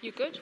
You good?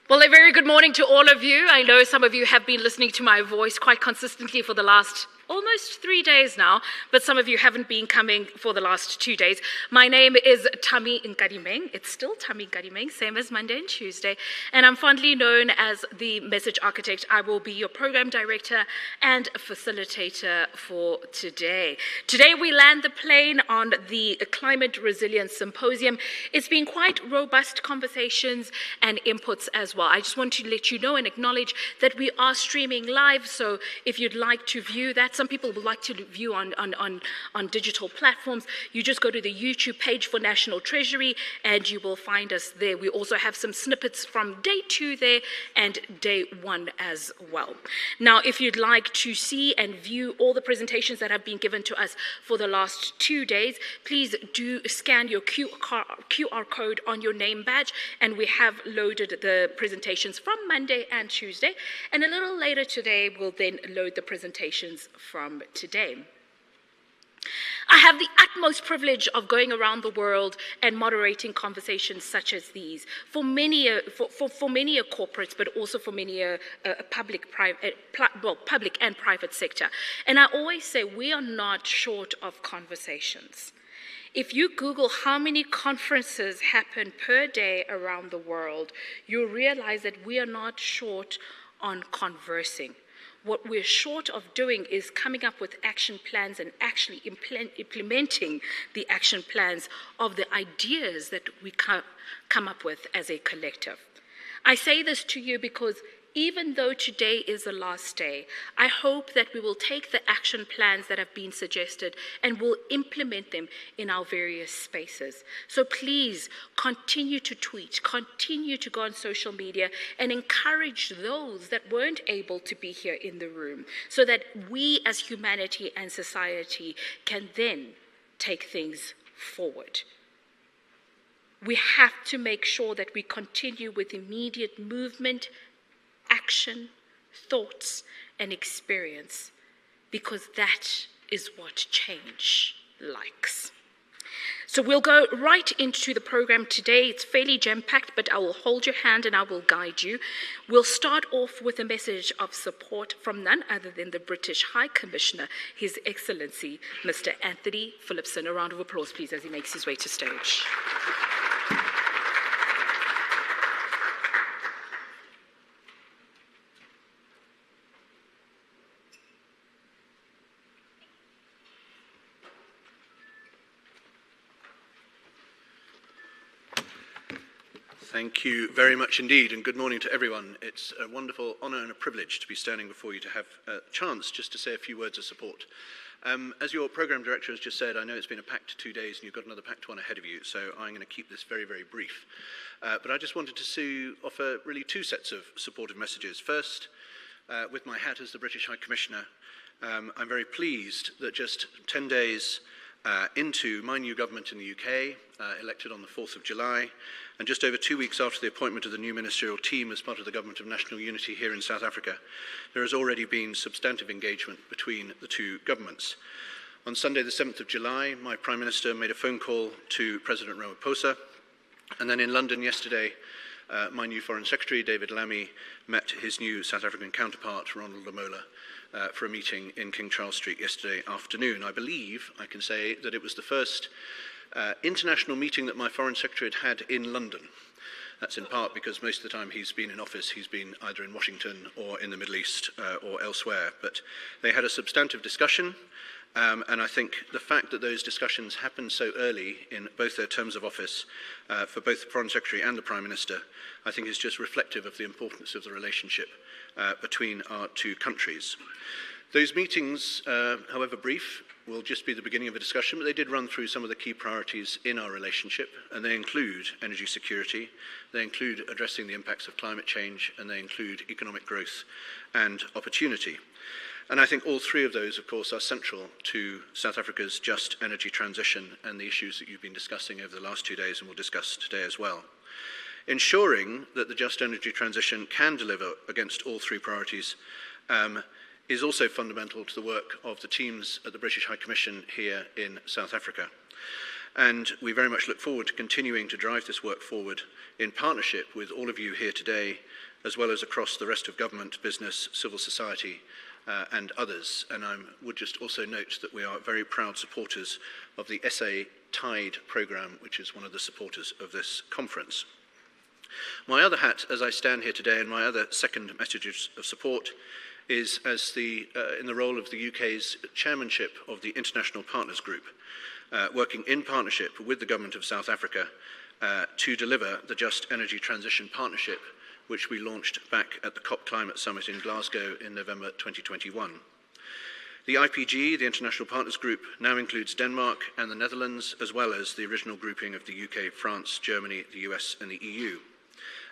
Well, a very good morning to all of you. I know some of you have been listening to my voice quite consistently for the last almost 3 days now, but some of you haven't been coming for the last 2 days. My name is Tami Nkadimeng. It's still Tami Nkadimeng, same as Monday and Tuesday, and I'm fondly known as the Message Architect. I will be your program director and facilitator for today. Today we land the plane on the Climate Resilience Symposium. It's been quite robust conversations and inputs as well. I just want to let you know and acknowledge that we are streaming live, so if you'd like to view that, some people would like to view on digital platforms, you just go to the YouTube page for National Treasury and you will find us there. We also have some snippets from day 2 there and day 1 as well. Now, if you'd like to see and view all the presentations that have been given to us for the last 2 days, please do scan your QR code on your name badge, and we have loaded the presentations from Monday and Tuesday, and a little later today we'll then load the presentations from today. I have the utmost privilege of going around the world and moderating conversations such as these for many corporates, but also for many public and private sector. And I always say we are not short of conversations. If you Google how many conferences happen per day around the world, you'll realize that we are not short on conversing. What we're short of doing is coming up with action plans and actually implementing the action plans of the ideas that we come up with as a collective. I say this to you because even though today is the last day, I hope that we will take the action plans that have been suggested and will implement them in our various spaces. So please continue to tweet, continue to go on social media and encourage those that weren't able to be here in the room so that we as humanity and society can then take things forward. We have to make sure that we continue with immediate movement, action, thoughts, and experience, because that is what change likes. So we'll go right into the program today. It's fairly jam-packed, but I will hold your hand and I will guide you. We'll start off with a message of support from none other than the British High Commissioner, His Excellency, Mr. Anthony Phillipson. A round of applause, please, as he makes his way to stage. Thank you very much indeed, and good morning to everyone. It's a wonderful honour and a privilege to be standing before you to have a chance just to say a few words of support. As your programme director has just said, I know it's been a packed 2 days and you've got another packed one ahead of you, so I'm going to keep this very, very brief. But I just wanted to offer really 2 sets of supportive messages. First, with my hat as the British High Commissioner, I'm very pleased that just 10 days into my new government in the UK, elected on the 4th of July, and just over 2 weeks after the appointment of the new ministerial team as part of the Government of National Unity here in South Africa, there has already been substantive engagement between the 2 governments. On Sunday the 7th of July, my Prime Minister made a phone call to President Ramaphosa, and then in London yesterday, my new Foreign Secretary, David Lammy, met his new South African counterpart, Ronald Lamola, for a meeting in King Charles Street yesterday afternoon. I believe I can say that it was the first international meeting that my Foreign Secretary had in London. That's in part because most of the time he's been in office, he's been either in Washington or in the Middle East or elsewhere. But they had a substantive discussion, and I think the fact that those discussions happened so early in both their terms of office for both the Foreign Secretary and the Prime Minister, I think is just reflective of the importance of the relationship between our 2 countries. Those meetings, however brief, will just be the beginning of a discussion, but they did run through some of the key priorities in our relationship, and they include energy security, they include addressing the impacts of climate change, and they include economic growth and opportunity. And I think all three of those, of course, are central to South Africa's just energy transition and the issues that you've been discussing over the last 2 days and will discuss today as well. Ensuring that the just energy transition can deliver against all three priorities is also fundamental to the work of the teams at the British High Commission here in South Africa. And we very much look forward to continuing to drive this work forward in partnership with all of you here today, as well as across the rest of government, business, civil society, and others. And I would just also note that we are very proud supporters of the SA Tide programme, which is one of the supporters of this conference. My other hat, as I stand here today, and my other second message of support is as in the role of the UK's chairmanship of the International Partners Group, working in partnership with the Government of South Africa to deliver the Just Energy Transition Partnership, which we launched back at the COP Climate Summit in Glasgow in November 2021. The IPG, the International Partners Group, now includes Denmark and the Netherlands, as well as the original grouping of the UK, France, Germany, the US and the EU.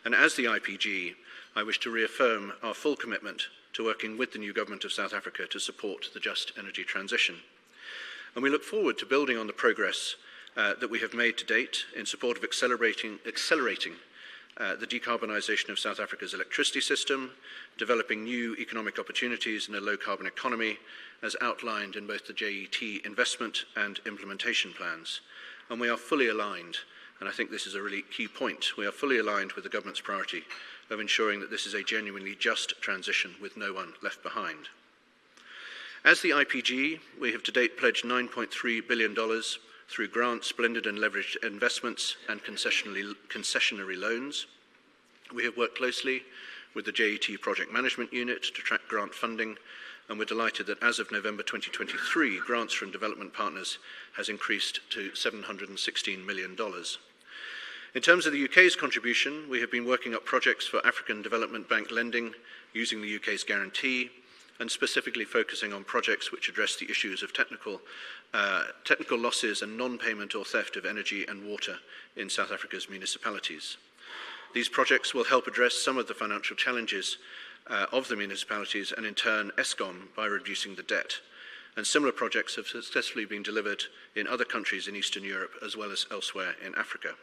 And as the IPG, I wish to reaffirm our full commitment to working with the new Government of South Africa to support the just energy transition. And we look forward to building on the progress that we have made to date in support of accelerating the decarbonisation of South Africa's electricity system, developing new economic opportunities in a low-carbon economy, as outlined in both the JET investment and implementation plans. And we are fully aligned, and I think this is a really key point, we are fully aligned with the government's priority of ensuring that this is a genuinely just transition with no one left behind. As the IPG, we have to date pledged $9.3 billion through grants, blended and leveraged investments, and concessionary loans. We have worked closely with the JET Project Management Unit to track grant funding, and we're delighted that as of November 2023, grants from development partners has increased to $716 million. In terms of the UK's contribution, we have been working up projects for African Development Bank lending using the UK's guarantee, and specifically focusing on projects which address the issues of technical losses and non-payment or theft of energy and water in South Africa's municipalities. These projects will help address some of the financial challenges of the municipalities and in turn Eskom by reducing the debt. And similar projects have successfully been delivered in other countries in Eastern Europe as well as elsewhere in Africa.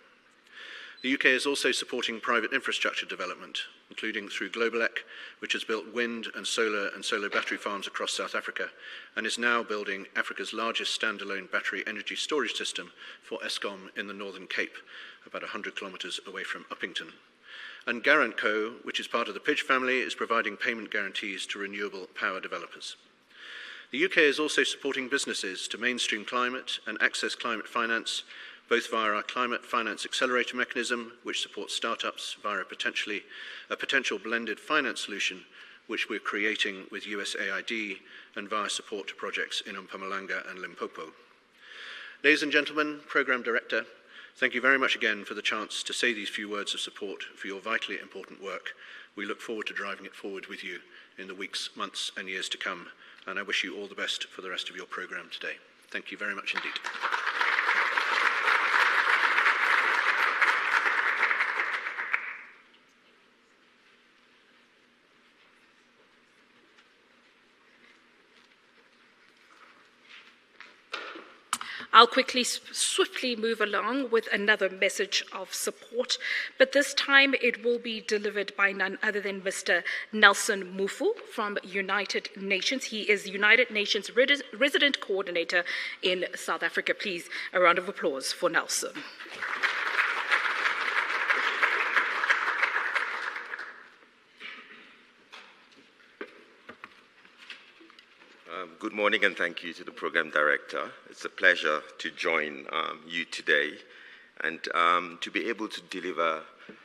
The UK is also supporting private infrastructure development, including through Globalec, which has built wind and solar battery farms across South Africa, and is now building Africa's largest standalone battery energy storage system for Eskom in the Northern Cape, about 100 kilometres away from Uppington. And Garant Co., which is part of the Pidge family, is providing payment guarantees to renewable power developers. The UK is also supporting businesses to mainstream climate and access climate finance, both via our Climate Finance Accelerator mechanism, which supports startups via a potential blended finance solution, which we're creating with USAID, and via support to projects in Mpumalanga and Limpopo. Ladies and gentlemen, Programme Director, thank you very much again for the chance to say these few words of support for your vitally important work. We look forward to driving it forward with you in the weeks, months and years to come, and I wish you all the best for the rest of your programme today. Thank you very much indeed. I'll swiftly move along with another message of support, but this time it will be delivered by none other than Mr. Nelson Mufu from United Nations. He is United Nations Resident Coordinator in South Africa. Please, a round of applause for Nelson. Good morning and thank you to the Program Director. It's a pleasure to join you today and to be able to deliver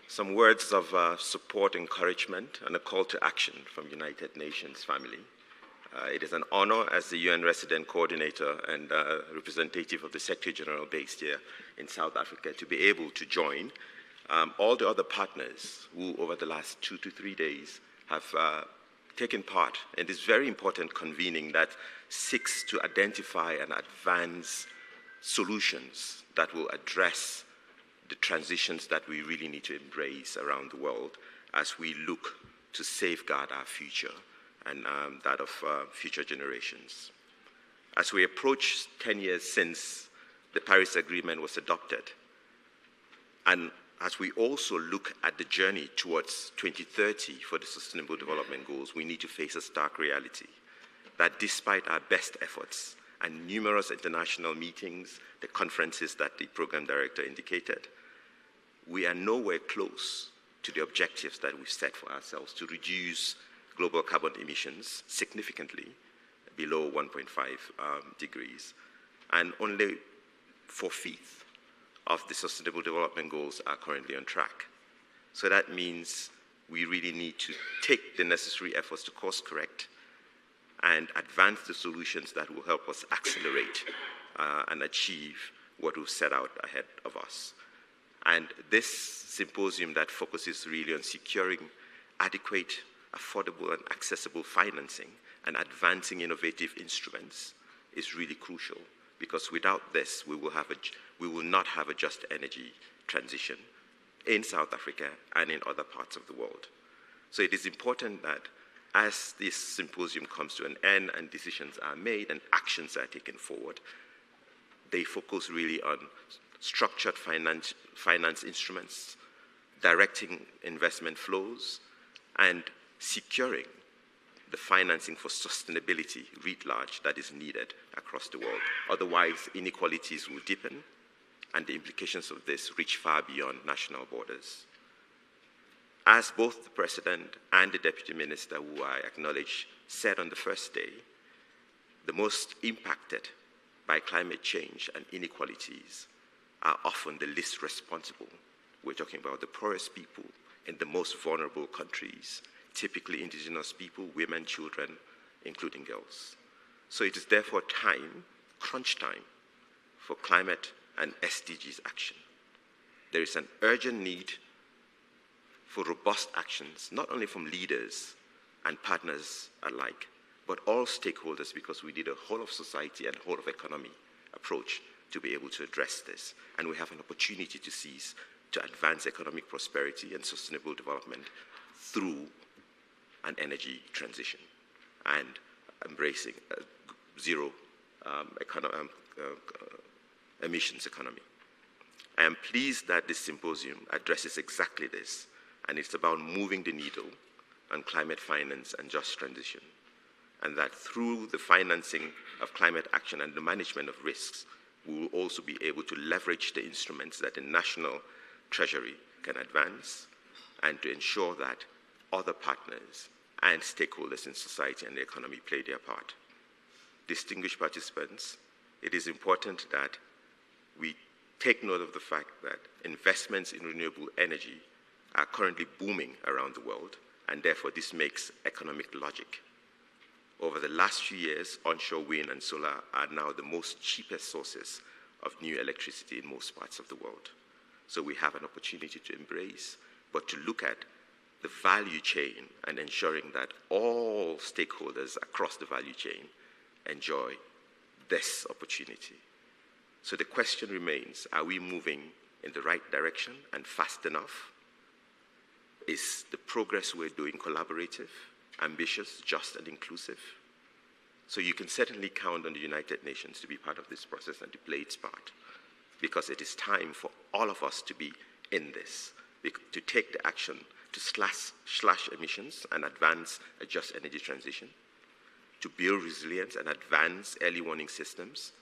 some words of support, encouragement and a call to action from United Nations family. It is an honor as the UN Resident Coordinator and representative of the Secretary General based here in South Africa to be able to join all the other partners who over the last 2 to 3 days have taken part in this very important convening that seeks to identify and advance solutions that will address the transitions that we really need to embrace around the world as we look to safeguard our future and that of future generations. As we approach 10 years since the Paris Agreement was adopted, and as we also look at the journey towards 2030 for the Sustainable Development Goals, we need to face a stark reality that despite our best efforts and numerous international meetings, the conferences that the program director indicated, we are nowhere close to the objectives that we've set for ourselves to reduce global carbon emissions significantly below 1.5 degrees, and only 4/5 of the Sustainable Development Goals are currently on track. So that means we really need to take the necessary efforts to course correct and advance the solutions that will help us accelerate and achieve what we've set out ahead of us. And this symposium that focuses really on securing adequate, affordable, and accessible financing and advancing innovative instruments is really crucial, because without this, we will not have a just energy transition in South Africa and in other parts of the world. So it is important that as this symposium comes to an end and decisions are made and actions are taken forward, they focus really on structured finance instruments, directing investment flows, and securing the financing for sustainability writ large that is needed across the world. Otherwise, inequalities will deepen, and the implications of this reach far beyond national borders. As both the President and the Deputy Minister, who I acknowledge, said on the first day, the most impacted by climate change and inequalities are often the least responsible. We're talking about the poorest people in the most vulnerable countries, typically indigenous people, women, children, including girls. So it is therefore time, crunch time, for climate and SDGs action. There is an urgent need for robust actions, not only from leaders and partners alike, but all stakeholders, because we need a whole of society and whole of economy approach to be able to address this. And we have an opportunity to seize to advance economic prosperity and sustainable development through an energy transition and embracing a zero emissions economy. I am pleased that this symposium addresses exactly this, and it's about moving the needle on climate finance and just transition, and that through the financing of climate action and the management of risks, we will also be able to leverage the instruments that the national treasury can advance, and to ensure that other partners and stakeholders in society and the economy play their part. Distinguished participants, it is important that we take note of the fact that investments in renewable energy are currently booming around the world, and therefore this makes economic logic. Over the last few years, onshore wind and solar are now the most cheapest sources of new electricity in most parts of the world. So we have an opportunity to embrace, but to look at the value chain and ensuring that all stakeholders across the value chain enjoy this opportunity. So the question remains, are we moving in the right direction and fast enough? Is the progress we're doing collaborative, ambitious, just, and inclusive? So you can certainly count on the United Nations to be part of this process and to play its part, because it is time for all of us to be in this, to take the action to slash emissions and advance a just energy transition, to build resilience and advance early warning systems,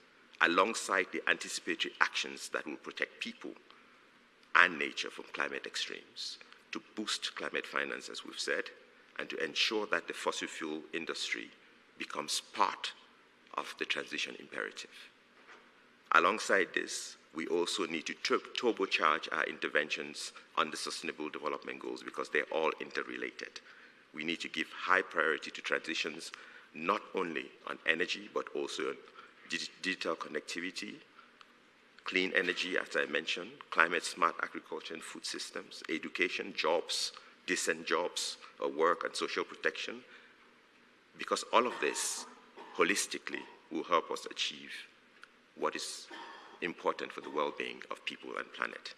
alongside the anticipatory actions that will protect people and nature from climate extremes, to boost climate finance, as we've said, and to ensure that the fossil fuel industry becomes part of the transition imperative. Alongside this, we also need to turbocharge our interventions on the Sustainable Development Goals, because they're all interrelated. We need to give high priority to transitions, not only on energy, but also on digital connectivity, clean energy, as I mentioned, climate smart agriculture and food systems, education, jobs, decent jobs, work and social protection, because all of this holistically will help us achieve what is important for the well-being of people and planet.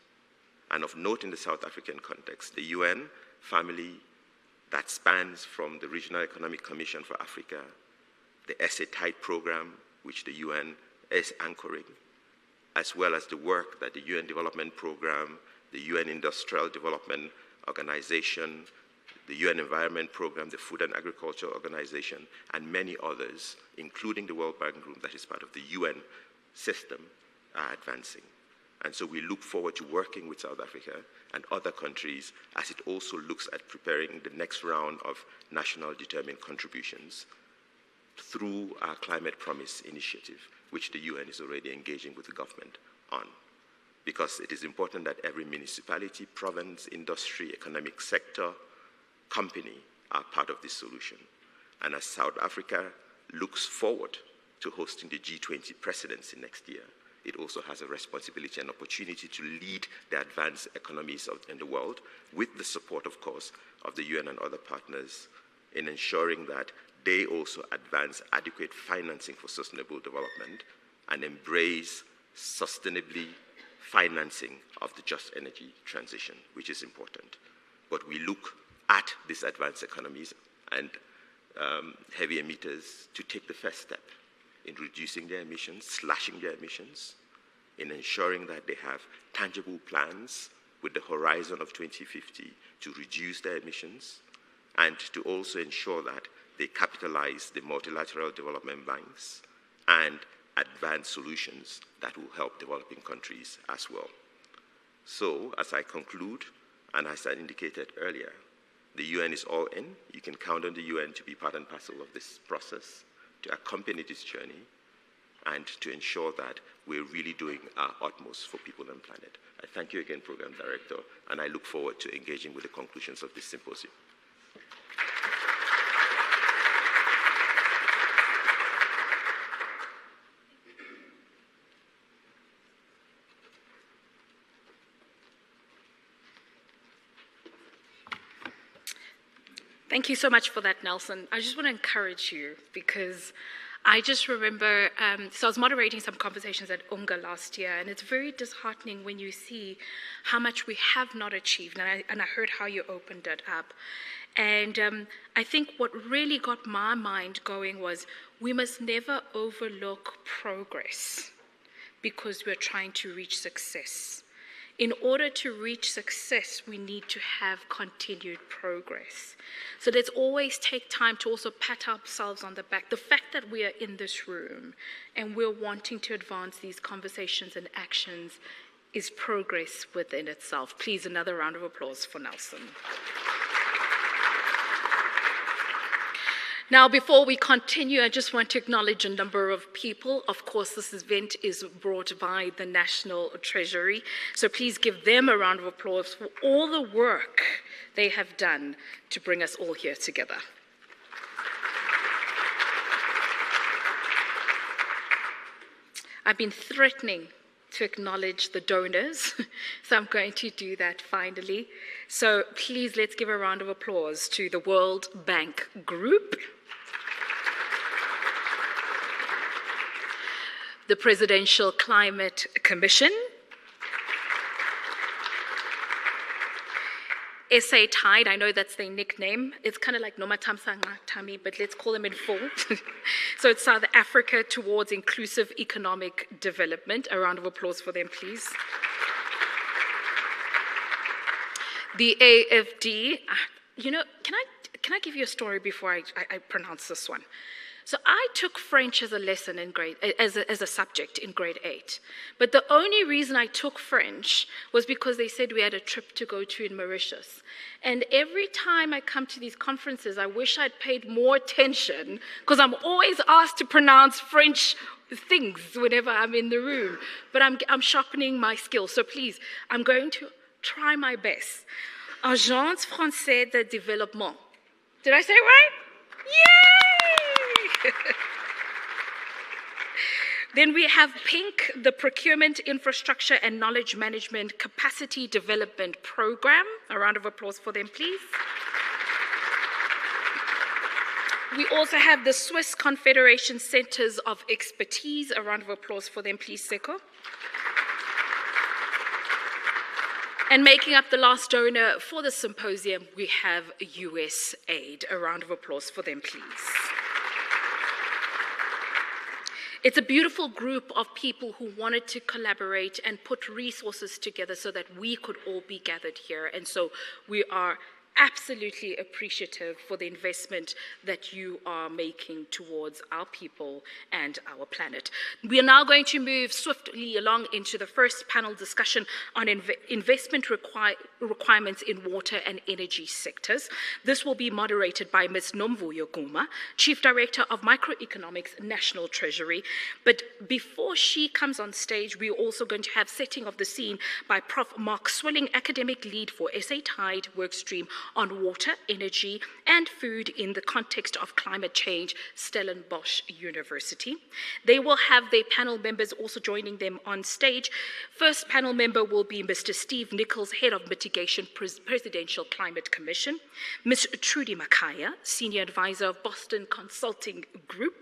And of note in the South African context, the UN Family that spans from the Regional Economic Commission for Africa, the SA Tide program, which the UN is anchoring, as well as the work that the UN Development Program, the UN Industrial Development Organization, the UN Environment Program, the Food and Agriculture Organization, and many others, including the World Bank Group that is part of the UN system, are advancing. And so we look forward to working with South Africa and other countries as it also looks at preparing the next round of national determined contributions through our Climate Promise initiative, which the UN is already engaging with the government on. Because it is important that every municipality, province, industry, economic sector, company are part of this solution. And as South Africa looks forward to hosting the G20 presidency next year, it also has a responsibility and opportunity to lead the advanced economies in the world with the support, of course, of the UN and other partners in ensuring that they also advance adequate financing for sustainable development and embrace sustainably financing of the just energy transition, which is important. But we look at these advanced economies and heavy emitters to take the first step in reducing their emissions, slashing their emissions, in ensuring that they have tangible plans with the horizon of 2050 to reduce their emissions, and to also ensure that they capitalize the multilateral development banks and advance solutions that will help developing countries as well. So, as I conclude, and as I indicated earlier, the UN is all in. You can count on the UN to be part and parcel of this process, to accompany this journey, and to ensure that we're really doing our utmost for people and planet. I thank you again, Program Director, and I look forward to engaging with the conclusions of this symposium. Thank you so much for that, Nelson. I just want to encourage you because I just remember, so I was moderating some conversations at UNGA last year, and it's very disheartening when you see how much we have not achieved, and I heard how you opened it up. And I think what really got my mind going was we must never overlook progress because we're trying to reach success. In order to reach success, we need to have continued progress. So let's always take time to also pat ourselves on the back. The fact that we are in this room and we're wanting to advance these conversations and actions is progress within itself. Please, another round of applause for Nelson. Now, before we continue, I just want to acknowledge a number of people. Of course, this event is brought by the National Treasury, so please give them a round of applause for all the work they have done to bring us all here together. I've been threatening to acknowledge the donors, so I'm going to do that finally. So please, let's give a round of applause to the World Bank Group, the Presidential Climate Commission, SA Tide, I know that's their nickname. It's kind of like Nomatamsanga Tami, but let's call them in full. So it's South Africa Towards Inclusive Economic Development. A round of applause for them, please. The AFD, you know, can I give you a story before I pronounce this one? So I took French as a lesson in as a subject in grade 8. But the only reason I took French was because they said we had a trip to go to in Mauritius. And every time I come to these conferences, I wish I'd paid more attention because I'm always asked to pronounce French things whenever I'm in the room. But I'm sharpening my skills. So please, I'm going to try my best. Agence Française de Développement. Did I say it right? Yay! Then we have PINC, the Procurement, Infrastructure and Knowledge Management Capacity Development Program. A round of applause for them, please. We also have the Swiss Confederation Centers of Expertise. A round of applause for them, please, Seko. And making up the last donor for the symposium, we have USAID. A round of applause for them, please. It's a beautiful group of people who wanted to collaborate and put resources together so that we could all be gathered here. And so we are absolutely appreciative for the investment that you are making towards our people and our planet. We are now going to move swiftly along into the first panel discussion on investment requirements in water and energy sectors. This will be moderated by Ms. Nomvuyo Guma, Chief Director of Microeconomics, National Treasury. But before she comes on stage, we're also going to have setting of the scene by Prof. Mark Swilling, Academic Lead for SA Tide Workstream on water, energy, and food in the context of climate change, Stellenbosch University. They will have their panel members also joining them on stage. First panel member will be Mr. Steve Nichols, Head of Mitigation, Presidential Climate Commission, Ms. Trudy Makaya, Senior Advisor of Boston Consulting Group.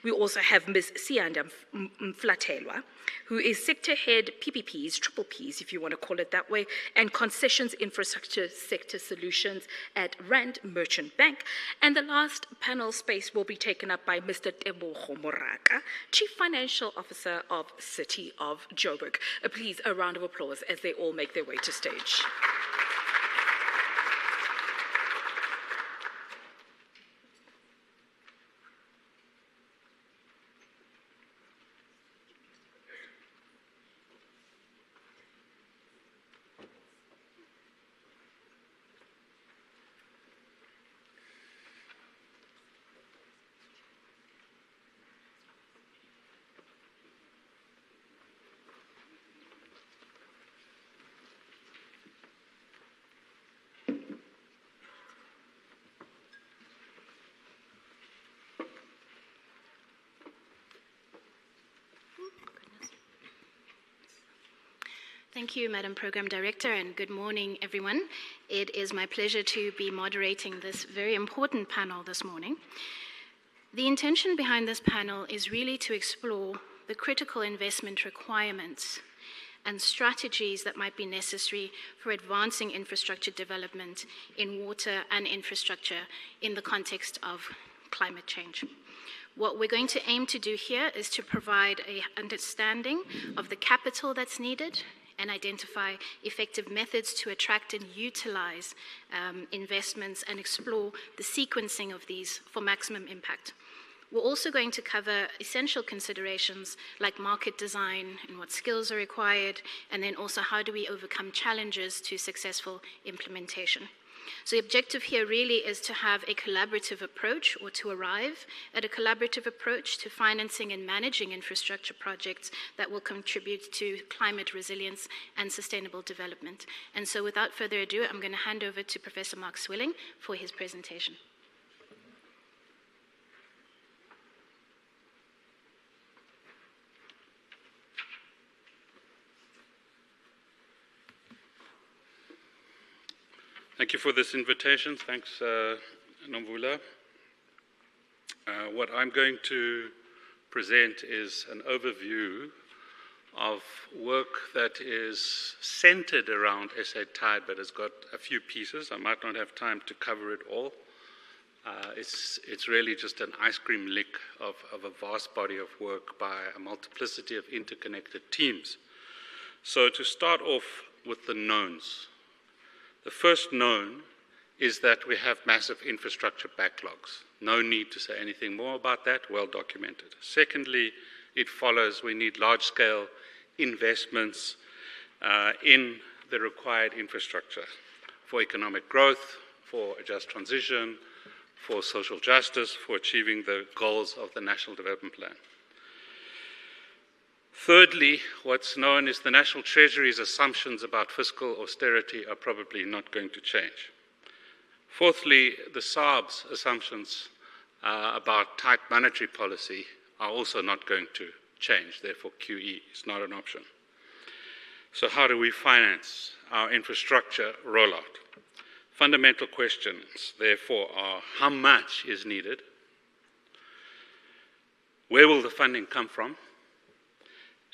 We also have Ms. Sianda Mflatelwa, who is Sector Head PPPs, Triple Ps if you want to call it that way, and Concessions Infrastructure Sector Solutions at Rand Merchant Bank. And the last panel space will be taken up by Mr. Tebogo Moraka, Chief Financial Officer of City of Joburg. Please, a round of applause as they all make their way to stage. Thank you, Madam Program Director, and good morning, everyone. It is my pleasure to be moderating this very important panel this morning. The intention behind this panel is really to explore the critical investment requirements and strategies that might be necessary for advancing infrastructure development in water and infrastructure in the context of climate change. What we're going to aim to do here is to provide an understanding of the capital that's needed and identify effective methods to attract and utilize investments and explore the sequencing of these for maximum impact. We're also going to cover essential considerations like market design and what skills are required, and then also how do we overcome challenges to successful implementation. So the objective here really is to have a collaborative approach, or to arrive at a collaborative approach to financing and managing infrastructure projects that will contribute to climate resilience and sustainable development. And so without further ado, I'm going to hand over to Professor Mark Swilling for his presentation. Thank you for this invitation. Thanks, Nomvula. What I'm going to present is an overview of work that is centered around SA Tide, but has got a few pieces. I might not have time to cover it all. It's really just an ice cream lick of a vast body of work by a multiplicity of interconnected teams. So to start off with the knowns. The first known is that we have massive infrastructure backlogs. No need to say anything more about that, well documented. Secondly, it follows we need large-scale investments in the required infrastructure for economic growth, for a just transition, for social justice, for achieving the goals of the National Development Plan. Thirdly, what's known is the National Treasury's assumptions about fiscal austerity are probably not going to change. Fourthly, the SARB's assumptions about tight monetary policy are also not going to change. Therefore, QE is not an option. So how do we finance our infrastructure rollout? Fundamental questions, therefore, are how much is needed? Where will the funding come from?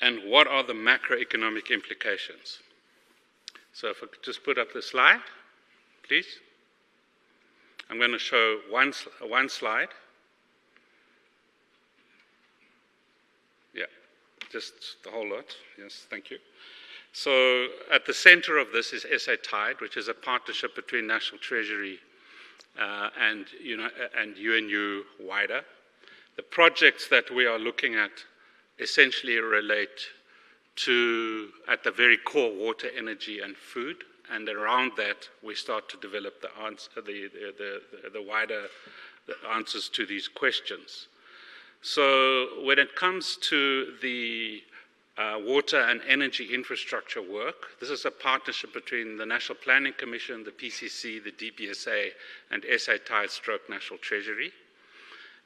And what are the macroeconomic implications? So if I could just put up the slide, please. I'm going to show one slide. Yeah, just the whole lot. Yes, thank you. So at the center of this is SA Tide, which is a partnership between National Treasury and UNU wider. The projects that we are looking at essentially relate to, at the very core, water, energy, and food. And around that, we start to develop the wider answers to these questions. So when it comes to the water and energy infrastructure work, this is a partnership between the National Planning Commission, the PCC, the DBSA, and SA Tide / National Treasury.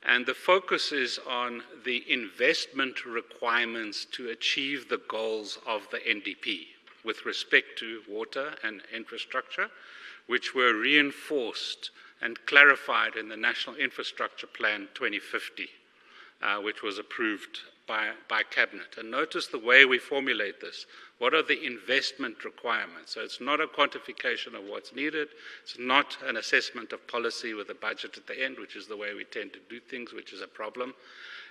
And the focus is on the investment requirements to achieve the goals of the NDP with respect to water and infrastructure, which were reinforced and clarified in the National Infrastructure Plan 2050, which was approved by Cabinet. And notice the way we formulate this. What are the investment requirements? So it's not a quantification of what's needed. It's not an assessment of policy with a budget at the end, which is the way we tend to do things, which is a problem.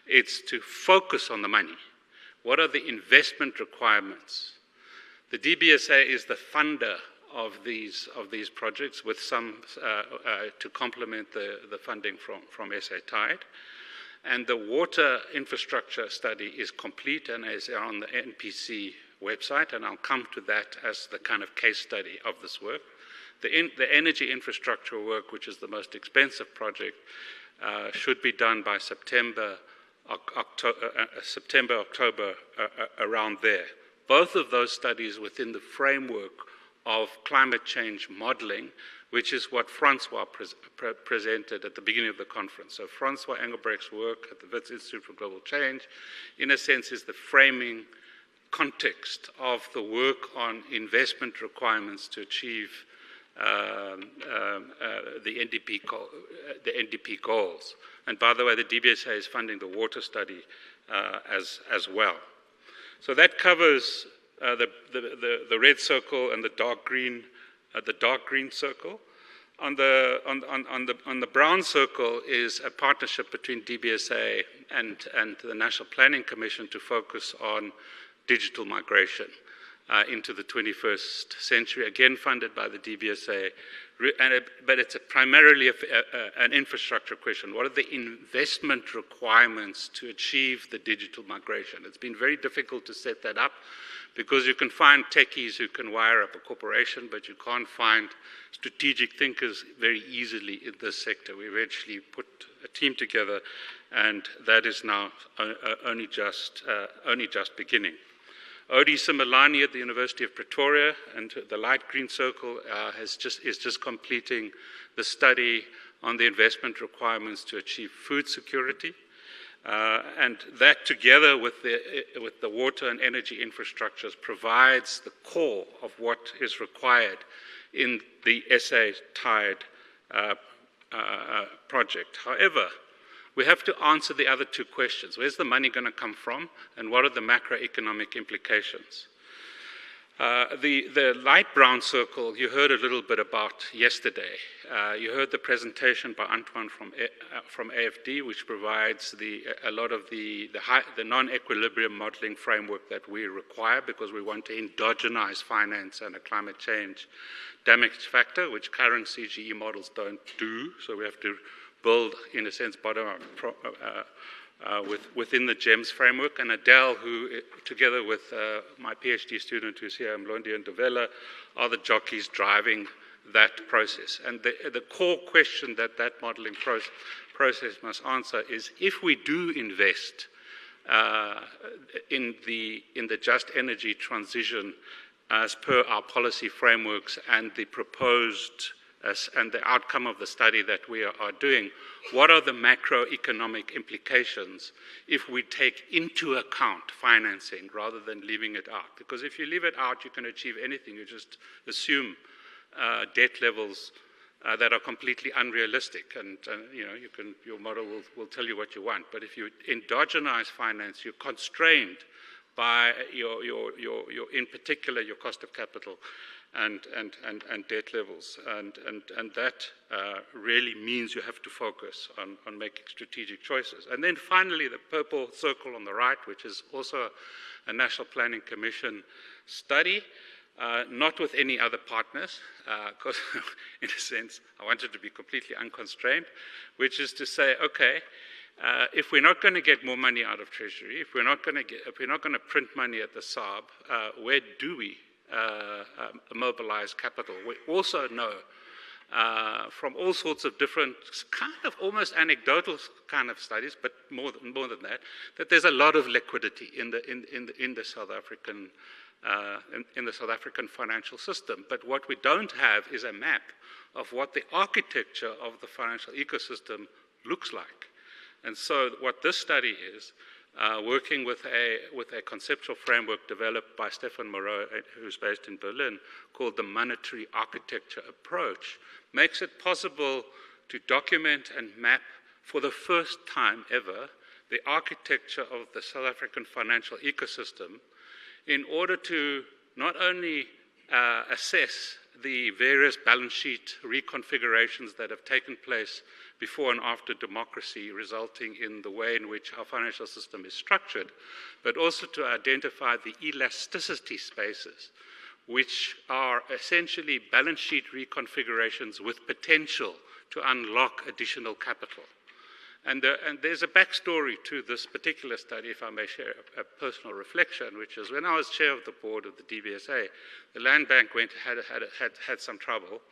It's to focus on the money. What are the investment requirements? The DBSA is the funder of these projects, with some to complement the funding from SA Tide. And the water infrastructure study is complete and is on the NPC website, and I'll come to that as the kind of case study of this work. The energy infrastructure work, which is the most expensive project, should be done by September, October, around there. Both of those studies within the framework of climate change modeling, which is what Francois presented at the beginning of the conference. So Francois Engelbrecht's work at the Wits Institute for Global Change, in a sense, is the framing context of the work on investment requirements to achieve the NDP goals. And by the way, the DBSA is funding the water study as well. So that covers the red circle and the dark green circle. On the brown circle is a partnership between DBSA and the National Planning Commission to focus on digital migration into the 21st century, again funded by the DBSA, but it's primarily an infrastructure question. What are the investment requirements to achieve the digital migration? It's been very difficult to set that up, because you can find techies who can wire up a corporation, but you can't find strategic thinkers very easily in this sector. We eventually put a team together, and that is now only just beginning. Odi Simelane at the University of Pretoria, and the light green circle is just completing the study on the investment requirements to achieve food security. And that, together with the water and energy infrastructures, provides the core of what is required in the SA Tide project. However, we have to answer the other two questions. Where's the money going to come from, and what are the macroeconomic implications? The light brown circle you heard a little bit about yesterday. You heard the presentation by Antoine from AFD, which provides a lot of the non-equilibrium modeling framework that we require, because we want to endogenize finance and a climate change damage factor, which current CGE models don't do. So we have to build, in a sense, bottom-up within the GEMS framework. And Adele, who, together with my PhD student who's here, Mlondi and Ndovela, are the jockeys driving that process. And the core question that modeling process must answer is, if we do invest in the just energy transition as per our policy frameworks and the proposed and the outcome of the study that we are doing, what are the macroeconomic implications if we take into account financing rather than leaving it out? Because if you leave it out, you can achieve anything. You just assume debt levels that are completely unrealistic, and your model will tell you what you want. But if you endogenize finance, you're constrained by in particular your cost of capital and debt levels. And that really means you have to focus on making strategic choices. And then finally, the purple circle on the right, which is also a National Planning Commission study, not with any other partners, because in a sense, I wanted to be completely unconstrained, which is to say, okay, if we're not going to get more money out of Treasury, if we're not going to print money at the SARB, where do we mobilize capital? We also know from all sorts of different kind of almost anecdotal kind of studies, but more than that, that there's a lot of liquidity in the South African in the South African financial system. But what we don't have is a map of what the architecture of the financial ecosystem looks like. And so what this study is, working with a conceptual framework developed by Stefan Moreau, who's based in Berlin, called the monetary architecture approach, makes it possible to document and map for the first time ever the architecture of the South African financial ecosystem in order to not only assess the various balance sheet reconfigurations that have taken place before and after democracy, resulting in the way in which our financial system is structured, but also to identify the elasticity spaces, which are essentially balance sheet reconfigurations with potential to unlock additional capital. And there's a backstory to this particular study, if I may share a personal reflection, which is when I was chair of the board of the DBSA, the Land Bank had some trouble,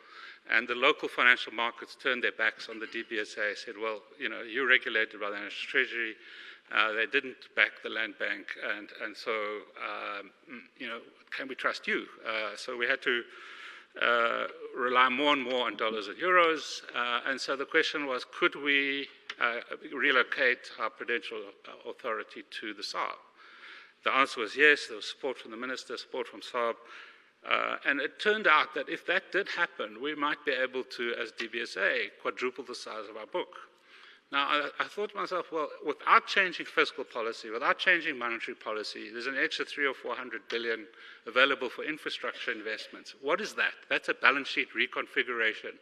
and the local financial markets turned their backs on the DBSA, said, well, you know, you're regulated by the National Treasury. They didn't back the Land Bank, and so, you know, can we trust you? So we had to rely more and more on dollars and euros, and so the question was, could we relocate our prudential authority to the SARB? The answer was yes. There was support from the minister, support from SARB, and it turned out that if that did happen, we might be able to, as DBSA, quadruple the size of our book. Now, I thought to myself, well, without changing fiscal policy, without changing monetary policy, there's an extra 300 or 400 billion available for infrastructure investments. What is that? That's a balance sheet reconfiguration.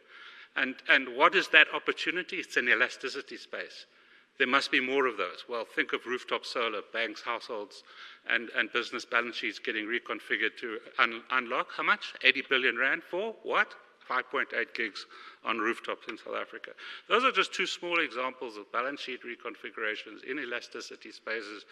And what is that opportunity? It's an elasticity space. There must be more of those. Well, think of rooftop solar, banks, households, and business balance sheets getting reconfigured to unlock how much? 80 billion rand for what? 5.8 gigs on rooftops in South Africa. Those are just two small examples of balance sheet reconfigurations in elasticity spaces,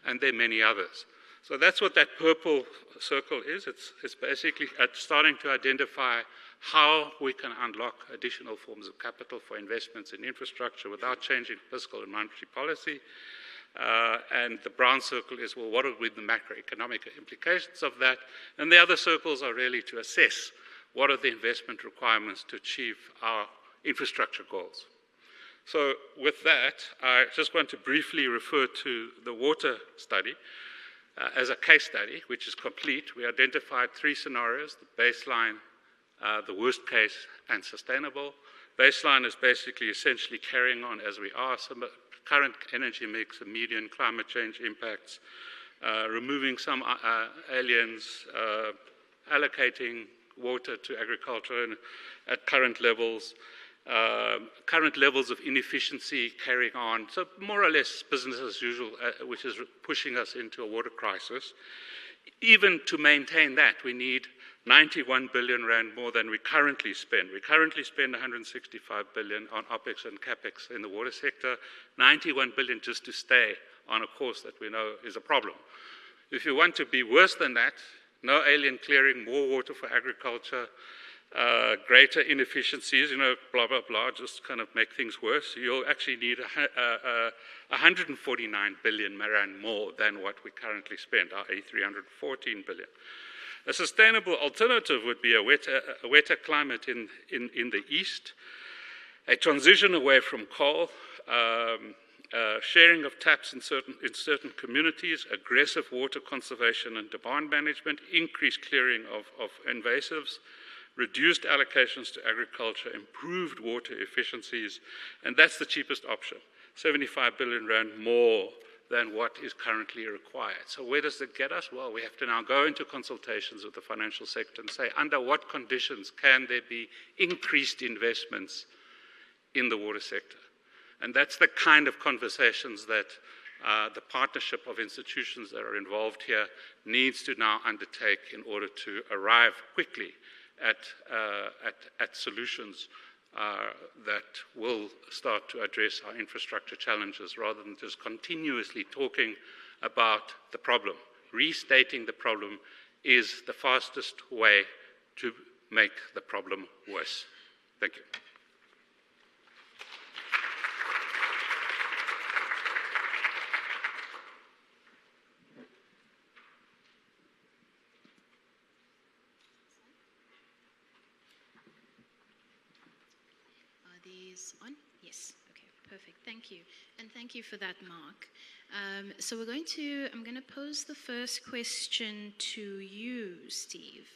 and there are many others. So that's what that purple circle is. It's basically starting to identify how we can unlock additional forms of capital for investments in infrastructure without changing fiscal and monetary policy. And the brown circle is, well, what are the macroeconomic implications of that? And the other circles are really to assess what are the investment requirements to achieve our infrastructure goals. So with that, I just want to briefly refer to the water study as a case study, which is complete. We identified 3 scenarios: the baseline, the worst case, and sustainable. Baseline is basically essentially carrying on as we are, some current energy mix, median climate change impacts, removing some aliens, allocating water to agriculture at current levels of inefficiency carrying on. So more or less business as usual, which is pushing us into a water crisis. Even to maintain that, we need 91 billion rand more than we currently spend. We currently spend 165 billion on OPEX and CAPEX in the water sector, 91 billion just to stay on a course that we know is a problem. If you want to be worse than that, no alien clearing, more water for agriculture, greater inefficiencies, you know, blah, blah, blah, just kind of make things worse. You'll actually need 149 billion rand more than what we currently spend, i.e. 314 billion. A sustainable alternative would be a wetter climate in the east, a transition away from coal, sharing of taps in certain communities, aggressive water conservation and demand management, increased clearing of invasives, reduced allocations to agriculture, improved water efficiencies, and that's the cheapest option, 75 billion rand more than what is currently required. So where does it get us? Well, we have to now go into consultations with the financial sector and say, under what conditions can there be increased investments in the water sector? And that's the kind of conversations that the partnership of institutions that are involved here needs to now undertake in order to arrive quickly at solutions that will start to address our infrastructure challenges rather than just continuously talking about the problem. Restating the problem is the fastest way to make the problem worse. Thank you. On? Yes, okay, perfect, thank you. And thank you for that, Mark. So I'm going to pose the first question to you, Steve.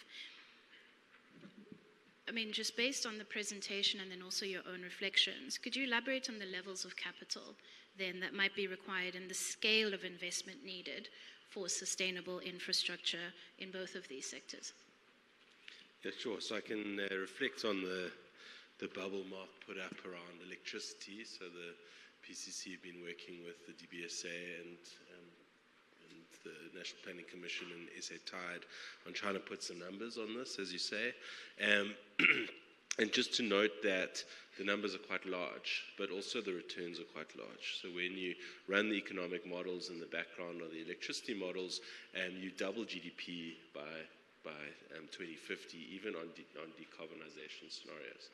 I mean, just based on the presentation and then also your own reflections, could you elaborate on the levels of capital then that might be required and the scale of investment needed for sustainable infrastructure in both of these sectors? Yeah, sure. So I can reflect on the bubble Mark put up around electricity. So the PCC have been working with the DBSA and the National Planning Commission and SA Tide on trying to put some numbers on this, as you say. And just to note that the numbers are quite large, but also the returns are quite large. So when you run the economic models in the background or the electricity models, you double GDP by 2050, even on decarbonization scenarios.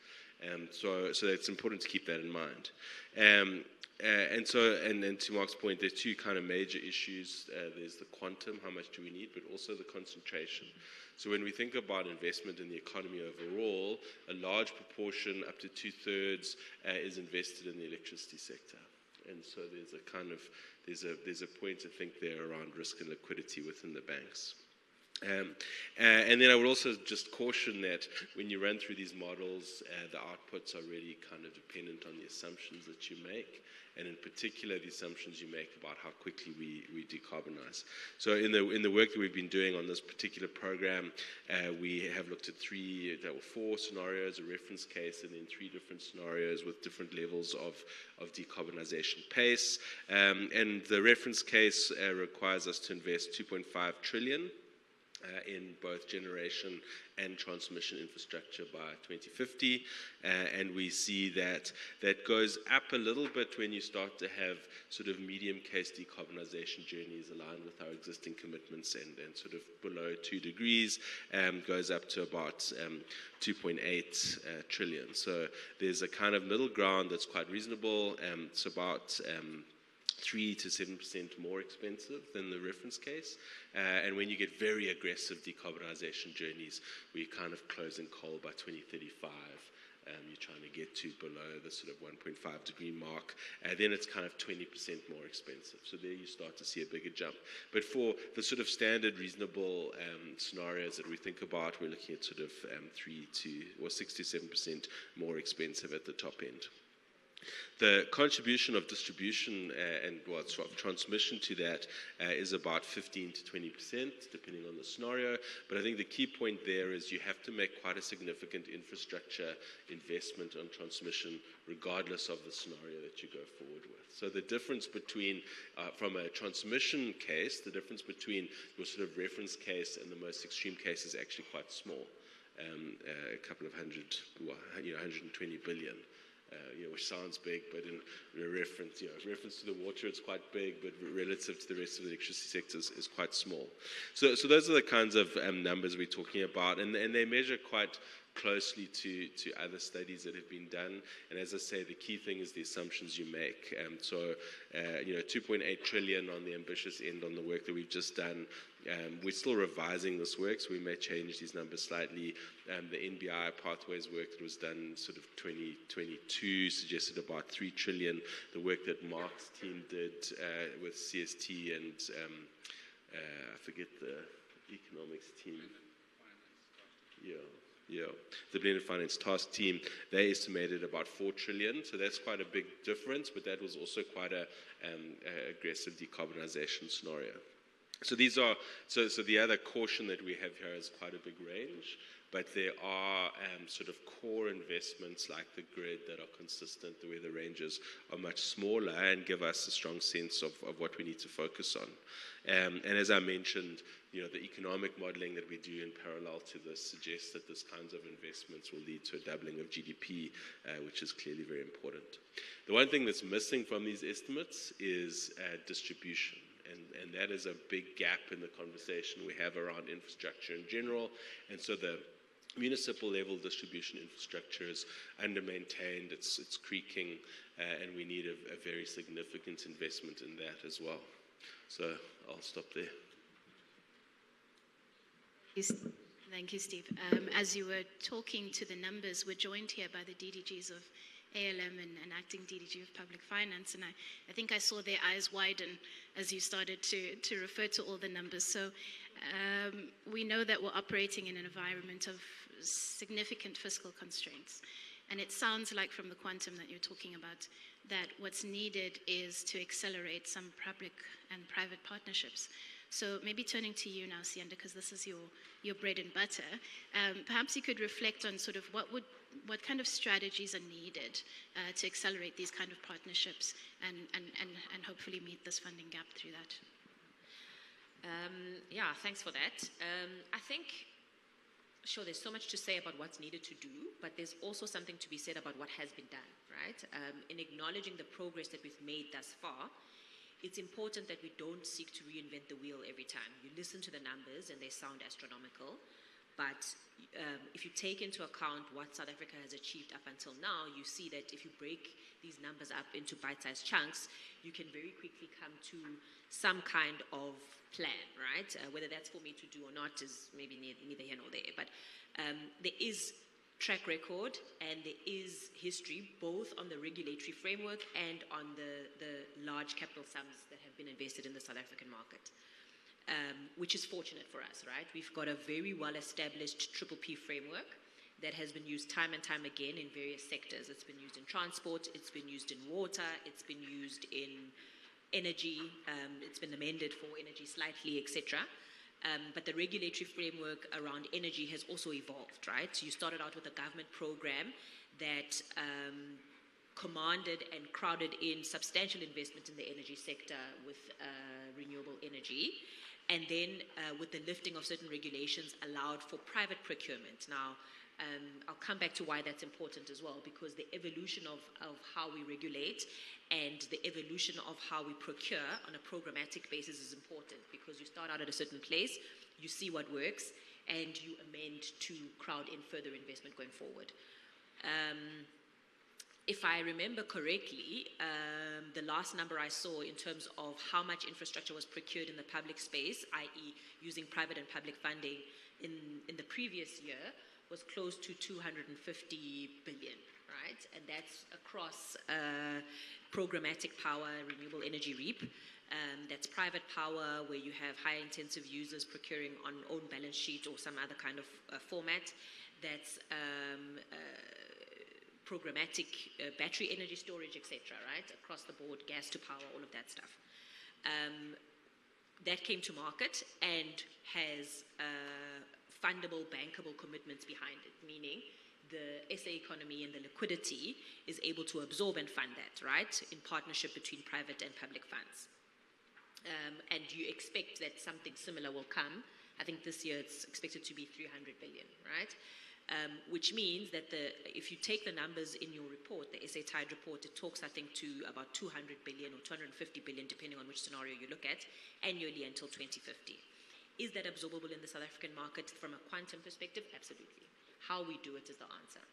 So it's important to keep that in mind. And to Mark's point, there's two kind of major issues. There's the quantum, how much do we need, but also the concentration. So when we think about investment in the economy overall, a large proportion, up to 2/3, is invested in the electricity sector. And so there's a point to think there around risk and liquidity within the banks. And then I would also just caution that when you run through these models, the outputs are really kind of dependent on the assumptions that you make, and in particular the assumptions you make about how quickly we decarbonize. So in the work that we've been doing on this particular program, we have looked at 4 scenarios, a reference case, and then 3 different scenarios with different levels of decarbonization pace. And the reference case requires us to invest 2.5 trillion in both generation and transmission infrastructure by 2050, and we see that goes up a little bit when you start to have sort of medium case decarbonization journeys aligned with our existing commitments, and sort of below 2 degrees goes up to about 2.8 trillion. So there's a kind of middle ground that's quite reasonable. It's about 3 to 7% more expensive than the reference case. And when you get very aggressive decarbonization journeys, we're kind of closing coal by 2035. You're trying to get to below the sort of 1.5 degree mark. Then it's kind of 20% more expensive. So there you start to see a bigger jump. But for the sort of standard reasonable scenarios that we think about, we're looking at sort of 6 to 7% more expensive at the top end. The contribution of distribution and transmission to that is about 15 to 20%, depending on the scenario. But I think the key point there is you have to make quite a significant infrastructure investment on transmission, regardless of the scenario that you go forward with. So the difference between, from a transmission case, the difference between your sort of reference case and the most extreme case is actually quite small. A couple of 120 billion. Which sounds big, but in reference to the water, it's quite big, but relative to the rest of the electricity sector is quite small. So those are the kinds of numbers we're talking about, and they measure quite closely to other studies that have been done. And as I say, the key thing is the assumptions you make. 2.8 trillion on the ambitious end on the work that we've just done. We're still revising this work, so we may change these numbers slightly. The NBI pathways work that was done sort of 2022 suggested about 3 trillion. The work that Mark's team did with CST and I forget the economics team. Yeah. Yeah, the Blended Finance Task Team, they estimated about 4 trillion, so that's quite a big difference, but that was also quite a aggressive decarbonization scenario. So these are, so the other caution that we have here is quite a big range, but there are sort of core investments like the grid that are consistent, where the ranges are much smaller and give us a strong sense of what we need to focus on. And as I mentioned, the economic modeling that we do in parallel to this suggests that this kinds of investments will lead to a doubling of GDP, which is clearly very important. The one thing that's missing from these estimates is distribution. And that is a big gap in the conversation we have around infrastructure in general. And so the municipal level distribution infrastructure is under-maintained, it's creaking, and we need a very significant investment in that as well. So I'll stop there. Thank you, Steve. As you were talking to the numbers, we're joined here by the DDGs of ALM and acting DDG of Public Finance, and I think I saw their eyes widen as you started to refer to all the numbers. So we know that we're operating in an environment of significant fiscal constraints, and it sounds like from the quantum that you're talking about that what's needed is to accelerate some public and private partnerships. So maybe turning to you now, Sianda, because this is your bread and butter, perhaps you could reflect on sort of what kind of strategies are needed to accelerate these kind of partnerships and hopefully meet this funding gap through that. Yeah, thanks for that. I think, sure, there's so much to say about what's needed to do, but there's also something to be said about what has been done, right? In acknowledging the progress that we've made thus far, it's important that we don't seek to reinvent the wheel every time. You listen to the numbers and they sound astronomical, but if you take into account what South Africa has achieved up until now, you see that if you break these numbers up into bite-sized chunks, you can very quickly come to some kind of plan, right? Whether that's for me to do or not is maybe neither here nor there, but there is track record and there is history both on the regulatory framework and on the large capital sums that have been invested in the South African market, which is fortunate for us, right? We've got a very well-established PPP framework that has been used time and time again in various sectors. It's been used in transport, it's been used in water, it's been used in energy, it's been amended for energy slightly, etc. But the regulatory framework around energy has also evolved, right? So you started out with a government program that commanded and crowded in substantial investment in the energy sector with renewable energy. And then with the lifting of certain regulations allowed for private procurement. Now, I'll come back to why that's important as well, because the evolution of how we regulate and the evolution of how we procure on a programmatic basis is important, because you start out at a certain place, you see what works, and you amend to crowd in further investment going forward. If I remember correctly, the last number I saw in terms of how much infrastructure was procured in the public space, i.e. using private and public funding in the previous year, was close to 250 billion, right? And that's across programmatic power, renewable energy REAP. That's private power where you have high intensive users procuring on own balance sheet or some other kind of format. That's programmatic battery energy storage, etc., right? Across the board, gas to power, all of that stuff. That came to market and has fundable, bankable commitments behind it, meaning the SA economy and the liquidity is able to absorb and fund that, right, in partnership between private and public funds. And you expect that something similar will come. I think this year it's expected to be 300 billion, right? Which means that if you take the numbers in your report, the SA Tide report, it talks, I think, to about 200 billion or 250 billion, depending on which scenario you look at, annually until 2050. Is that absorbable in the South African market from a quantum perspective? Absolutely. How we do it is the answer.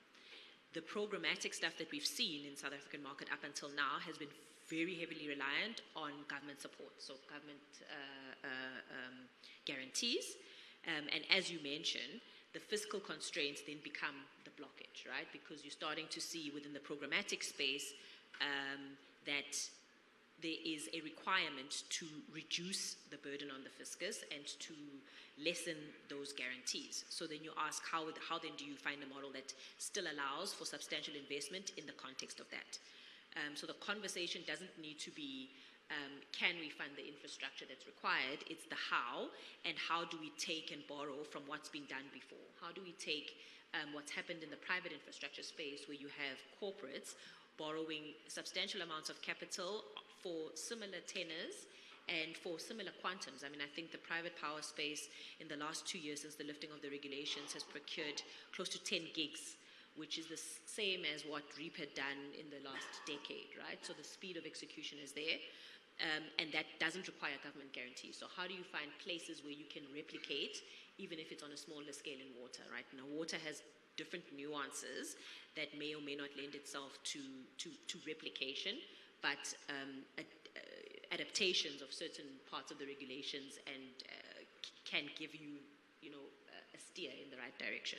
The programmatic stuff that we've seen in South African market up until now has been very heavily reliant on government support, so government guarantees. And as you mentioned, the fiscal constraints then become the blockage, right? Because you're starting to see within the programmatic space that there is a requirement to reduce the burden on the fiscus and to lessen those guarantees. So then you ask, how then do you find a model that still allows for substantial investment in the context of that? So the conversation doesn't need to be, can we fund the infrastructure that's required? It's the how, and how do we take and borrow from what's been done before? How do we take what's happened in the private infrastructure space, where you have corporates borrowing substantial amounts of capital for similar tenors and for similar quantums. I mean, I think the private power space in the last 2 years since the lifting of the regulations has procured close to 10 gigs, which is the same as what REAP had done in the last decade, right? So the speed of execution is there, and that doesn't require government guarantee. So how do you find places where you can replicate, even if it's on a smaller scale in water, right? Now, water has different nuances that may or may not lend itself to replication, but adaptations of certain parts of the regulations and can give you, a steer in the right direction.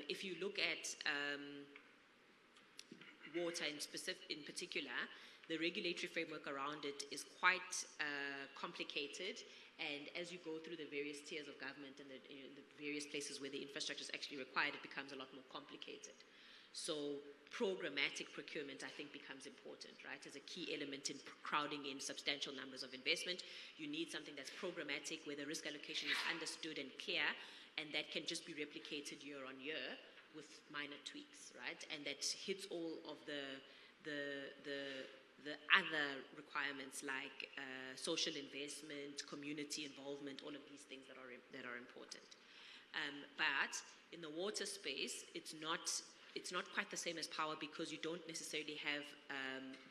If you look at water in particular, the regulatory framework around it is quite complicated, and as you go through the various tiers of government and the various places where the infrastructure is actually required, it becomes a lot more complicated. So programmatic procurement, I think, becomes important, right? As a key element in crowding in substantial numbers of investment. You need something that's programmatic, where the risk allocation is understood and clear, and that can just be replicated year on year with minor tweaks, right? And that hits all of the other requirements like social investment, community involvement, all of these things that are important. But in the water space, it's not quite the same as power, because you don't necessarily have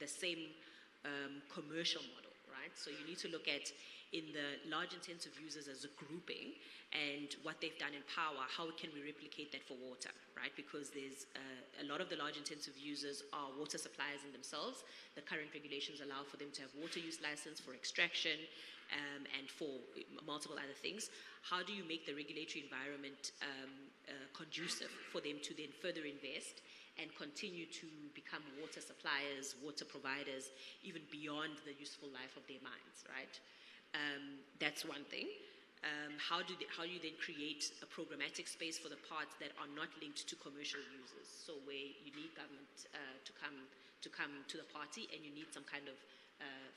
the same commercial model, right? So you need to look at, in the large intensive users as a grouping, and what they've done in power, how can we replicate that for water, right? Because there's a lot of the large intensive users are water suppliers in themselves. The current regulations allow for them to have water use license for extraction and for multiple other things. How do you make the regulatory environment conducive for them to then further invest and continue to become water suppliers, water providers, even beyond the useful life of their mines, right? That's one thing. How do you then create a programmatic space for the parts that are not linked to commercial users? So where you need government to come to the party, and you need some kind of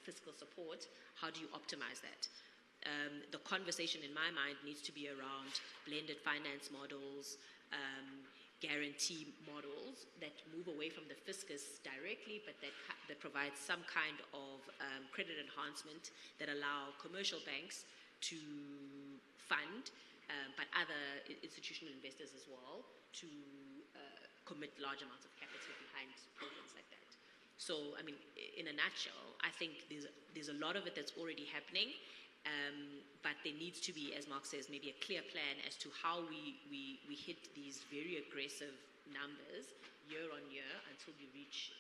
fiscal support, how do you optimize that? The conversation in my mind needs to be around blended finance models, guarantee models that move away from the fiscus directly, but that provide some kind of credit enhancement that allow commercial banks to fund, but other institutional investors as well, to commit large amounts of capital behind programs like that. So, I mean, in a nutshell, I think there's a lot of it that's already happening, but there needs to be, as Mark says, maybe a clear plan as to how we hit these very aggressive numbers year on year until we reach,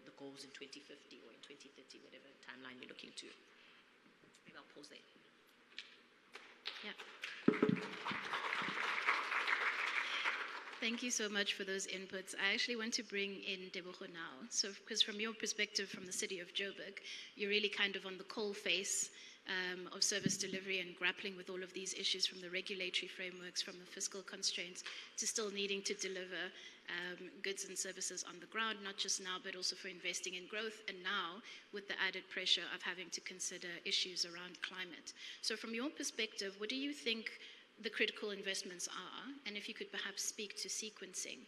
the goals in 2050 or in 2030, whatever timeline you're looking to. Maybe I'll pause there. Yeah. Thank you so much for those inputs. I actually want to bring in Debogo now. So, because from your perspective, from the city of Joburg, you're really kind of on the coal face of service delivery and grappling with all of these issues, from the regulatory frameworks, from the fiscal constraints, to still needing to deliver goods and services on the ground, not just now, but also for investing in growth, and now with the added pressure of having to consider issues around climate. So from your perspective, what do you think the critical investments are, and if you could perhaps speak to sequencing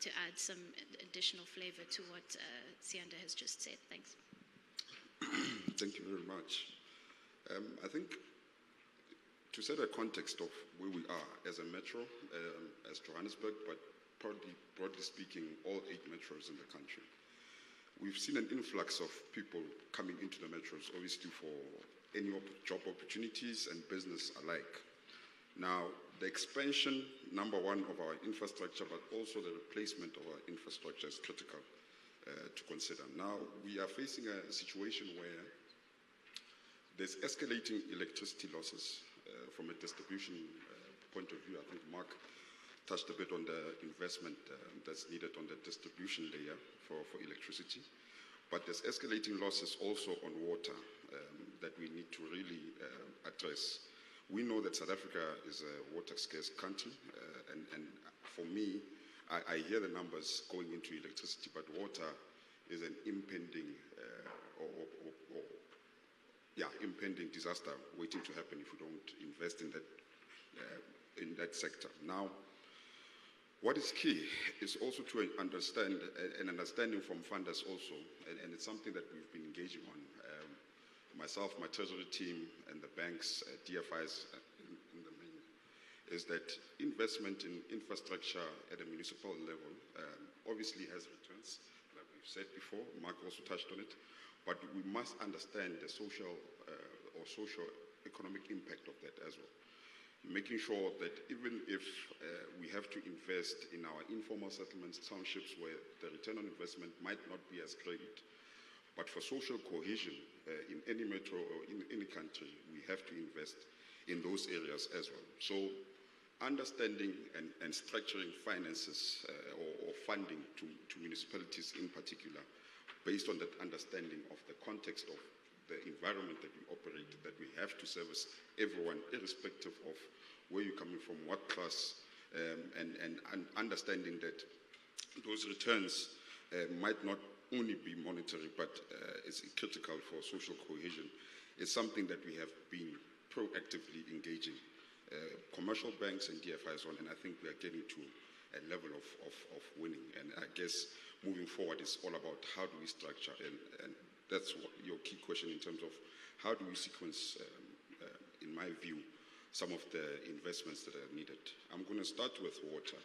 to add some additional flavor to what Sianda has just said. Thanks. Thank you very much. I think to set a context of where we are as a metro, as Johannesburg, but broadly speaking, all 8 metros in the country, we've seen an influx of people coming into the metros, obviously for any job opportunities and business alike. Now, the expansion, number one, of our infrastructure, but also the replacement of our infrastructure is critical to consider. Now, we are facing a situation where there's escalating electricity losses from a distribution point of view. I think Mark touched a bit on the investment that's needed on the distribution layer for electricity. But there's escalating losses also on water that we need to really address. We know that South Africa is a water scarce country, and for me, I hear the numbers going into electricity, but water is an impending impending disaster waiting to happen if we don't invest in that sector. Now, what is key is also to understand, an understanding from funders also, and it's something that we've been engaging on, myself, my treasury team, and the banks, DFIs in the main, is that investment in infrastructure at a municipal level obviously has returns, like we've said before. Mark also touched on it, but we must understand the social or socio-economic impact of that as well. Making sure that even if we have to invest in our informal settlements, townships, where the return on investment might not be as great, but for social cohesion in any metro or in any country, we have to invest in those areas as well. So understanding and structuring finances or funding to municipalities in particular, based on that understanding of the context of the environment that we operate, that we have to service everyone, irrespective of where you're coming from, what class, and understanding that those returns might not only be monetary, but it's critical for social cohesion. It's something that we have been proactively engaging commercial banks and DFIs on, and I think we are getting to a level of winning. And I guess moving forward, it's all about how do we structure, and that's what your key question in terms of how do we sequence, in my view, some of the investments that are needed. I'm going to start with water.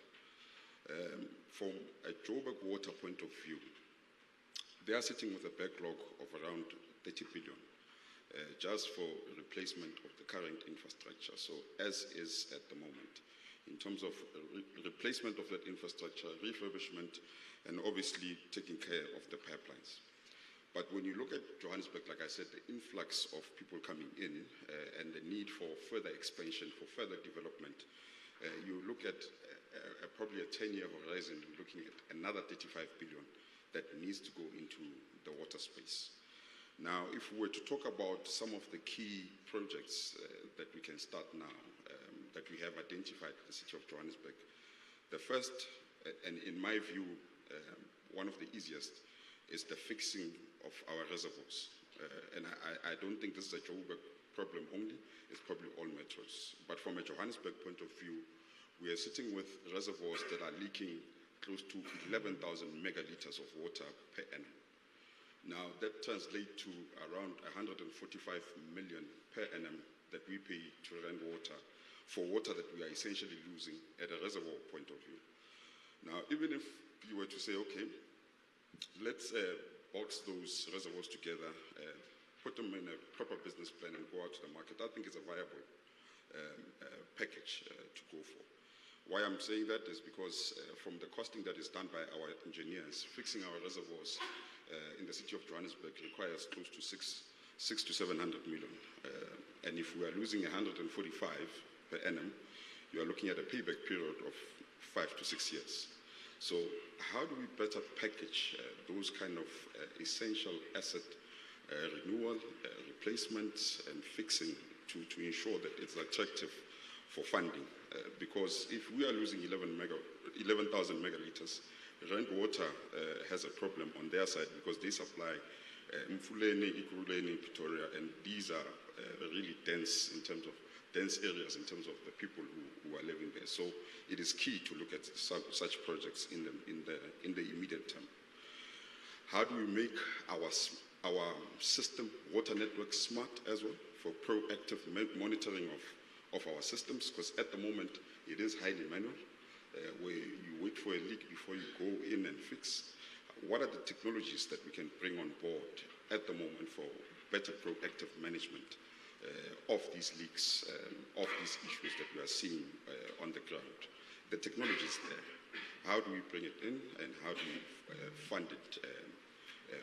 From a Joburg water point of view, they are sitting with a backlog of around 30 billion just for replacement of the current infrastructure, so as is at the moment, in terms of replacement of that infrastructure, refurbishment, and obviously taking care of the pipelines. But when you look at Johannesburg, like I said, the influx of people coming in and the need for further expansion, for further development, you look at probably a 10-year horizon, you're looking at another 35 billion that needs to go into the water space. Now, if we were to talk about some of the key projects that we can start now, that we have identified in the city of Johannesburg, the first, and in my view, one of the easiest, is the fixing of our reservoirs. And I don't think this is a Joburg problem only, it's probably all metros. But from a Johannesburg point of view, we are sitting with reservoirs that are leaking close to 11,000 megalitres of water per annum. Now, that translates to around 145 million per annum that we pay to rent water, for water that we are essentially losing at a reservoir point of view. Now, even if you were to say, okay, let's box those reservoirs together, put them in a proper business plan and go out to the market, I think it's a viable package to go for. Why I'm saying that is because from the costing that is done by our engineers, fixing our reservoirs in the city of Johannesburg requires close to 600 to 700 million. And if we are losing 145 per annum, you are looking at a payback period of 5 to 6 years. So how do we better package those kind of essential asset renewal, replacement, and fixing to ensure that it's attractive for funding? Because if we are losing 11,000 megalitres, Rand Water has a problem on their side because they supply Mfuleni, Ikuruleni, Pretoria, and these are really dense areas in terms of the people who are living there. So it is key to look at such projects in the immediate term. How do we make our system, water network, smart as well for proactive monitoring of our systems? Because at the moment it is highly manual, where you wait for a leak before you go in and fix. What are the technologies that we can bring on board at the moment for better proactive management of these leaks, of these issues that we are seeing on the ground? The technology is there. How do we bring it in, and how do we fund it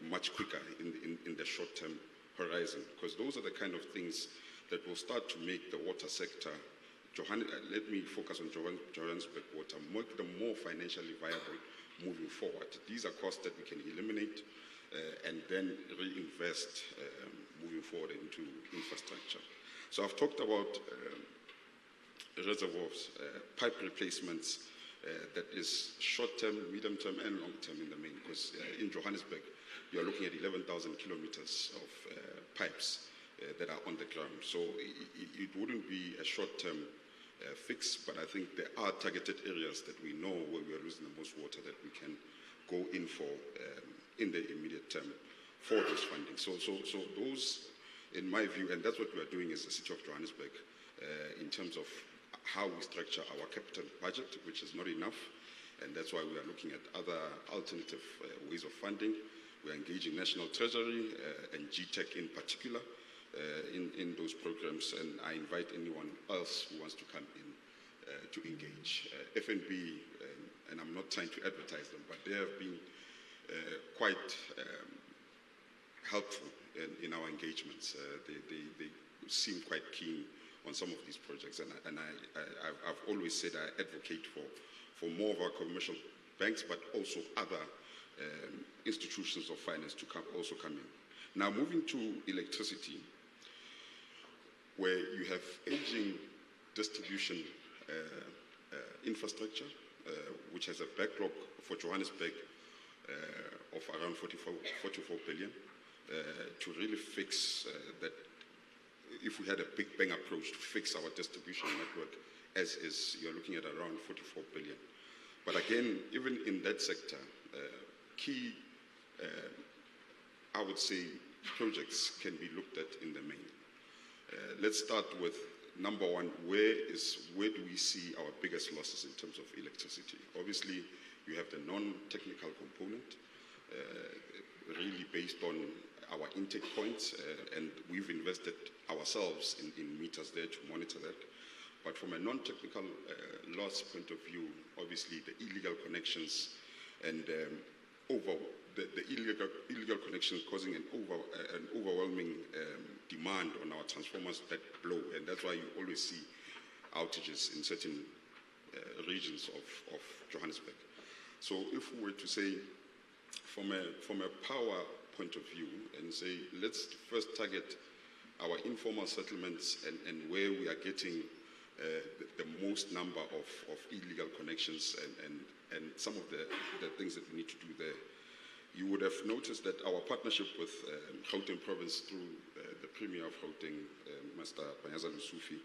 much quicker in the short-term horizon? Because those are the kind of things that will start to make the water sector let me focus on Johannesburg Water, make them more financially viable moving forward. These are costs that we can eliminate and then reinvest moving forward into infrastructure. So I've talked about reservoirs, pipe replacements, that is short-term, medium-term, and long-term in the main, because in Johannesburg, you're looking at 11,000 kilometers of pipes that are on the ground. So it wouldn't be a short-term fix, but I think there are targeted areas that we know where we are losing the most water that we can go in for in the immediate term for this funding. So those, in my view, and that's what we are doing as the City of Johannesburg in terms of how we structure our capital budget, which is not enough, and that's why we are looking at other alternative ways of funding. We are engaging National Treasury and GTEC in particular in those programs, and I invite anyone else who wants to come in to engage. FNB, and I'm not trying to advertise them, but they have been quite helpful in our engagements. They seem quite keen on some of these projects, and I've always said I advocate for more of our commercial banks, but also other institutions of finance to also come in. Now, moving to electricity, where you have aging distribution infrastructure, which has a backlog for Johannesburg of around 44 billion, to really fix that. If we had a big bang approach to fix our distribution network as is, you're looking at around 44 billion. But again, even in that sector, key, I would say, projects can be looked at in the main. Let's start with number one, where do we see our biggest losses in terms of electricity? Obviously, you have the non-technical component, really based on our intake points, and we've invested ourselves in meters there to monitor that. But from a non-technical loss point of view, obviously the illegal connections and the illegal connections causing an overwhelming demand on our transformers that blow, and that's why you always see outages in certain regions of Johannesburg. So if we were to say, from a power point of view, and say, let's first target our informal settlements and where we are getting the most number of illegal connections and some of the things that we need to do there. You would have noticed that our partnership with Gauteng Province through the Premier of Gauteng, Mr. Banyaza Lusufi,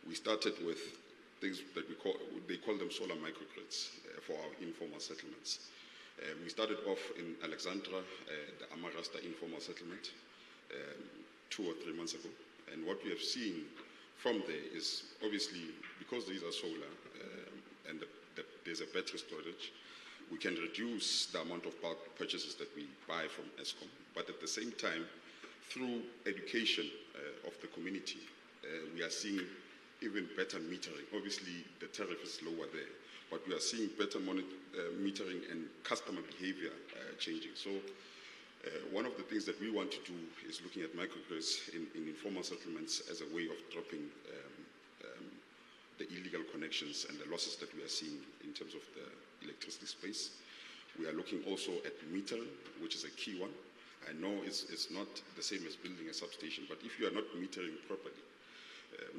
we started with things that they call them solar microgrids for our informal settlements. We started off in Alexandra, the Amarasta informal settlement, 2 or 3 months ago. And what we have seen from there is, obviously, because these are solar and there's a battery storage, we can reduce the amount of bulk purchases that we buy from Eskom. But at the same time, through education of the community, we are seeing even better metering. Obviously, the tariff is lower there, but we are seeing better metering and customer behavior changing. So one of the things that we want to do is looking at microgrids in informal settlements as a way of dropping the illegal connections and the losses that we are seeing in terms of the electricity space. We are looking also at metering, which is a key one. I know it's not the same as building a substation, but if you are not metering properly,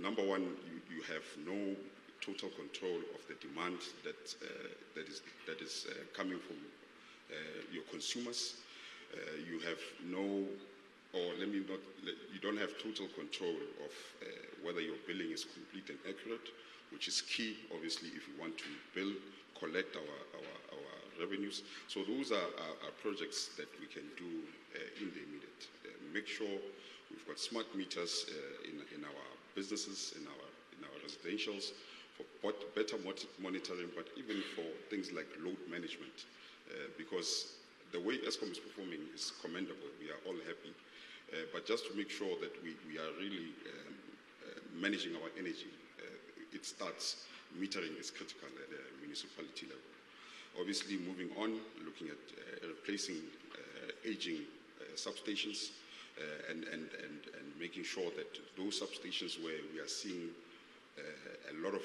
number one, you have no total control of the demand that is coming from your consumers. You have you don't have total control of whether your billing is complete and accurate, which is key, obviously, if you want to collect our revenues. So those are projects that we can do in the immediate. Make sure we've got smart meters in our businesses, in our residentials, for better monitoring, but even for things like load management, because the way Eskom is performing is commendable. We are all happy. But just to make sure that we are really managing our energy, it starts, metering is critical at the municipality level. Obviously, moving on, looking at replacing aging substations and making sure that those substations where we are seeing a lot of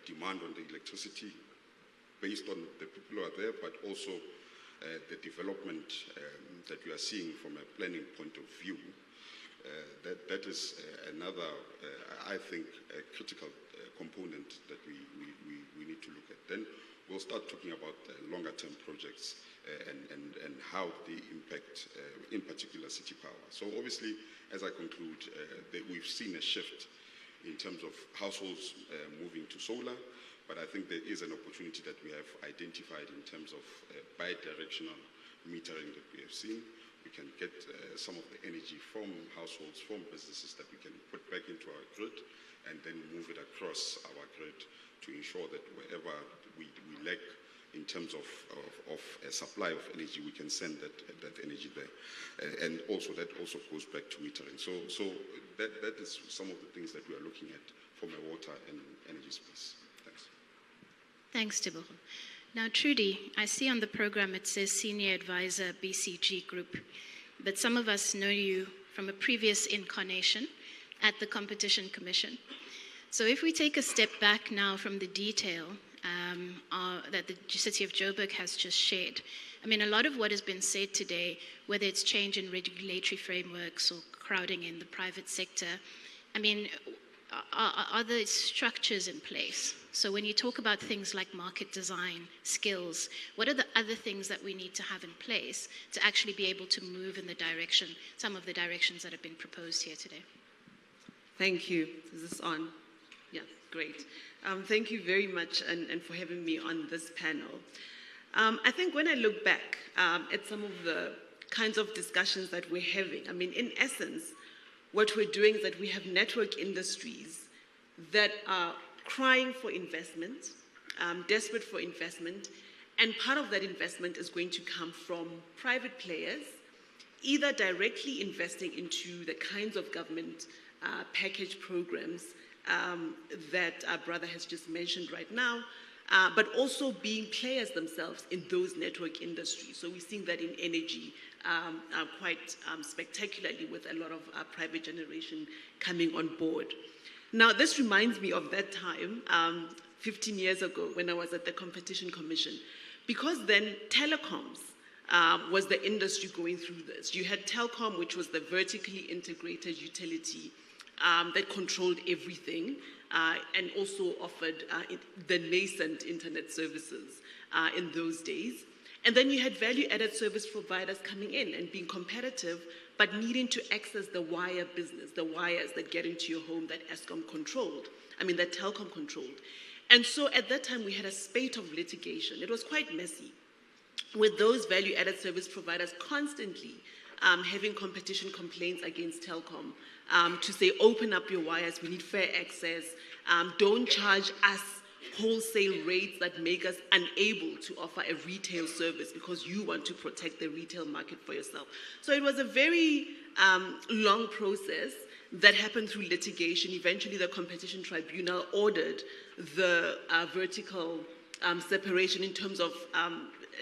demand on the electricity based on the people who are there, but also the development that we are seeing from a planning point of view. That is another, I think, a critical component that we need to look at. Then we'll start talking about longer-term projects and how they impact, in particular, city power. So obviously, as I conclude, that we've seen a shift in terms of households moving to solar, but I think there is an opportunity that we have identified in terms of bi-directional metering that we have seen. We can get some of the energy from households, from businesses that we can put back into our grid and then move it across our grid to ensure that wherever we lack in terms of a supply of energy, we can send that energy there. And also that also goes back to metering. So that is some of the things that we are looking at from a water and energy space. Thanks. Thanks, Tebogo. Now, Trudy, I see on the program it says Senior Advisor, BCG Group, but some of us know you from a previous incarnation at the Competition Commission. So if we take a step back now from the detail that the City of Joburg has just shared, I mean, a lot of what has been said today, whether it's change in regulatory frameworks or crowding in the private sector, I mean, are the structures in place? So when you talk about things like market design, skills, what are the other things that we need to have in place to actually be able to move in the direction, some of the directions that have been proposed here today? Thank you. Is this on? Yeah, great. Thank you very much and for having me on this panel. I think when I look back at some of the kinds of discussions that we're having, I mean, in essence, what we're doing is that we have network industries that are crying for investment, desperate for investment, and part of that investment is going to come from private players, either directly investing into the kinds of government package programs that our brother has just mentioned right now, but also being players themselves in those network industries. So we're seeing that in energy quite spectacularly with a lot of private generation coming on board. Now, this reminds me of that time, 15 years ago, when I was at the Competition Commission, because then telecoms was the industry going through this. You had Telkom, which was the vertically integrated utility that controlled everything and also offered the nascent internet services in those days. And then you had value-added service providers coming in and being competitive, but needing to access the wire business, the wires that get into your home that Eskom controlled, that Telkom controlled. And so at that time, we had a spate of litigation. It was quite messy, with those value-added service providers constantly having competition complaints against Telkom to say, open up your wires, we need fair access, don't charge us wholesale rates that make us unable to offer a retail service because you want to protect the retail market for yourself. So it was a very long process that happened through litigation. Eventually, the Competition Tribunal ordered the vertical separation in terms of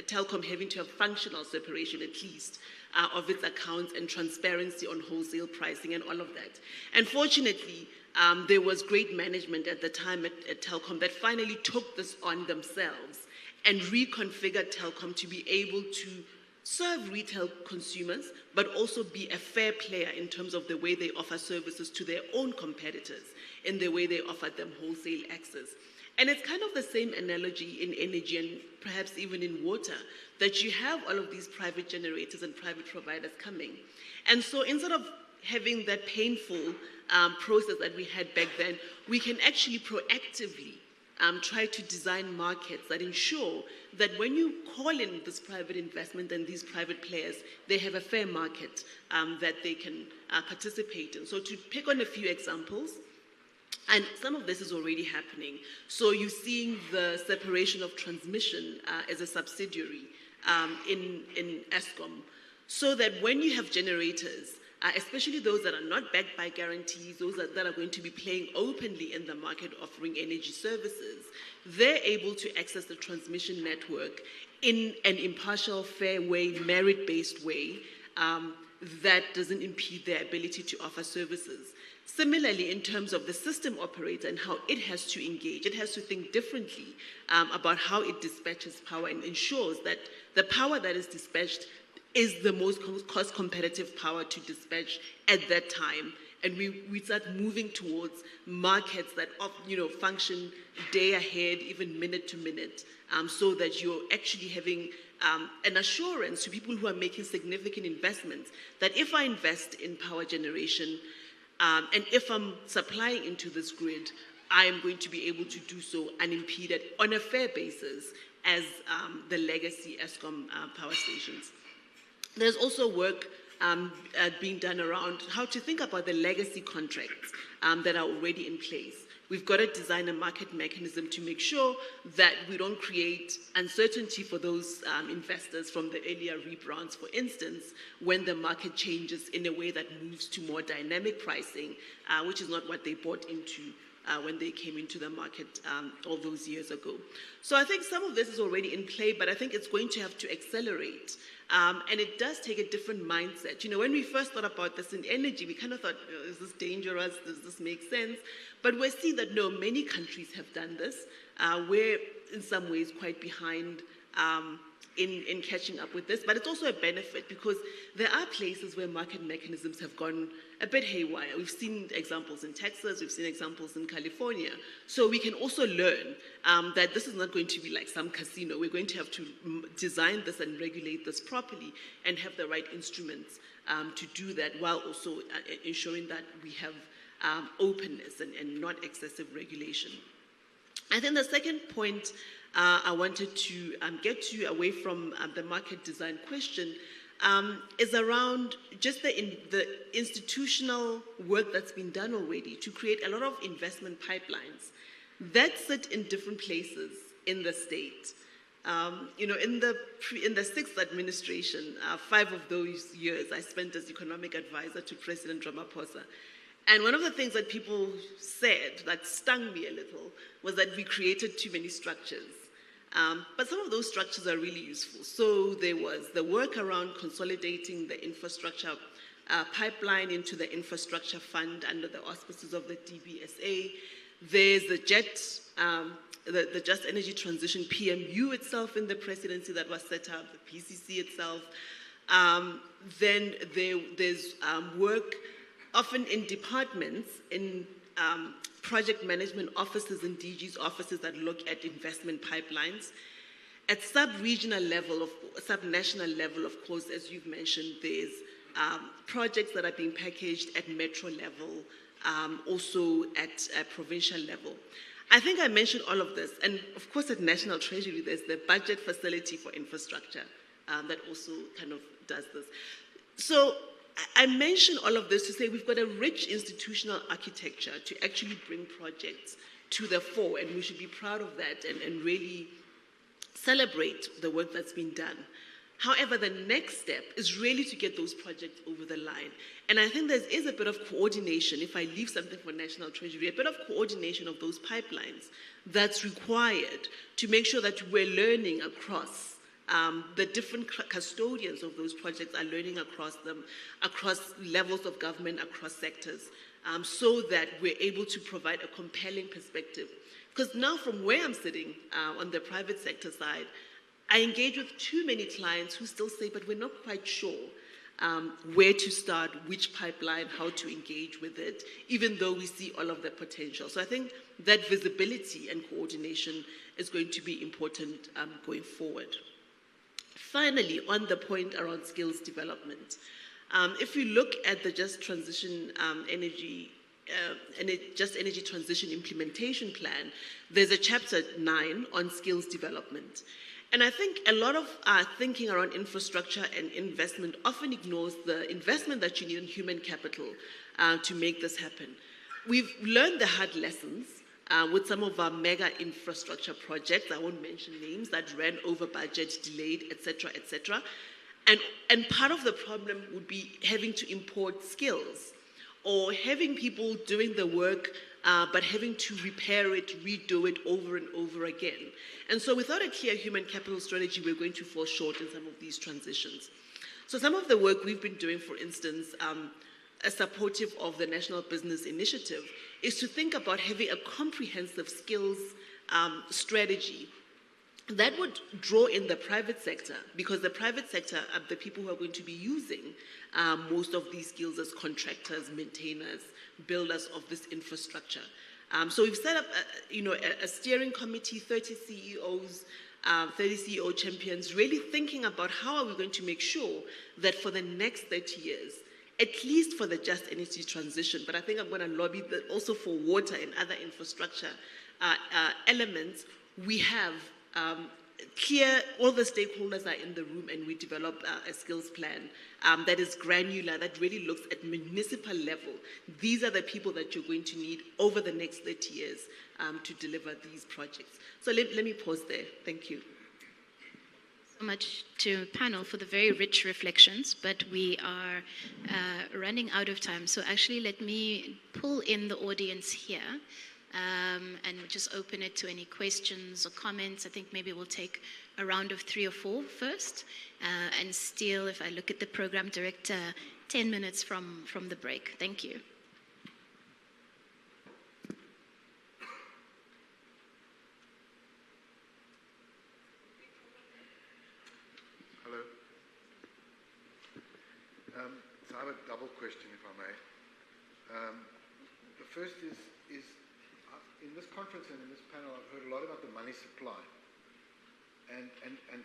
Telkom having to have functional separation at least of its accounts and transparency on wholesale pricing and all of that. And fortunately, there was great management at the time at Telkom that finally took this on themselves and reconfigured Telkom to be able to serve retail consumers, but also be a fair player in terms of the way they offer services to their own competitors in the way they offer them wholesale access. And it's kind of the same analogy in energy and perhaps even in water, that you have all of these private generators and private providers coming. And so instead of having that painful process that we had back then, we can actually proactively try to design markets that ensure that when you call in this private investment and these private players, they have a fair market that they can participate in. So to pick on a few examples, and some of this is already happening. So you're seeing the separation of transmission as a subsidiary in Eskom, so that when you have generators, especially those that are not backed by guarantees, those that are going to be playing openly in the market offering energy services, they're able to access the transmission network in an impartial, fair way, merit-based way, that doesn't impede their ability to offer services. Similarly, in terms of the system operator and how it has to engage, it has to think differently about how it dispatches power and ensures that the power that is dispatched is the most cost-competitive power to dispatch at that time. And we start moving towards markets that function day ahead, even minute to minute, so that you're actually having an assurance to people who are making significant investments that if I invest in power generation and if I'm supplying into this grid, I am going to be able to do so unimpeded on a fair basis as the legacy ESCOM power stations. There's also work being done around how to think about the legacy contracts that are already in place. We've got to design a market mechanism to make sure that we don't create uncertainty for those investors from the earlier REAP rounds, for instance, when the market changes in a way that moves to more dynamic pricing, which is not what they bought into when they came into the market all those years ago. So I think some of this is already in play, but I think it's going to have to accelerate. And it does take a different mindset. When we first thought about this in energy, we kind of thought, is this dangerous? Does this make sense? But we see that, no, many countries have done this. We're, in some ways, quite behind in catching up with this. But it's also a benefit because there are places where market mechanisms have gone a bit haywire. We've seen examples in Texas, we've seen examples in California. So we can also learn that this is not going to be like some casino. We're going to have to design this and regulate this properly and have the right instruments to do that, while also ensuring that we have openness and not excessive regulation. I think the second point I wanted to get to, away from the market design question, is around just the institutional work that's been done already to create a lot of investment pipelines that sit in different places in the state. In the sixth administration, 5 of those years I spent as economic advisor to President Ramaphosa. And one of the things that people said that stung me a little was that we created too many structures. But some of those structures are really useful. So there was the work around consolidating the infrastructure pipeline into the infrastructure fund under the auspices of the DBSA. There's the the Just Energy Transition PMU itself in the presidency that was set up, the PCC itself. Then there's work often in departments, in project management offices and DG's offices that look at investment pipelines. At sub-regional level, sub-national level, of course, as you've mentioned, there's projects that are being packaged at metro level, also at a provincial level. I think I mentioned all of this, and of course at National Treasury there's the budget facility for infrastructure that also kind of does this. So I mention all of this to say we've got a rich institutional architecture to actually bring projects to the fore, and we should be proud of that and really celebrate the work that's been done. However, the next step is really to get those projects over the line. And I think there is a bit of coordination, if I leave something for National Treasury, a bit of coordination of those pipelines that's required to make sure that we're learning across the different custodians of those projects are learning across them, across levels of government, across sectors, so that we're able to provide a compelling perspective. Because now from where I'm sitting on the private sector side, I engage with too many clients who still say, but we're not quite sure where to start, which pipeline, how to engage with it, even though we see all of the potential. So I think that visibility and coordination is going to be important going forward. Finally, on the point around skills development, if we look at the Just Energy Transition Implementation Plan, there's a chapter 9 on skills development. And I think a lot of thinking around infrastructure and investment often ignores the investment that you need in human capital to make this happen. We've learned the hard lessons with some of our mega infrastructure projects, I won't mention names, that ran over budget, delayed, etc., etc. And part of the problem would be having to import skills or having people doing the work but having to repair it, redo it over and over again. And so without a clear human capital strategy, we're going to fall short in some of these transitions. So some of the work we've been doing, for instance, as supportive of the National Business Initiative, is to think about having a comprehensive skills strategy that would draw in the private sector, because the private sector are the people who are going to be using most of these skills as contractors, maintainers, builders of this infrastructure. So we've set up a steering committee, 30 CEOs, 30 CEO champions, really thinking about how are we going to make sure that for the next 30 years, at least for the just energy transition, but I think I'm going to lobby that also for water and other infrastructure elements, we have clear, all the stakeholders are in the room, and we develop a skills plan that is granular, that really looks at municipal level. These are the people that you're going to need over the next 30 years to deliver these projects. So let me pause there. Thank you. So much to panel for the very rich reflections, but we are running out of time. So actually, let me pull in the audience here. And we'll just open it to any questions or comments. I think maybe we'll take a round of 3 or 4 first. And still, if I look at the program director, 10 minutes from the break. Thank you. Hello. So I have a double question, if I may. The first is in this conference and in this panel, I've heard a lot about the money supply and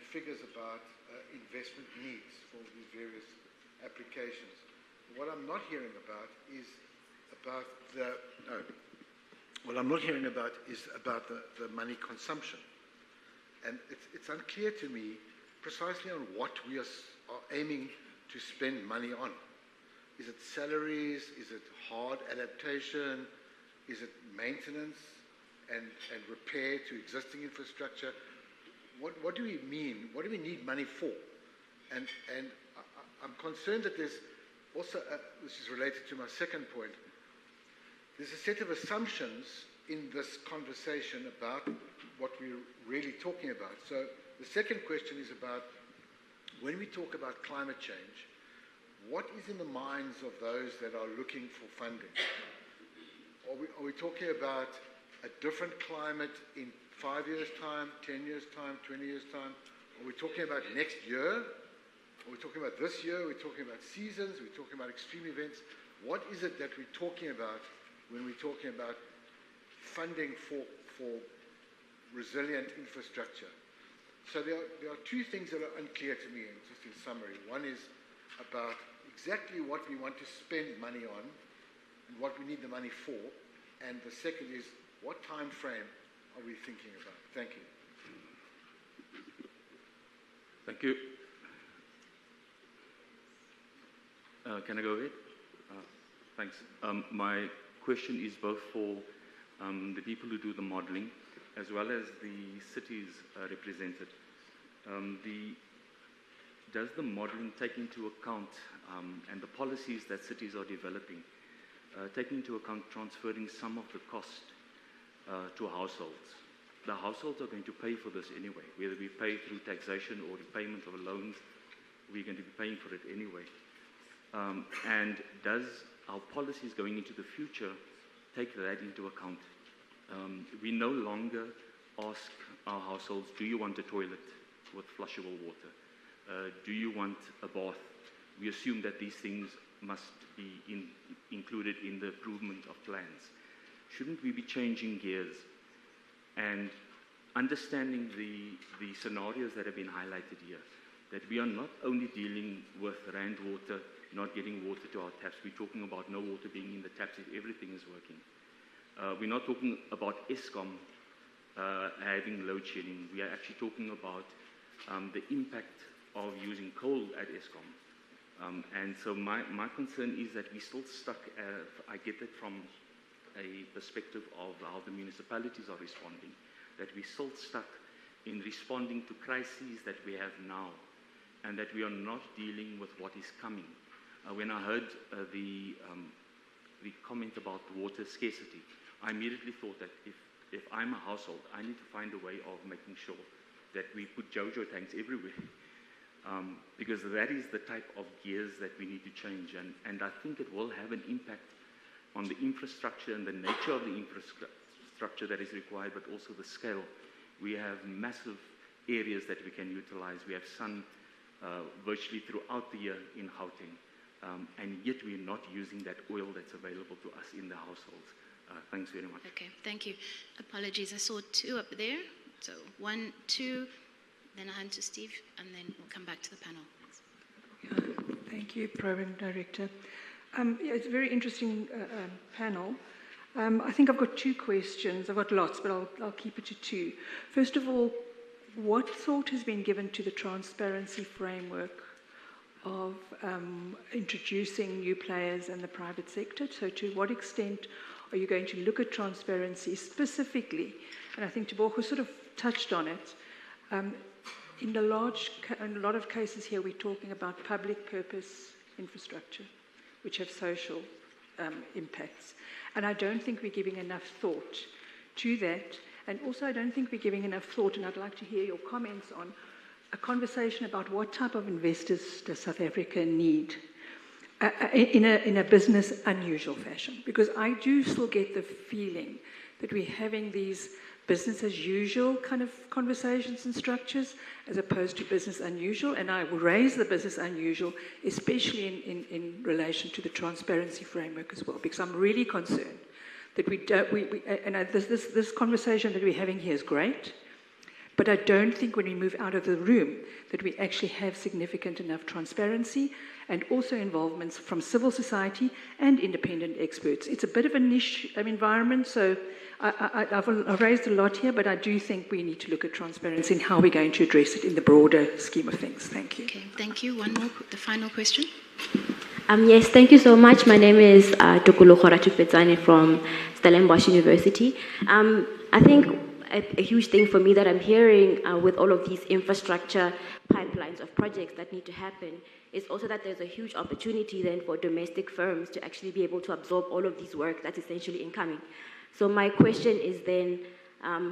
figures about investment needs for these various applications. What I'm not hearing about is about the money consumption, and it's unclear to me precisely on what we are aiming to spend money on. Is it salaries? Is it hard adaptation? Is it maintenance and repair to existing infrastructure? What do we mean? What do we need money for? And I'm concerned that there's also, this is related to my second point, there's a set of assumptions in this conversation about what we're really talking about. So the second question is about, when we talk about climate change, what is in the minds of those that are looking for funding? Are we talking about a different climate in 5 years' time, 10 years' time, 20 years' time? Are we talking about next year? Are we talking about this year? Are we talking about seasons? Are we talking about extreme events? What is it that we're talking about when we're talking about funding for resilient infrastructure? So there are 2 things that are unclear to me, and just in summary. One is about exactly what we want to spend money on and what we need the money for. And the second is, what time frame are we thinking about? Thank you. Thank you. Can I go ahead? Thanks. My question is both for the people who do the modeling as well as the cities represented. Does the modeling take into account, and the policies that cities are developing, take into account transferring some of the cost to households? The households are going to pay for this anyway, whether we pay through taxation or repayment of loans, we're going to be paying for it anyway. And does our policies going into the future take that into account? We no longer ask our households, do you want a toilet with flushable water? Do you want a bath? We assume that these things must be included in the improvement of plans. Shouldn't we be changing gears and understanding the scenarios that have been highlighted here? That we are not only dealing with Rand water, not getting water to our taps, we're talking about no water being in the taps if everything is working. We're not talking about Eskom having load shedding. We are actually talking about the impact of using coal at Eskom. And so my concern is that we're still stuck, I get that from a perspective of how the municipalities are responding, that we're still stuck in responding to crises that we have now, and that we are not dealing with what is coming. When I heard the comment about water scarcity, I immediately thought that if I'm a household, I need to find a way of making sure that we put JoJo tanks everywhere. because that is the type of gears that we need to change. And I think it will have an impact on the infrastructure and the nature of the infrastructure that is required, but also the scale. We have massive areas that we can utilize. We have sun virtually throughout the year in Gauteng, and yet we're not using that oil that's available to us in the households. Thanks very much. Okay, thank you. Apologies, I saw two up there. So 1, 2, then a hand to Steve, and then we'll come back to the panel. Thank you, Program Director. Yeah, it's a very interesting panel. I think I've got two questions. I've got lots, but I'll keep it to two. First of all, what thought has been given to the transparency framework of introducing new players in the private sector? So to what extent are you going to look at transparency specifically? And I think Tebogo sort of touched on it. In a lot of cases here, we're talking about public purpose infrastructure, which have social impacts. And I don't think we're giving enough thought to that. And also, I don't think we're giving enough thought, and I'd like to hear your comments on a conversation about what type of investors does South Africa need in a business unusual fashion. Because I do still get the feeling that we're having these business as usual kind of conversations and structures as opposed to business unusual. And I will raise the business unusual, especially in relation to the transparency framework as well, because I'm really concerned that this conversation that we're having here is great, but I don't think when we move out of the room that we actually have significant enough transparency and also involvements from civil society and independent experts. It's a bit of a niche environment, so I've raised a lot here, but I do think we need to look at transparency and how we're going to address it in the broader scheme of things. Thank you. Okay, thank you. One more, the final question. Yes, thank you so much. My name is Tukulu Khoratupetsane from Stellenbosch University. I think a huge thing for me that I'm hearing with all of these infrastructure pipelines of projects that need to happen is also that there's a huge opportunity then for domestic firms to actually be able to absorb all of this work that's essentially incoming. So my question is then,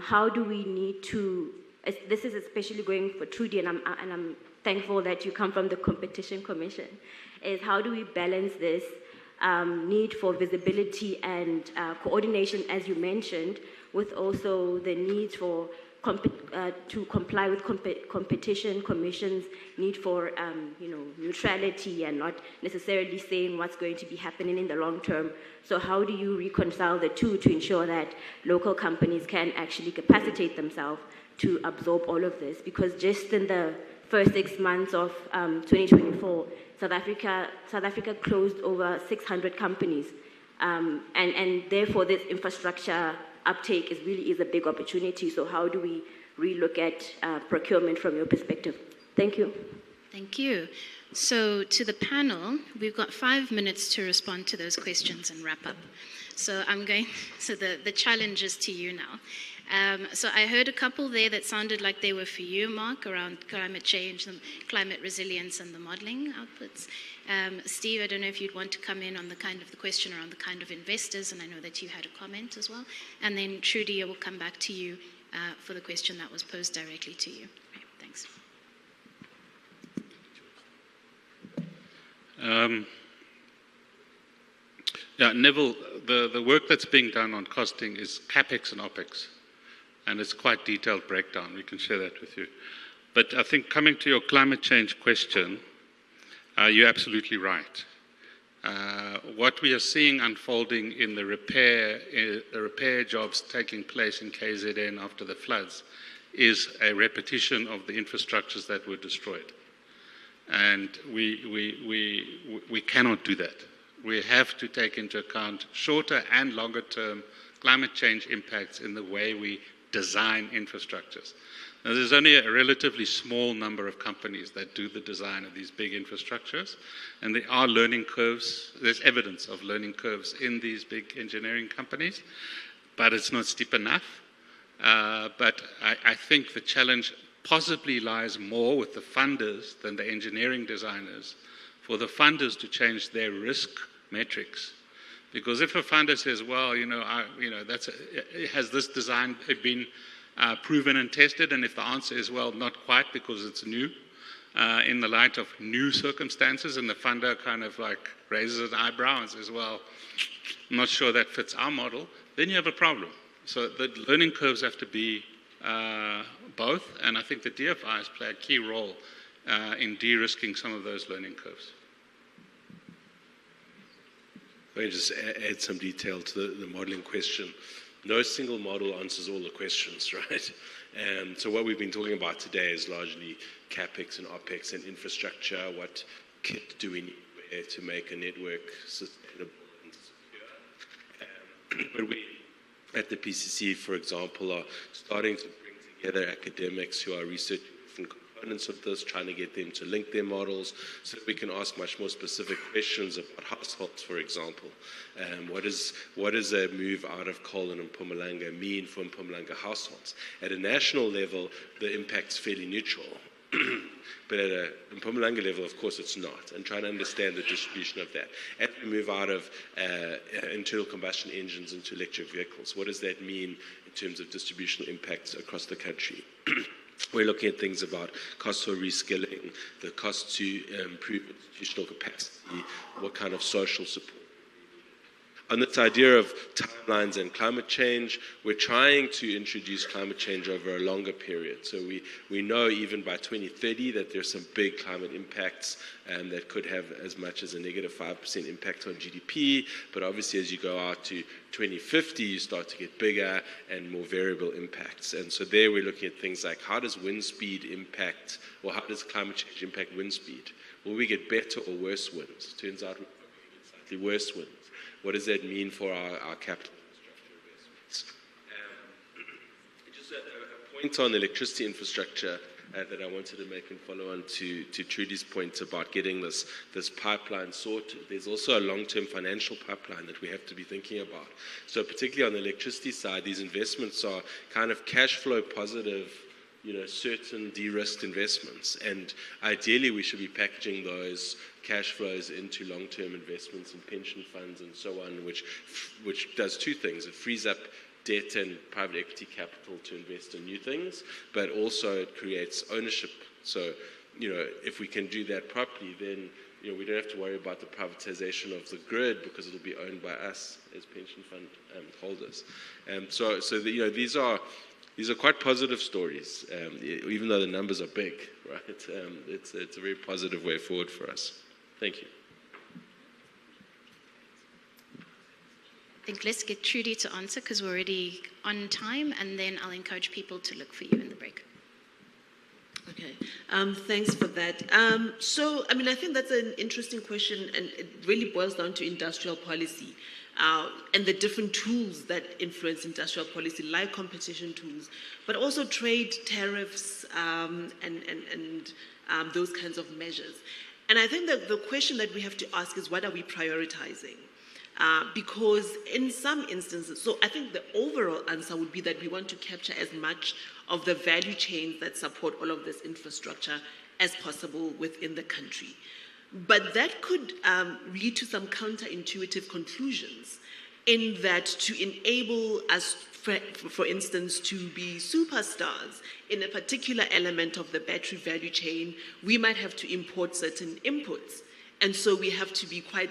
how do we need to, this is especially going for Trudy, and I'm thankful that you come from the Competition Commission, is how do we balance this need for visibility and coordination, as you mentioned, with also the need for to comply with competition commission's need for neutrality and not necessarily saying what's going to be happening in the long term. So how do you reconcile the two to ensure that local companies can actually capacitate themselves to absorb all of this? Because just in the first 6 months of 2024, South Africa closed over 600 companies, and therefore this infrastructure uptake is a big opportunity. So how do we relook at procurement from your perspective? Thank you. Thank you. So to the panel, we've got 5 minutes to respond to those questions and wrap up. So the challenge is to you now. So I heard a couple there that sounded like they were for you, Mark, around climate change, and climate resilience and the modelling outputs. Steve, I don't know if you'd want to come in on the question around the kind of investors, and I know that you had a comment as well. And then Trudy, I will come back to you for the question that was posed directly to you. Right, thanks. Yeah, Neville, the work that's being done on costing is CapEx and OpEx, and it's quite detailed breakdown. We can share that with you. But I think coming to your climate change question, you're absolutely right. What we are seeing unfolding in the repair jobs taking place in KZN after the floods is a repetition of the infrastructures that were destroyed. And we cannot do that. We have to take into account shorter and longer term climate change impacts in the way we design infrastructures. Now, there's only a relatively small number of companies that do the design of these big infrastructures, and there are learning curves. There's evidence of learning curves in these big engineering companies, but it's not steep enough. But I think the challenge possibly lies more with the funders than the engineering designers, for the funders to change their risk metrics. Because if a funder says, well, has this design been proven and tested? And if the answer is, well, not quite because it's new, in the light of new circumstances, and the funder kind of like raises an eyebrow and says, well, I'm not sure that fits our model, then you have a problem. So the learning curves have to be both, and I think the DFIs play a key role in de-risking some of those learning curves. Let me just add some detail to the modeling question. No single model answers all the questions, right? So what we've been talking about today is largely CapEx and OpEx and infrastructure. What kit do we need to make a network sustainable and secure? But we, at the PCC, for example, are starting to bring together academics who are researching different components of this, trying to get them to link their models so that we can ask much more specific questions about households, for example. What does a move out of coal in Mpumalanga mean for Mpumalanga households? At a national level, the impact's fairly neutral. But at a Mpumalanga level, of course, it's not, and trying to understand the distribution of that. As we move out of internal combustion engines into electric vehicles, what does that mean in terms of distributional impacts across the country? We're looking at things about costs for reskilling, the cost to improve institutional capacity, what kind of social support. On this idea of timelines and climate change, we're trying to introduce climate change over a longer period. So we know even by 2030 that there's some big climate impacts that could have as much as a negative 5% impact on GDP. But obviously, as you go out to 2050, you start to get bigger and more variable impacts. And so there we're looking at things like how does wind speed impact, or how does climate change impact wind speed? Will we get better or worse winds? Turns out we get slightly worse winds. What does that mean for our capital infrastructure investments? Just a point on electricity infrastructure that I wanted to make and follow on to Trudy's point about getting this pipeline sorted. There's also a long-term financial pipeline that we have to be thinking about. So particularly on the electricity side, these investments are kind of cash flow positive, certain de-risked investments. And ideally, we should be packaging those cash flows into long-term investments in pension funds and so on, which does two things. It frees up debt and private equity capital to invest in new things, but also it creates ownership. So, if we can do that properly, then we don't have to worry about the privatization of the grid because it'll be owned by us as pension fund holders. These are quite positive stories, even though the numbers are big, right? It's a very positive way forward for us. Thank you. I think let's get Trudy to answer because we're already on time, and then I'll encourage people to look for you in the break. Okay, thanks for that. I think that's an interesting question, and it really boils down to industrial policy and the different tools that influence industrial policy, like competition tools, but also trade tariffs and those kinds of measures. And I think that the question that we have to ask is, what are we prioritizing? Because in some instances, so I think the overall answer would be that we want to capture as much of the value chains that support all of this infrastructure as possible within the country. But that could lead to some counterintuitive conclusions, in that to enable us, for instance, to be superstars in a particular element of the battery value chain, we might have to import certain inputs. And so we have to be quite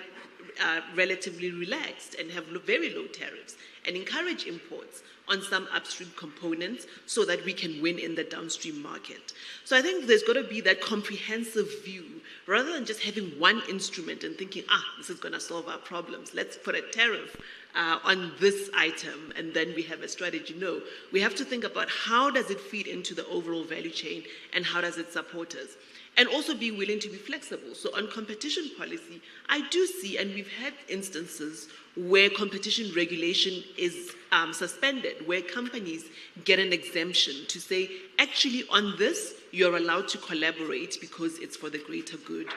relatively relaxed and have very low tariffs and encourage imports on some upstream components so that we can win in the downstream market. So I think there's got to be that comprehensive view rather than just having one instrument and thinking, this is going to solve our problems. Let's put a tariff on this item and then we have a strategy. No, we have to think about how does it feed into the overall value chain and how does it support us. And also be willing to be flexible. So on competition policy, I do see, and we've had instances where competition regulation is suspended, where companies get an exemption to say, actually on this, you're allowed to collaborate because it's for the greater good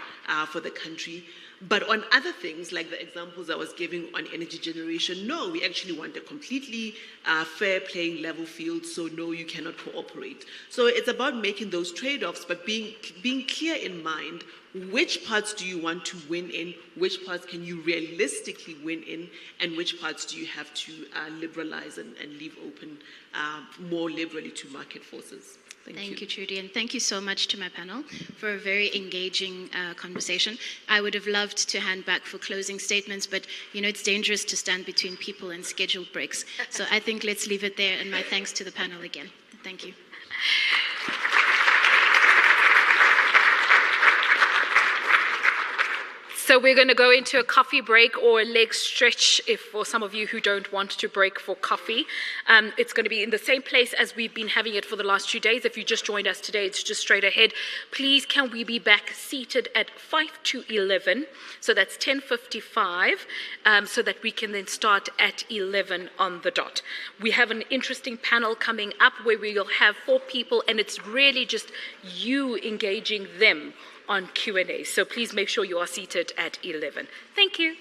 for the country. But on other things, like the examples I was giving on energy generation, no, we actually want a completely fair playing level field, so no, you cannot cooperate. So it's about making those trade-offs, but being clear in mind, which parts do you want to win in, which parts can you realistically win in, and which parts do you have to liberalize and leave open more liberally to market forces. Thank you, Trudy, and thank you so much to my panel for a very engaging conversation. I would have loved to hand back for closing statements, but it's dangerous to stand between people and scheduled breaks. So I think let's leave it there, and my thanks to the panel again. Thank you. So we're going to go into a coffee break or a leg stretch if for some of you who don't want to break for coffee. It's going to be in the same place as we've been having it for the last 2 days. If you just joined us today, it's just straight ahead. Please, can we be back seated at 5 to 11? So that's 10:55, so that we can then start at 11 on the dot. We have an interesting panel coming up where we'll have 4 people, and it's really just you engaging them on Q&A. So please make sure you are seated at 11. Thank you.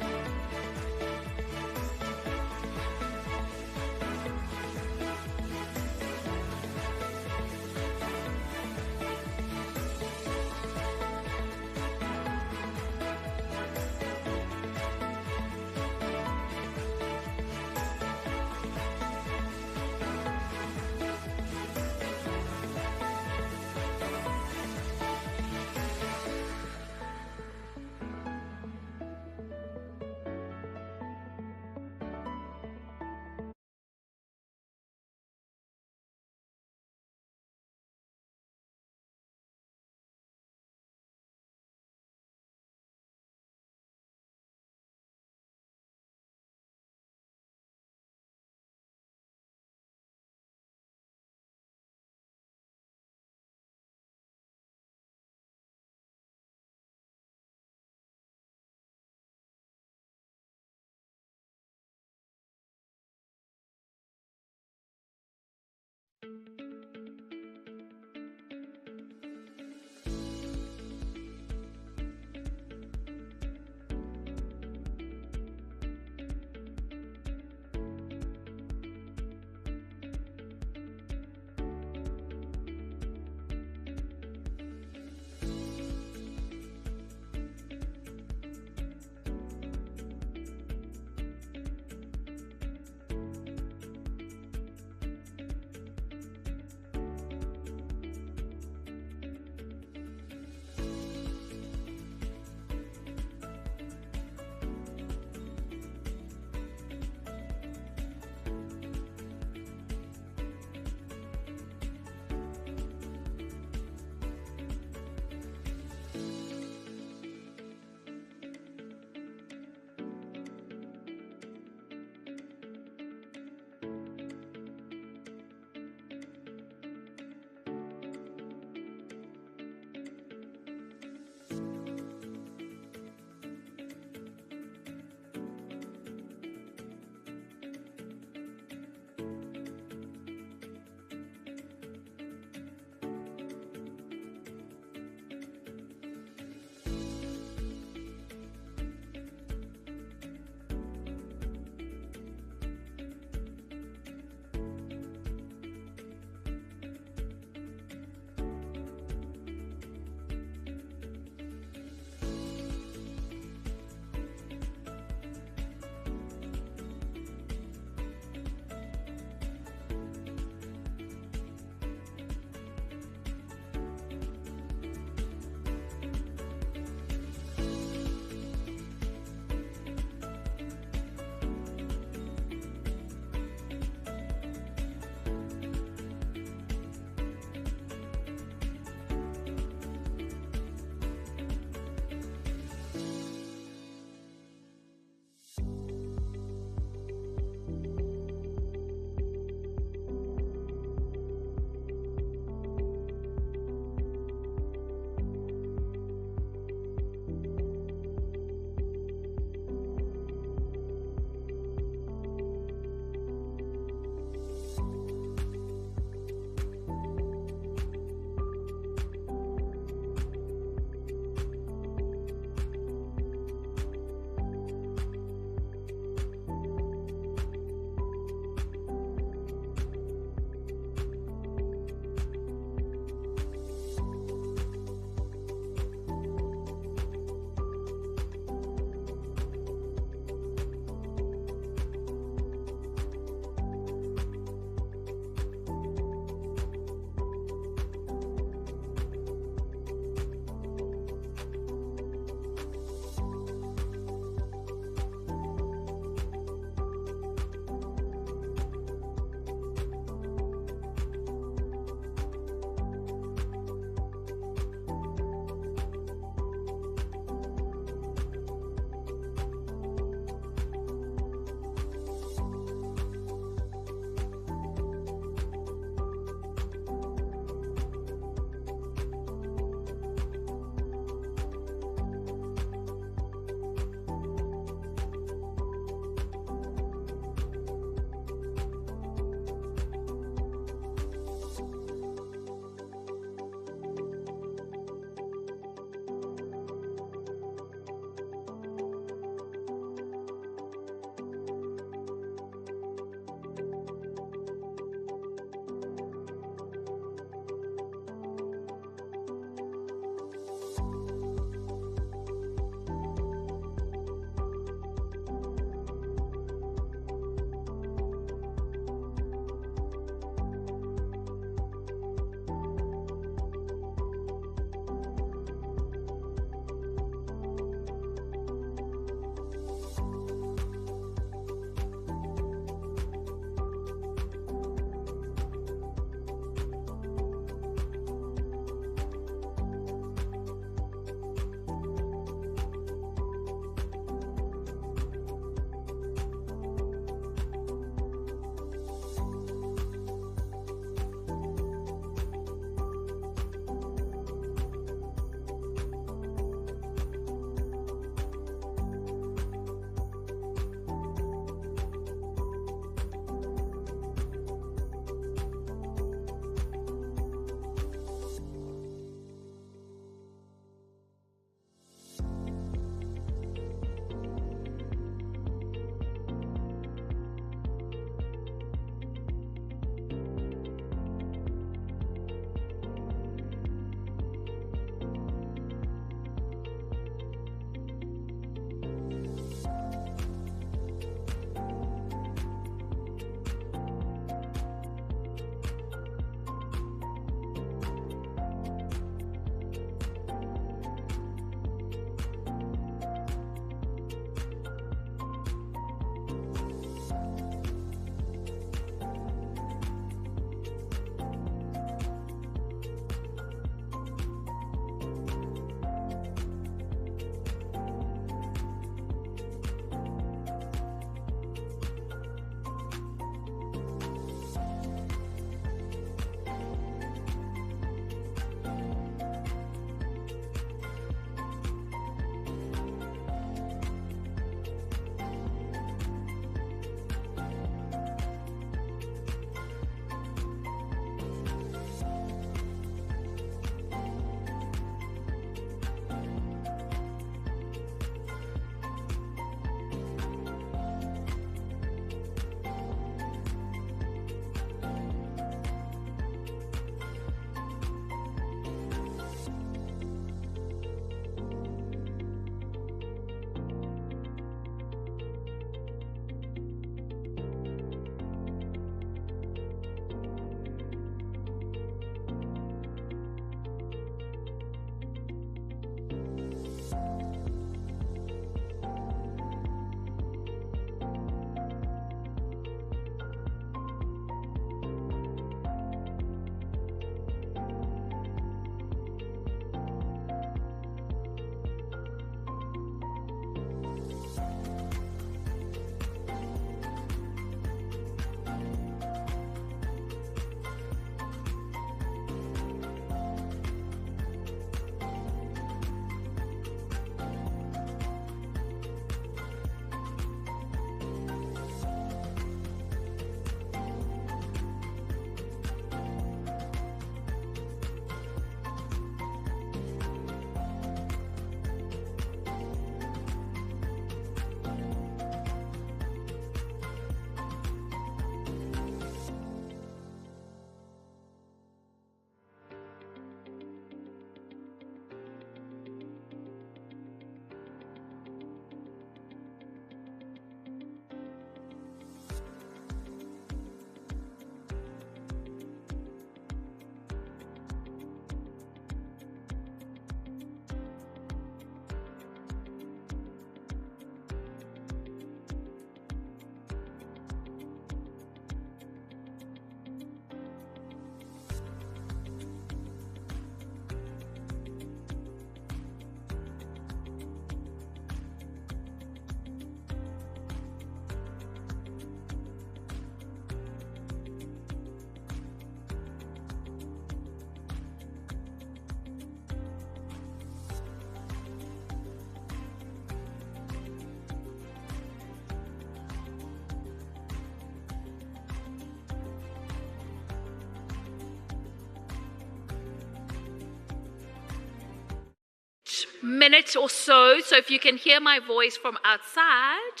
minute or so. So if you can hear my voice from outside,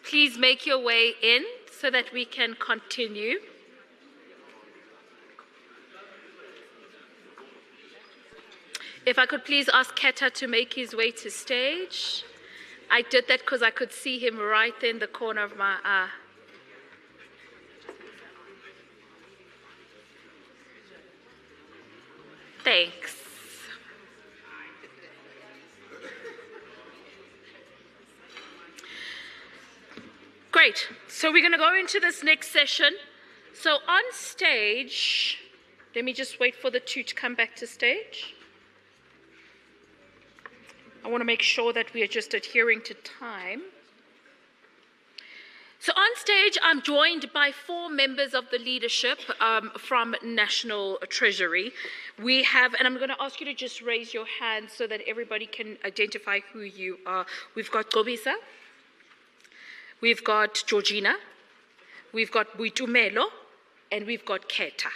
please make your way in so that we can continue. If I could please ask Keta to make his way to stage. I did that because I could see him right there in the corner of my eye. Thanks. Great. So we're going to go into this next session. So on stage, let me just wait for the two to come back to stage. I want to make sure that we are just adhering to time. So on stage, I'm joined by 4 members of the leadership from National Treasury. We have, and I'm going to ask you to just raise your hand so that everybody can identify who you are. We've got Gobisa, we've got Georgina, we've got Buitumelo, and we've got Keta.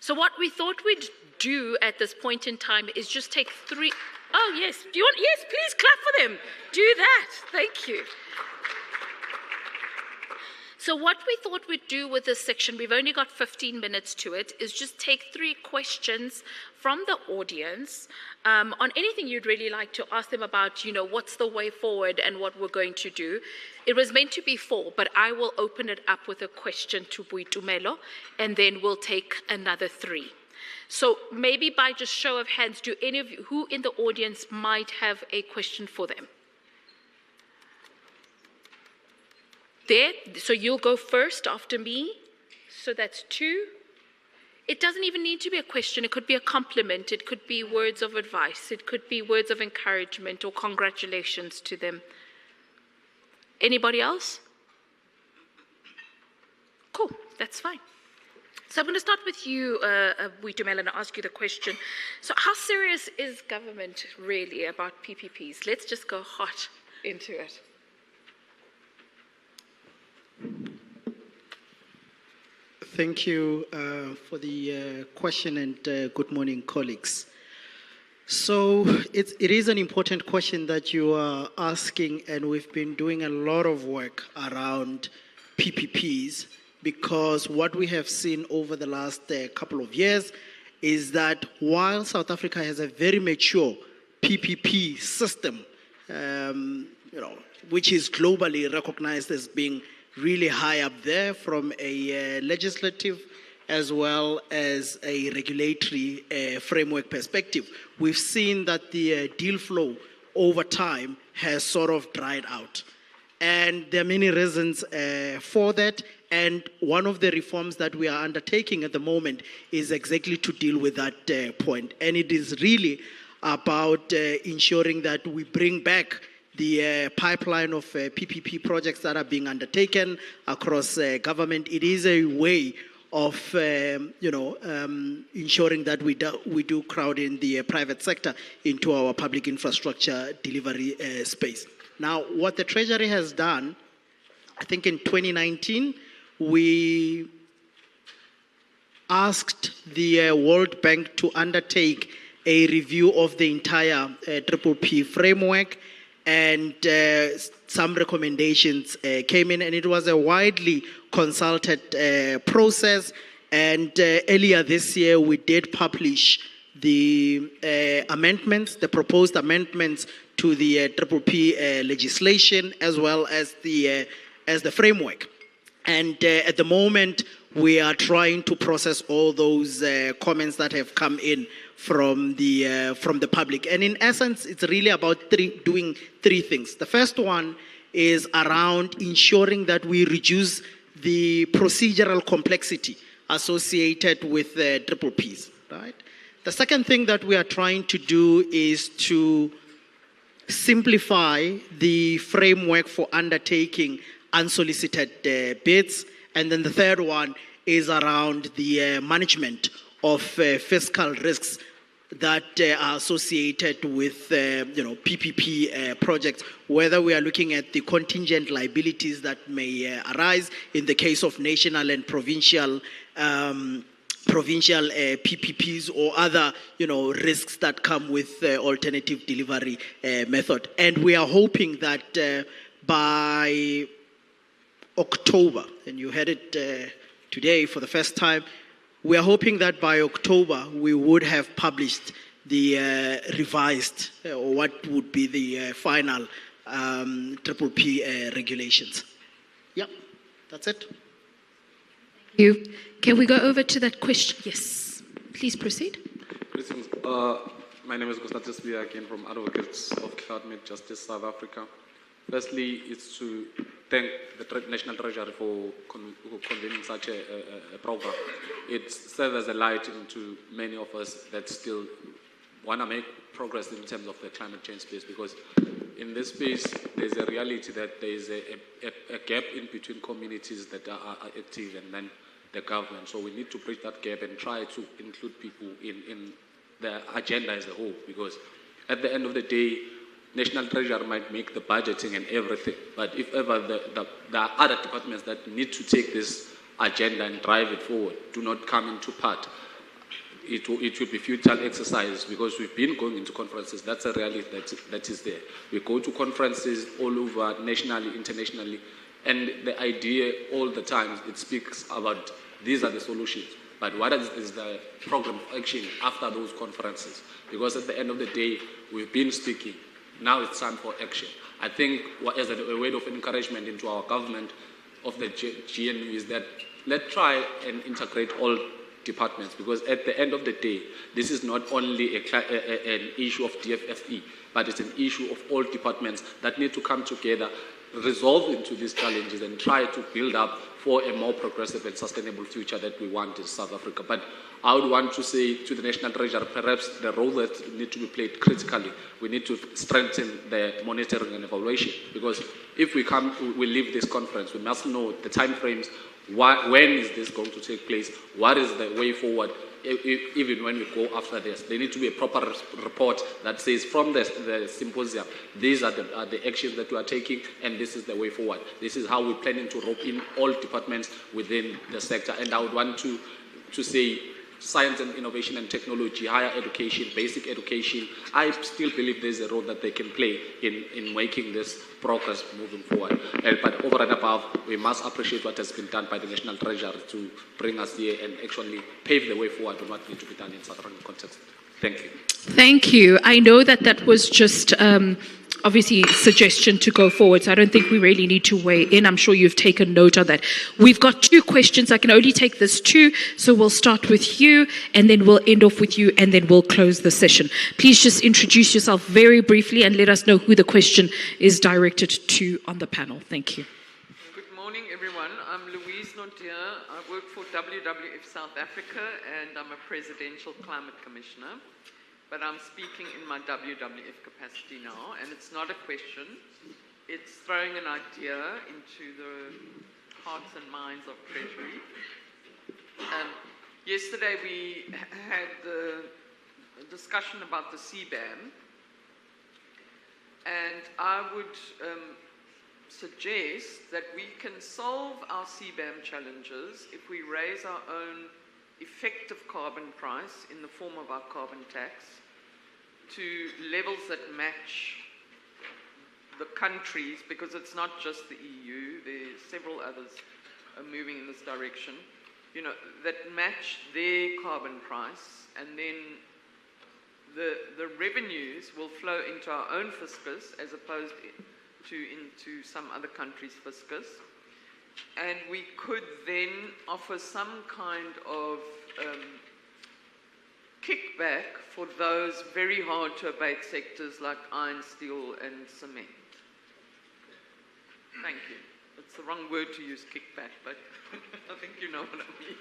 So what we thought we'd do at this point in time is just take 3. Oh, yes. Do you want? Yes, please clap for them. Do that. Thank you. So what we thought we'd do with this section, we've only got 15 minutes to it, is just take 3 questions from the audience on anything you'd really like to ask them about, what's the way forward and what we're going to do. It was meant to be 4, but I will open it up with a question to Buitumelo, and then we'll take another 3. So maybe by just show of hands, do any of you, who in the audience might have a question for them? There, so you'll go first after me. So that's 2. It doesn't even need to be a question. It could be a compliment. It could be words of advice. It could be words of encouragement or congratulations to them. Anybody else? Cool, that's fine. So I'm going to start with you, Buitumelo, and ask you the question. So how serious is government really about PPPs? Let's just go hot into it. Thank you for the question, and good morning, colleagues. So it is an important question that you are asking, and we've been doing a lot of work around PPPs, because what we have seen over the last couple of years is that while South Africa has a very mature PPP system, which is globally recognized as being really high up there from a legislative as well as a regulatory framework perspective, we've seen that the deal flow over time has sort of dried out. And there are many reasons for that. And one of the reforms that we are undertaking at the moment is exactly to deal with that point. And it is really about ensuring that we bring back the pipeline of PPP projects that are being undertaken across government. It is a way of ensuring that we do crowd in the private sector into our public infrastructure delivery space. Now, what the Treasury has done, I think in 2019, we asked the World Bank to undertake a review of the entire PPP framework, and some recommendations came in, and it was a widely consulted process. And earlier this year, we did publish the amendments, the proposed amendments to the PPP legislation, as well as the framework. And at the moment, we are trying to process all those comments that have come in from the public. And in essence, it's really about doing 3 things. The first one is around ensuring that we reduce the procedural complexity associated with PPPs, right? The second thing that we are trying to do is to simplify the framework for undertaking unsolicited bids. And then the third one is around the management of fiscal risks that are associated with PPP projects, whether we are looking at the contingent liabilities that may arise in the case of national and provincial provincial PPPs or other, risks that come with alternative delivery method. And we are hoping that by October, and you heard it today for the first time, we are hoping that by October we would have published the revised, or what would be the final Triple P regulations. Yeah, that's it. Thank you. Can we go over to that question? Yes, please proceed. Greetings. My name is Gustav Tisby, again from Advocates of Climate Justice South Africa. Firstly, it's to thank the National Treasury for convening such a program. It serves as a light into many of us that still want to make progress in terms of the climate change space, because in this space, there's a reality that there is a gap in between communities that are active and then the government. So we need to bridge that gap and try to include people in the agenda as a whole, because at the end of the day, National Treasury might make the budgeting and everything, but if ever there are other departments that need to take this agenda and drive it forward, do not come into part, it will be futile exercise, because we've been going into conferences. That's a reality that is there. We go to conferences all over, nationally, internationally, and the idea all the time, it speaks about these are the solutions. But what is the program of action after those conferences? Because at the end of the day, we've been speaking. Now it's time for action. I think as a word of encouragement into our government of the GNU is that let's try and integrate all departments, because at the end of the day, this is not only an issue of DFFE, but it's an issue of all departments that need to come together, resolve into these challenges, and try to build up for a more progressive and sustainable future that we want in South Africa. But I would want to say to the National Treasury, perhaps the role that needs to be played critically, we need to strengthen the monitoring and evaluation, because if we leave this conference, we must know the time frames, when is this going to take place, what is the way forward, even when we go after this. There needs to be a proper report that says from the symposium, these are the actions that we are taking, and this is the way forward. This is how we're planning to rope in all departments within the sector. And I would want to say science and innovation and technology, higher education, basic education, I still believe there's a role that they can play in making this progress moving forward. But over and above, we must appreciate what has been done by the National Treasury to bring us here and actually pave the way forward on what needs to be done in South African context. Thank you. Thank you. I know that was just obviously suggestion to go forward, so I don't think we really need to weigh in. I'm sure you've taken note of that. We've got 2 questions. I can only take this 2, so we'll start with you, and then we'll end off with you, and then we'll close the session. Please just introduce yourself very briefly and let us know who the question is directed to on the panel. Thank you. Good morning, everyone. I'm Louise Nontier. I work for WWF South Africa, and I'm a Presidential Climate Commissioner. But I'm speaking in my WWF capacity now, and it's not a question. It's throwing an idea into the hearts and minds of Treasury. Yesterday we had the discussion about the CBAM, and I would suggest that we can solve our CBAM challenges if we raise our own effective carbon price in the form of our carbon tax to levels that match the countries, because it's not just the EU, there's several others moving in this direction, that match their carbon price, and then the revenues will flow into our own fiscus as opposed to into some other country's fiscus. And we could then offer some kind of kickback for those very hard to abate sectors like iron, steel and cement. Thank you. It's the wrong word to use, kickback, but I think you know what I mean.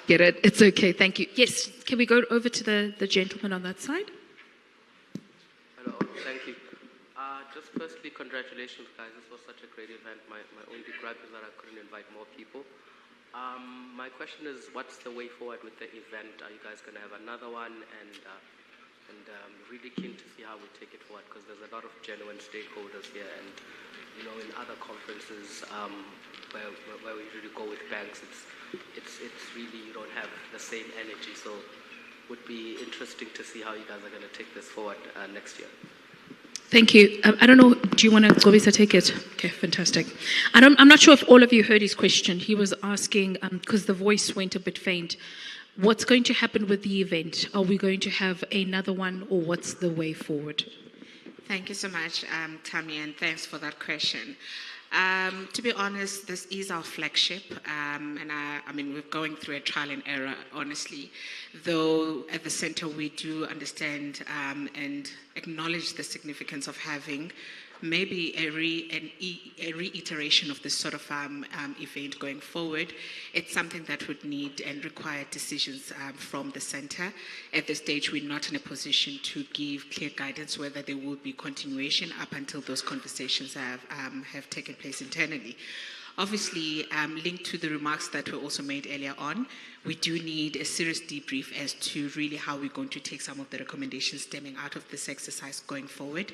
Get it? It's okay. Thank you. Yes, can we go over to the gentleman on that side? Hello, thank you. Just firstly, congratulations, guys. This was such a great event. My only gripe is that I couldn't invite more people. My question is, what's the way forward with the event? Are you guys going to have another one? And really keen to see how we take it forward, because there's a lot of genuine stakeholders here. And in other conferences where we usually go with banks, it's it's really, you don't have the same energy. So would be interesting to see how you guys are going to take this forward next year. Thank you. I don't know, do you want to, Gobisa, take it? Okay, fantastic. I'm not sure if all of you heard his question. He was asking, because the voice went a bit faint, what's going to happen with the event? Are we going to have another one, or what's the way forward? Thank you so much, Tammy, and thanks for that question. To be honest, this is our flagship, and I mean, we're going through a trial and error, honestly, though at the center we do understand and acknowledge the significance of having maybe a reiteration of this sort of event going forward. It's something that would need and require decisions from the center. At this stage, we're not in a position to give clear guidance whether there will be continuation up until those conversations have taken place internally. Obviously, linked to the remarks that were also made earlier on, we do need a serious debrief as to really how we're going to take some of the recommendations stemming out of this exercise going forward.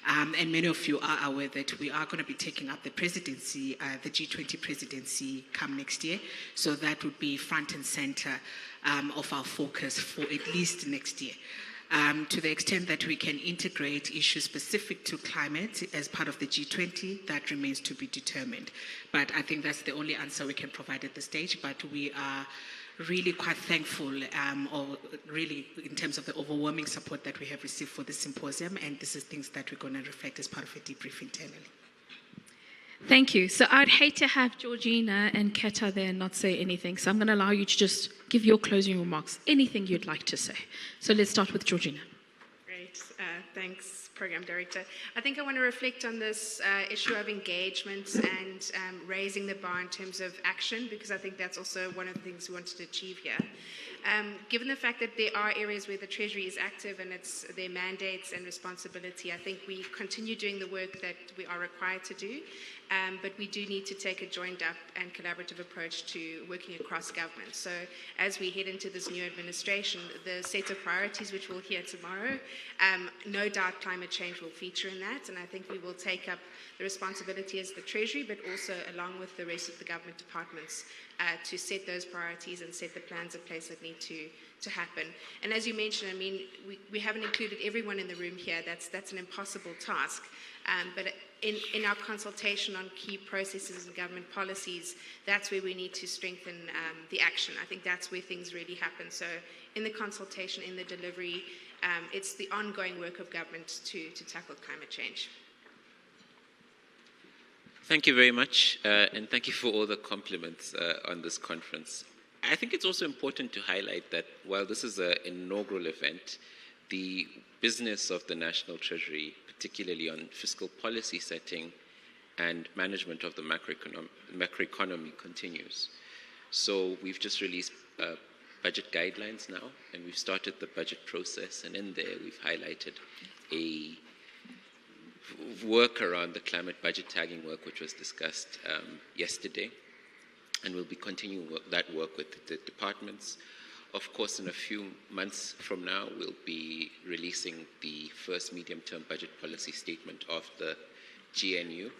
And many of you are aware that we are going to be taking up the presidency, the G20 presidency come next year. So that would be front and center of our focus for at least next year. To the extent that we can integrate issues specific to climate as part of the G20, that remains to be determined. But I think that's the only answer we can provide at this stage. But we are really quite thankful, or really in terms of the overwhelming support that we have received for the symposium, and this is things that we're going to reflect as part of a debrief internally. Thank you. So I'd hate to have Georgina and Keta there and not say anything. So I'm going to allow you to just give your closing remarks, anything you'd like to say. So let's start with Georgina. Great. Thanks, Program Director. I think I want to reflect on this issue of engagement and raising the bar in terms of action, because I think that's also one of the things we wanted to achieve here. Given the fact that there are areas where the Treasury is active and it's their mandates and responsibility, I think we continue doing the work that we are required to do, but we do need to take a joined up and collaborative approach to working across government. So as we head into this new administration, the set of priorities which we'll hear tomorrow, no doubt climate change will feature in that, and I think we will take up the responsibility as the Treasury, but also along with the rest of the government departments to set those priorities and set the plans in place that need to happen. And as you mentioned, I mean, we haven't included everyone in the room here. That's an impossible task. But in our consultation on key processes and government policies, that's where we need to strengthen the action. I think that's where things really happen. So in the consultation, in the delivery, it's the ongoing work of government to tackle climate change. Thank you very much, and thank you for all the compliments on this conference. I think it's also important to highlight that while this is an inaugural event, the business of the National Treasury, particularly on fiscal policy setting and management of the macroeconomy, continues. So we've just released budget guidelines now, and we've started the budget process, and in there we've highlighted a work around the climate budget tagging work, which was discussed yesterday, and we'll be continuing that work with the departments. Of course, in a few months from now, we'll be releasing the first medium-term budget policy statement of the GNU,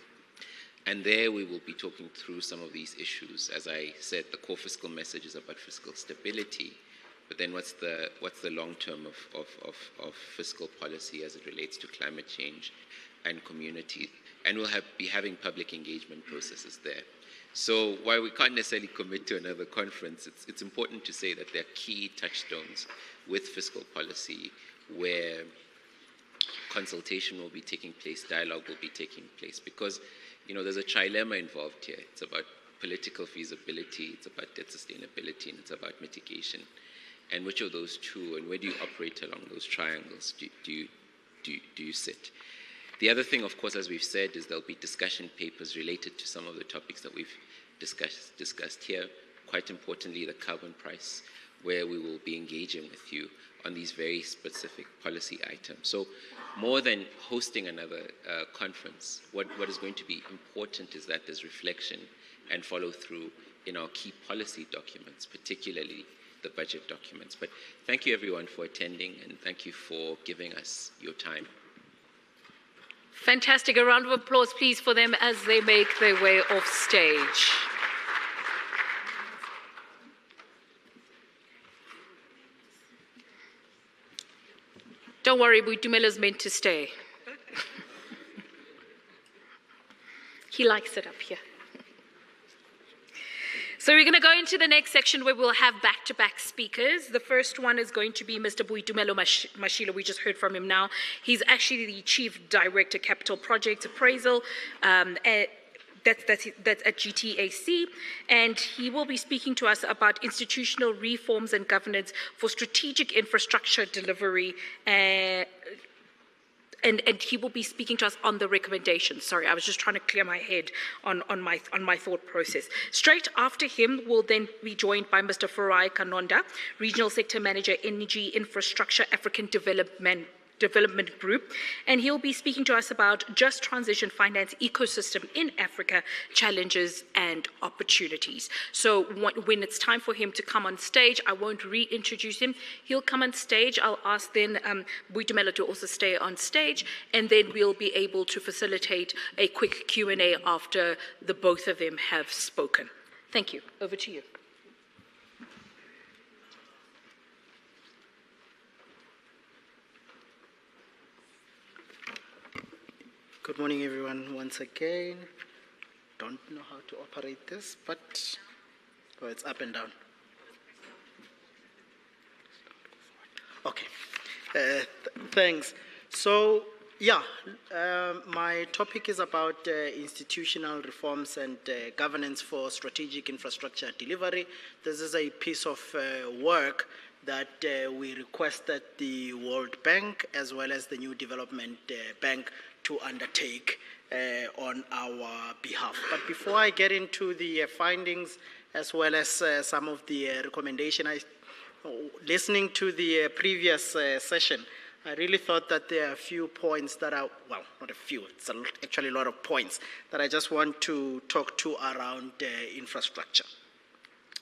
and there we will be talking through some of these issues. As I said, the core fiscal message is about fiscal stability, but then what's the long term of fiscal policy as it relates to climate change and community, and we'll be having public engagement processes there. So while we can't necessarily commit to another conference, it's important to say that there are key touchstones with fiscal policy where consultation will be taking place, dialogue will be taking place, because there's a trilemma involved here. It's about political feasibility, it's about debt sustainability, and it's about mitigation. And which of those two, and where do you operate along those triangles do you sit? The other thing, of course, as we've said, is there'll be discussion papers related to some of the topics that we've discussed here. Quite importantly, the carbon price, where we will be engaging with you on these very specific policy items. So more than hosting another conference, what is going to be important is that there's reflection and follow through in our key policy documents, particularly the budget documents. But thank you everyone for attending, and thank you for giving us your time. Fantastic. A round of applause, please, for them as they make their way off stage. Don't worry, Boitumelo is meant to stay. He likes it up here. So we're going to go into the next section where we'll have back-to-back speakers. The first one is going to be Mr. Boitumelo Mashilo. We just heard from him now. He's actually the Chief Director, Capital Project Appraisal. That's at GTAC, and he will be speaking to us about institutional reforms and governance for strategic infrastructure delivery, and he will be speaking to us on the recommendations. Sorry, I was just trying to clear my head on my thought process. Straight after him, we'll then be joined by Mr. Farai Kanonda, Regional Sector Manager, Energy Infrastructure, African Development Group, and he'll be speaking to us about just transition finance ecosystem in Africa, challenges and opportunities. So when it's time for him to come on stage, I won't reintroduce him. He'll come on stage. I'll ask then Boitumelo to also stay on stage, and then we'll be able to facilitate a quick Q&A after the both of them have spoken. Thank you. Over to you. Good morning, everyone, once again. Don't know how to operate this, but it's up and down. Okay, thanks. So, my topic is about institutional reforms and governance for strategic infrastructure delivery. This is a piece of work that we requested the World Bank as well as the New Development Bank to undertake on our behalf. But before I get into the findings as well as some of the recommendations, listening to the previous session, I really thought that there are a few points that are, well, not a few, it's actually a lot of points that I just want to talk to around infrastructure.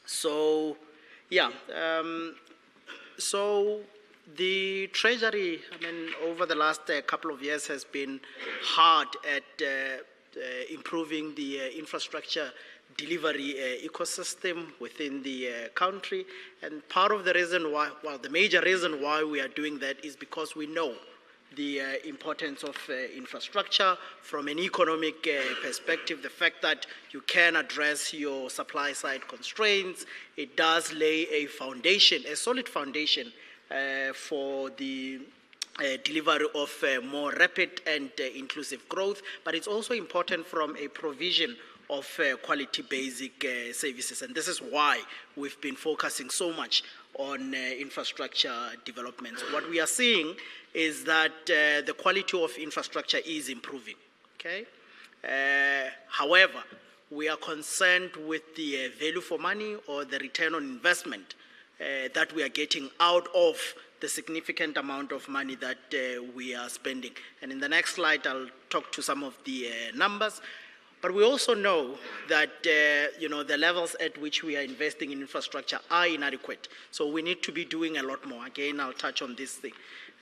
So, so the Treasury, over the last couple of years has been hard at improving the infrastructure delivery ecosystem within the country. And part of the reason why, the major reason why we are doing that is because we know the importance of infrastructure from an economic perspective, the fact that you can address your supply side constraints. It does lay a foundation, a solid foundation for the delivery of more rapid and inclusive growth, but it's also important from a provision of quality basic services. And this is why we've been focusing so much on infrastructure developments. What we are seeing is that the quality of infrastructure is improving, okay? However, we are concerned with the value for money or the return on investment that we are getting out of the significant amount of money that we are spending. And in the next slide, I'll talk to some of the numbers. But we also know that the levels at which we are investing in infrastructure are inadequate. So we need to be doing a lot more. Again, I'll touch on these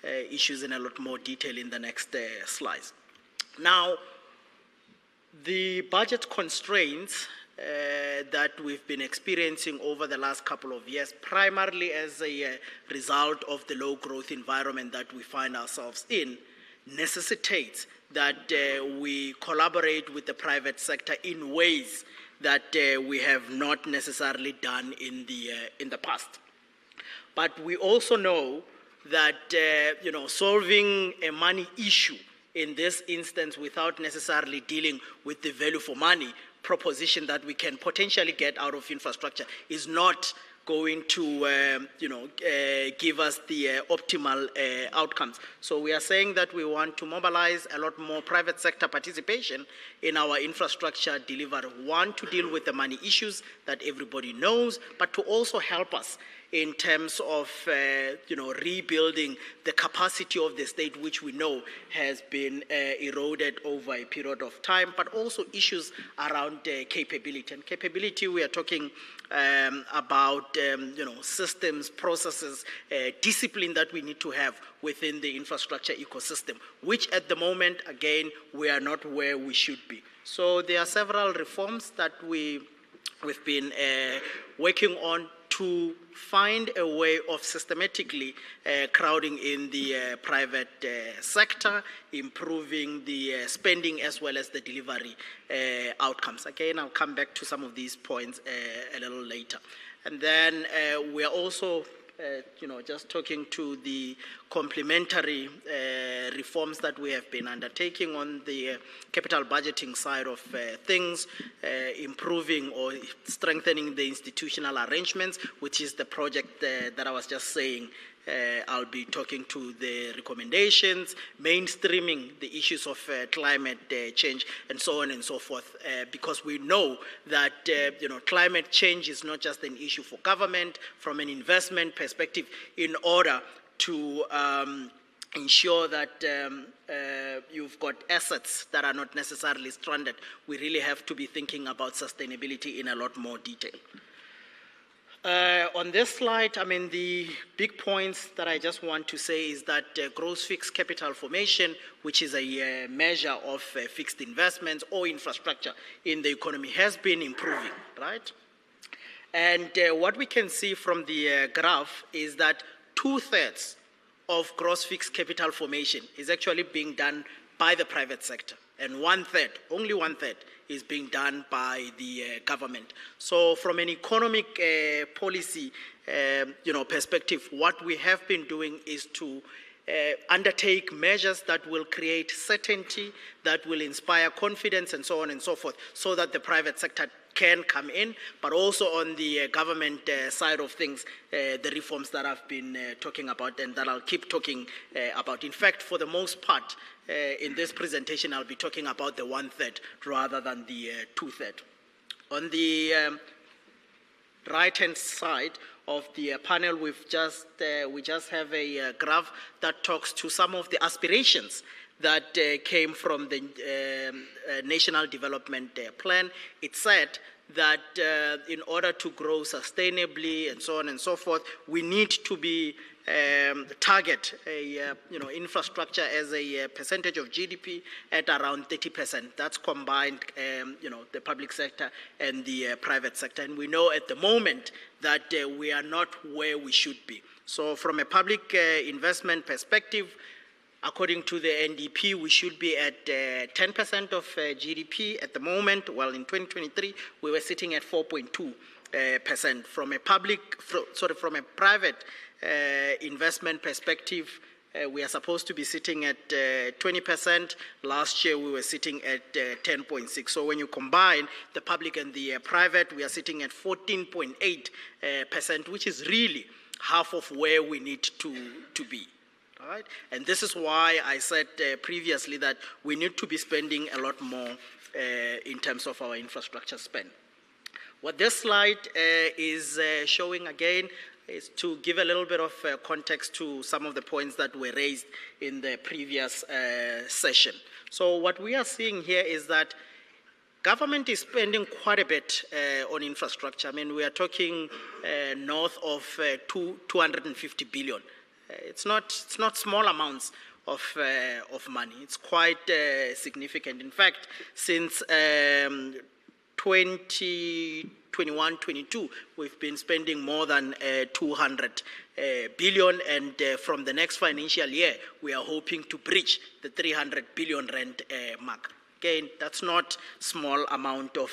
issues in a lot more detail in the next slides. Now, the budget constraints that we've been experiencing over the last couple of years, primarily as a result of the low growth environment that we find ourselves in, necessitates that we collaborate with the private sector in ways that we have not necessarily done in the past. But we also know that solving a money issue in this instance without necessarily dealing with the value for money proposition that we can potentially get out of infrastructure is not going to give us the optimal outcomes. So we are saying that we want to mobilize a lot more private sector participation in our infrastructure delivery. One, to deal with the money issues that everybody knows, but to also help us in terms of rebuilding the capacity of the state, which we know has been eroded over a period of time, but also issues around capability. And capability, we are talking about systems, processes, discipline that we need to have within the infrastructure ecosystem, which at the moment, again, we are not where we should be. So there are several reforms that we've been working on to find a way of systematically crowding in the private sector, improving the spending as well as the delivery outcomes. Again, I'll come back to some of these points a little later. And then we are also just talking to the complementary reforms that we have been undertaking on the capital budgeting side of things, improving or strengthening the institutional arrangements, which is the project that I was just saying. I'll be talking to the recommendations, mainstreaming the issues of climate change, and so on and so forth, because we know that climate change is not just an issue for government from an investment perspective. In order to ensure that you've got assets that are not necessarily stranded, we really have to be thinking about sustainability in a lot more detail. On this slide, the big points that I just want to say is that gross fixed capital formation, which is a measure of fixed investments or infrastructure in the economy, has been improving, right? And what we can see from the graph is that 2/3 of gross fixed capital formation is actually being done by the private sector, and 1/3, only 1/3, is being done by the government. So from an economic policy perspective, what we have been doing is to undertake measures that will create certainty, that will inspire confidence, and so on and so forth, so that the private sector can come in, but also on the government side of things, the reforms that I've been talking about and that I'll keep talking about. In fact, for the most part, in this presentation, I'll be talking about the 1/3 rather than the 2/3. On the right-hand side of the panel, we just have a graph that talks to some of the aspirations that came from the National Development Plan. It said that in order to grow sustainably and so on and so forth, we need to be target infrastructure as a percentage of GDP at around 30%. That's combined, the public sector and the private sector. And we know at the moment that we are not where we should be. So from a public investment perspective, according to the NDP, we should be at 10% of GDP at the moment. Well, in 2023, we were sitting at 4.2%. From a private investment perspective, we are supposed to be sitting at 20%. Last year, we were sitting at 10.6%. So when you combine the public and the private, we are sitting at 14.8%, which is really half of where we need to be. Right? And this is why I said previously that we need to be spending a lot more in terms of our infrastructure spend. What this slide is showing again is to give a little bit of context to some of the points that were raised in the previous session. So what we are seeing here is that government is spending quite a bit on infrastructure. We are talking north of 250 billion. It's not small amounts of money. It's quite significant. In fact, since 2021-22, we've been spending more than 200 billion, and from the next financial year, we are hoping to breach the 300 billion rand mark. Again, that's not small amount of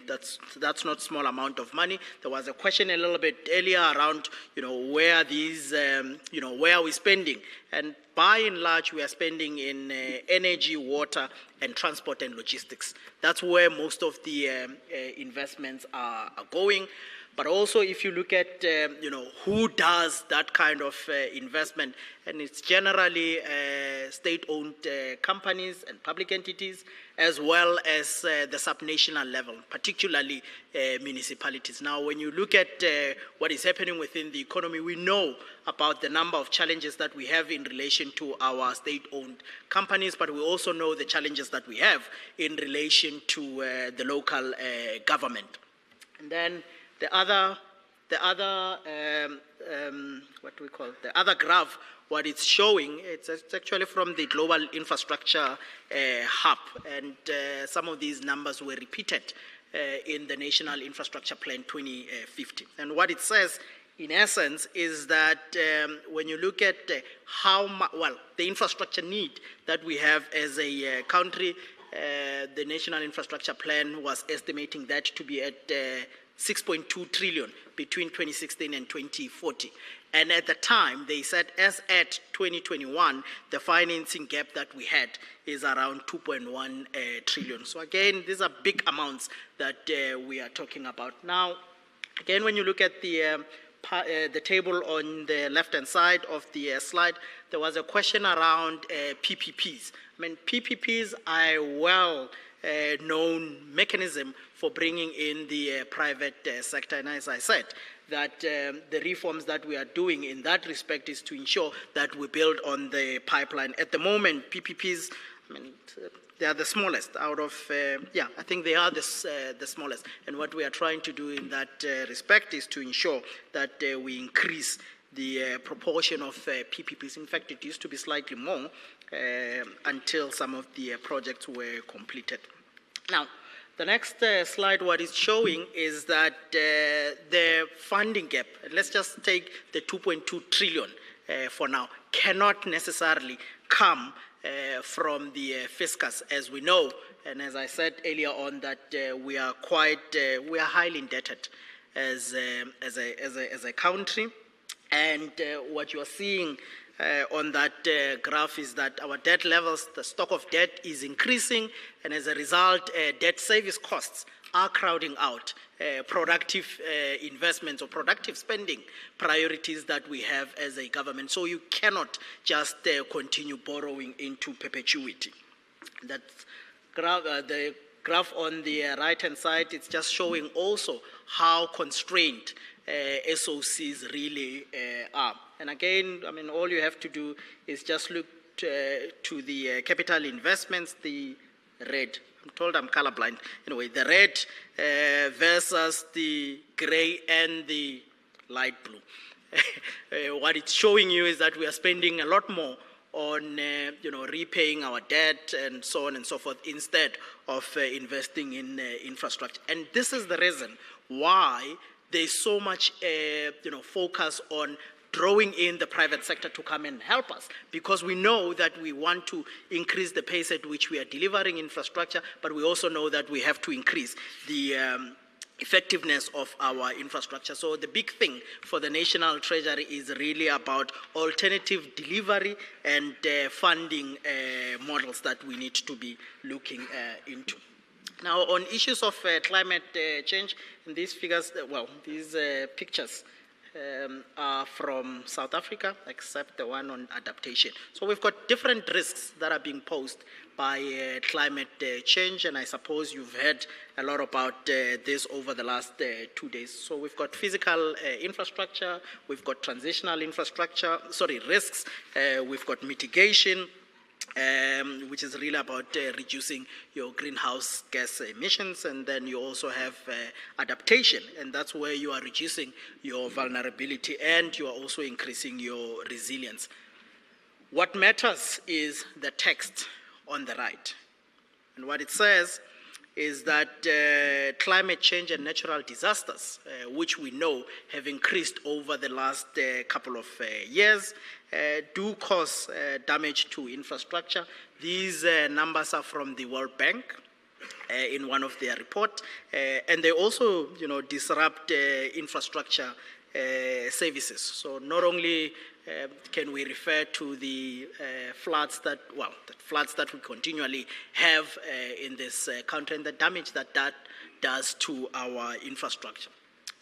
that's not small amount of money. There was a question a little bit earlier around where these where are we spending, and by and large we are spending in energy, water, and transport and logistics. That's where most of the investments are going. But also, if you look at who does that kind of investment, and it's generally state-owned companies and public entities, as well as the subnational level, particularly municipalities. Now, when you look at what is happening within the economy, we know about the number of challenges that we have in relation to our state-owned companies, but we also know the challenges that we have in relation to the local government. And then the other graph, what it's showing, it's actually from the Global Infrastructure Hub, and some of these numbers were repeated in the National Infrastructure Plan 2050. And what it says, in essence, is that when you look at the infrastructure need that we have as a country, the National Infrastructure Plan was estimating that to be at 6.2 trillion between 2016 and 2040. And at the time, they said as at 2021, the financing gap that we had is around 2.1 trillion. So again, these are big amounts that we are talking about. Now, again, when you look at the table on the left-hand side of the slide, there was a question around PPPs. I mean, PPPs are a well-known mechanism for bringing in the private sector. And as I said, that the reforms that we are doing in that respect is to ensure that we build on the pipeline. At the moment, PPPs, I mean, they are the smallest out of, I think they are the smallest. And what we are trying to do in that respect is to ensure that we increase the proportion of PPPs. In fact, it used to be slightly more until some of the projects were completed. Now, the next slide, what it's showing is that the funding gap, let's just take the 2.2 trillion for now, cannot necessarily come from the fiscus, as we know. And as I said earlier on, that we are highly indebted as a country. And what you are seeing on that graph is that our debt levels, the stock of debt is increasing, and as a result, debt service costs are crowding out productive investments or productive spending priorities that we have as a government. So you cannot just continue borrowing into perpetuity. That's the graph on the right-hand side. It's just showing also how constrained SOCs really are. And again, I mean, all you have to do is just look to the capital investments, the red. I'm told I'm colorblind. Anyway, the red versus the gray and the light blue. What it's showing you is that we are spending a lot more on repaying our debt and so on and so forth instead of investing in infrastructure. And this is the reason why there's so much focus on drawing in the private sector to come and help us, because we know that we want to increase the pace at which we are delivering infrastructure, but we also know that we have to increase the effectiveness of our infrastructure. So the big thing for the National Treasury is really about alternative delivery and funding models that we need to be looking into. Now, on issues of climate change, and these figures, these pictures are from South Africa, except the one on adaptation. So we've got different risks that are being posed by climate change, and I suppose you've heard a lot about this over the last 2 days. So we've got physical infrastructure, we've got transitional infrastructure, risks, we've got mitigation, which is really about reducing your greenhouse gas emissions, and then you also have adaptation, and that's where you are reducing your vulnerability and you are also increasing your resilience. What matters is the text on the right, and what it says is that climate change and natural disasters, which we know have increased over the last couple of years, do cause damage to infrastructure. These numbers are from the World Bank in one of their reports, and they also disrupt infrastructure services. So not only can we refer to the floods that we continually have in this country and the damage that does to our infrastructure.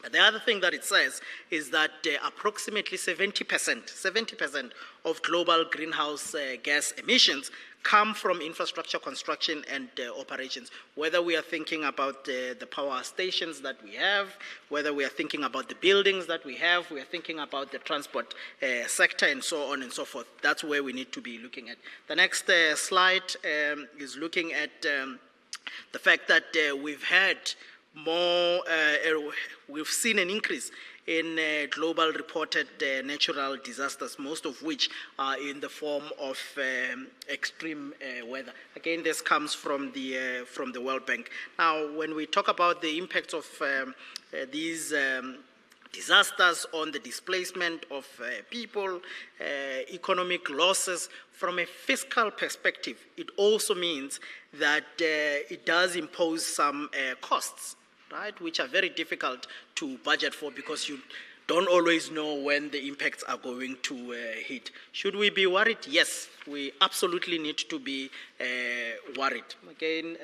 But the other thing that it says is that approximately 70% of global greenhouse gas emissions come from infrastructure construction and operations, whether we are thinking about the power stations that we have, whether we are thinking about the buildings that we have, we are thinking about the transport sector and so on and so forth. That's where we need to be looking at. The next slide is looking at the fact that we've seen an increase in global reported natural disasters, most of which are in the form of extreme weather. Again, this comes from the World Bank. Now, when we talk about the impacts of these disasters on the displacement of people, economic losses, from a fiscal perspective, it also means that it does impose some costs, right, which are very difficult to budget for because you don't always know when the impacts are going to hit. Should we be worried? Yes, we absolutely need to be worried. Again,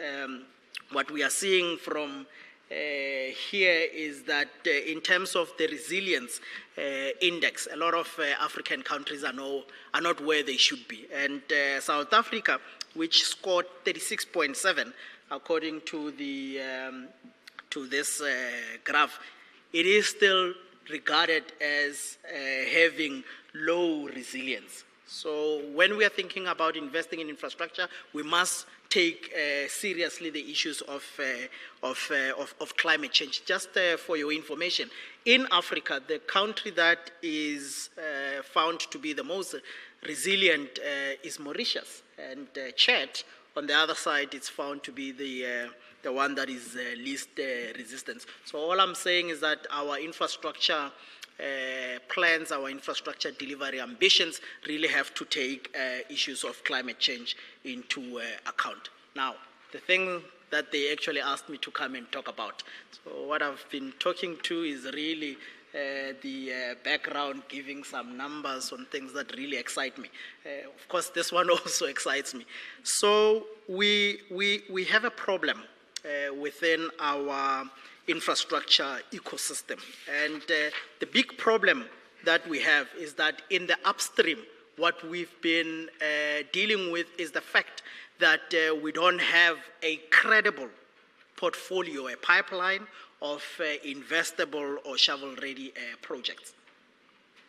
what we are seeing from here is that in terms of the resilience index, a lot of African countries are not where they should be. And South Africa, which scored 36.7 according to the to this graph, it is still regarded as having low resilience. So when we are thinking about investing in infrastructure, we must take seriously the issues of climate change. Just for your information, in Africa, the country that is found to be the most resilient is Mauritius, and Chad, on the other side, it's found to be the one that is least resistant. So all I'm saying is that our infrastructure plans, our infrastructure delivery ambitions really have to take issues of climate change into account. Now, the thing that they actually asked me to come and talk about. So what I've been talking to is really the background, giving some numbers on things that really excite me. Of course, this one also excites me. So we have a problem within our infrastructure ecosystem. And the big problem that we have is that in the upstream, what we've been dealing with is the fact that we don't have a credible portfolio, a pipeline of investable or shovel-ready projects.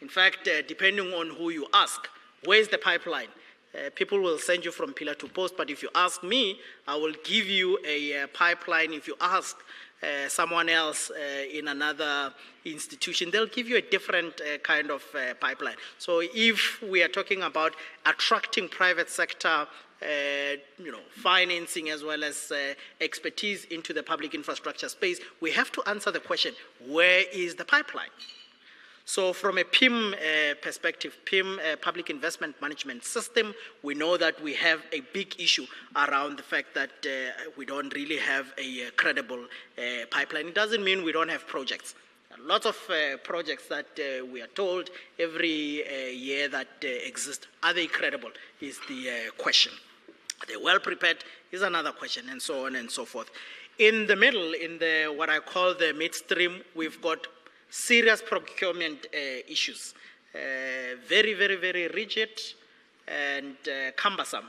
In fact, depending on who you ask, where's the pipeline? People will send you from pillar to post, but if you ask me, I will give you a pipeline. If you ask someone else in another institution, they'll give you a different kind of pipeline. So if we are talking about attracting private sector financing as well as expertise into the public infrastructure space, we have to answer the question, where is the pipeline? So from a PIM perspective, PIM, Public Investment Management System, we know that we have a big issue around the fact that we don't really have a credible pipeline. It doesn't mean we don't have projects. Lots of projects that we are told every year that exist. Are they credible is the question. Are they well prepared is another question, and so on and so forth. In the middle, in the what I call the midstream, we've got serious procurement issues, very, very, very rigid and cumbersome,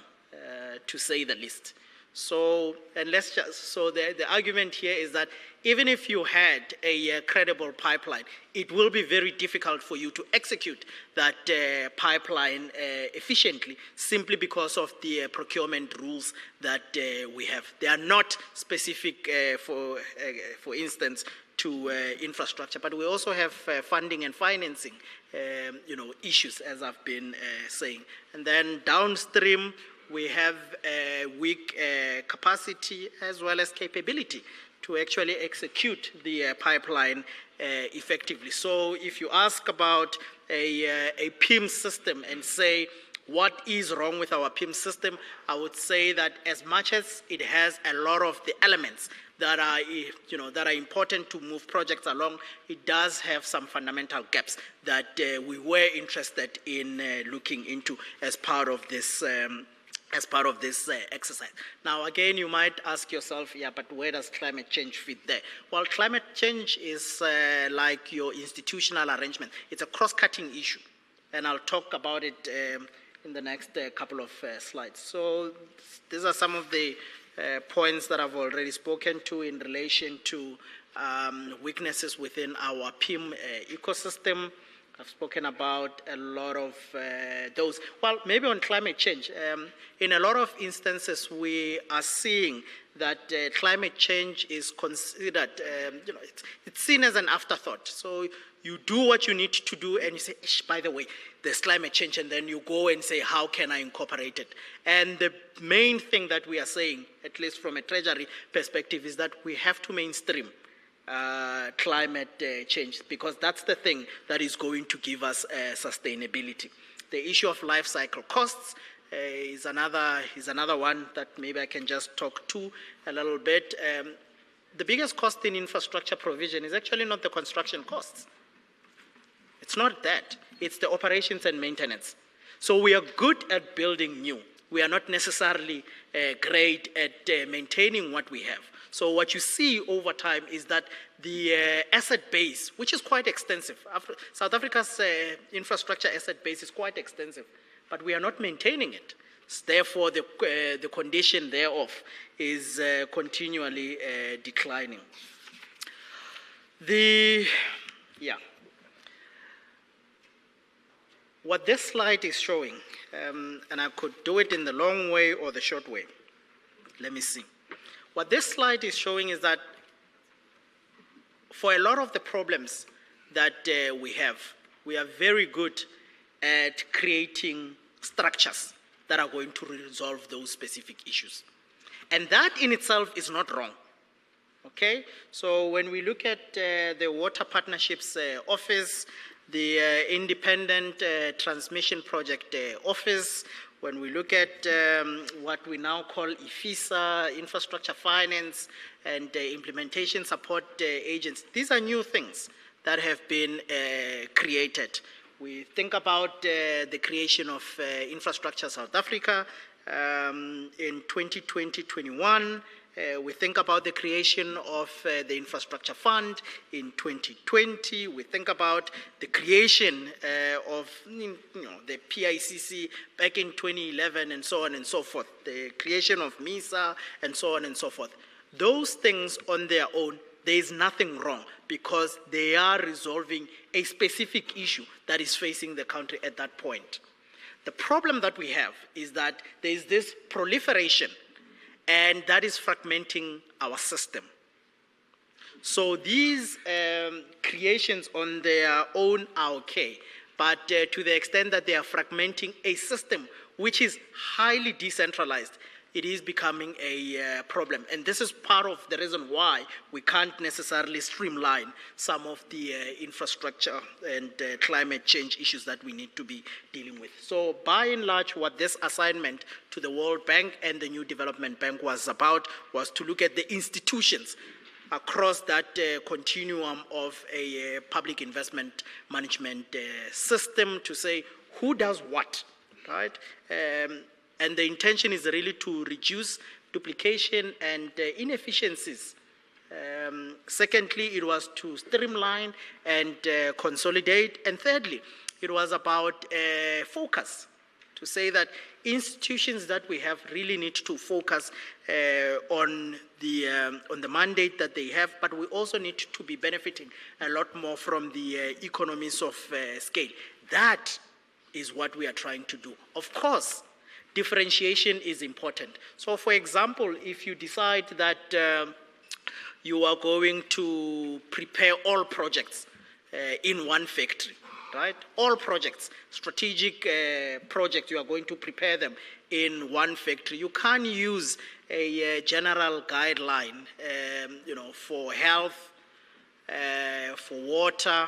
to say the least. So, and the argument here is that even if you had a credible pipeline, it will be very difficult for you to execute that pipeline efficiently, simply because of the procurement rules that we have. They are not specific, for instance, to infrastructure, but we also have funding and financing, issues, as I've been saying. And then downstream, we have weak capacity as well as capability to actually execute the pipeline effectively. So if you ask about a PIM system and say, what is wrong with our PIM system? I would say that as much as it has a lot of the elements that are important to move projects along, it does have some fundamental gaps that we were interested in looking into as part of this exercise. Now, again, you might ask yourself, yeah, but where does climate change fit there? Well, climate change is like your institutional arrangement. It's a cross-cutting issue, and I'll talk about it in the next couple of slides. So these are some of the points that I've already spoken to in relation to weaknesses within our PIM ecosystem. I've spoken about a lot of those. Well, maybe on climate change. In a lot of instances, we are seeing that climate change is considered, it's seen as an afterthought. So you do what you need to do, and you say, by the way, there's climate change, and then you go and say, how can I incorporate it? And the main thing that we are saying, at least from a Treasury perspective, is that we have to mainstream climate change, because that's the thing that is going to give us sustainability. The issue of life cycle costs is another one that maybe I can just talk to a little bit. The biggest cost in infrastructure provision is actually not the construction costs. It's not that. It's the operations and maintenance. So we are good at building new. We are not necessarily great at maintaining what we have. So what you see over time is that the asset base, which is quite extensive, South Africa's infrastructure asset base is quite extensive, but we are not maintaining it. Therefore, the condition thereof is continually declining. What this slide is showing, and I could do it in the long way or the short way. Let me see. What this slide is showing is that for a lot of the problems that we are very good at creating structures that are going to resolve those specific issues. And that in itself is not wrong. Okay? So when we look at the Water Partnerships Office, the Independent Transmission Project Office, when we look at what we now call IFISA, Infrastructure Finance and Implementation Support Agents, these are new things that have been created. We think about the creation of Infrastructure South Africa in 2020-21. We think about the creation of the Infrastructure Fund in 2020. We think about the creation of the PICC back in 2011 and so on and so forth. The creation of MISA and so on and so forth. Those things on their own, there is nothing wrong because they are resolving a specific issue that is facing the country at that point. The problem that we have is that there is this proliferation, and that is fragmenting our system. So these creations on their own are okay, but to the extent that they are fragmenting a system which is highly decentralized, it is becoming a problem. And this is part of the reason why we can't necessarily streamline some of the infrastructure and climate change issues that we need to be dealing with. So by and large, what this assignment to the World Bank and the New Development Bank was about was to look at the institutions across that continuum of a public investment management system to say who does what, right? And the intention is really to reduce duplication and inefficiencies. Secondly, it was to streamline and consolidate. And thirdly, it was about focus, to say that institutions that we have really need to focus on the mandate that they have, but we also need to be benefiting a lot more from the economies of scale. That is what we are trying to do. Of course, differentiation is important. So for example, if you decide that you are going to prepare all projects in one factory, right? All projects, strategic projects, you are going to prepare them in one factory. You can't use a general guideline, for health, for water,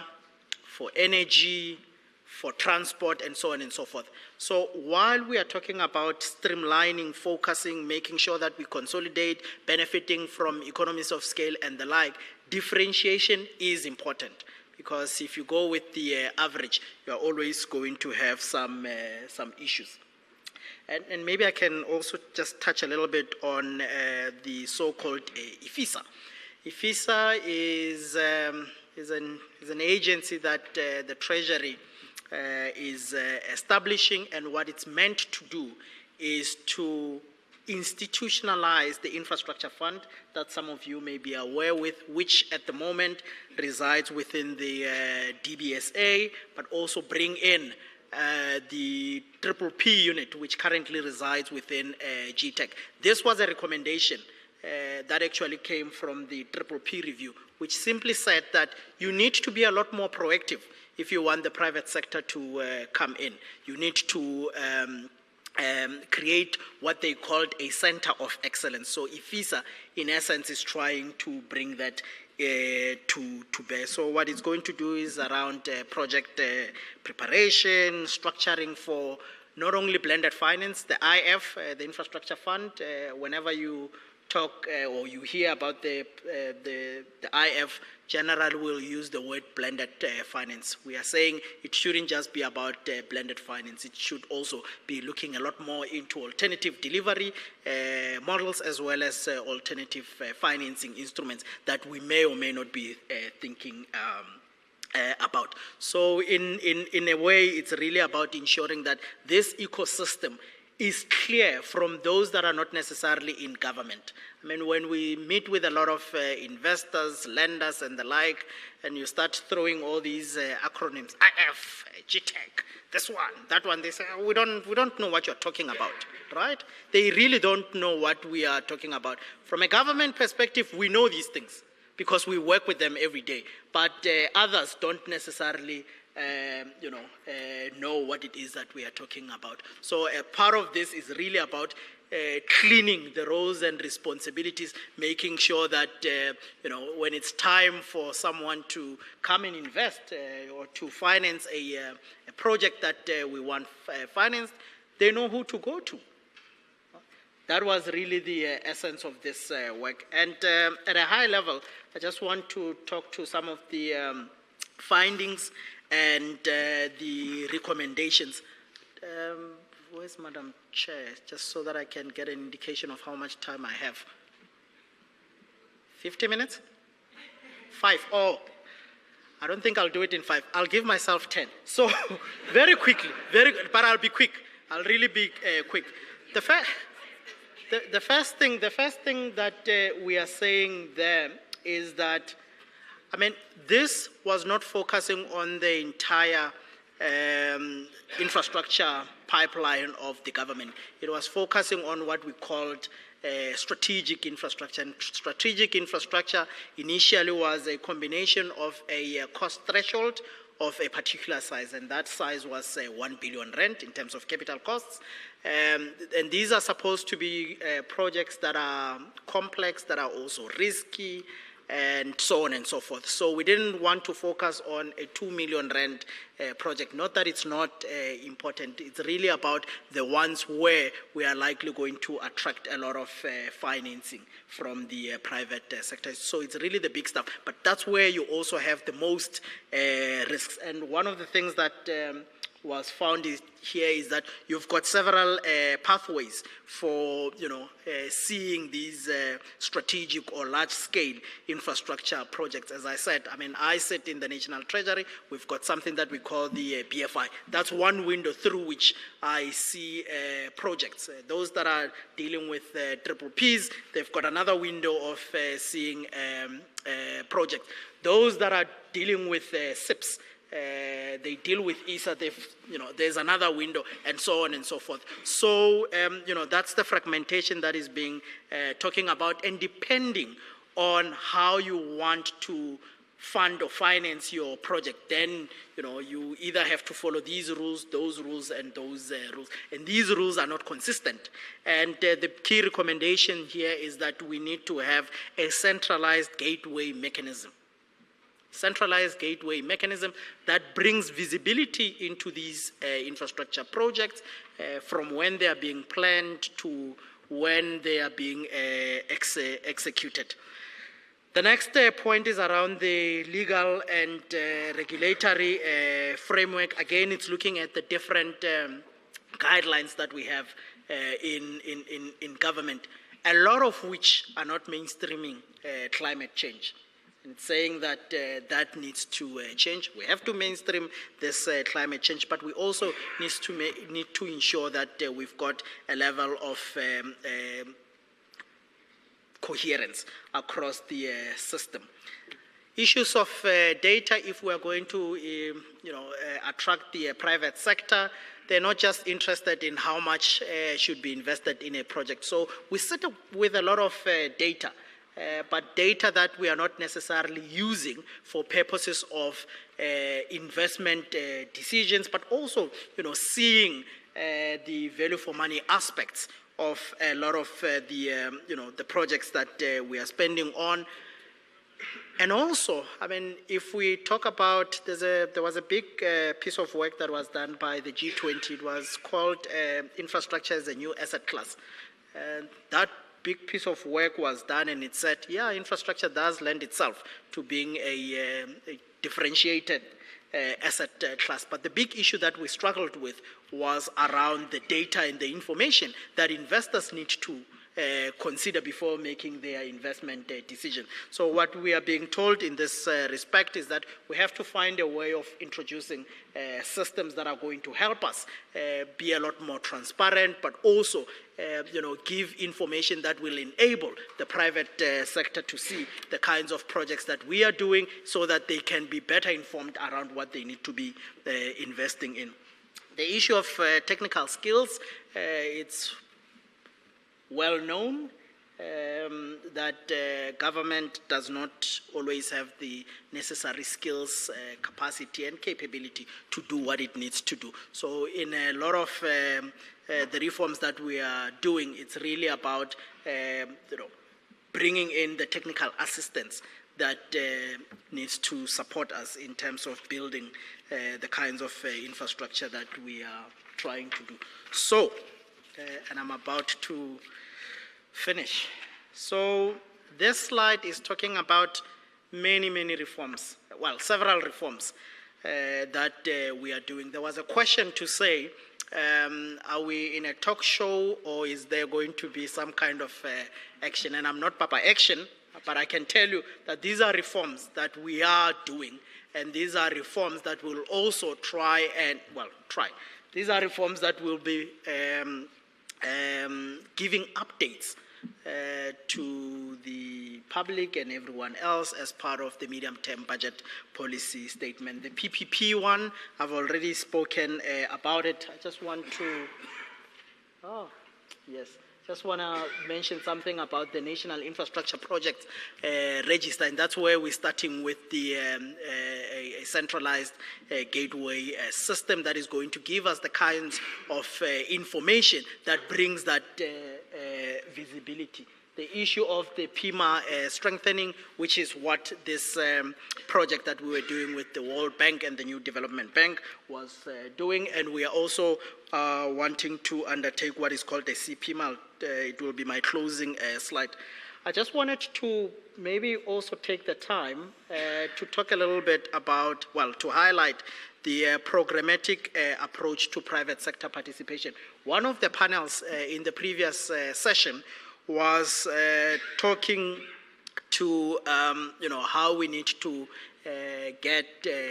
for energy, for transport, and so on and so forth. So while we are talking about streamlining, focusing, making sure that we consolidate, benefiting from economies of scale and the like, differentiation is important. Because if you go with the average, you are always going to have some issues. And maybe I can also just touch a little bit on the so-called IFISA. IFISA is an agency that the Treasury is establishing, and what it's meant to do is to institutionalize the infrastructure fund that some of you may be aware with, which at the moment resides within the DBSA, but also bring in the PPP unit, which currently resides within GTEC. This was a recommendation that actually came from the PPP review, which simply said that you need to be a lot more proactive if you want the private sector to come in. You need to create what they called a center of excellence. So IFISA, in essence, is trying to bring that to bear. So what it's going to do is around project preparation, structuring for not only blended finance, the IF, the infrastructure fund. Whenever you talk or you hear about the IF, generally will use the word blended finance. We are saying it shouldn't just be about blended finance. It should also be looking a lot more into alternative delivery models, as well as alternative financing instruments that we may or may not be thinking about. So in a way, it's really about ensuring that this ecosystem is clear from those that are not necessarily in government. I mean, when we meet with a lot of investors, lenders, and the like, and you start throwing all these acronyms, IF, GTEC, this one, that one, they say, oh, we don't know what you're talking about, right? They really don't know what we are talking about. From a government perspective, we know these things because we work with them every day, but others don't necessarily know what it is that we are talking about. So part of this is really about cleaning the roles and responsibilities, making sure that when it's time for someone to come and invest or to finance a project that we want financed, they know who to go to. That was really the essence of this work. And at a high level, I just want to talk to some of the findings and the recommendations. Where's Madam Chair? Just so that I can get an indication of how much time I have. 50 minutes? 5. Oh, I don't think I'll do it in 5. I'll give myself 10. So very quickly, but I'll be quick. I'll really be quick. The first thing that we are saying there is that, I mean, this was not focusing on the entire infrastructure pipeline of the government. It was focusing on what we called strategic infrastructure. And strategic infrastructure initially was a combination of a cost threshold of a particular size, and that size was 1 billion rand in terms of capital costs. And these are supposed to be projects that are complex, that are also risky, and so on and so forth. So we didn't want to focus on a 2 million rand project. Not that it's not important. It's really about the ones where we are likely going to attract a lot of financing from the private sector. So it's really the big stuff. But that's where you also have the most risks. And one of the things that was found here is that you've got several pathways for seeing these strategic or large-scale infrastructure projects. As I said, I mean, I sit in the National Treasury. We've got something that we call the BFI. That's one window through which I see projects. Those that are dealing with PPPs, they've got another window of seeing projects. Those that are dealing with SIPs, they deal with ESA, there's another window, and so on and so forth. So, that's the fragmentation that is being talking about, and depending on how you want to fund or finance your project, then, you either have to follow these rules, those rules, and those rules. And these rules are not consistent. And the key recommendation here is that we need to have a centralized gateway mechanism. Centralized gateway mechanism that brings visibility into these infrastructure projects from when they are being planned to when they are being executed. The next point is around the legal and regulatory framework. Again, it's looking at the different guidelines that we have in government, a lot of which are not mainstreaming climate change. and saying that that needs to change. We have to mainstream this climate change, but we also need to ensure that we've got a level of coherence across the system. Issues of data, if we are going to attract the private sector, they're not just interested in how much should be invested in a project. So we sit with a lot of data, but data that we are not necessarily using for purposes of investment decisions, but also seeing the value for money aspects of a lot of the projects that we are spending on. And also, I mean, if we talk about, there was a big piece of work that was done by the G20. It was called Infrastructure as a New Asset Class. And that big piece of work was done, and it said, yeah, infrastructure does lend itself to being a differentiated asset class. But the big issue that we struggled with was around the data and the information that investors need to consider before making their investment decision. So what we are being told in this respect is that we have to find a way of introducing systems that are going to help us be a lot more transparent, but also give information that will enable the private sector to see the kinds of projects that we are doing so that they can be better informed around what they need to be investing in. The issue of technical skills, it's well known that government does not always have the necessary skills, capacity, and capability to do what it needs to do. So in a lot of the reforms that we are doing, it's really about bringing in the technical assistance that needs to support us in terms of building the kinds of infrastructure that we are trying to do. So, and I'm about to finish. So this slide is talking about many reforms, well, several reforms that we are doing. There was a question to say, are we in a talk show or is there going to be some kind of action? And I'm not Papa Action, but I can tell you that these are reforms that we are doing, and these are reforms that will also these are reforms that will be giving updates to the public and everyone else as part of the medium-term budget policy statement. The PPP one, I've already spoken about it. I just want to, just want to mention something about the National Infrastructure Projects Register, and that's where we're starting with the a centralized gateway system that is going to give us the kinds of information that brings that visibility. The issue of the PIMA strengthening, which is what this project that we were doing with the World Bank and the New Development Bank was doing, and we are also wanting to undertake what is called a CPIMA. It will be my closing slide. I just wanted to maybe also take the time to talk a little bit about, to highlight the programmatic approach to private sector participation. One of the panels in the previous session was talking to how we need to get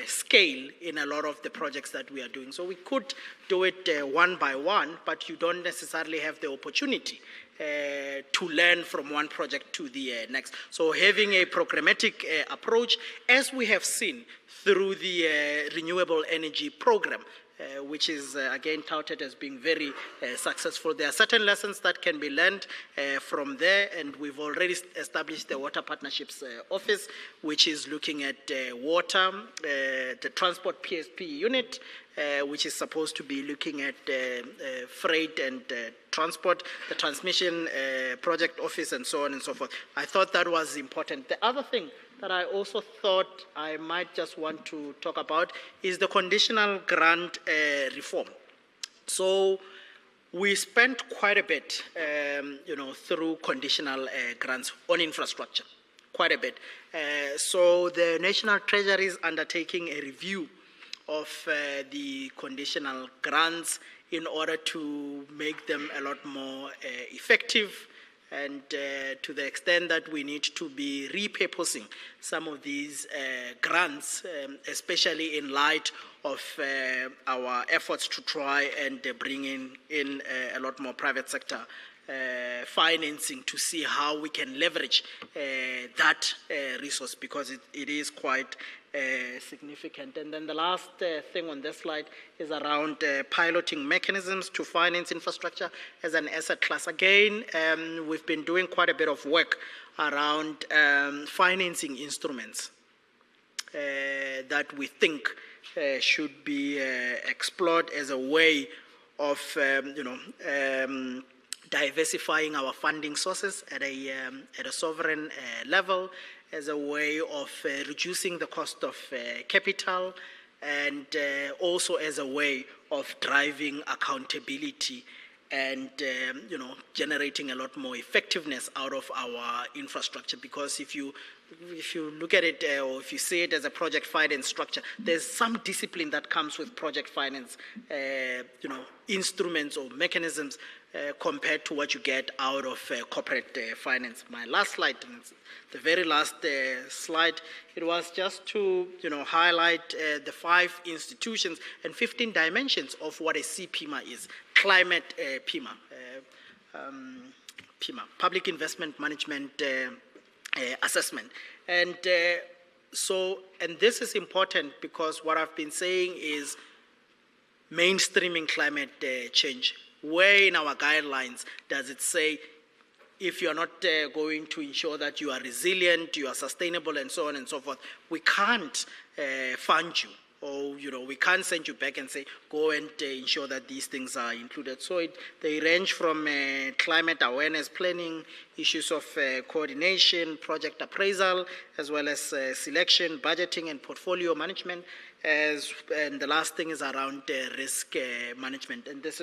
scale in a lot of the projects that we are doing. So we could do it one by one, but you don't necessarily have the opportunity to learn from one project to the next. So having a programmatic approach, as we have seen through the renewable energy program, which is again touted as being very successful. There are certain lessons that can be learned from there, and we've already established the Water Partnerships Office, which is looking at water, the transport PSP unit, which is supposed to be looking at freight and transport, the transmission project office, and so on and so forth. I thought that was important. The other thing that I also thought I might just want to talk about is the conditional grant reform. So we spent quite a bit, through conditional grants on infrastructure, quite a bit. So the National Treasury is undertaking a review of the conditional grants in order to make them a lot more effective And to the extent that we need to be repurposing some of these grants, especially in light of our efforts to try and bring in a lot more private sector financing to see how we can leverage that resource, because it is quite significant. And then the last thing on this slide is around piloting mechanisms to finance infrastructure as an asset class. Again, we've been doing quite a bit of work around financing instruments that we think should be explored as a way of, diversifying our funding sources at a sovereign level, as a way of reducing the cost of capital, and also as a way of driving accountability and generating a lot more effectiveness out of our infrastructure. Because if you look at it, or if you see it as a project finance structure, there's some discipline that comes with project finance, instruments or mechanisms compared to what you get out of corporate finance. My last slide, the very last slide, it was just to highlight the 5 institutions and 15 dimensions of what a CPIMA is. Climate PIMA, Public Investment Management Assessment. And and this is important because what I've been saying is mainstreaming climate change. Where in our guidelines does it say if you're not going to ensure that you are resilient, you are sustainable, and so on and so forth, we can't fund you, or we can't send you back and say go and ensure that these things are included. So they range from climate awareness planning, issues of coordination, project appraisal, as well as selection, budgeting, and portfolio management. And the last thing is around risk management. And this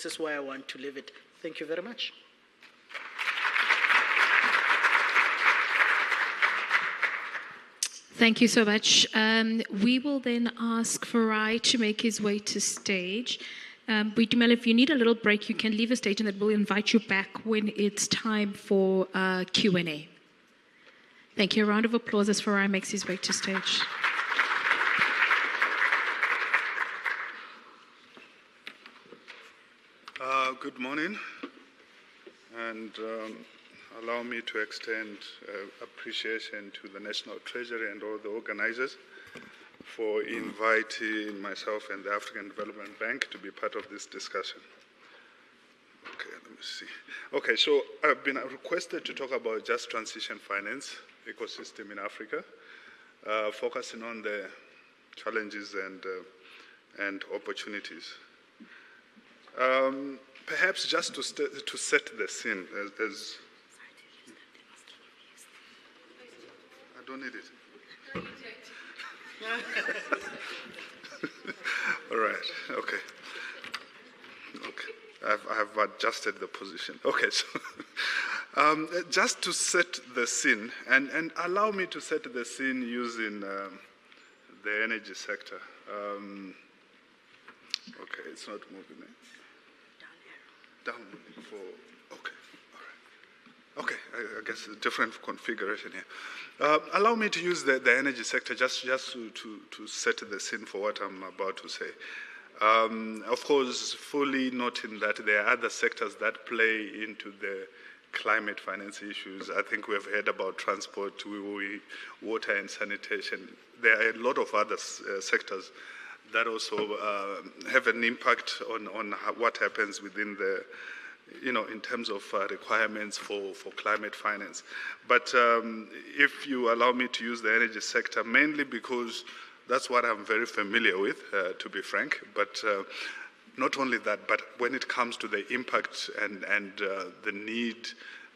is where I want to leave it. Thank you very much. Thank you so much. We will then ask Farai to make his way to stage. Boitumelo, if you need a little break, you can leave a stage, and then we'll invite you back when it's time for Q&A. Thank you. A round of applause as Farai makes his way to stage. Good morning, and allow me to extend appreciation to the National Treasury and all the organizers for inviting myself and the African Development Bank to be part of this discussion. Okay, let me see. Okay, so I've been requested to talk about just transition finance ecosystem in Africa, focusing on the challenges and opportunities. Perhaps just to set the scene, as I don't need it. All right. Okay. I have adjusted the position. Okay. So, just to set the scene, and allow me to set the scene using the energy sector. Okay, it's not moving. Down for, okay, all right. Okay, I guess a different configuration here. Allow me to use the energy sector just to set the scene for what I'm about to say. Of course, fully noting that there are other sectors that play into the climate finance issues. I think we've heard about transport, water and sanitation. There are a lot of other sectors that also have an impact on what happens within the, in terms of requirements for climate finance. But if you allow me to use the energy sector, mainly because that's what I'm very familiar with, to be frank, but not only that, but when it comes to the impact and the need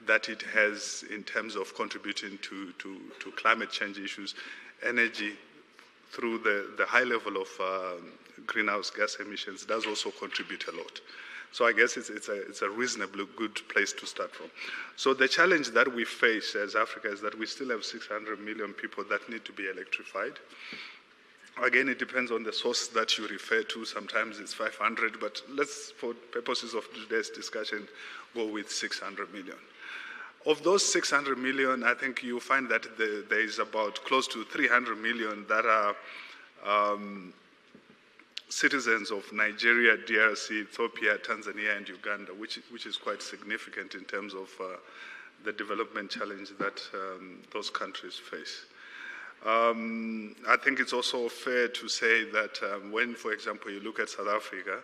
that it has in terms of contributing to climate change issues, energy, through the high level of greenhouse gas emissions, does also contribute a lot. So I guess it's a reasonably good place to start from. So the challenge that we face as Africa is that we still have 600 million people that need to be electrified. Again, it depends on the source that you refer to. Sometimes it's 500, but let's, for purposes of today's discussion, go with 600 million. Of those 600 million, I think you find that there is about close to 300 million that are citizens of Nigeria, DRC, Ethiopia, Tanzania, and Uganda, which is quite significant in terms of the development challenge that those countries face. I think it's also fair to say that when, for example, you look at South Africa,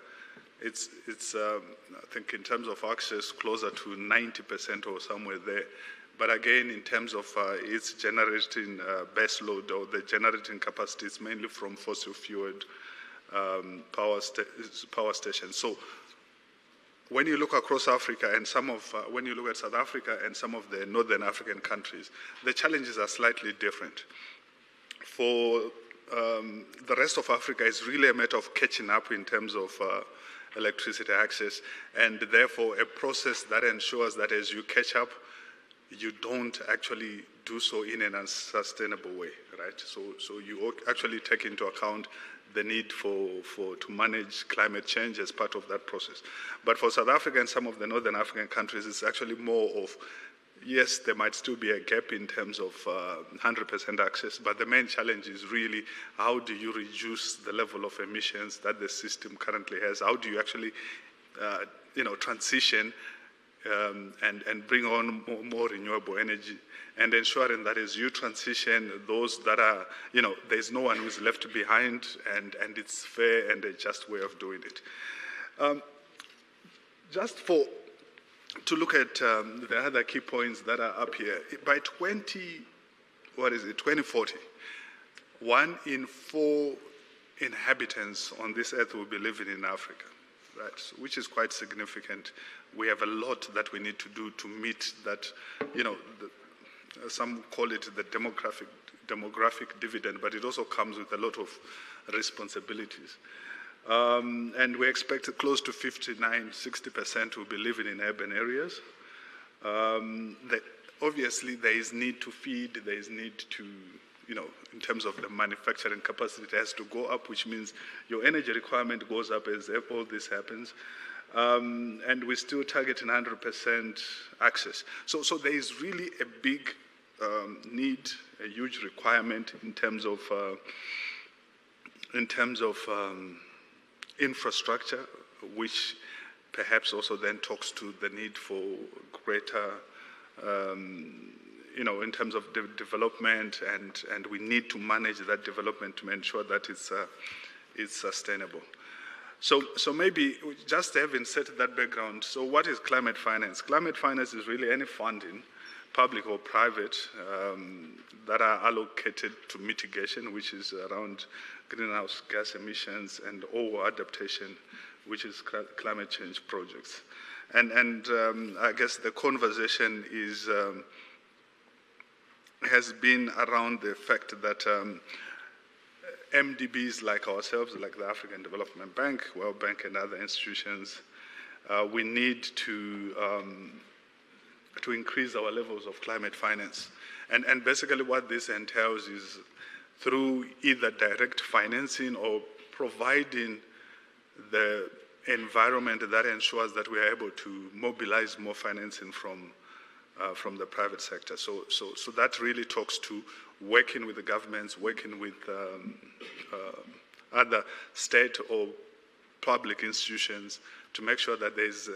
it's I think in terms of access, closer to 90% or somewhere there. But again, in terms of its generating base load or the generating capacity, it's mainly from fossil-fueled power stations. So when you look across Africa and when you look at South Africa and some of the Northern African countries, the challenges are slightly different. For the rest of Africa, it's really a matter of catching up in terms of electricity access, and therefore a process that ensures that as you catch up, you don't actually do so in an unsustainable way, right? So you actually take into account the need to manage climate change as part of that process. But for South Africa and some of the Northern African countries, it's actually more of, yes, there might still be a gap in terms of 100% access, but the main challenge is really how do you reduce the level of emissions that the system currently has? How do you actually, transition and bring on more renewable energy, and ensuring that as you transition, those that are, there's no one who's left behind, and it's fair and a just way of doing it. To look at the other key points that are up here, by 2040, 1 in 4 inhabitants on this earth will be living in Africa, right? So, which is quite significant. We have a lot that we need to do to meet that, some call it the demographic dividend, but it also comes with a lot of responsibilities. And we expect close to 59–60% will be living in urban areas. Obviously, there is need to feed, there is need to, in terms of the manufacturing capacity, it has to go up, which means your energy requirement goes up as all this happens. And we're still targeting 100% access. So there is really a big need, a huge requirement in terms of infrastructure, which perhaps also then talks to the need for greater, in terms of development, and we need to manage that development to ensure that it's sustainable. So maybe just having set that background, so what is climate finance? Climate finance is really any funding, public or private, that are allocated to mitigation, which is around greenhouse gas emissions, and or adaptation, which is climate change projects. And I guess the conversation has been around the fact that MDBs like ourselves, like the African Development Bank, World Bank, and other institutions, we need to increase our levels of climate finance. And basically what this entails is through either direct financing or providing the environment that ensures that we are able to mobilize more financing from the private sector. So that really talks to working with the governments, working with other state or public institutions to make sure that there's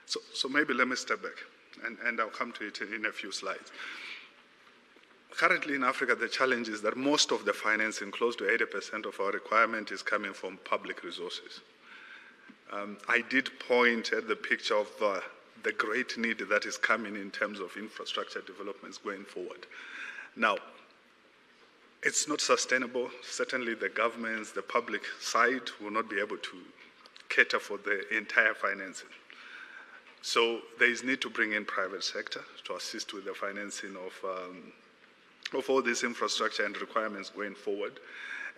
so maybe let me step back, and I'll come to it in a few slides. Currently in Africa, the challenge is that most of the financing, close to 80% of our requirement, is coming from public resources. I did point at the picture of the great need that is coming in terms of infrastructure developments going forward. Now, it's not sustainable. Certainly the governments, the public side will not be able to cater for the entire financing. So there is need to bring in private sector to assist with the financing of all this infrastructure and requirements going forward.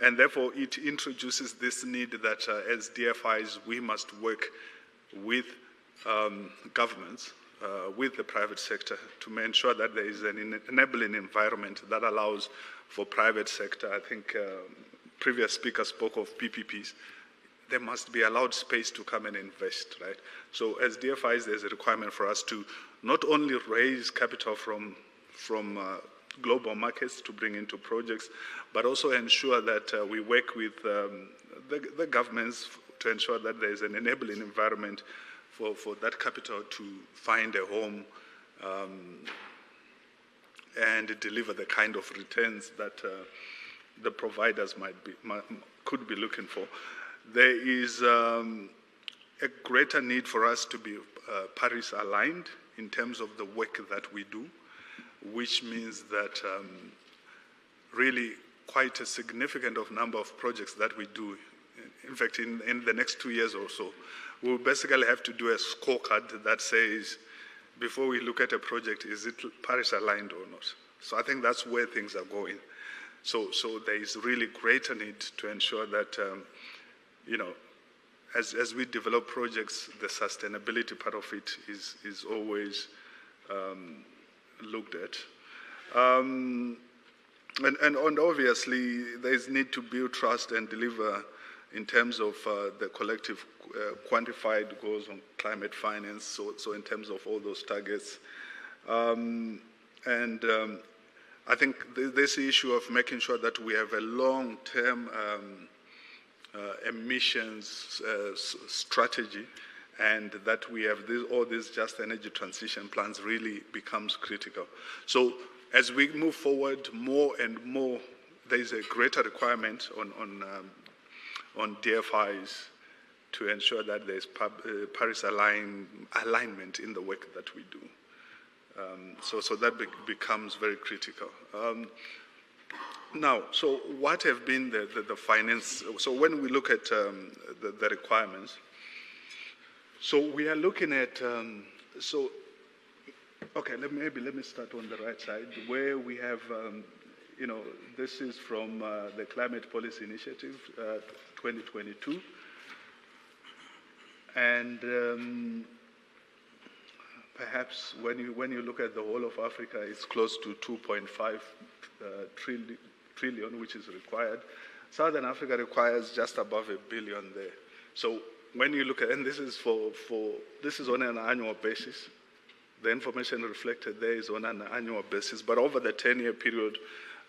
And therefore it introduces this need that as DFIs we must work with governments with the private sector to ensure that there is an enabling environment that allows for private sector. I think previous speaker spoke of PPPs. There must be allowed space to come and invest, right? So as DFIs, there's a requirement for us to not only raise capital from global markets to bring into projects, but also ensure that we work with the governments to ensure that there is an enabling environment for that capital to find a home and deliver the kind of returns that the providers could be looking for. There is a greater need for us to be Paris aligned in terms of the work that we do, which means that really quite a significant number of projects that we do, in fact, in the next 2 years or so, we'll basically have to do a scorecard that says, before we look at a project, is it Paris aligned or not? So I think that's where things are going. So there is really greater need to ensure that, as we develop projects, the sustainability part of it is always looked at. And obviously, there is need to build trust and deliver in terms of the collective quantified goals on climate finance, so in terms of all those targets. I think this issue of making sure that we have a long-term emissions strategy and that we have all these just energy transition plans really becomes critical. So as we move forward, more and more, there is a greater requirement on DFIs to ensure that there's Paris alignment in the work that we do. So that becomes very critical. Now, so what have been the finance? So when we look at the requirements, so we are looking at, okay, let me start on the right side, where we have, this is from the Climate Policy Initiative 2022. And perhaps when you look at the whole of Africa, it's close to 2.5 trillion, which is required. Southern Africa requires just above $1 billion there. So when you look at, and this is this is on an annual basis. The information reflected there is on an annual basis, but over the 10-year period,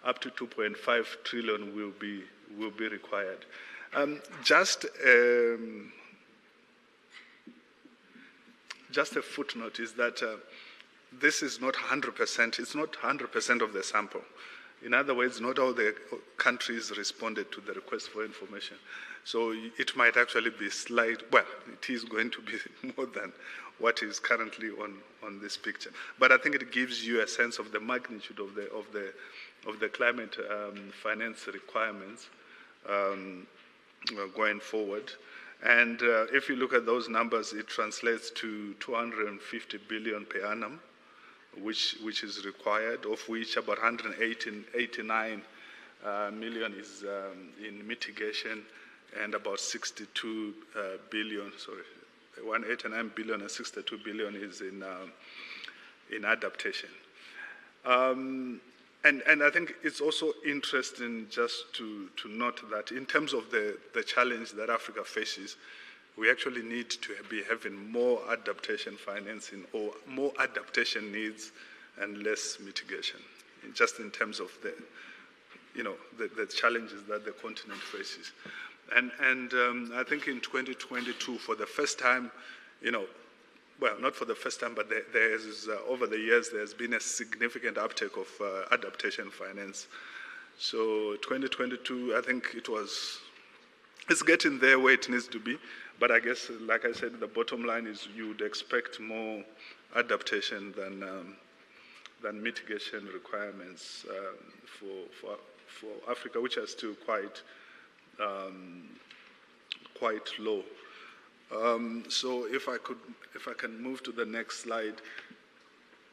up to 2.5 trillion will be required. Just a footnote is that this is not 100%. It's not 100% of the sample. In other words, not all the countries responded to the request for information. So it might actually be well, it is going to be more than what is currently on this picture. But I think it gives you a sense of the magnitude of the climate finance requirements going forward. And if you look at those numbers, it translates to 250 billion per annum, which is required, of which about 189 million is in mitigation, and about 62 billion, 189 billion and 62 billion is in adaptation. And I think it's also interesting just to note that in terms of the challenge that Africa faces, we actually need to be having more adaptation financing or more adaptation needs and less mitigation, just in terms of the challenges that the continent faces. And I think in 2022, for the first time, well, not for the first time, but there's over the years, there's been a significant uptake of adaptation finance. So 2022, I think it's getting there where it needs to be. But I guess, like I said, the bottom line is you would expect more adaptation than mitigation requirements for Africa, which are still quite low. So if I can move to the next slide,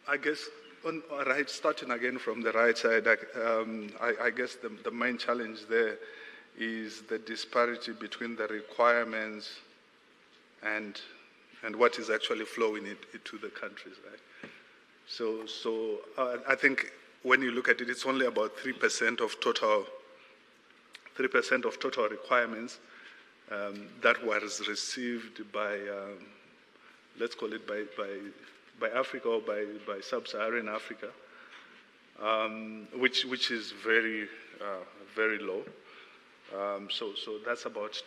I guess starting again from the right side, I guess the main challenge there is the disparity between the requirements and and what is actually flowing into the countries, right? So I think when you look at it, it's only about 3% of total requirements that was received by, let's call it by Africa or by sub-Saharan Africa, which is very low. So that's about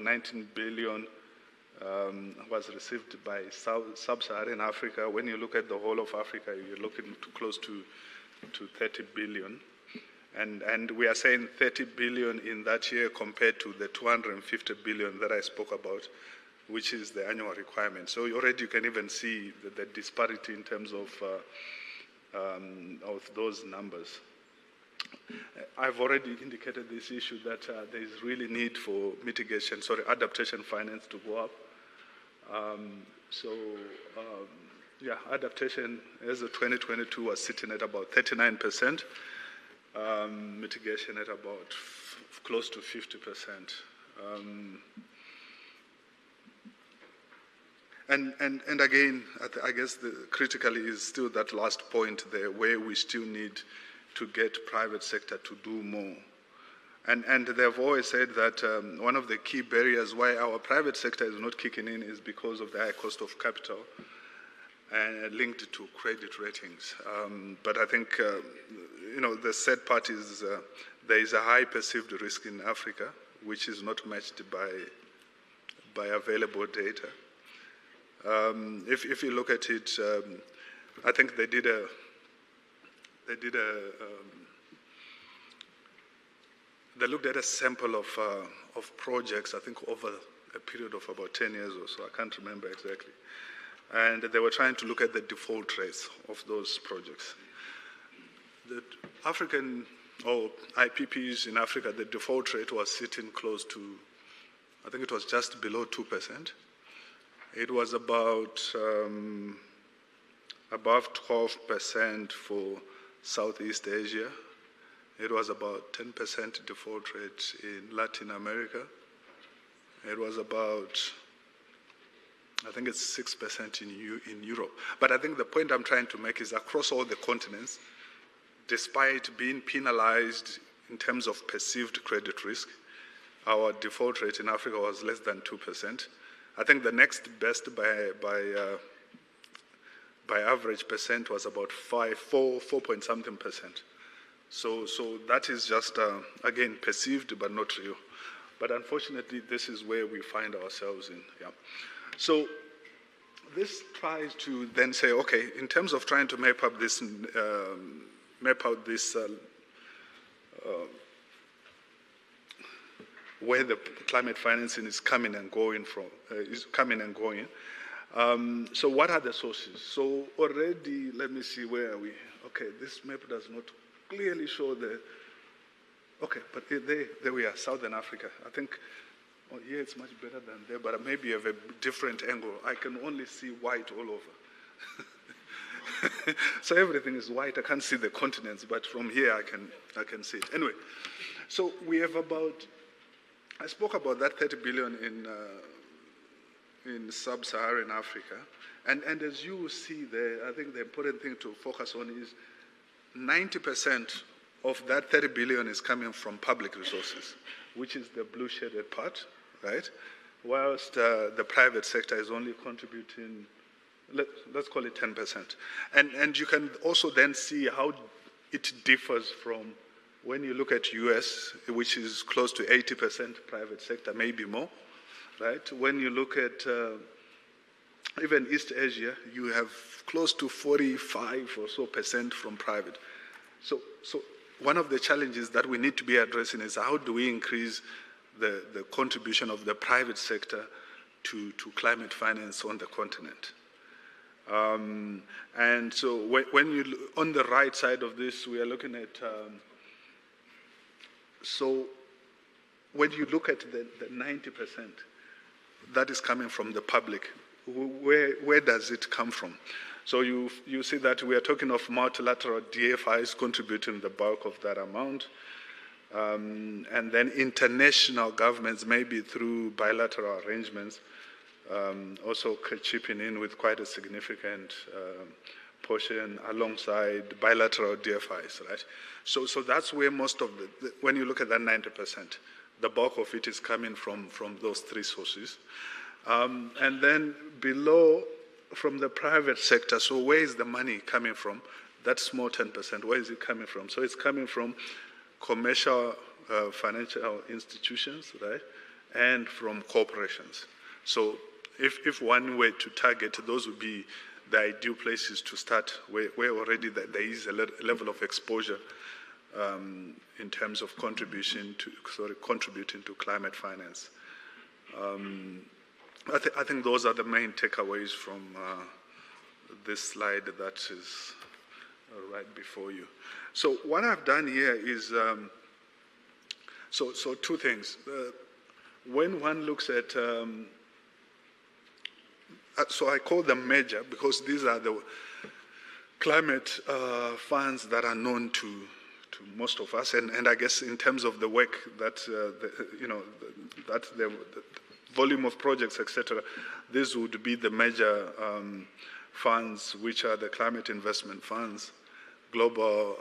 19 billion was received by sub-Saharan Africa. When you look at the whole of Africa, you're looking close to 30 billion. And we are saying 30 billion in that year compared to the 250 billion that I spoke about, which is the annual requirement. So already you can even see the disparity in terms of those numbers. I've already indicated this issue that there is really need for adaptation finance to go up. Adaptation as of 2022 was sitting at about 39%, mitigation at about close to 50%. And again, I guess critically is still that last point there where we still need to get private sector to do more. And they've always said that one of the key barriers why our private sector is not kicking in is because of the high cost of capital and linked to credit ratings. But I think, the sad part is there is a high perceived risk in Africa, which is not matched by available data. If you look at it, I think they looked at a sample of projects, I think over a period of about 10 years or so, I can't remember exactly. And they were trying to look at the default rates of those projects. The African, or IPPs in Africa, the default rate was sitting close to, I think it was just below 2%. It was about above 12% for Southeast Asia. It was about 10% default rate in Latin America. It was about, I think it's 6% in Europe. But I think the point I'm trying to make is across all the continents, despite being penalized in terms of perceived credit risk, our default rate in Africa was less than 2%. I think the next best by average percent was about 4 point something percent. So that is just, again, perceived but not real. But unfortunately, this is where we find ourselves in. Yeah. So this tries to then say, okay, in terms of trying to map out this where the climate financing is coming and going from, so what are the sources? So already, let me see, where are we? Okay, this map does not clearly show okay, but there we are, Southern Africa. I think, here it's much better than there, but maybe you have a different angle. I can only see white all over. So everything is white. I can't see the continents, but from here I can see it. Anyway, so we have about, I spoke about that 30 billion in sub-Saharan Africa, and as you see there, I think the important thing to focus on is 90% of that 30 billion is coming from public resources, which is the blue shaded part, right? Whilst the private sector is only contributing, let's call it 10%. And you can also then see how it differs from when you look at US, which is close to 80% private sector, maybe more, right? When you look at even East Asia, you have close to 45 or so % from private. So one of the challenges that we need to be addressing is how do we increase the contribution of the private sector to climate finance on the continent. And so when you, on the right side of this, we are looking at, so when you look at the 90%, that is coming from the public, where does it come from? So you see that we are talking of multilateral DFIs contributing the bulk of that amount, and then international governments, maybe through bilateral arrangements, also chipping in with quite a significant portion alongside bilateral DFIs, right? So that's where most of when you look at that 90%, the bulk of it is coming from those three sources. And then below, from the private sector, so where is the money coming from? That small 10%, where is it coming from? So it's coming from commercial financial institutions, right? And from corporations. So if one were to target, those would be the ideal places to start, where already there is a level of exposure in terms of contributing to climate finance. I think those are the main takeaways from this slide that is right before you. So what I've done here is, so two things. When one looks at, so I call them major because these are the climate funds that are known to most of us, and I guess in terms of the work that the volume of projects, etc., this would be the major funds, which are the climate investment funds, global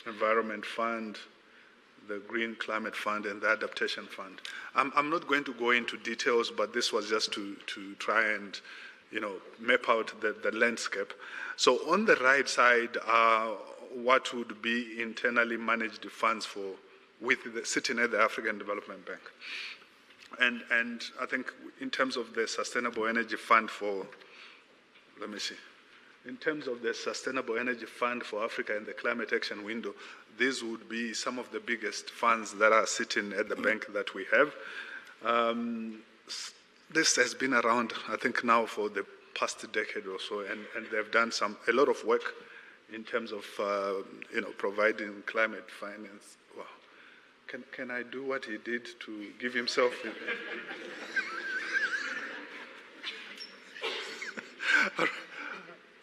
environment fund, the Green Climate Fund, and the Adaptation Fund. I'm not going to go into details, but this was just to try and map out the landscape. So on the right side are what would be internally managed funds sitting at the African Development Bank. And I think in terms of the Sustainable Energy Fund in terms of the Sustainable Energy Fund for Africa and the Climate Action Window, these would be some of the biggest funds that are sitting at the bank that we have. This has been around, I think, now for the past decade or so, and they've done a lot of work in terms of providing climate finance. Wow. Can I do what he did to give himself?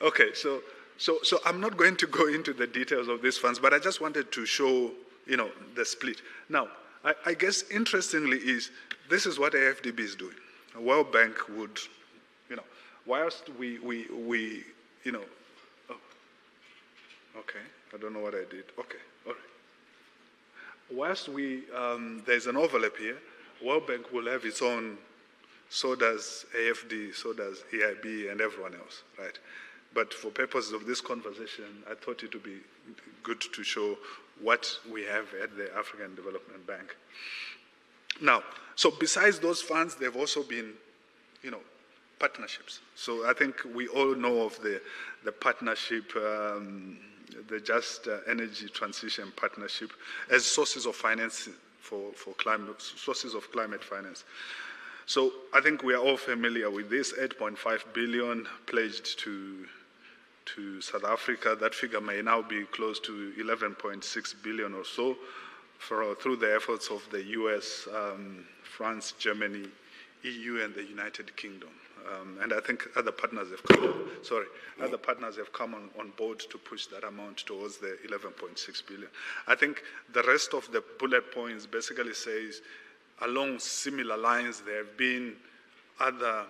Okay, so I'm not going to go into the details of these funds, but I just wanted to show, the split. Now, I guess interestingly this is what AFDB is doing. A World Bank would, whilst we okay, I don't know what I did. Okay, all right. Whilst there's an overlap here, World Bank will have its own, so does AFD, so does EIB, and everyone else, right? But for purposes of this conversation, I thought it would be good to show what we have at the African Development Bank. Now, so besides those funds, there have also been, partnerships. So I think we all know of the partnership, the Just Energy Transition Partnership, as sources of finance for sources of climate finance. So I think we are all familiar with this, 8.5 billion pledged to South Africa. That figure may now be close to 11.6 billion or so through the efforts of the US, France, Germany, EU, and the United Kingdom. And I think other partners have come on board to push that amount towards the 11.6 billion. I think the rest of the bullet points basically says, along similar lines, there have been other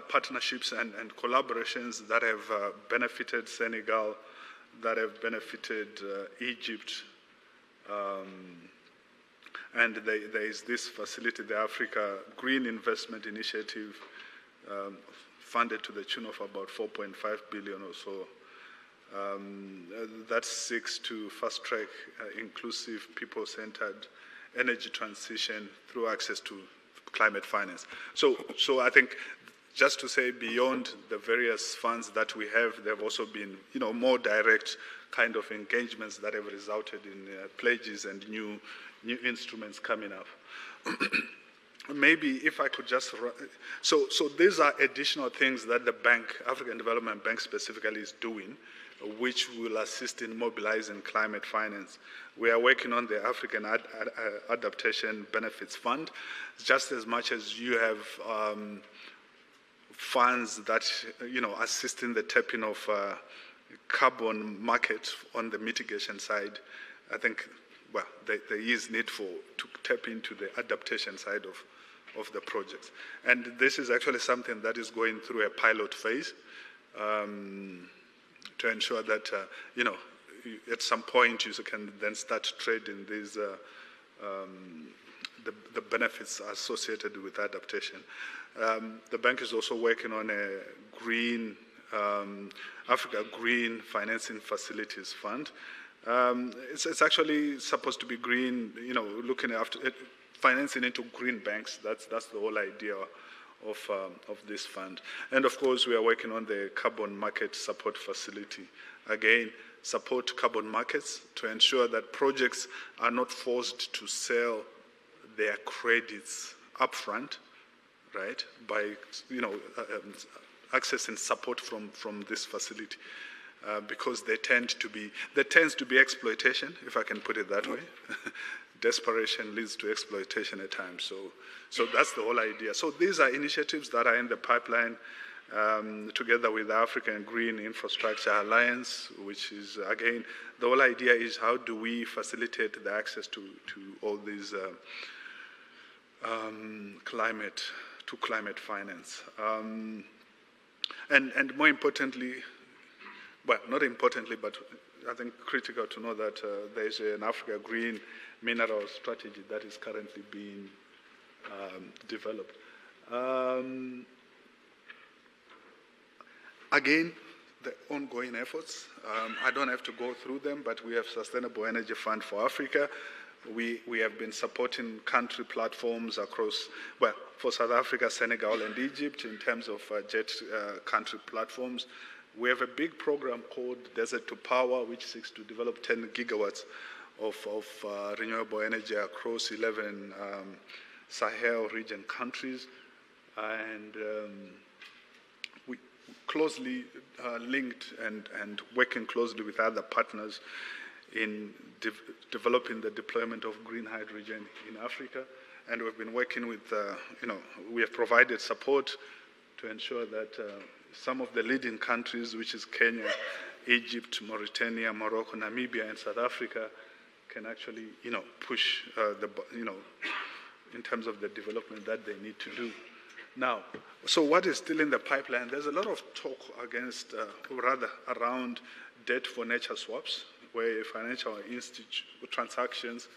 partnerships and collaborations that have benefited Senegal, that have benefited Egypt, and there is this facility, the Africa Green Investment Initiative, funded to the tune of about 4.5 billion or so. That seeks to fast-track inclusive, people-centered energy transition through access to climate finance. So I think, just to say, beyond the various funds that we have, there have also been, more direct kind of engagements that have resulted in pledges and new instruments coming up. Maybe if I could just, so these are additional things that the bank, African Development Bank specifically, is doing, which will assist in mobilizing climate finance. We are working on the African Adaptation Benefits Fund, just as much as you have funds that, assist in the tapping of carbon market on the mitigation side. I think well, there is need to tap into the adaptation side of the projects. And this is actually something that is going through a pilot phase to ensure that, at some point you can then start trading these the benefits associated with adaptation. The bank is also working on a green Africa Green Financing Facilities Fund. It's actually supposed to be green, looking after financing into green banks. That's the whole idea of this fund. And of course, we are working on the carbon market support facility. Again, support carbon markets to ensure that projects are not forced to sell their credits upfront, right? By accessing support from this facility, because there tends to be exploitation, if I can put it that way. Desperation leads to exploitation at times. So that's the whole idea. So these are initiatives that are in the pipeline, together with the African Green Infrastructure Alliance, which is, again, the whole idea is how do we facilitate the access to all these climate finance. And more importantly, well, not importantly, but I think critical to know that there's an Africa Green Mineral Strategy that is currently being developed. Again, the ongoing efforts, I don't have to go through them, but we have Sustainable Energy Fund for Africa. We have been supporting country platforms across, well, for South Africa, Senegal, and Egypt in terms of jet country platforms. We have a big program called Desert to Power, which seeks to develop 10 gigawatts of renewable energy across 11 Sahel region countries. And we closely linked and working closely with other partners in developing the deployment of green hydrogen in Africa. And we've been working with, we have provided support to ensure that some of the leading countries, which is Kenya, Egypt, Mauritania, Morocco, Namibia, and South Africa, can actually, push in terms of the development that they need to do. Now, so what is still in the pipeline? There's a lot of talk around debt for nature swaps, where financial transactions,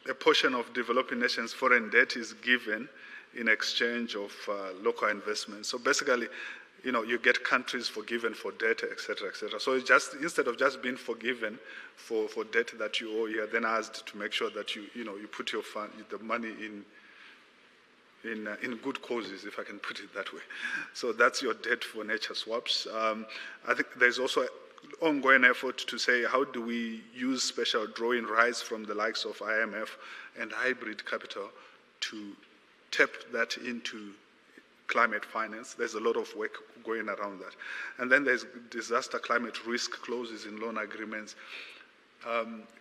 a portion of developing nations' foreign debt is given in exchange of local investment. So basically, you get countries forgiven for debt, et cetera, et cetera. So it's just, instead of just being forgiven for debt that you owe, you are then asked to make sure that you put your fund, the money in good causes, if I can put it that way. So that's your debt for nature swaps. I think there's also an ongoing effort to say, how do we use special drawing rights from the likes of IMF and hybrid capital to tap that into climate finance? There's a lot of work going around that. And then there's disaster climate risk clauses in loan agreements.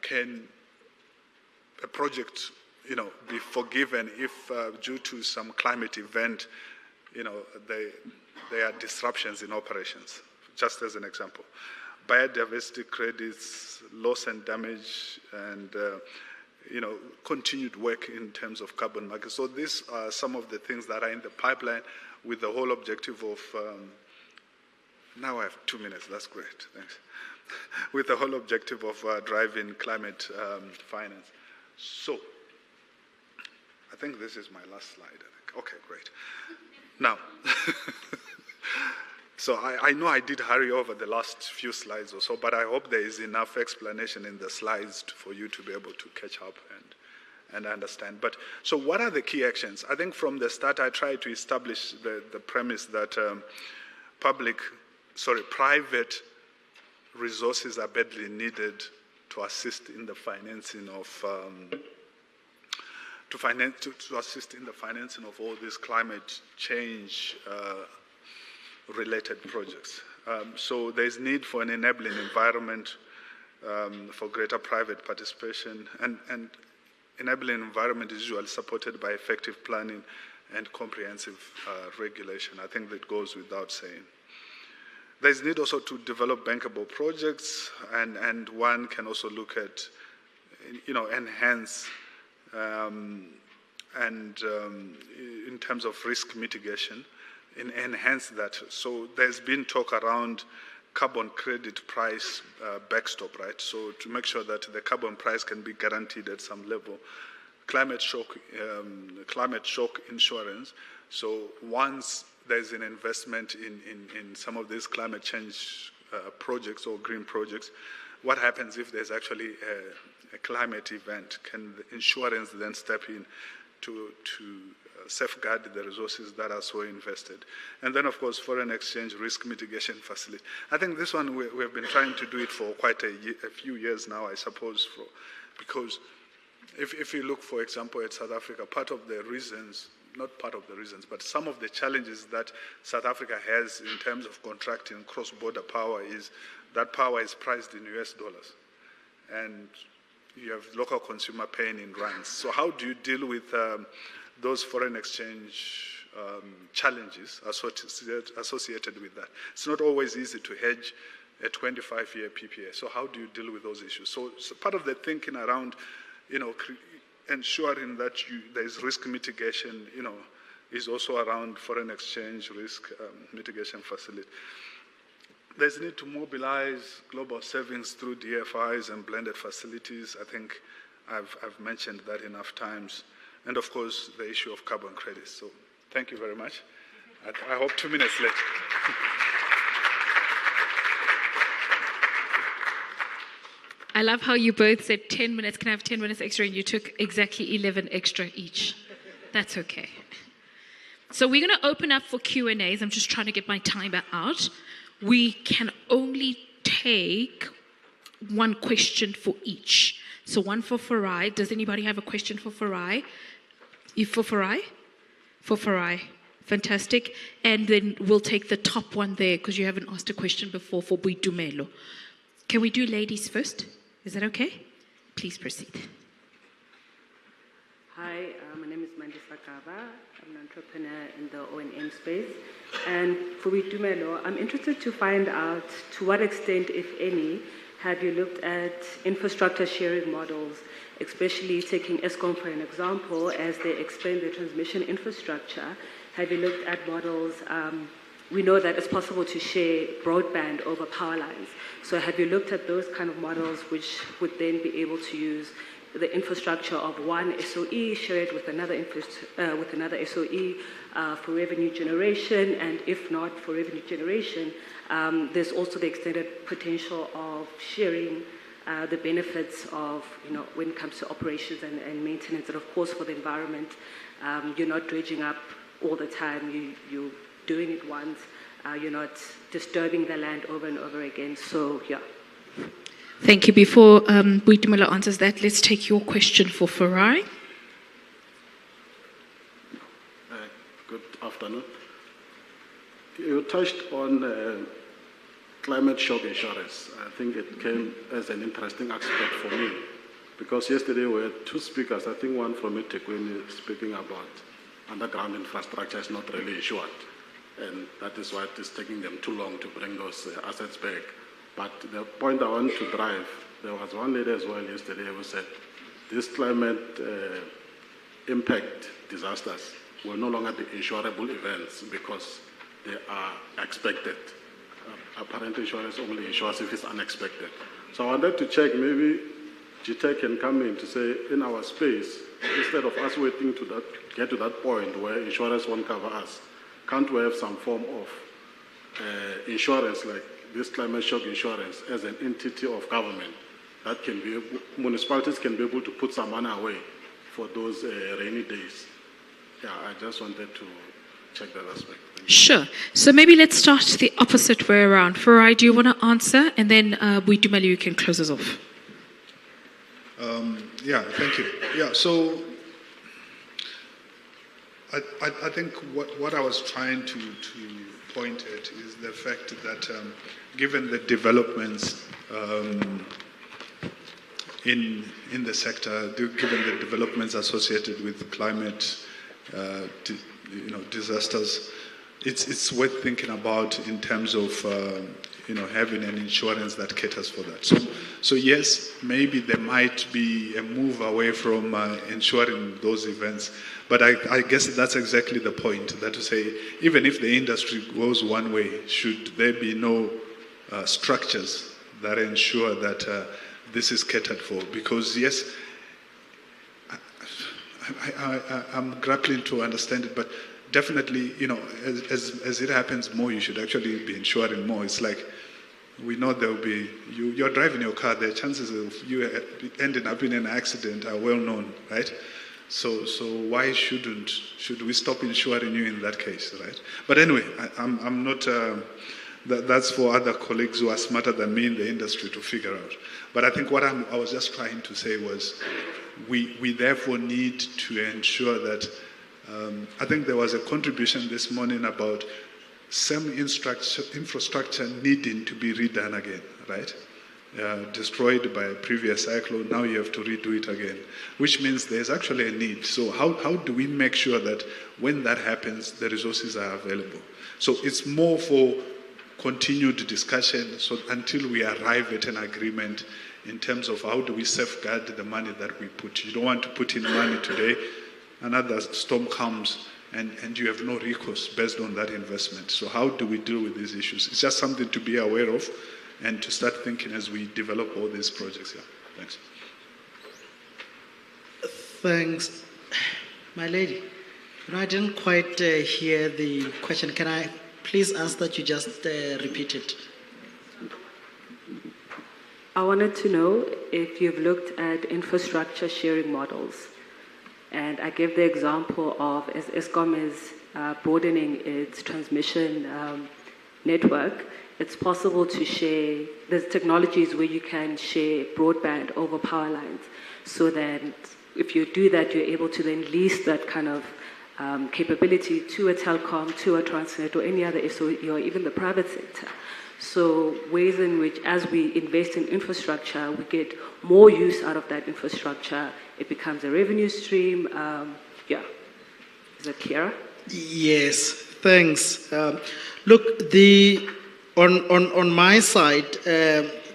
Can a project be forgiven if due to some climate event, there are disruptions in operations, just as an example. Biodiversity credits, loss and damage, and continued work in terms of carbon markets. So these are some of the things that are in the pipeline with the whole objective of, now I have 2 minutes, that's great, thanks. With the whole objective of driving climate finance. So, I think this is my last slide. Okay, great. Now, so I know I did hurry over the last few slides or so, but I hope there is enough explanation in the slides for you to be able to catch up and understand. But so what are the key actions? I think from the start I tried to establish the premise that private resources are badly needed to assist in the financing of to assist in the financing of all these climate change related projects. So there's need for an enabling environment for greater private participation, and enabling environment is usually supported by effective planning and comprehensive regulation. I think that goes without saying. There's need also to develop bankable projects, and one can also look at, enhance in terms of risk mitigation, enhance that. So there's been talk around carbon credit price backstop, right? So to make sure that the carbon price can be guaranteed at some level. Climate shock insurance. So once there's an investment in some of these climate change projects or green projects, what happens if there's actually a climate event? Can the insurance then step in to safeguard the resources that are so invested? And then, of course, foreign exchange risk mitigation facility. I think this one, we have been trying to do it for quite a few years now, I suppose, because if you look, for example, at South Africa, part of the reasons, not part of the reasons, but some of the challenges that South Africa has in terms of contracting cross-border power is that power is priced in US dollars. And you have local consumer paying in rands. So how do you deal with those foreign exchange challenges associated with that? It's not always easy to hedge a 25-year PPA. So how do you deal with those issues? So part of the thinking around, ensuring that there's risk mitigation, is also around foreign exchange risk mitigation facility. There's need to mobilize global savings through DFIs and blended facilities. I think I've mentioned that enough times. And of course, the issue of carbon credits. So thank you very much. I hope 2 minutes late. I love how you both said 10 minutes. Can I have 10 minutes extra? And you took exactly 11 extra each. That's okay. So we're going to open up for Q&As. I'm just trying to get my timer out. We can only take one question for each. So one for Farai. Does anybody have a question for Farai? You for Farai? For Farai. Fantastic. And then we'll take the top one there because you haven't asked a question before for Boitumelo. Can we do ladies first? Is that okay? Please proceed. Hi, my name is Mandisa Kaba. I'm an entrepreneur in the O&M space. And for Boitumelo, I'm interested to find out to what extent, if any, have you looked at infrastructure sharing models, especially taking Eskom for an example, as they expand their transmission infrastructure. Have you looked at models? We know that it's possible to share broadband over power lines. So have you looked at those kind of models which would then be able to use the infrastructure of one SOE, share it with another SOE for revenue generation, and if not for revenue generation, there's also the extended potential of sharing the benefits of, when it comes to operations and maintenance, and of course for the environment, you're not dredging up all the time, you're doing it once, you're not disturbing the land over and over again, so yeah. Thank you. Before Boitumelo answers that, let's take your question for Farai. Good afternoon. You touched on climate shock insurance. I think it came as an interesting aspect for me because yesterday we had two speakers, I think one from eThekwini speaking about underground infrastructure is not really insured, and that is why it is taking them too long to bring those assets back. But the point I want to drive, there was one lady as well yesterday who said these climate impact disasters will no longer be insurable events because they are expected. Apparent insurance only insures if it's unexpected. So I wanted to check, maybe GTEC can come in to say, in our space, instead of us waiting to get to that point where insurance won't cover us, can't we have some form of insurance like this climate shock insurance as an entity of government that can be, municipalities can be able to put some money away for those rainy days? Yeah, I just wanted to check that aspect. Sure. So maybe let's start the opposite way around. Farai, do you want to answer? And then Boitumelo, you can close us off. Yeah, thank you. Yeah, so I think what I was trying to point at is the fact that given the developments in the sector, given the developments associated with climate disasters, it's worth thinking about in terms of having an insurance that caters for that. So yes, maybe there might be a move away from insuring those events, but I guess that's exactly the point. That to say, even if the industry goes one way, should there be no structures that ensure that this is catered for? Because yes, I'm grappling to understand it, but definitely, as it happens more, you should actually be insuring more. It's like, we know there will be, you're driving your car, the chances of you ending up in an accident are well known, right? So why should we stop insuring you in that case, right? But anyway, I'm not, that's for other colleagues who are smarter than me in the industry to figure out. But I think what I was just trying to say was, we therefore need to ensure that, I think there was a contribution this morning about some infrastructure needing to be redone again, right? Destroyed by a previous cyclone, now you have to redo it again, which means there's actually a need. So how do we make sure that when that happens, the resources are available? So it's more for continued discussion, so until we arrive at an agreement in terms of how do we safeguard the money that we put. You don't want to put in money today, another storm comes, and you have no recourse based on that investment. So how do we deal with these issues? It's just something to be aware of and to start thinking as we develop all these projects here. Thanks. Thanks. My lady, I didn't quite hear the question. Can I please ask that you just repeat it? I wanted to know if you've looked at infrastructure sharing models. And I gave the example of, as Eskom is broadening its transmission network, it's possible to share, there's technologies where you can share broadband over power lines. So that if you do that, you're able to then lease that kind of capability to a telecom, to a Transnet, or any other SOE, or even the private sector. So ways in which, as we invest in infrastructure, we get more use out of that infrastructure. It becomes a revenue stream. Yeah. Is that clearer? Yes, thanks. Look, on my side,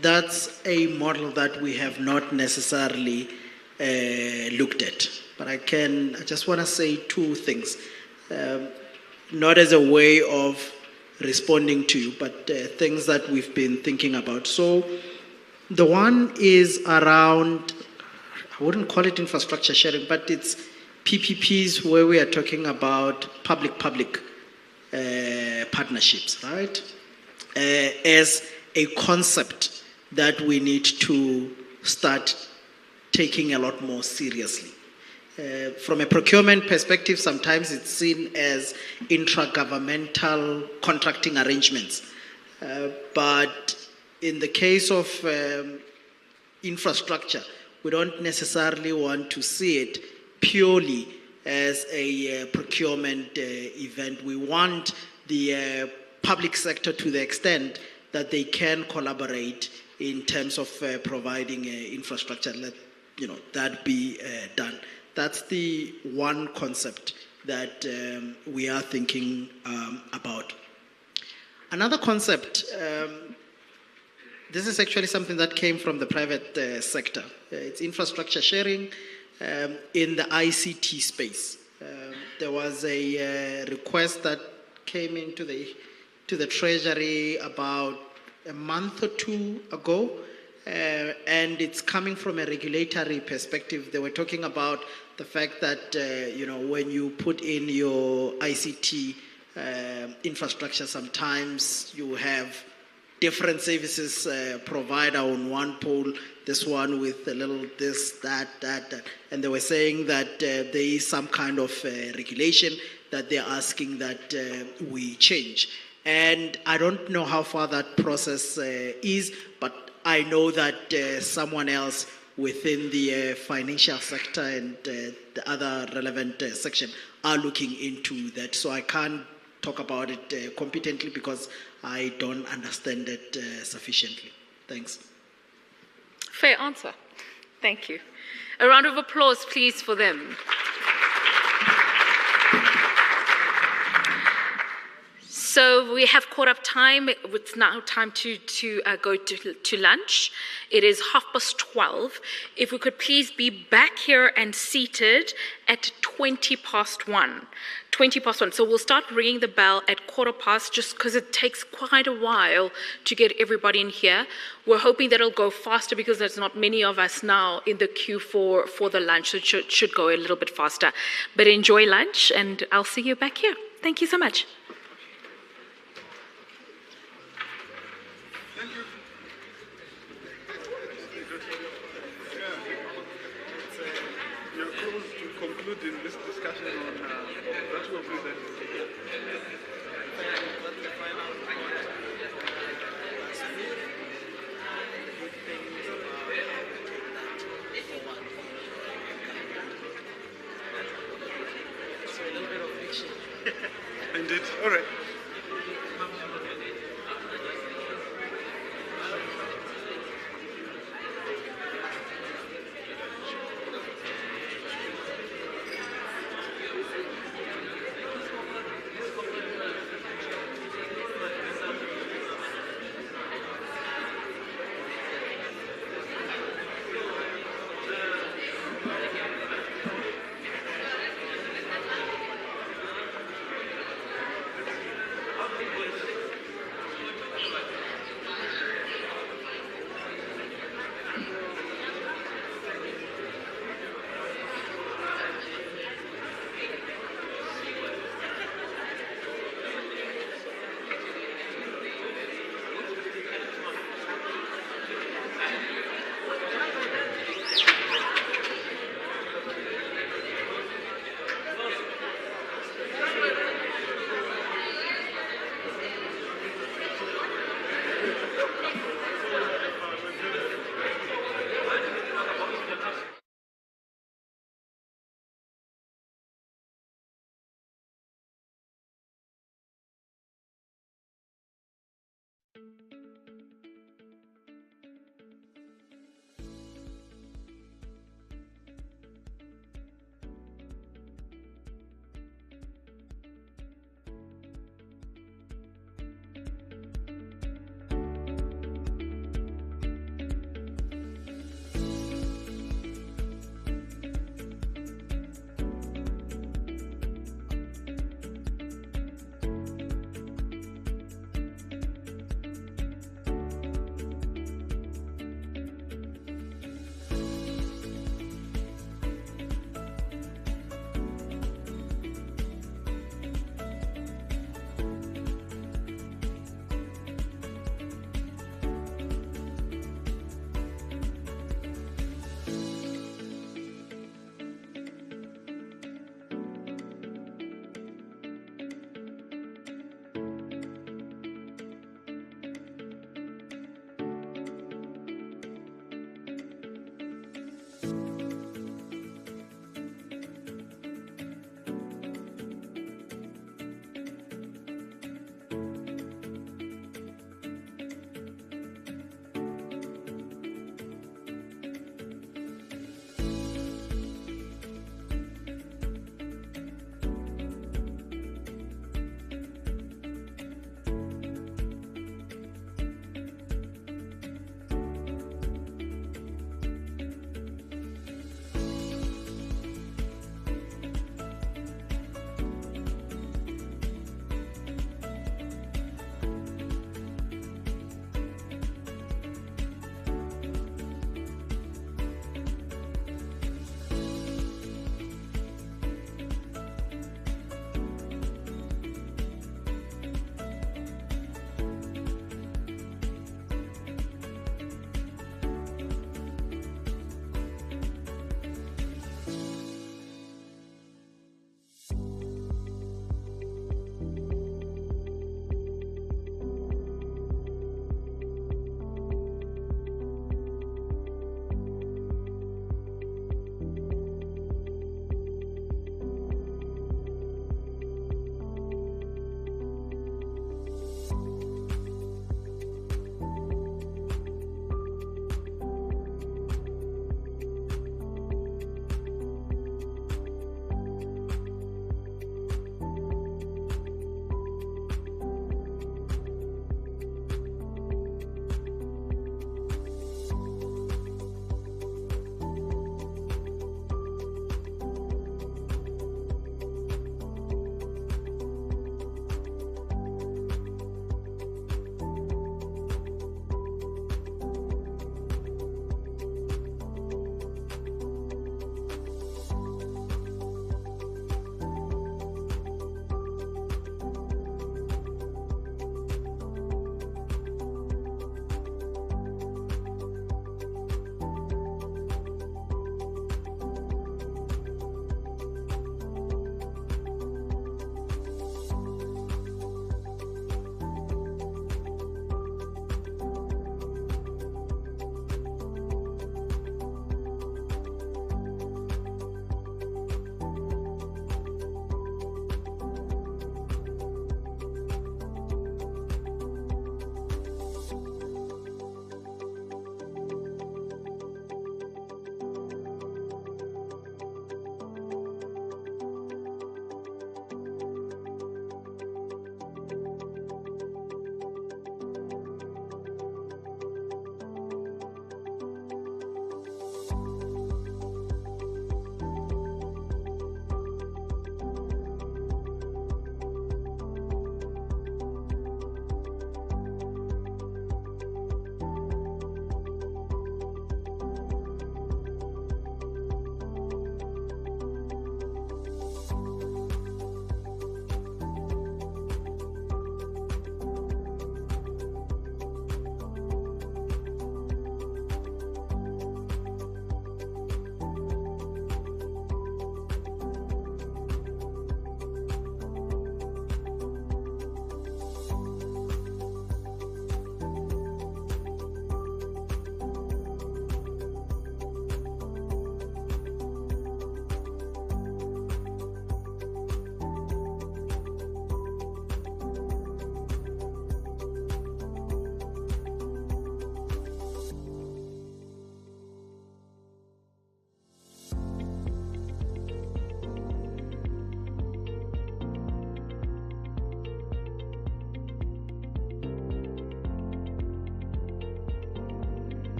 that's a model that we have not necessarily looked at. But I just want to say two things. Not as a way of responding to, but things that we've been thinking about. So the one is around, I wouldn't call it infrastructure sharing, but it's PPPs where we are talking about public-public partnerships, right? As a concept that we need to start taking a lot more seriously. From a procurement perspective, sometimes it's seen as intragovernmental contracting arrangements. But in the case of infrastructure, we don't necessarily want to see it purely as a procurement event. We want the public sector, to the extent that they can collaborate in terms of providing infrastructure, that be done. That's the one concept that we are thinking about. Another concept, this is actually something that came from the private sector. It's infrastructure sharing in the ICT space. There was a request that came into the Treasury about a month or two ago, and it's coming from a regulatory perspective. They were talking about the fact that when you put in your ICT infrastructure, sometimes you have different services provider on one pole, this one with a little this, that. And they were saying that there is some kind of regulation that they're asking that we change. And I don't know how far that process is, but I know that someone else within the financial sector and the other relevant section are looking into that. So I can't talk about it competently because I don't understand it sufficiently. Thanks. Fair answer. Thank you. A round of applause, please, for them. So we have caught up time. It's now time to go to lunch. It is 12:30. If we could please be back here and seated at 1:20. 1:20. So we'll start ringing the bell at 1:15, just because it takes quite a while to get everybody in here. We're hoping that it'll go faster because there's not many of us now in the queue for the lunch, so it should go a little bit faster. But enjoy lunch, and I'll see you back here. Thank you so much. You're close to concluding this discussion on virtual presenting. Indeed. All right.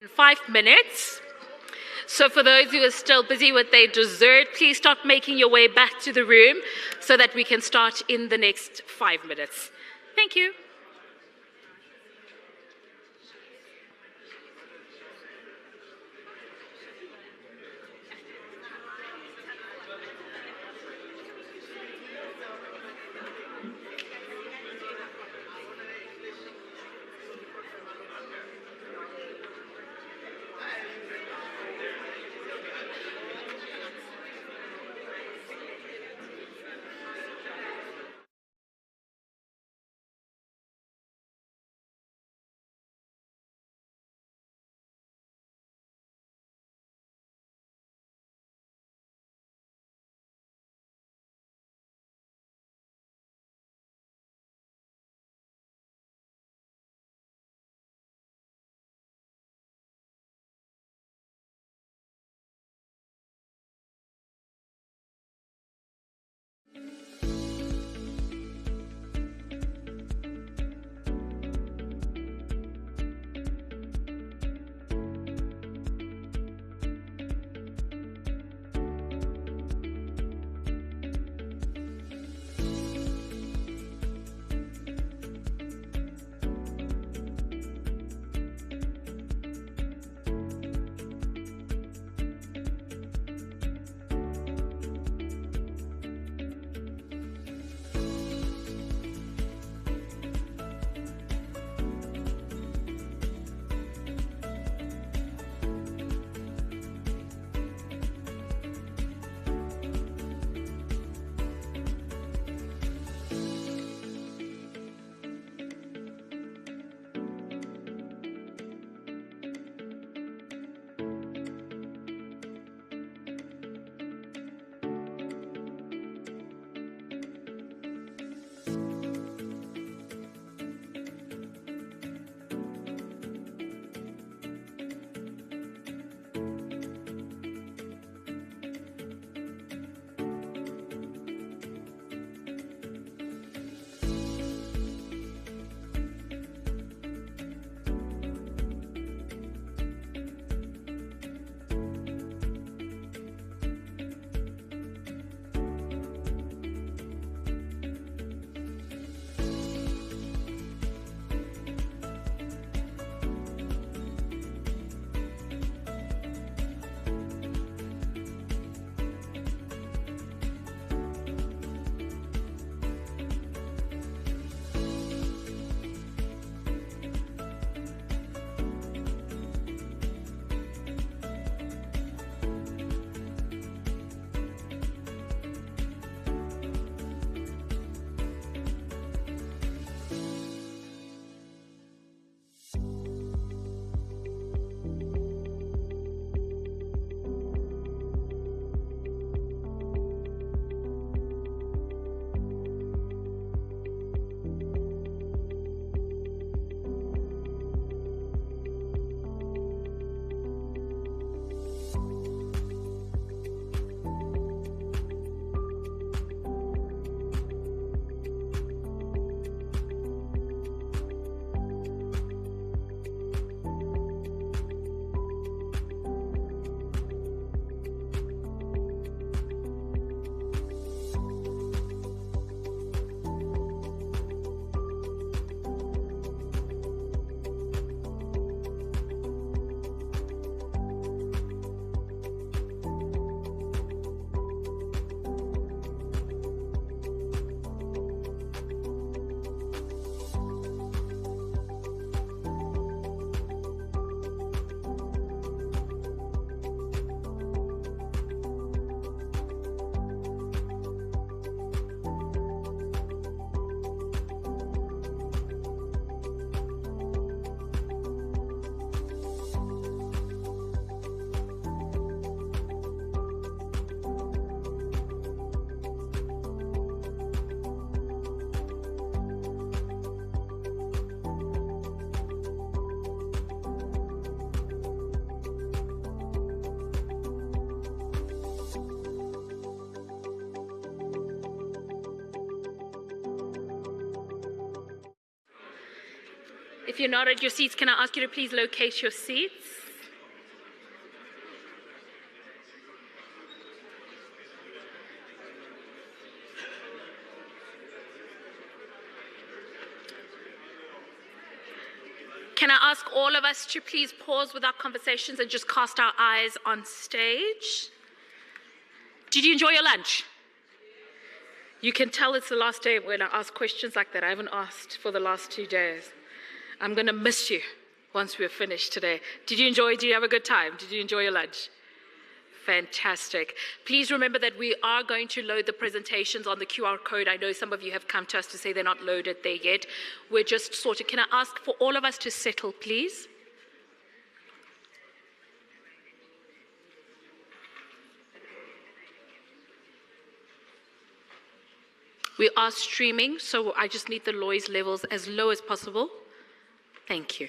In 5 minutes. So for those who are still busy with their dessert, please start making your way back to the room so that we can start in the next 5 minutes. Thank you. If you're not at your seats, can I ask you to please locate your seats? ask all of us to please pause with our conversations and just cast our eyes on stage? Did you enjoy your lunch? You can tell it's the last day when I ask questions like that. I haven't asked for the last 2 days. I'm going to miss you once we're finished today. Did you have a good time? Did you enjoy your lunch? Fantastic. Please remember that we are going to load the presentations on the QR code. I know some of you have come to us to say they're not loaded there yet. We're just sorted. Can I ask for all of us to settle, please? We are streaming, so I just need the noise levels as low as possible. Thank you.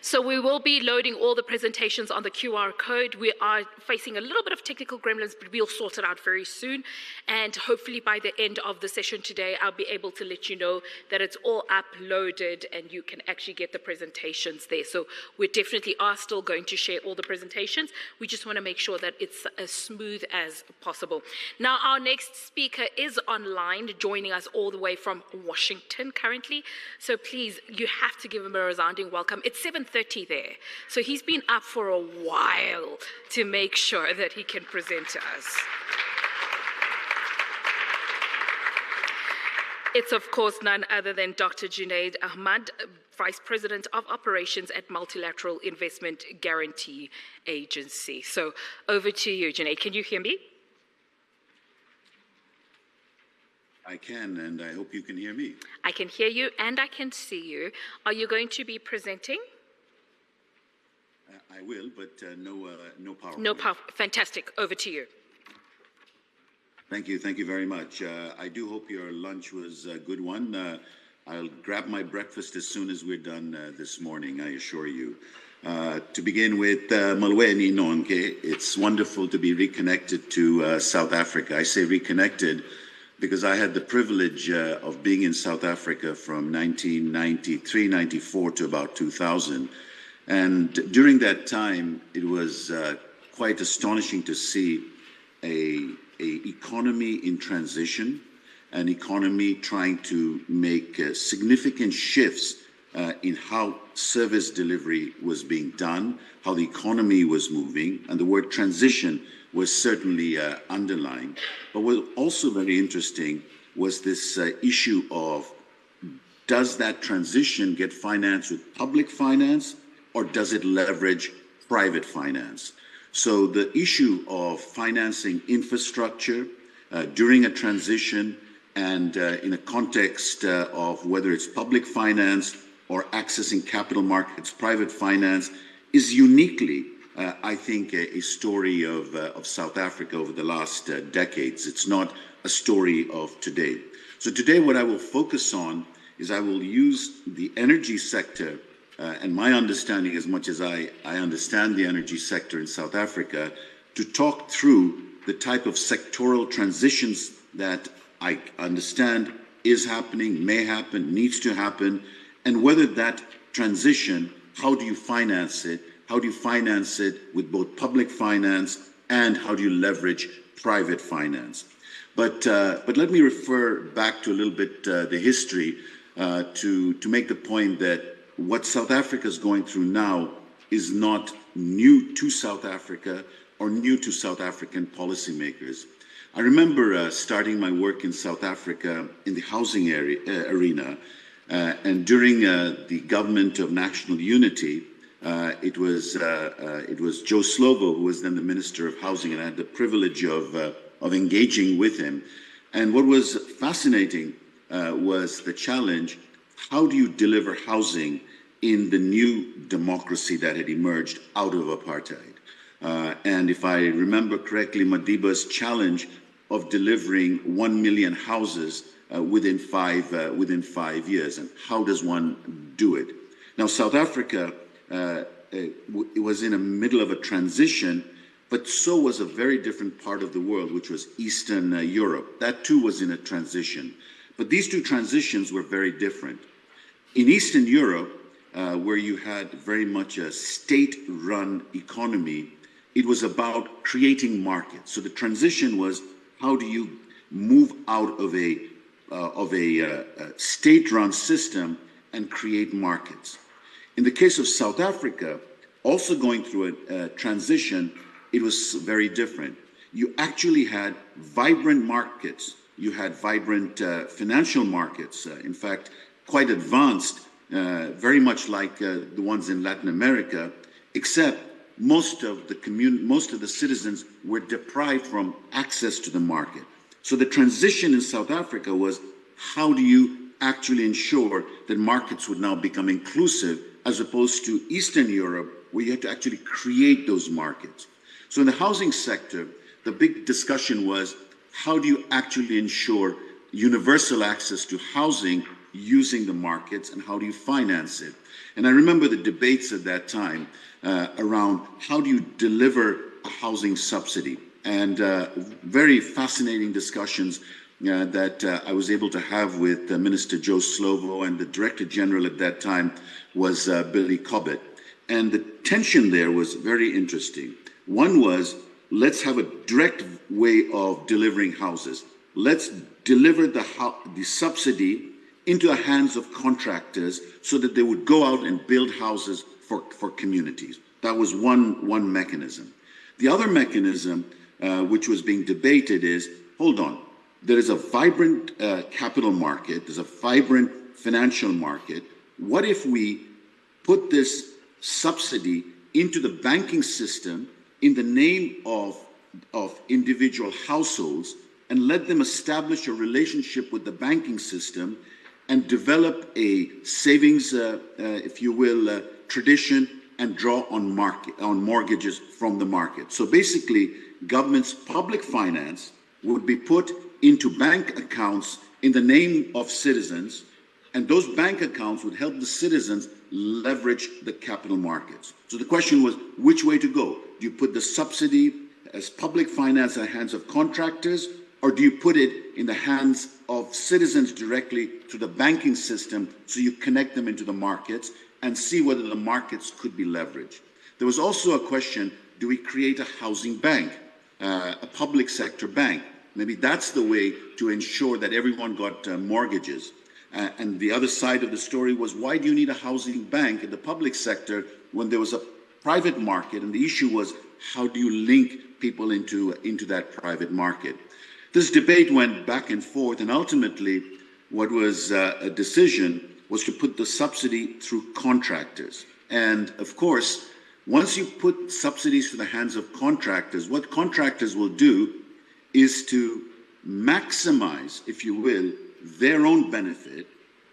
So we will be loading all the presentations on the QR code. We are facing a little bit of technical gremlins, but we'll sort it out very soon. And hopefully by the end of the session today, I'll be able to let you know that it's all uploaded and you can actually get the presentations there. So we definitely are still going to share all the presentations. We just want to make sure that it's as smooth as possible. Now, our next speaker is online, joining us all the way from Washington currently. So please, you have to give him a resounding welcome. It's 7:30 there. So he's been up for a while to make sure that he can present to us. It's, of course, none other than Dr. Junaid Ahmad, Vice President of Operations at Multilateral Investment Guarantee Agency. So over to you, Junaid. Can you hear me? I can, and I hope you can hear me. I can hear you and I can see you. Are you going to be presenting? I will, but no PowerPoint. No power. Fantastic. Over to you. Thank you very much. I do hope your lunch was a good one. I'll grab my breakfast as soon as we're done this morning, I assure you. To begin with, Malweni Nonke, it's wonderful to be reconnected to South Africa. I say reconnected because I had the privilege of being in South Africa from 1993, 94 to about 2000. And during that time, it was quite astonishing to see a economy in transition, an economy trying to make significant shifts in how service delivery was being done, how the economy was moving, and the word transition was certainly underlined. But what was also very interesting was this issue of, does that transition get financed with public finance, or does it leverage private finance? So the issue of financing infrastructure during a transition and in a context of whether it's public finance or accessing capital markets, private finance, is uniquely, I think, a story of South Africa over the last decades. It's not a story of today. So today what I will focus on is I will use the energy sector and my understanding, as much as I understand the energy sector in South Africa, to talk through the type of sectoral transitions that I understand is happening, may happen, needs to happen, and whether that transition, how do you finance it? How do you finance it with both public finance and how do you leverage private finance? But let me refer back to a little bit the history to make the point that what South Africa is going through now is not new to South Africa or new to South African policymakers. I remember starting my work in South Africa in the housing arena, and during the government of national unity, it was Joe Slovo, who was then the Minister of Housing, and I had the privilege of engaging with him. And what was fascinating was the challenge: how do you deliver housing in the new democracy that had emerged out of apartheid? And if I remember correctly, Madiba's challenge of delivering 1 million houses within 5 years, and how does one do it? Now, South Africa it was in the middle of a transition, but so was a very different part of the world, which was Eastern Europe. That too was in a transition. But these two transitions were very different. In Eastern Europe, where you had very much a state-run economy, it was about creating markets. So the transition was, how do you move out of a state-run system and create markets? In the case of South Africa, also going through a transition, it was very different. You actually had vibrant markets. You had vibrant financial markets, in fact, quite advanced, very much like the ones in Latin America, except most of the citizens were deprived from access to the market. So the transition in South Africa was, how do you actually ensure that markets would now become inclusive, as opposed to Eastern Europe, where you had to actually create those markets. So in the housing sector, the big discussion was, how do you actually ensure universal access to housing using the markets, and how do you finance it? And I remember the debates at that time around how do you deliver a housing subsidy, and very fascinating discussions that I was able to have with Minister Joe Slovo, and the Director General at that time was Billy Cobbett. And the tension there was very interesting. One was, let's have a direct way of delivering houses. Let's deliver the subsidy into the hands of contractors so that they would go out and build houses for communities. That was one mechanism. The other mechanism which was being debated is, hold on, there is a vibrant capital market, there's a vibrant financial market. What if we put this subsidy into the banking system in the name of individual households, and let them establish a relationship with the banking system and develop a savings, if you will, tradition, and draw on mortgages from the market. So basically, government's public finance would be put into bank accounts in the name of citizens, and those bank accounts would help the citizens leverage the capital markets. So the question was, which way to go? Do you put the subsidy as public finance in the hands of contractors, or do you put it in the hands of citizens directly to the banking system, so you connect them into the markets and see whether the markets could be leveraged? There was also a question, do we create a housing bank, a public sector bank? Maybe that's the way to ensure that everyone got mortgages. And the other side of the story was, why do you need a housing bank in the public sector when there was a private market? And the issue was, how do you link people into that private market? This debate went back and forth, and ultimately what was a decision was to put the subsidy through contractors. And of course, once you put subsidies to the hands of contractors, what contractors will do is to maximize, if you will, their own benefit,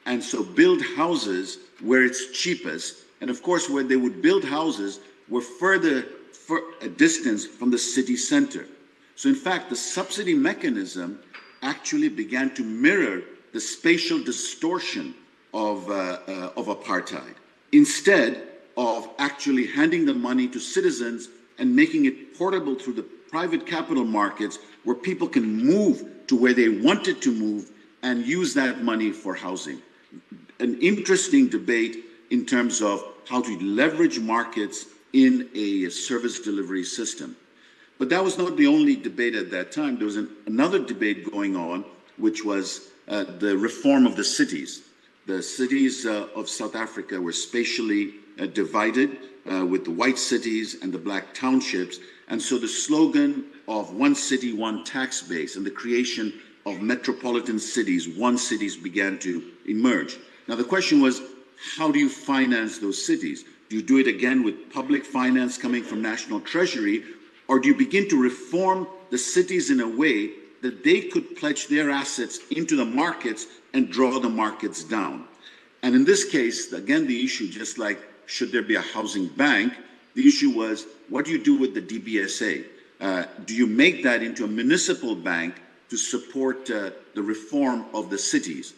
and so build houses where it's cheapest. And of course, where they would build houses were further for a distance from the city center. So in fact, the subsidy mechanism actually began to mirror the spatial distortion of apartheid, instead of actually handing the money to citizens and making it portable through the private capital markets, where people can move to where they wanted to move and use that money for housing. An interesting debate in terms of how to leverage markets in a service delivery system. But that was not the only debate at that time. There was another debate going on, which was the reform of the cities. The cities of South Africa were spatially divided with the white cities and the black townships. And so the slogan of one city, one tax base, and the creation of metropolitan cities, one cities, began to emerge. Now the question was, how do you finance those cities? Do you do it again with public finance coming from National Treasury, or do you begin to reform the cities in a way that they could pledge their assets into the markets and draw the markets down? And in this case, again, the issue, just like should there be a housing bank, the issue was, what do you do with the DBSA? Do you make that into a municipal bank to support the reform of the cities?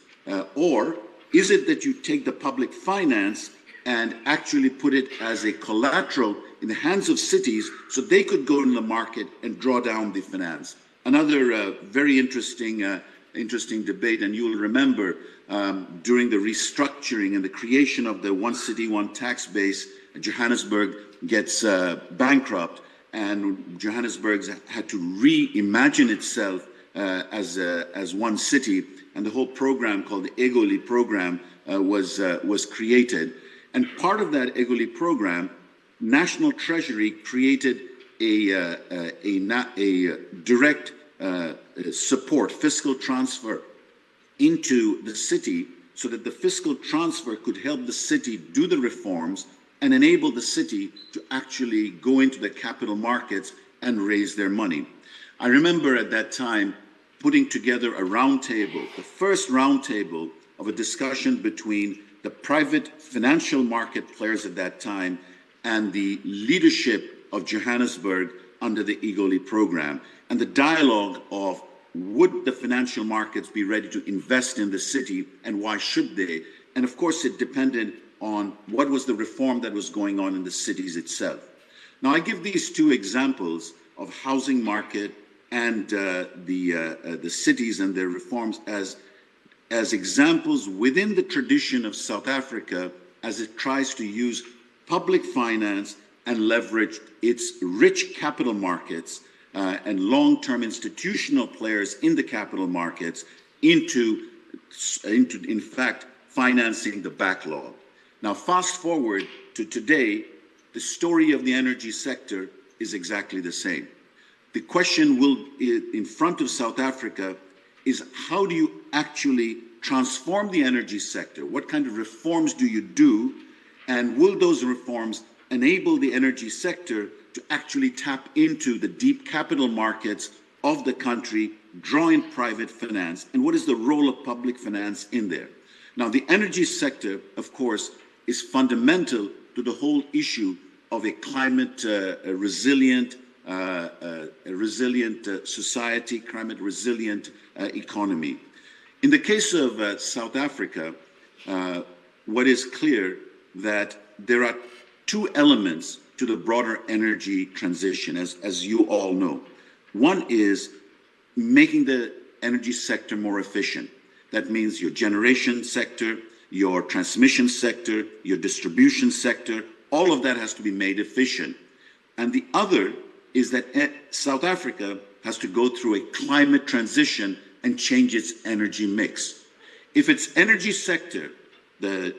Or is it that you take the public finance and actually put it as a collateral in the hands of cities so they could go in the market and draw down the finance? Another very interesting debate, and you'll remember during the restructuring and the creation of the one city, one tax base, Johannesburg gets bankrupt, and Johannesburg had to reimagine itself as one city, and the whole program called the Egoli program was created. And part of that EGOLI program, National Treasury created a direct support, fiscal transfer into the city so that the fiscal transfer could help the city do the reforms and enable the city to actually go into the capital markets and raise their money. I remember at that time putting together a roundtable, the first roundtable of a discussion between the private financial market players at that time and the leadership of Johannesburg under the EGOLI program, and the dialogue of would the financial markets be ready to invest in the city and why should they? And of course it depended on what was the reform that was going on in the cities itself. Now I give these two examples of housing market and the cities and their reforms as examples within the tradition of South Africa as it tries to use public finance and leverage its rich capital markets and long-term institutional players in the capital markets into, in fact, financing the backlog. Now, fast forward to today, the story of the energy sector is exactly the same. The question in front of South Africa is how do you actually transform the energy sector? What kind of reforms do you do? And will those reforms enable the energy sector to actually tap into the deep capital markets of the country, draw in private finance, and what is the role of public finance in there? Now, the energy sector, of course, is fundamental to the whole issue of a climate resilient society, climate resilient economy. In the case of South Africa, what is clear that there are two elements to the broader energy transition, as you all know. One is making the energy sector more efficient. That means your generation sector, your transmission sector, your distribution sector, all of that has to be made efficient. And the other is that South Africa has to go through a climate transition and change its energy mix. If its energy sector, the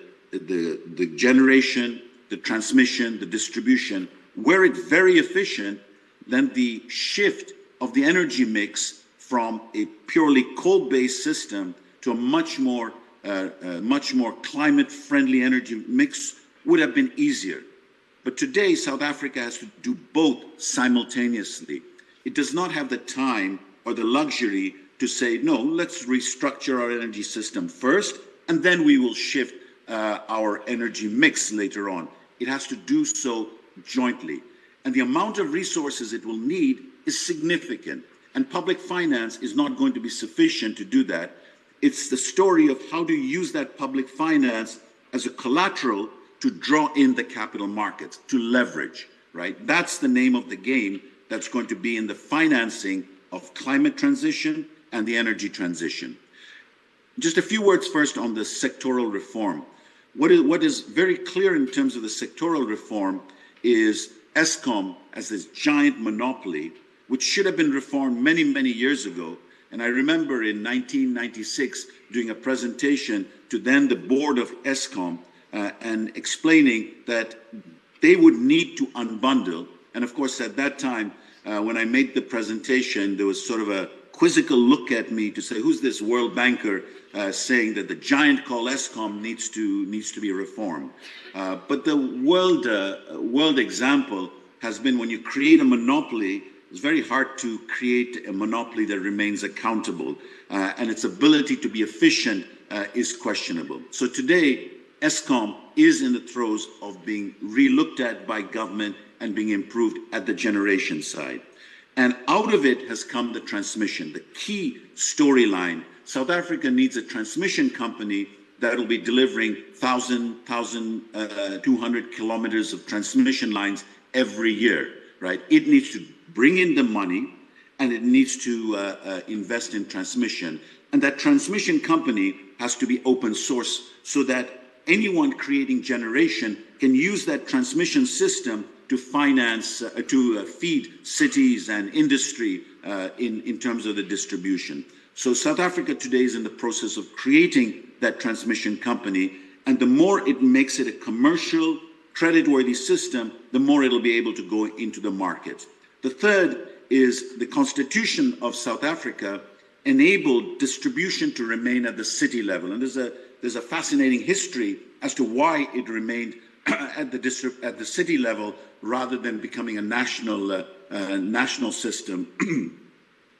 generation, the transmission, the distribution, were it very efficient, then the shift of the energy mix from a purely coal-based system to a much more climate-friendly energy mix would have been easier. But today, South Africa has to do both simultaneously. It does not have the time or the luxury to say, no, let's restructure our energy system first, and then we will shift our energy mix later on. It has to do so jointly. And the amount of resources it will need is significant. And public finance is not going to be sufficient to do that. It's the story of how to use that public finance as a collateral to draw in the capital markets, to leverage, right? That's the name of the game that's going to be in the financing of climate transition and the energy transition. Just a few words first on the sectoral reform. What is very clear in terms of the sectoral reform is Eskom as this giant monopoly, which should have been reformed many, many years ago. And I remember in 1996 doing a presentation to then the board of Eskom and explaining that they would need to unbundle. And of course, at that time, when I made the presentation, there was sort of a quizzical look at me to say, who's this world banker saying that the giant called Eskom needs to be reformed? But the world example has been when you create a monopoly, it's very hard to create a monopoly that remains accountable, and its ability to be efficient is questionable. So today, Eskom is in the throes of being re-looked at by government and being improved at the generation side. And out of it has come the transmission, the key storyline. South Africa needs a transmission company that will be delivering 1,200 kilometers of transmission lines every year, right? It needs to bring in the money and it needs to invest in transmission. And that transmission company has to be open source so that anyone creating generation can use that transmission system to finance, to feed cities and industry in terms of the distribution. So South Africa today is in the process of creating that transmission company, And the more it makes it a commercial, creditworthy system, the more it'll be able to go into the market. The third is the Constitution of South Africa enabled distribution to remain at the city level. And there's a fascinating history as to why it remained at the city level rather than becoming a national system.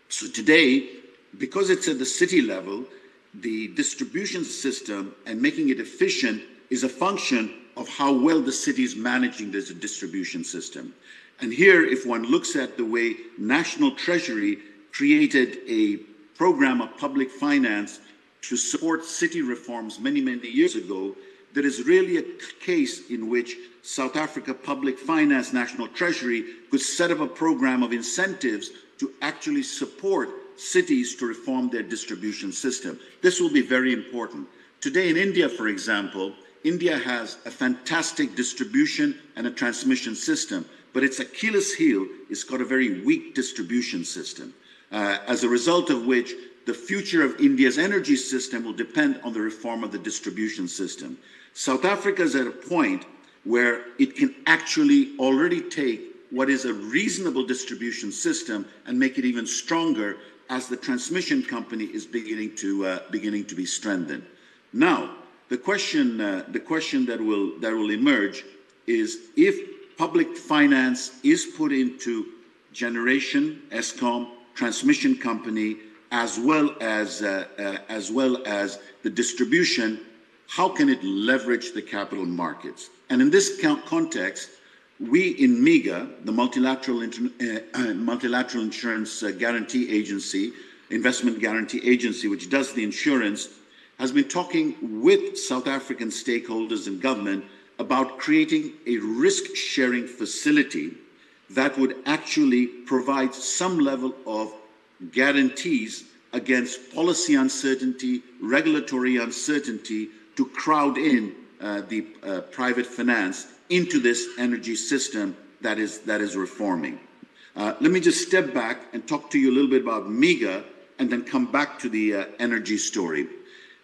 So today, because it's at the city level, the distribution system and making it efficient is a function of how well the city is managing this distribution system. And here, if one looks at the way National Treasury created a program of public finance to support city reforms many years ago, there is really a case in which South Africa Public Finance National Treasury could set up a program of incentives to actually support cities to reform their distribution system. This will be very important. Today in India, for example, India has a fantastic distribution and a transmission system, but its Achilles heel is got a very weak distribution system, as a result of which the future of India's energy system will depend on the reform of the distribution system. South Africa is at a point where it can actually already take what is a reasonable distribution system and make it even stronger as the transmission company is beginning to be strengthened. Now, the question that will emerge is, if public finance is put into generation, ESCOM, transmission company, as well as the distribution, how can it leverage the capital markets? And in this context, we in MIGA, the Multilateral Insurance Guarantee Agency, Investment Guarantee Agency, which does the insurance, has been talking with South African stakeholders and government about creating a risk-sharing facility that would actually provide some level of guarantees against policy uncertainty, regulatory uncertainty, to crowd in the private finance into this energy system that is reforming. Let me just step back and talk to you a little bit about MIGA and then come back to the energy story.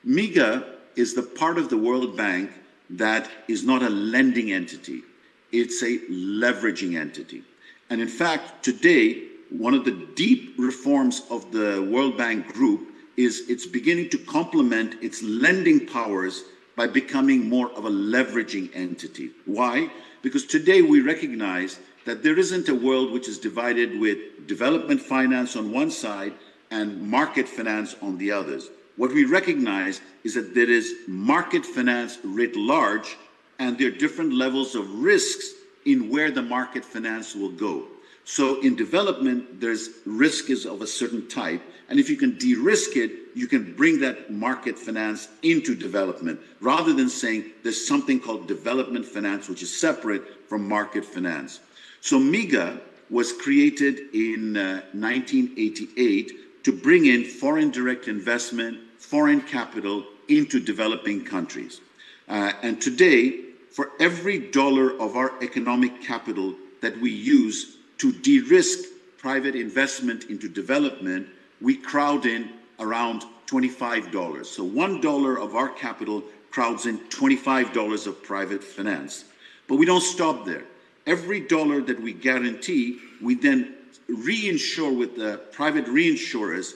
MIGA is the part of the World Bank that is not a lending entity. It's a leveraging entity. And in fact, today, one of the deep reforms of the World Bank Group is it's beginning to complement its lending powers by becoming more of a leveraging entity. Why? Because today we recognize that there isn't a world which is divided with development finance on one side and market finance on the others. What we recognize is that there is market finance writ large, and there are different levels of risks in where the market finance will go. So in development, there's risk is of a certain type, and if you can de-risk it, you can bring that market finance into development, rather than saying there's something called development finance, which is separate from market finance. So MIGA was created in 1988 to bring in foreign direct investment, foreign capital into developing countries. And today, for every dollar of our economic capital that we use to de-risk private investment into development, we crowd in around $25. So $1 of our capital crowds in $25 of private finance. But we don't stop there. Every dollar that we guarantee, we then reinsure with the private reinsurers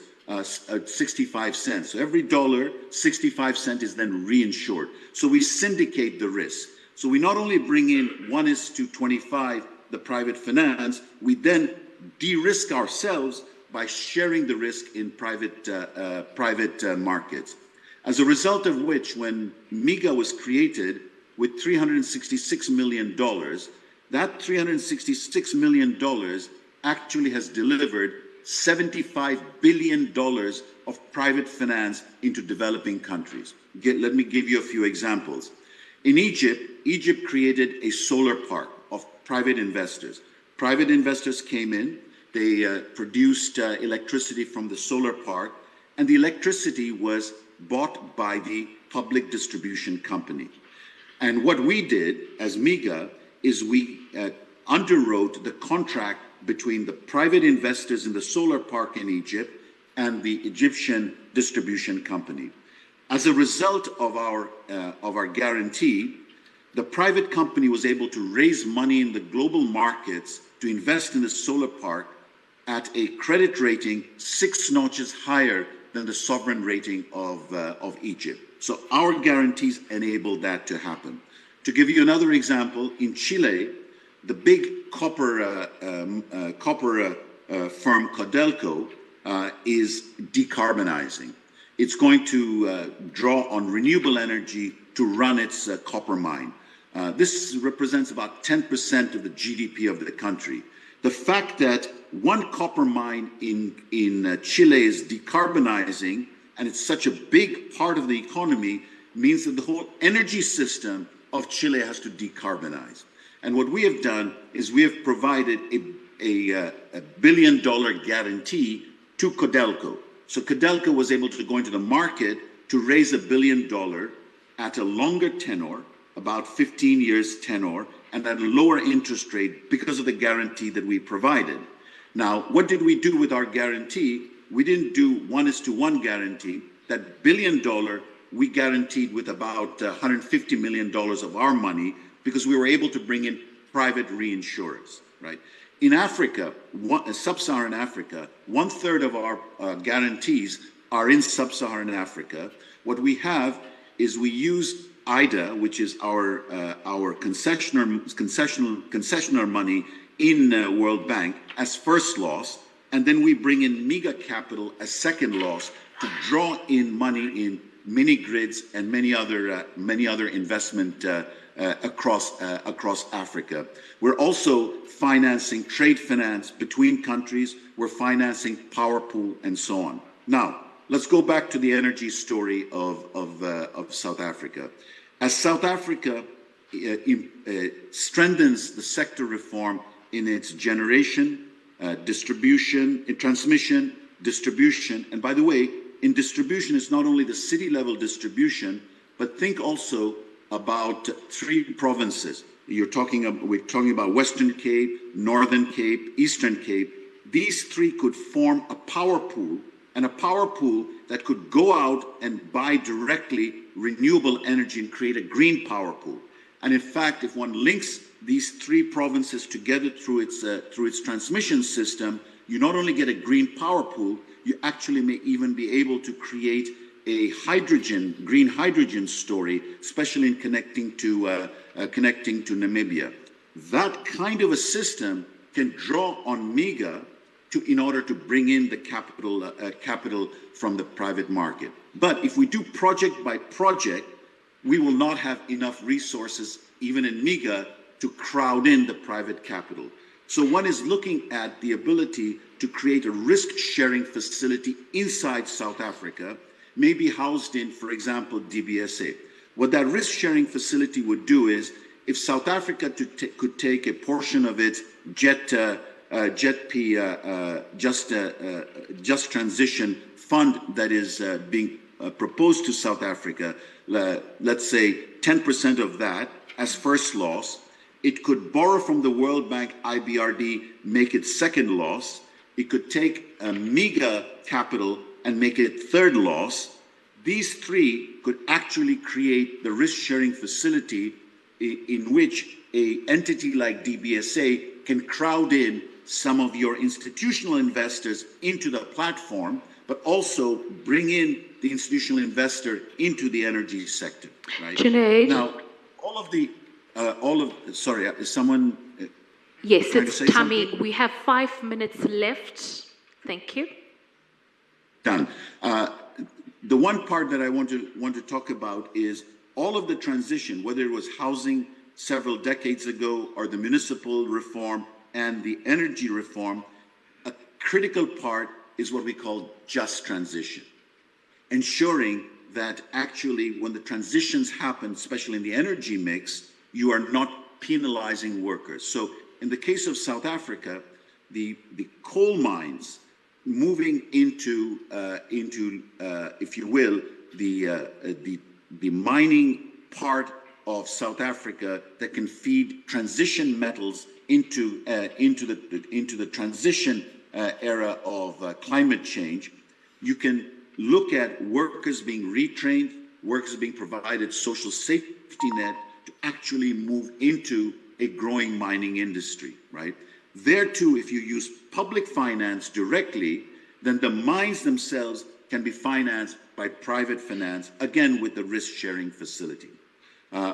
65 cents. So every dollar, 65 cents is then reinsured. So we syndicate the risk. So we not only bring in 1:25, the private finance, we then de-risk ourselves by sharing the risk in private markets. As a result of which, when MIGA was created with $366 million, that $366 million actually has delivered $75 billion of private finance into developing countries. Let me give you a few examples. In Egypt created a solar park of private investors. Private investors came in, they produced electricity from the solar park, and the electricity was bought by the public distribution company. And what we did as MIGA is we underwrote the contract between the private investors in the solar park in Egypt and the Egyptian distribution company. As a result of our guarantee, the private company was able to raise money in the global markets to invest in the solar park at a credit rating 6 notches higher than the sovereign rating of Egypt. So our guarantees enabled that to happen. To give you another example, in Chile, the big copper firm Codelco is decarbonizing. It's going to draw on renewable energy to run its copper mine. This represents about 10% of the GDP of the country. The fact that one copper mine in Chile is decarbonizing, and it's such a big part of the economy, means that the whole energy system of Chile has to decarbonize. And what we have done is we have provided a $1 billion guarantee to Codelco. So Codelco was able to go into the market to raise $1 billion at a longer tenor, about 15 years tenor, and at a lower interest rate because of the guarantee that we provided. Now, what did we do with our guarantee? We didn't do 1:1 guarantee. That $1 billion we guaranteed with about $150 million of our money because we were able to bring in private reinsurers, right? In Africa, sub-Saharan Africa, 1/3 of our guarantees are in sub-Saharan Africa. What we have is we use IDA, which is our concessioner money in World Bank as first loss, and then we bring in MEGA capital as second loss to draw in money in mini grids and many other investment across Africa. We're also financing trade finance between countries. We're financing power pool and so on. Now, let's go back to the energy story of South Africa. As South Africa strengthens the sector reform in its generation, distribution, in transmission, distribution, and by the way, in distribution, it's not only the city level distribution, but think also about 3 provinces. We're talking about Western Cape, Northern Cape, Eastern Cape. These 3 could form a power pool, and a power pool that could go out and buy directly renewable energy and create a green power pool. And in fact, if one links these 3 provinces together through its transmission system, you not only get a green power pool, you actually may even be able to create a green hydrogen story, especially in connecting to Namibia. That kind of a system can draw on MEGA in order to bring in the capital from the private market. But if we do project by project, we will not have enough resources, even in MEGA, to crowd in the private capital. So one is looking at the ability to create a risk-sharing facility inside South Africa, maybe housed in, for example, DBSA. What that risk-sharing facility would do is, if South Africa could take a portion of its Just Transition Fund that is being proposed to South Africa, let's say 10% of that as first loss, it could borrow from the World Bank IBRD, make it second loss. It could take a MEGA capital and make it third loss. These 3 could actually create the risk-sharing facility in which an entity like DBSA can crowd in some of your institutional investors into the platform, but also bring in the institutional investor into the energy sector. Right? Junaid. Now, sorry, is someone? Yes, it's Tammy. Something? We have 5 minutes left. Thank you. Done. The one part that I want to talk about is all of the transition, whether it was housing several decades ago or the municipal reform and the energy reform. A critical part is what we call just transition, ensuring that actually when the transitions happen, especially in the energy mix, you are not penalizing workers. So in the case of South Africa, the coal mines moving into if you will, the mining part of South Africa that can feed transition metals into the transition era of climate change. You can look at workers being retrained, workers are being provided social safety net to actually move into a growing mining industry, right? There too, if you use public finance directly, then the mines themselves can be financed by private finance, again with the risk-sharing facility.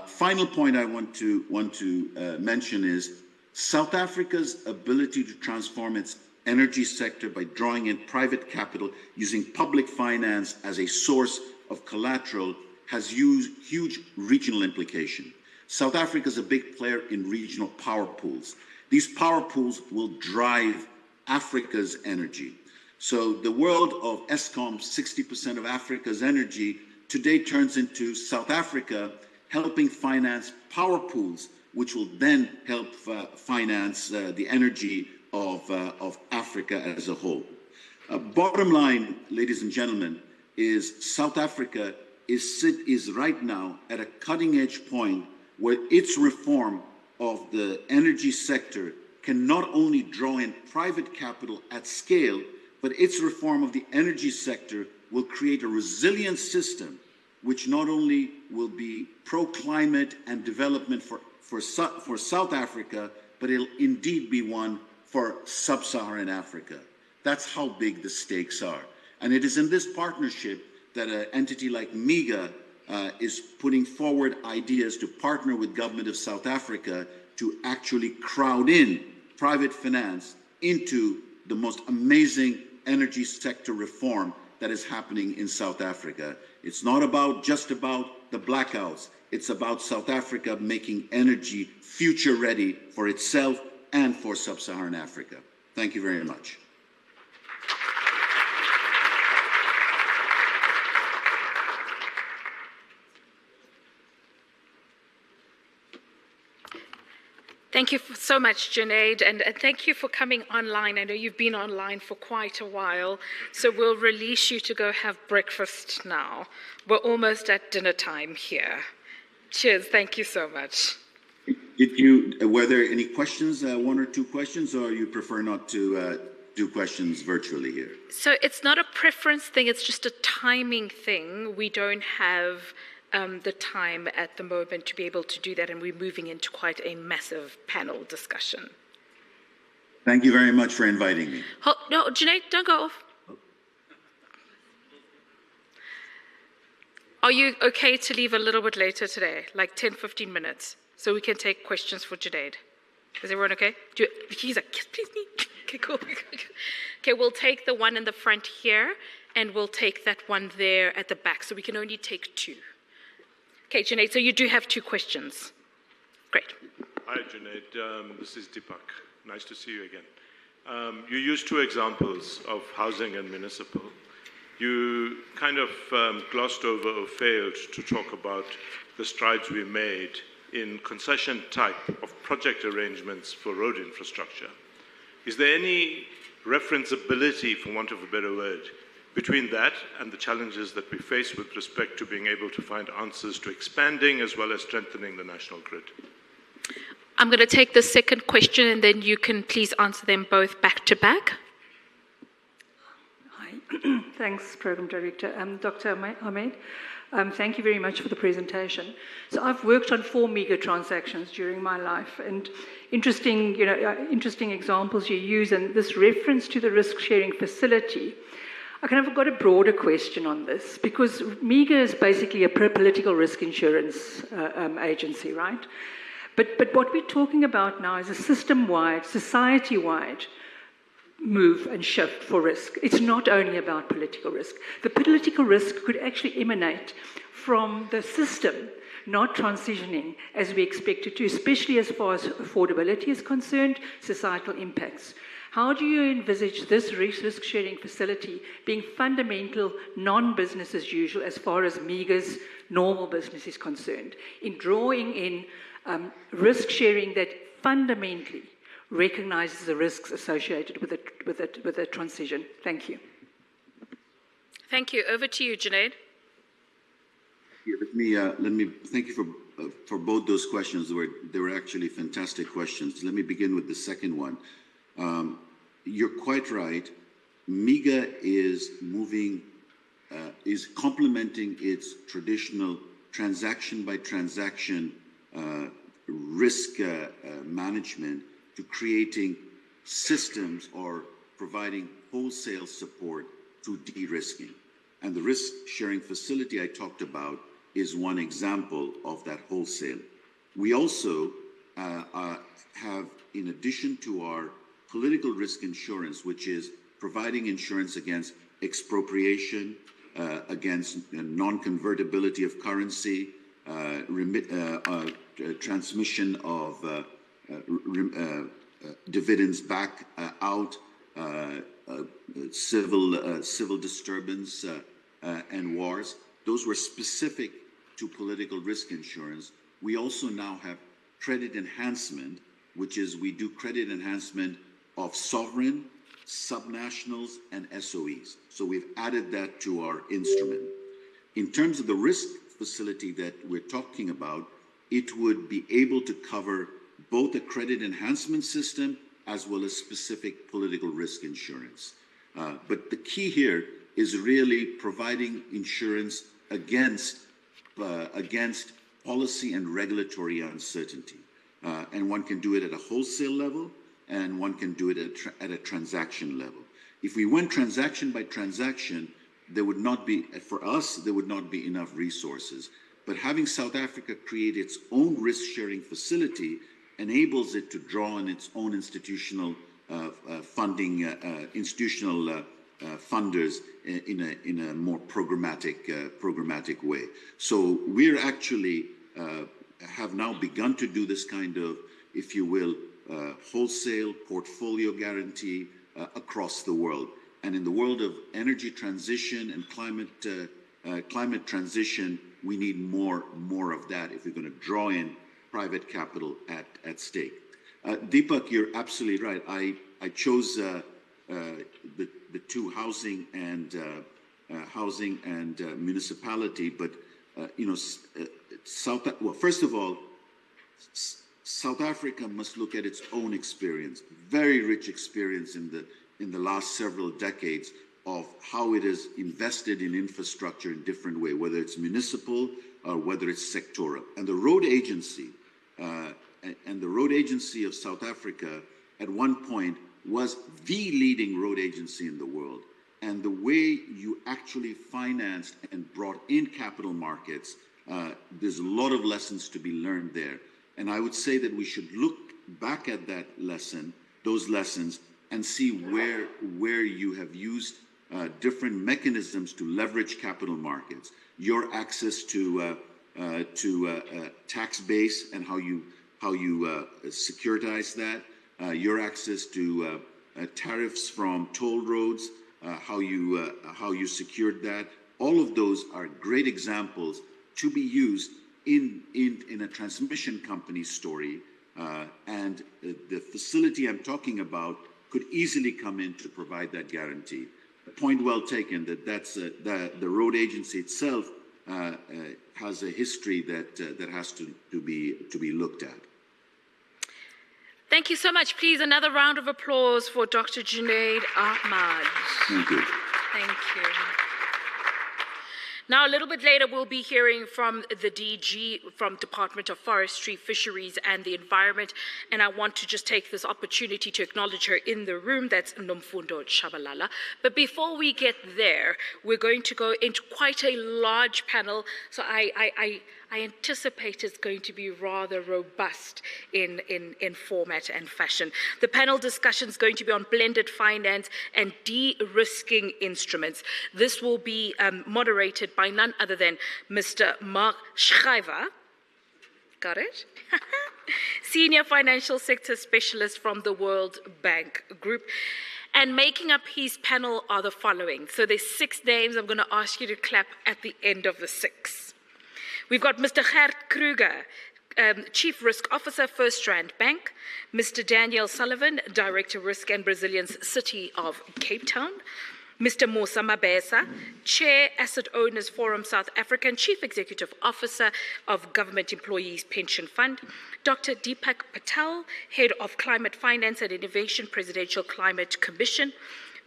Final point I want to mention is South Africa's ability to transform its energy sector by drawing in private capital using public finance as a source of collateral has huge regional implication. South Africa is a big player in regional power pools. These power pools will drive Africa's energy. So the world of Eskom, 60% of Africa's energy, today turns into South Africa helping finance power pools, which will then help finance the energy of Africa as a whole. Bottom line, ladies and gentlemen, is South Africa is right now at a cutting-edge point where its reform of the energy sector can not only draw in private capital at scale, but its reform of the energy sector will create a resilient system which not only will be pro-climate and development for South Africa, but it'll indeed be one for sub-Saharan Africa. That's how big the stakes are. And it is in this partnership that an entity like MIGA is putting forward ideas to partner with government of South Africa to actually crowd in private finance into the most amazing energy sector reform that is happening in South Africa. It's not just about the blackouts. It's about South Africa making energy future ready for itself and for sub-Saharan Africa. Thank you very much. Thank you so much, Junaid, and thank you for coming online. I know you've been online for quite a while, so we'll release you to go have breakfast now. We're almost at dinner time here. Cheers, thank you so much. Were there any questions, one or two questions, or you prefer not to do questions virtually here? So it's not a preference thing, it's just a timing thing. We don't have the time at the moment to be able to do that, and we're moving into quite a massive panel discussion. Thank you very much for inviting me. No, Junaid, don't go off. Are you okay to leave a little bit later today, like 10, 15 minutes, so we can take questions for Junaid? Is everyone okay? He's like, yes, please me. Okay, cool. Okay, we'll take the one in the front here, and we'll take that one there at the back, so we can only take two. Okay, Junaid, so you do have two questions. Great. Hi, Junaid. This is Deepak. Nice to see you again. You used two examples of housing and municipal. You kind of glossed over or failed to talk about the strides we made in concession type of project arrangements for road infrastructure. Is there any referenceability, for want of a better word, between that and the challenges that we face with respect to being able to find answers to expanding as well as strengthening the national grid? I'm going to take the second question, and then you can please answer them both back to back. Hi, thanks, Program Director. Dr. Ahmed, thank you very much for the presentation. So I've worked on 4 MIGA transactions during my life, and interesting examples you use, and this reference to the risk-sharing facility. I kind of got a broader question on this, because MIGA is basically a political risk insurance agency, right? But what we're talking about now is a system-wide, society-wide move and shift for risk. It's not only about political risk. The political risk could actually emanate from the system not transitioning as we expect it to, especially as far as affordability is concerned, societal impacts. How do you envisage this risk-sharing facility being fundamental, non-business as usual as far as MIGA's normal business is concerned, in drawing in risk-sharing that fundamentally recognizes the risks associated with the transition? Thank you. Thank you. Over to you, Junaid. Let me thank you for both those questions. They were actually fantastic questions. Let me begin with the second one. You're quite right. MIGA is moving is complementing its traditional transaction-by-transaction risk management to creating systems or providing wholesale support to de-risking. And the risk-sharing facility I talked about is one example of that wholesale. We also have, in addition to our political risk insurance, which is providing insurance against expropriation, against non-convertibility of currency, transmission of dividends back out, civil disturbance and wars. Those were specific to political risk insurance. We also now have credit enhancement, which is we do credit enhancement of sovereign, subnationals, and SOEs. So we've added that to our instrument. In terms of the risk facility that we're talking about, it would be able to cover both a credit enhancement system as well as specific political risk insurance. But the key here is really providing insurance against policy and regulatory uncertainty. And one can do it at a wholesale level, and one can do it at a transaction level. If we went transaction by transaction, there would not be, for us, there would not be enough resources. But having South Africa create its own risk-sharing facility enables it to draw on its own institutional funding, institutional funders in a more programmatic way. So we're actually have now begun to do this kind of, if you will, wholesale portfolio guarantee across the world. And in the world of energy transition and climate transition, we need more of that if we're going to draw in private capital at stake. Deepak, you're absolutely right. I chose the two housing and municipality, but first of all, South Africa must look at its own experience, very rich experience in the last several decades of how it has invested in infrastructure in different ways, whether it's municipal or whether it's sectoral. And the road agency of South Africa at one point was the leading road agency in the world. And the way you actually financed and brought in capital markets, there's a lot of lessons to be learned there. And I would say that we should look back at those lessons, and see where you have used different mechanisms to leverage capital markets. Your access to tax base and how you securitize that. Your access to tariffs from toll roads. How you secured that. All of those are great examples to be used in a transmission company story, and the facility I'm talking about could easily come in to provide that guarantee. Point well taken that the road agency itself has a history that has to be looked at. Thank you so much. Please, another round of applause for Dr. Junaid Ahmad. Thank you. Thank you. Now, a little bit later, we'll be hearing from the DG from Department of Forestry, Fisheries and the Environment. And I want to just take this opportunity to acknowledge her in the room. That's Nomfundo Chabalala. But before we get there, we're going to go into quite a large panel. So I anticipate it's going to be rather robust in format and fashion. The panel discussion is going to be on blended finance and de-risking instruments. This will be moderated by none other than Mr. Mark Schrijver. Got it? Senior Financial Sector Specialist from the World Bank Group. And making up his panel are the following. So there's 6 names. I'm going to ask you to clap at the end of the 6. We've got Mr. Gert Kruger, Chief Risk Officer, First Rand Bank. Mr. Daniel Sullivan, Director Risk and Resilience, City of Cape Town. Mr. Musa Mabesa, Chair, Asset Owners Forum South Africa, and Chief Executive Officer of Government Employees Pension Fund. Dr. Deepak Patel, Head of Climate Finance and Innovation, Presidential Climate Commission.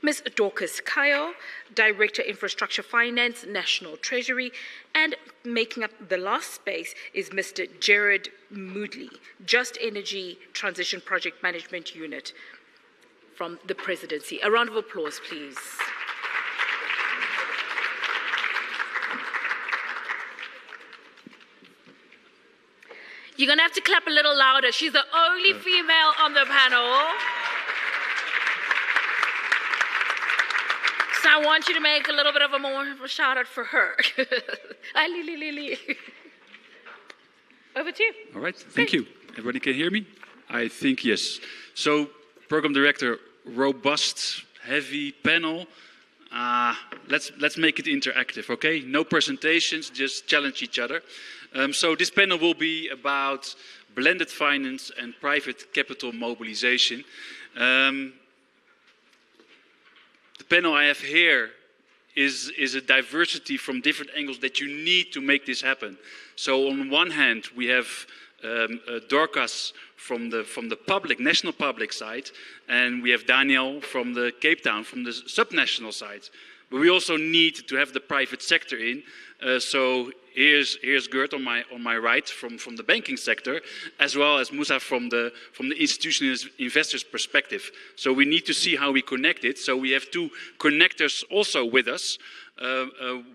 Ms. Dorcas Kyle, Director Infrastructure Finance, National Treasury, and making up the last space is Mr. Jared Moodley, Just Energy Transition Project Management Unit from the Presidency. A round of applause, please. You're going to have to clap a little louder. She's the only female on the panel. So I want you to make a little bit of a more of a shout out for her. Over to you. All right, thank you. Everybody can hear me? I think yes. So, Program Director, robust, heavy panel. Let's make it interactive, okay? No presentations, just challenge each other. So this panel will be about blended finance and private capital mobilization. The panel I have here is a diversity from different angles that you need to make this happen. So on one hand, we have Dorcas from the public, national public side, and we have Daniel from the Cape Town, from the subnational side. But we also need to have the private sector in. So here's Gert on my right from the banking sector, as well as Musa from the institutional investors' perspective. So we need to see how we connect it. So we have two connectors also with us.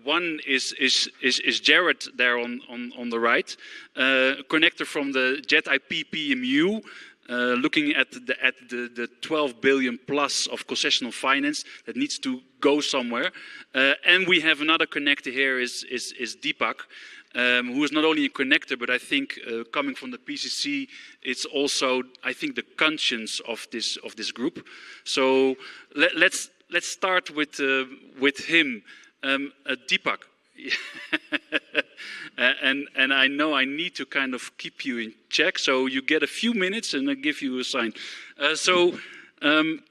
One is Jared there on the right, connector from the JET IP PMU, looking at the 12 billion plus of concessional finance that needs to go somewhere. And we have another connector here is Deepak, who is not only a connector, but I think coming from the PCC, it's also, I think, the conscience of this group. So let's start with him. Deepak, and I know I need to kind of keep you in check, so you get a few minutes and I give you a sign.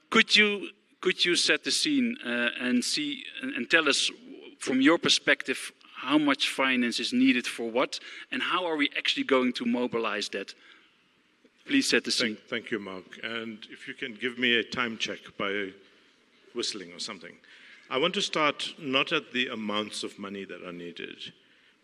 Could you set the scene and tell us from your perspective how much finance is needed for what, and how are we actually going to mobilize that? Please set the scene. Thank you, Mark. And if you can give me a time check by whistling or something. I want to start not at the amounts of money that are needed,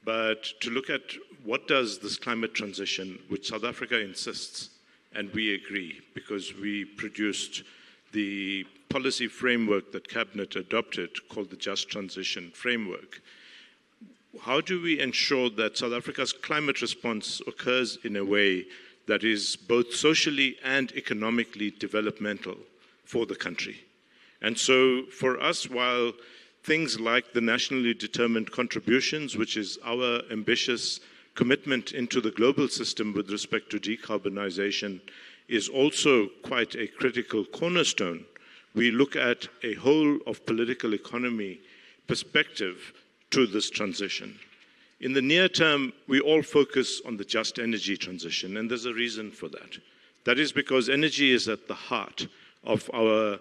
but to look at what does this climate transition, which South Africa insists, and we agree, because we produced the policy framework that Cabinet adopted called the Just Transition Framework. How do we ensure that South Africa's climate response occurs in a way that is both socially and economically developmental for the country? And so for us, while things like the nationally determined contributions, which is our ambitious commitment into the global system with respect to decarbonization, is also quite a critical cornerstone, we look at a whole of political economy perspective to this transition. In the near term, we all focus on the just energy transition, and there's a reason for that. That is because energy is at the heart of our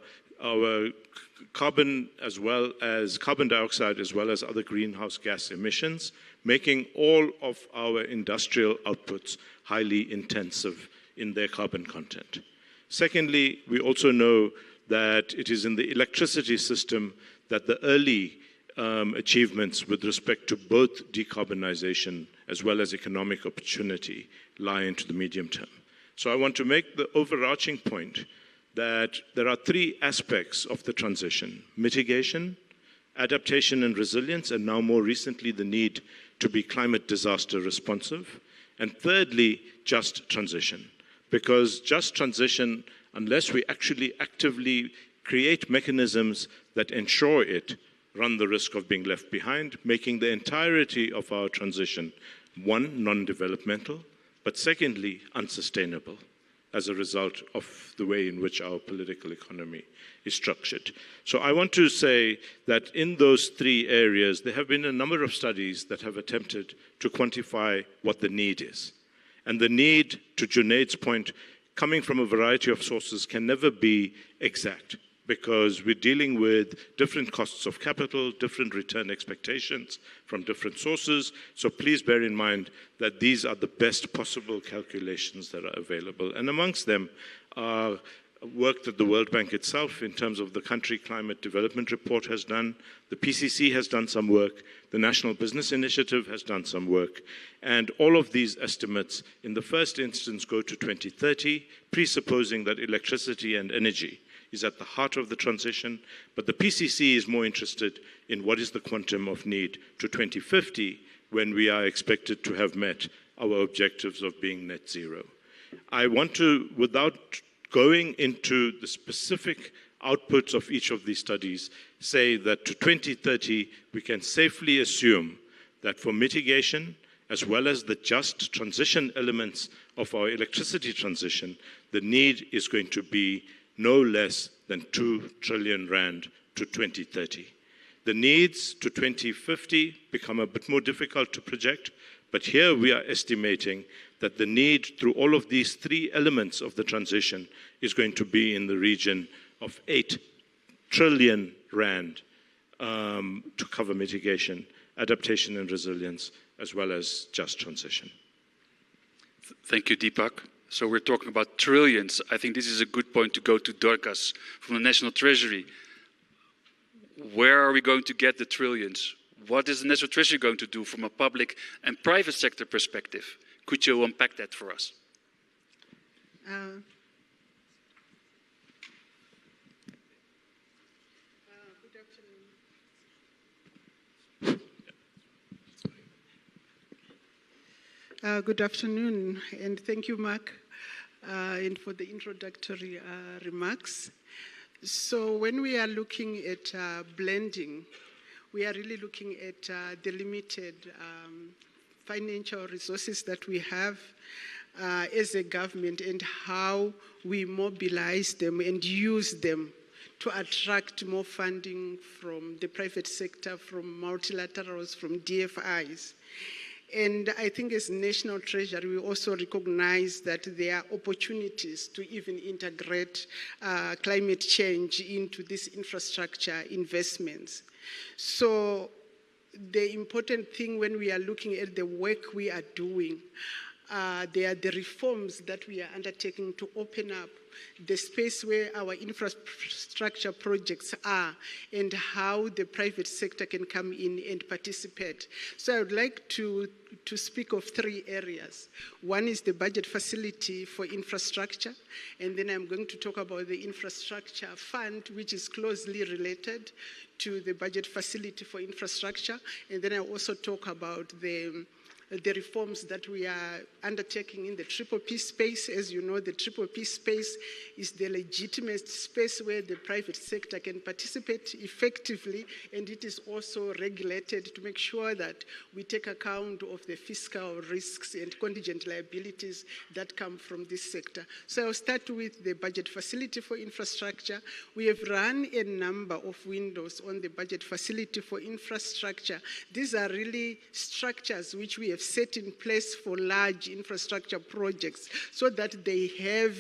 carbon as well as carbon dioxide as well as other greenhouse gas emissions, making all of our industrial outputs highly intensive in their carbon content. Secondly, we also know that it is in the electricity system that the early achievements with respect to both decarbonization as well as economic opportunity lie into the medium term. So I want to make the overarching point that there are three aspects of the transition: mitigation, adaptation and resilience, and now more recently the need to be climate disaster responsive. And thirdly, just transition. Because just transition, unless we actually actively create mechanisms that ensure it, run the risk of being left behind, making the entirety of our transition, one, non-developmental, but secondly, unsustainable, as a result of the way in which our political economy is structured. So I want to say that in those three areas, there have been a number of studies that have attempted to quantify what the need is. And the need, to Junaid's point, coming from a variety of sources can never be exact, because we're dealing with different costs of capital, different return expectations from different sources. So please bear in mind that these are the best possible calculations that are available. And amongst them are work that the World Bank itself, in terms of the Country Climate Development Report, has done. The PCC has done some work. The National Business Initiative has done some work. And all of these estimates, in the first instance, go to 2030, presupposing that electricity and energy is at the heart of the transition. But the PCC is more interested in what is the quantum of need to 2050, when we are expected to have met our objectives of being net zero. I want to, without going into the specific outputs of each of these studies, say that to 2030, we can safely assume that for mitigation, as well as the just transition elements of our electricity transition, the need is going to be no less than 2 trillion rand to 2030. The needs to 2050 become a bit more difficult to project, but here we are estimating that the need through all of these three elements of the transition is going to be in the region of 8 trillion rand to cover mitigation, adaptation and resilience, as well as just transition. Thank you, Deepak. So we're talking about trillions. I think this is a good point to go to Dorcas from the National Treasury. Where are we going to get the trillions? What is the National Treasury going to do from a public and private sector perspective? Could you unpack that for us? Good afternoon, and thank you, Mark, and for the introductory remarks. So when we are looking at blending, we are really looking at the limited financial resources that we have as a government and how we mobilize them and use them to attract more funding from the private sector, from multilaterals, from DFIs. And I think as National Treasury, we also recognize that there are opportunities to even integrate climate change into these infrastructure investments. So the important thing when we are looking at the work we are doing, they are the reforms that we are undertaking to open up the space where our infrastructure projects are and how the private sector can come in and participate. So I would like to speak of 3 areas. One is the budget facility for infrastructure, and then I'm going to talk about the infrastructure fund, which is closely related to the budget facility for infrastructure, and then I also talk about the reforms that we are undertaking in the PPP space. As you know, the PPP space is the legitimate space where the private sector can participate effectively, and it is also regulated to make sure that we take account of the fiscal risks and contingent liabilities that come from this sector. So I'll start with the budget facility for infrastructure. We have run a number of windows on the budget facility for infrastructure. These are really structures which we have set in place for large infrastructure projects so that they have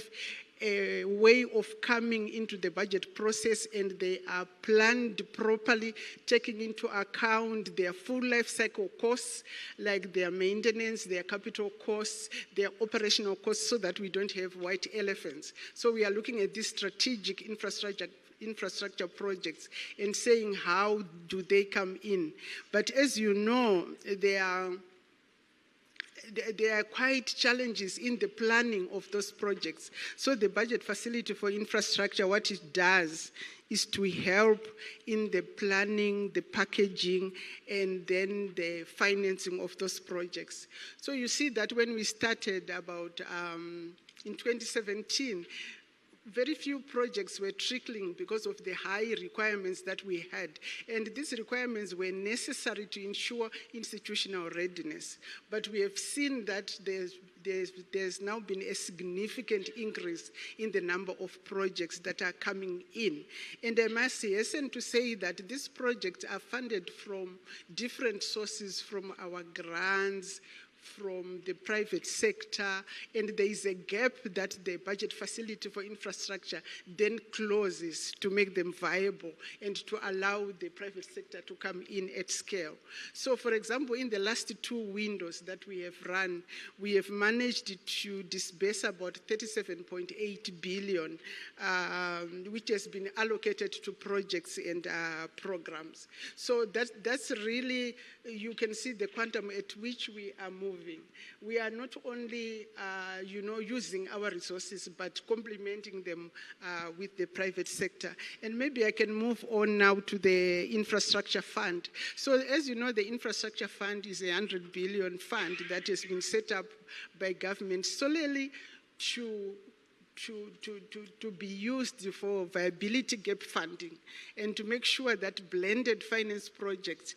a way of coming into the budget process and they are planned properly, taking into account their full life cycle costs, like their maintenance, their capital costs, their operational costs, so that we don't have white elephants. So we are looking at these strategic infrastructure projects and saying how do they come in. But as you know, there are quite challenges in the planning of those projects. So the budget facility for infrastructure, what it does is to help in the planning, the packaging, and then the financing of those projects. So you see that when we started about in 2017, very few projects were trickling because of the high requirements that we had. And these requirements were necessary to ensure institutional readiness. But we have seen that there's now been a significant increase in the number of projects that are coming in. And I must hasten to say that these projects are funded from different sources, from our grants, from the private sector, and there is a gap that the budget facility for infrastructure then closes to make them viable and to allow the private sector to come in at scale. So, for example, in the last 2 windows that we have run, we have managed to disburse about 37.8 billion, which has been allocated to projects and programs. So that's really, you can see the quantum at which we are moving. We are not only, using our resources, but complementing them with the private sector. And maybe I can move on now to the infrastructure fund. So as you know, the infrastructure fund is a 100 billion fund that has been set up by government solely to be used for viability gap funding and to make sure that blended finance projects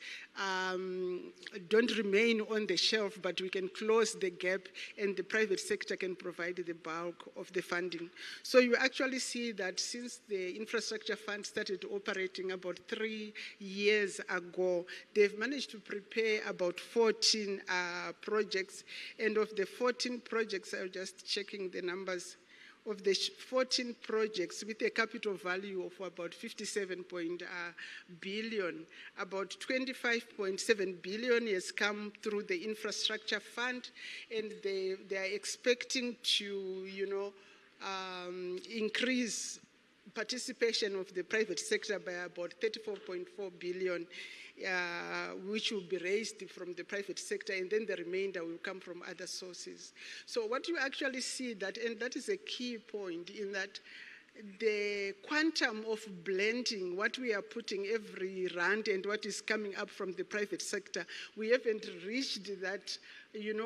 don't remain on the shelf, but we can close the gap and the private sector can provide the bulk of the funding. So you actually see that since the infrastructure fund started operating about 3 years ago, they've managed to prepare about 14 projects. And of the 14 projects, I'm just checking the numbers, of the 14 projects with a capital value of about 57 billion, about 25.7 billion has come through the infrastructure fund, and they are expecting to, increase participation of the private sector by about 34.4 billion, which will be raised from the private sector, and then the remainder will come from other sources. So what you actually see that, and that is a key point, in that the quantum of blending, what we are putting every rand and what is coming up from the private sector, we haven't reached that,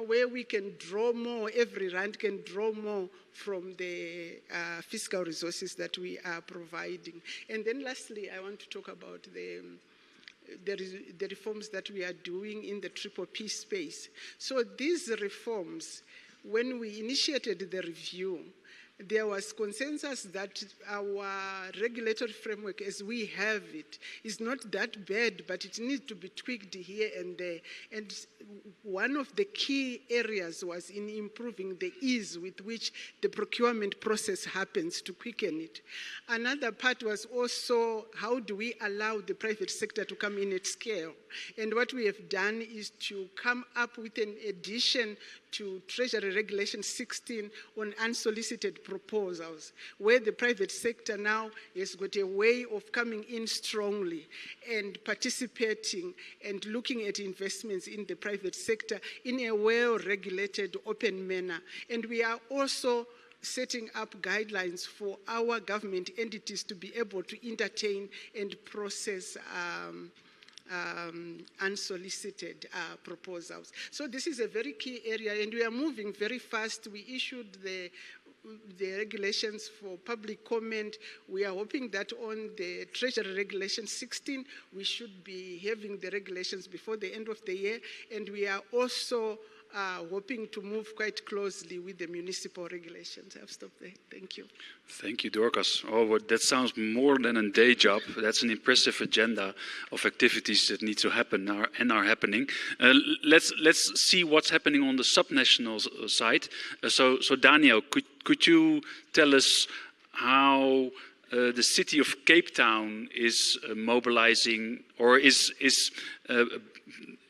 where we can draw more, every rand can draw more from the fiscal resources that we are providing. And then lastly, I want to talk about the reforms that we are doing in the PPP space. So these reforms, when we initiated the review, there was consensus that our regulatory framework as we have it is not that bad, but it needs to be tweaked here and there. And one of the key areas was in improving the ease with which the procurement process happens, to quicken it. Another part was also, how do we allow the private sector to come in at scale? And what we have done is to come up with an addition to Treasury Regulation 16 on unsolicited proposals, where the private sector now has got a way of coming in strongly and participating and looking at investments in the private sector in a well-regulated, open manner. And we are also setting up guidelines for our government entities to be able to entertain and process unsolicited proposals. So this is a very key area, and we are moving very fast. We issued the regulations for public comment. We are hoping that on the Treasury Regulation 16, we should be having the regulations before the end of the year, and we are also hoping to move quite closely with the municipal regulations. I've stopped there. Thank you. Thank you, Dorcas. Oh, well, that sounds more than a day job. That's an impressive agenda of activities that need to happen and are happening. Let's see what's happening on the subnational side. So Daniel, could you tell us how the city of Cape Town is mobilizing or is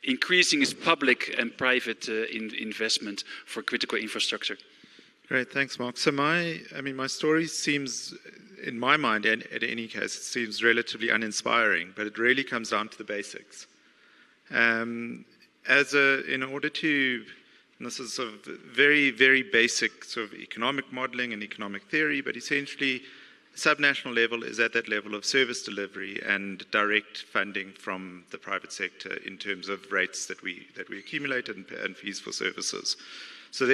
increasing its public and private investment for critical infrastructure? Great, thanks, Mark. So my story seems, in my mind, and in any case, it seems relatively uninspiring, but it really comes down to the basics. In order to, and this is sort of very, very basic sort of economic modeling and economic theory, but essentially, subnational level is at that level of service delivery and direct funding from the private sector in terms of rates that we accumulate and fees for services. So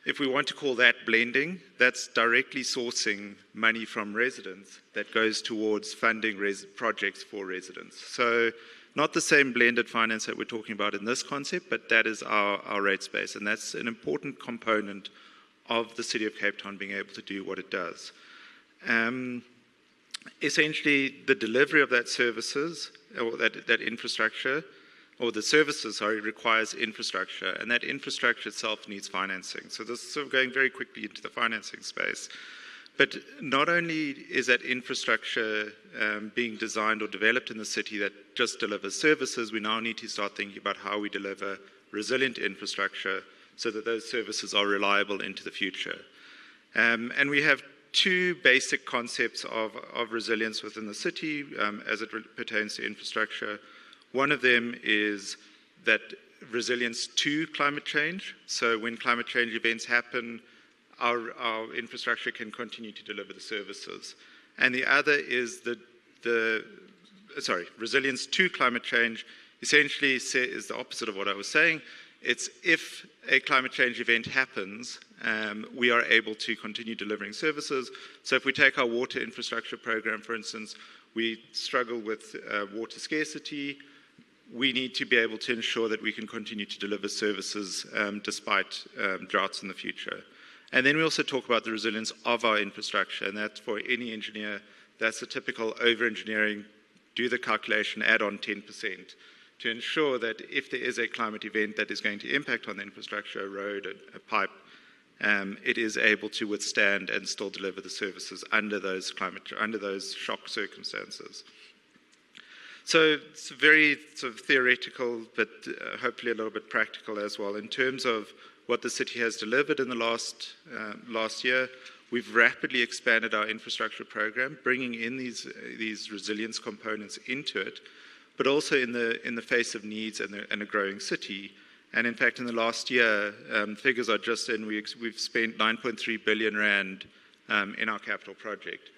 if we want to call that blending, that's directly sourcing money from residents that goes towards funding projects for residents. So not the same blended finance that we're talking about in this concept, but that is our rate space, and that's an important component of the City of Cape Town being able to do what it does. Essentially, the delivery of that services, or that infrastructure, or the services, sorry, requires infrastructure, and that infrastructure itself needs financing. So this is sort of going very quickly into the financing space. But not only is that infrastructure being designed or developed in the city that just delivers services, we now need to start thinking about how we deliver resilient infrastructure so that those services are reliable into the future. And we have two basic concepts of resilience within the city as it pertains to infrastructure. One of them is that resilience to climate change. So when climate change events happen, our infrastructure can continue to deliver the services. And the other is resilience to climate change essentially is the opposite of what I was saying. It's if a climate change event happens, we are able to continue delivering services. So if we take our water infrastructure program, for instance, we struggle with water scarcity. We need to be able to ensure that we can continue to deliver services despite droughts in the future. And then we also talk about the resilience of our infrastructure, and that's for any engineer, that's the typical over-engineering, do the calculation, add on 10%, to ensure that if there is a climate event that is going to impact on the infrastructure, a road, a pipe, it is able to withstand and still deliver the services under those shock circumstances. So it's very sort of theoretical, but hopefully a little bit practical as well. In terms of what the city has delivered in the last year, we've rapidly expanded our infrastructure program, bringing in these resilience components into it, but also in the face of needs and a growing city. And in fact, in the last year, figures are just in, we've spent 9.3 billion rand in our capital project,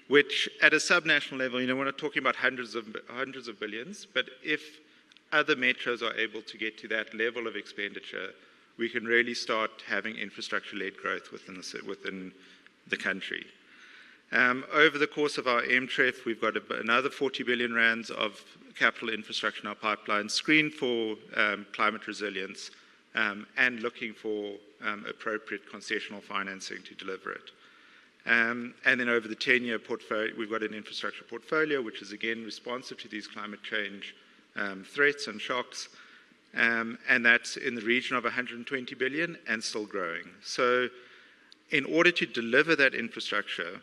which at a subnational level, we're not talking about hundreds of billions, but if other metros are able to get to that level of expenditure, we can really start having infrastructure-led growth within the country. Over the course of our MTREF, we've got another 40 billion rands of capital infrastructure in our pipeline, screened for climate resilience, and looking for appropriate concessional financing to deliver it. And then over the 10-year portfolio, we've got an infrastructure portfolio, which is again responsive to these climate change threats and shocks, and that's in the region of 120 billion and still growing. So in order to deliver that infrastructure,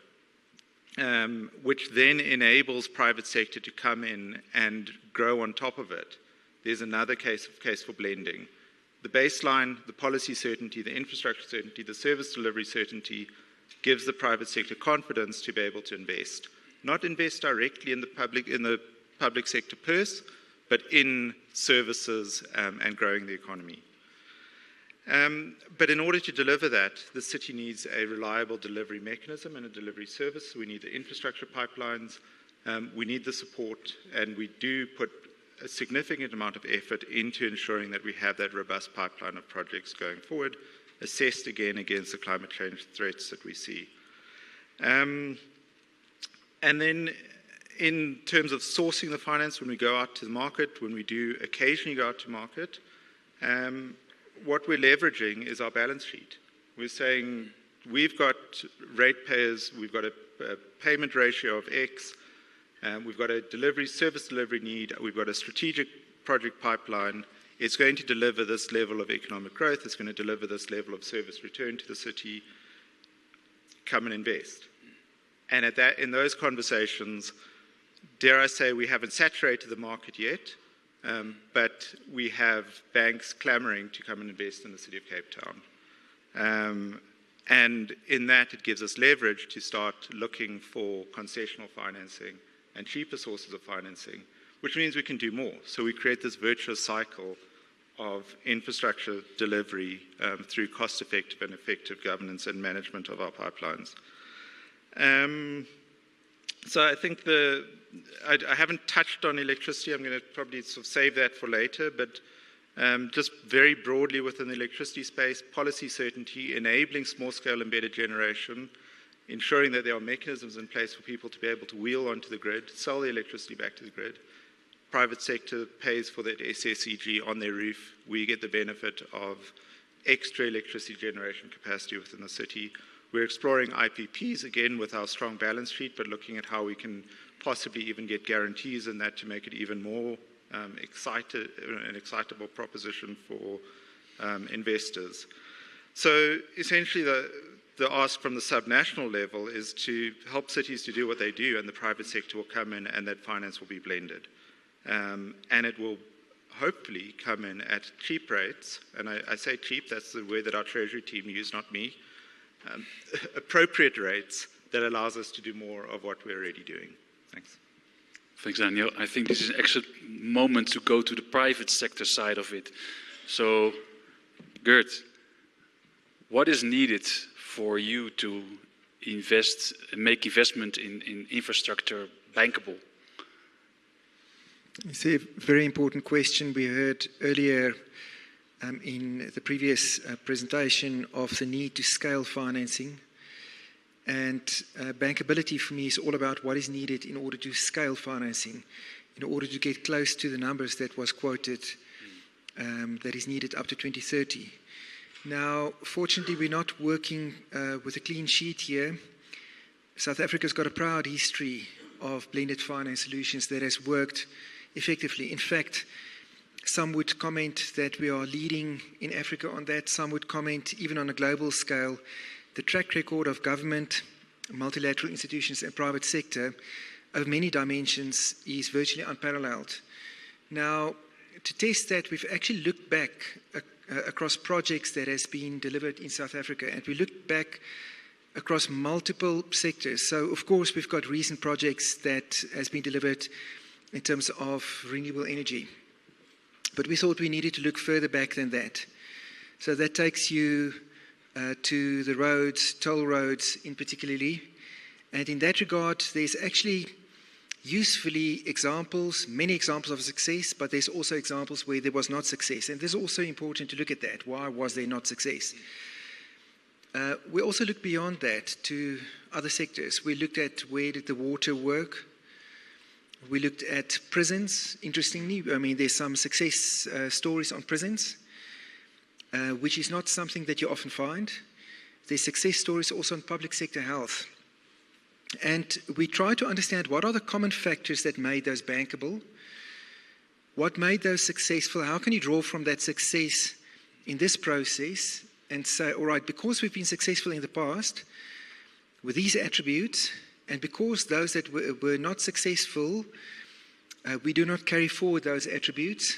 which then enables private sector to come in and grow on top of it, there's another case for blending. The baseline, the policy certainty, the infrastructure certainty, the service delivery certainty gives the private sector confidence to be able to invest. Not invest directly in the public sector purse, but in services and growing the economy. But in order to deliver that, the city needs a reliable delivery mechanism and a delivery service. We need the infrastructure pipelines, we need the support, and we do put a significant amount of effort into ensuring that we have that robust pipeline of projects going forward, assessed again against the climate change threats that we see. And then in terms of sourcing the finance, when we go out to the market, when we do occasionally go out to market, what we're leveraging is our balance sheet. We're saying we've got ratepayers, we've got a payment ratio of X, we've got a service delivery need, we've got a strategic project pipeline. It's going to deliver this level of economic growth, it's going to deliver this level of service return to the city. Come and invest. And in those conversations, dare I say, we haven't saturated the market yet, but we have banks clamoring to come and invest in the city of Cape Town. And in that, it gives us leverage to start looking for concessional financing and cheaper sources of financing, which means we can do more. So we create this virtuous cycle of infrastructure delivery through cost-effective and effective governance and management of our pipelines. So I think I haven't touched on electricity. I'm going to probably sort of save that for later, but just very broadly within the electricity space, policy certainty, enabling small-scale embedded generation, ensuring that there are mechanisms in place for people to be able to wheel onto the grid, sell the electricity back to the grid. Private sector pays for that SSEG on their roof. We get the benefit of extra electricity generation capacity within the city. We're exploring IPPs again with our strong balance sheet, but looking at how we can possibly even get guarantees in that to make it even more an excitable proposition for investors. So essentially the ask from the subnational level is to help cities to do what they do, and the private sector will come in and that finance will be blended. And it will hopefully come in at cheap rates, and I say cheap, that's the word that our Treasury team used, not me, appropriate rates that allows us to do more of what we're already doing. Thanks. Thanks, Daniel. I think this is an excellent moment to go to the private sector side of it. So, Gert, what is needed for you to make investment in infrastructure bankable? It's a very important question. We heard earlier in the previous presentation of the need to scale financing. And bankability for me is all about what is needed in order to scale financing, in order to get close to the numbers that was quoted that is needed up to 2030. Now, fortunately, we're not working with a clean sheet here. South Africa's got a proud history of blended finance solutions that has worked effectively. In fact, some would comment that we are leading in Africa on that. Some would comment, even on a global scale, the track record of government, multilateral institutions and private sector over many dimensions is virtually unparalleled. Now, to test that, we've actually looked back across projects that has been delivered in South Africa, and we looked back across multiple sectors. So, of course, we've got recent projects that has been delivered in terms of renewable energy. But we thought we needed to look further back than that. So that takes you to the roads, toll roads in particularly. And in that regard, there's actually usefully examples, many examples of success, but there's also examples where there was not success. And this is also important to look at that. Why was there not success? We also looked beyond that to other sectors. We looked at where did the water work. We looked at prisons, interestingly. I mean, there's some success stories on prisons, which is not something that you often find. There's success stories also on public sector health. And we try to understand what are the common factors that made those bankable, what made those successful, how can you draw from that success in this process and say, all right, because we've been successful in the past with these attributes, and because those that were not successful, we do not carry forward those attributes,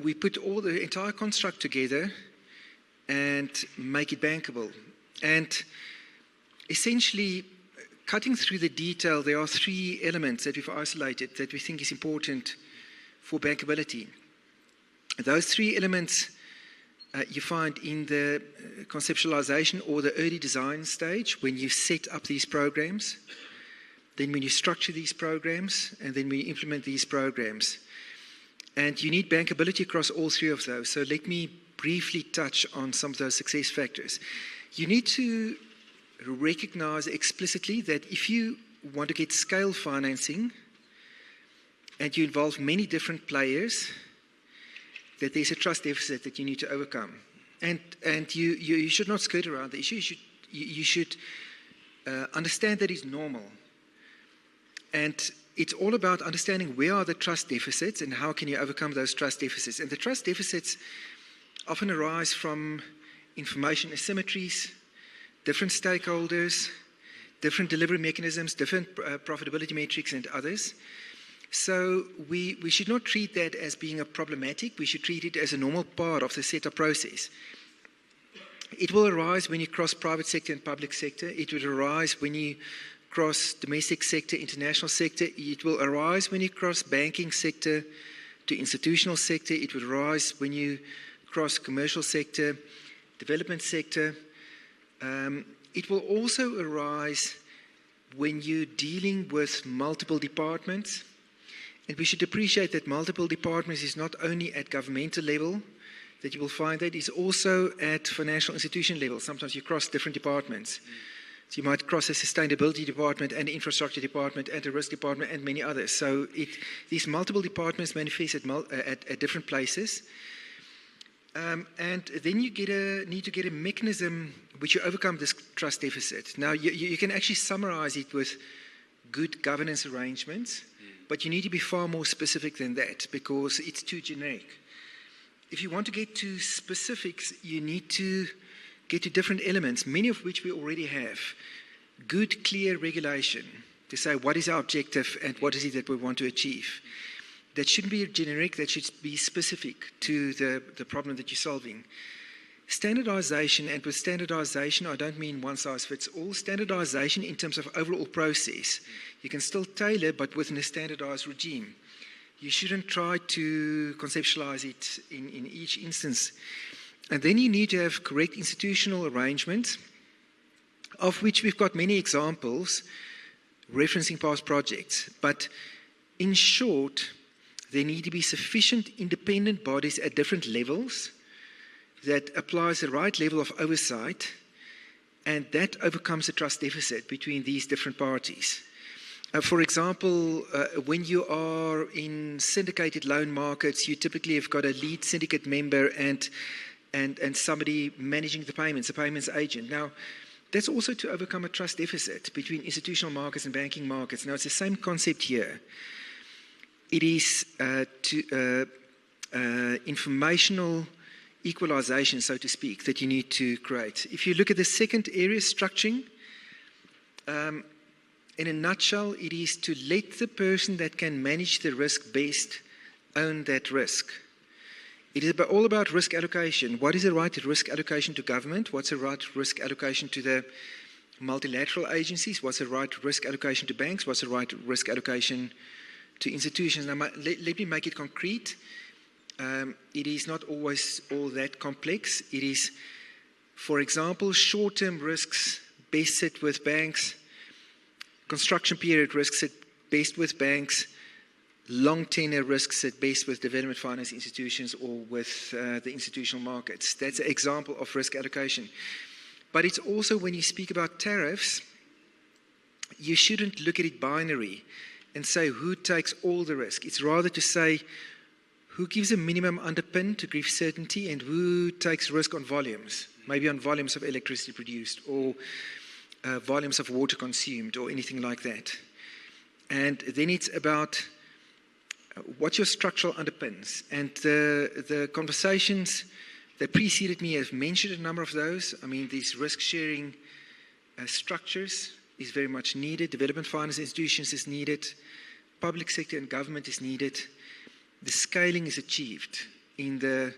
we put all the entire construct together and make it bankable. And essentially, cutting through the detail, there are three elements that we've isolated that we think is important for bankability. Those three elements you find in the conceptualization or the early design stage when you set up these programs, then when you structure these programs, and then when you implement these programs. And you need bankability across all three of those. So let me briefly touch on some of those success factors. You need to recognize explicitly that if you want to get scale financing and you involve many different players, that there's a trust deficit that you need to overcome. And you should not skirt around the issue. You should understand that it's normal. And it's all about understanding where are the trust deficits and how can you overcome those trust deficits. And the trust deficits often arise from information asymmetries, different stakeholders, different delivery mechanisms, different profitability metrics and others. So we should not treat that as being a problematic. We should treat it as a normal part of the setup process. It will arise when you cross private sector and public sector. It will arise when you cross domestic sector, international sector. It will arise when you cross banking sector to institutional sector. It will arise when you cross commercial sector, development sector. It will also arise when you're dealing with multiple departments. And we should appreciate that multiple departments is not only at governmental level, that you will find that it's also at financial institution level. Sometimes you cross different departments. So you might cross a sustainability department and infrastructure department and a risk department and many others. So these multiple departments manifest at different places. And then you need to get a mechanism which you overcome this trust deficit. Now, you can actually summarize it with good governance arrangements, But you need to be far more specific than that because it's too generic. If you want to get to specifics, you need to get to different elements, many of which we already have. Good, clear regulation to say what is our objective and what is it that we want to achieve. That shouldn't be generic, that should be specific to the problem that you're solving. Standardization, and with standardization, I don't mean one size fits all. Standardization in terms of overall process. You can still tailor, but within a standardized regime. You shouldn't try to conceptualize it in each instance. And then you need to have correct institutional arrangements, of which we've got many examples referencing past projects. But in short, there need to be sufficient independent bodies at different levels that applies the right level of oversight, and that overcomes the trust deficit between these different parties. For example, when you are in syndicated loan markets, you typically have got a lead syndicate member and somebody managing the payments agent. Now, that's also to overcome a trust deficit between institutional markets and banking markets. Now, it's the same concept here. It is informational equalization, so to speak, that you need to create. If you look at the second area, structuring, in a nutshell, it is to let the person that can manage the risk best own that risk. It is all about risk allocation. What is the right risk allocation to government? What's the right risk allocation to the multilateral agencies? What's the right risk allocation to banks? What's the right risk allocation to institutions? Now, let me make it concrete. It is not always all that complex. It is, for example, short-term risks best sit with banks, construction period risks sit best with banks, long tenure risks sit best with development finance institutions or with the institutional markets. That's an example of risk allocation. But it's also when you speak about tariffs, you shouldn't look at it binary and say who takes all the risk. It's rather to say who gives a minimum underpin to give certainty and who takes risk on volumes, maybe on volumes of electricity produced or volumes of water consumed or anything like that. And then it's about what's your structural underpins. And the conversations that preceded me have mentioned a number of those. I mean, these risk-sharing structures is very much needed. Development finance institutions is needed. Public sector and government is needed. The scaling is achieved in the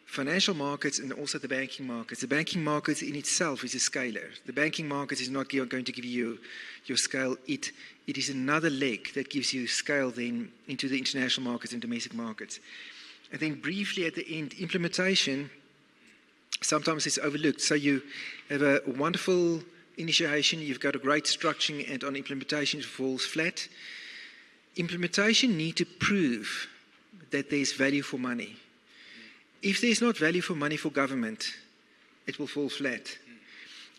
financial markets and also the banking markets. The banking markets in itself is a scaler. The banking markets is not going to give you your scale. It is another leg that gives you scale then into the international markets and domestic markets. And then briefly at the end, implementation sometimes is overlooked. So you have a wonderful initiation, you've got a great structuring, and on implementation it falls flat. Implementation need to prove that there's value for money. If there's not value for money for government, it will fall flat.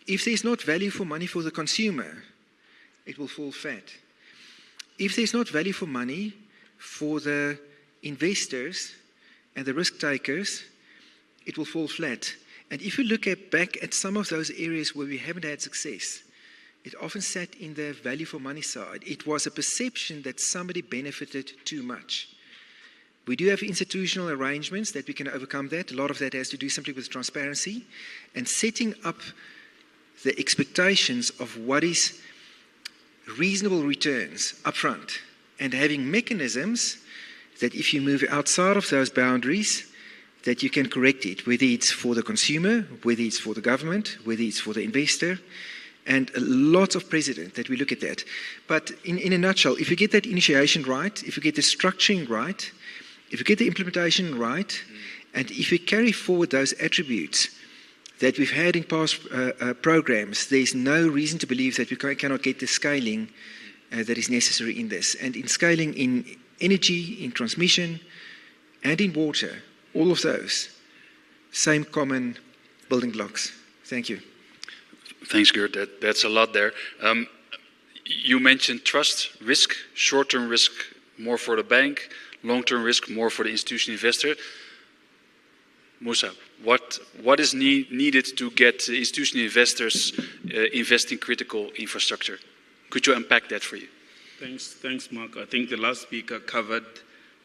If there's not value for money for the consumer, it will fall flat. If there's not value for money for the investors and the risk takers, it will fall flat. And if you look back at some of those areas where we haven't had success, it often sat in the value for money side. It was a perception that somebody benefited too much. We do have institutional arrangements that we can overcome that. A lot of that has to do simply with transparency and setting up the expectations of what is reasonable returns upfront and having mechanisms that if you move outside of those boundaries, that you can correct it, whether it's for the consumer, whether it's for the government, whether it's for the investor, and lots of precedent that we look at that. But in a nutshell, if you get that initiation right, if you get the structuring right, if you get the implementation right, and if you carry forward those attributes that we've had in past programs, there's no reason to believe that we cannot get the scaling that is necessary in this. And in scaling in energy, in transmission, and in water, all of those, same common building blocks. Thank you. Thanks, Gert. That's a lot there. You mentioned trust, risk, short-term risk more for the bank, long-term risk more for the institutional investor. Musa, what is needed to get institutional investors invest in critical infrastructure? Could you unpack that for you? Thanks, Mark. I think the last speaker covered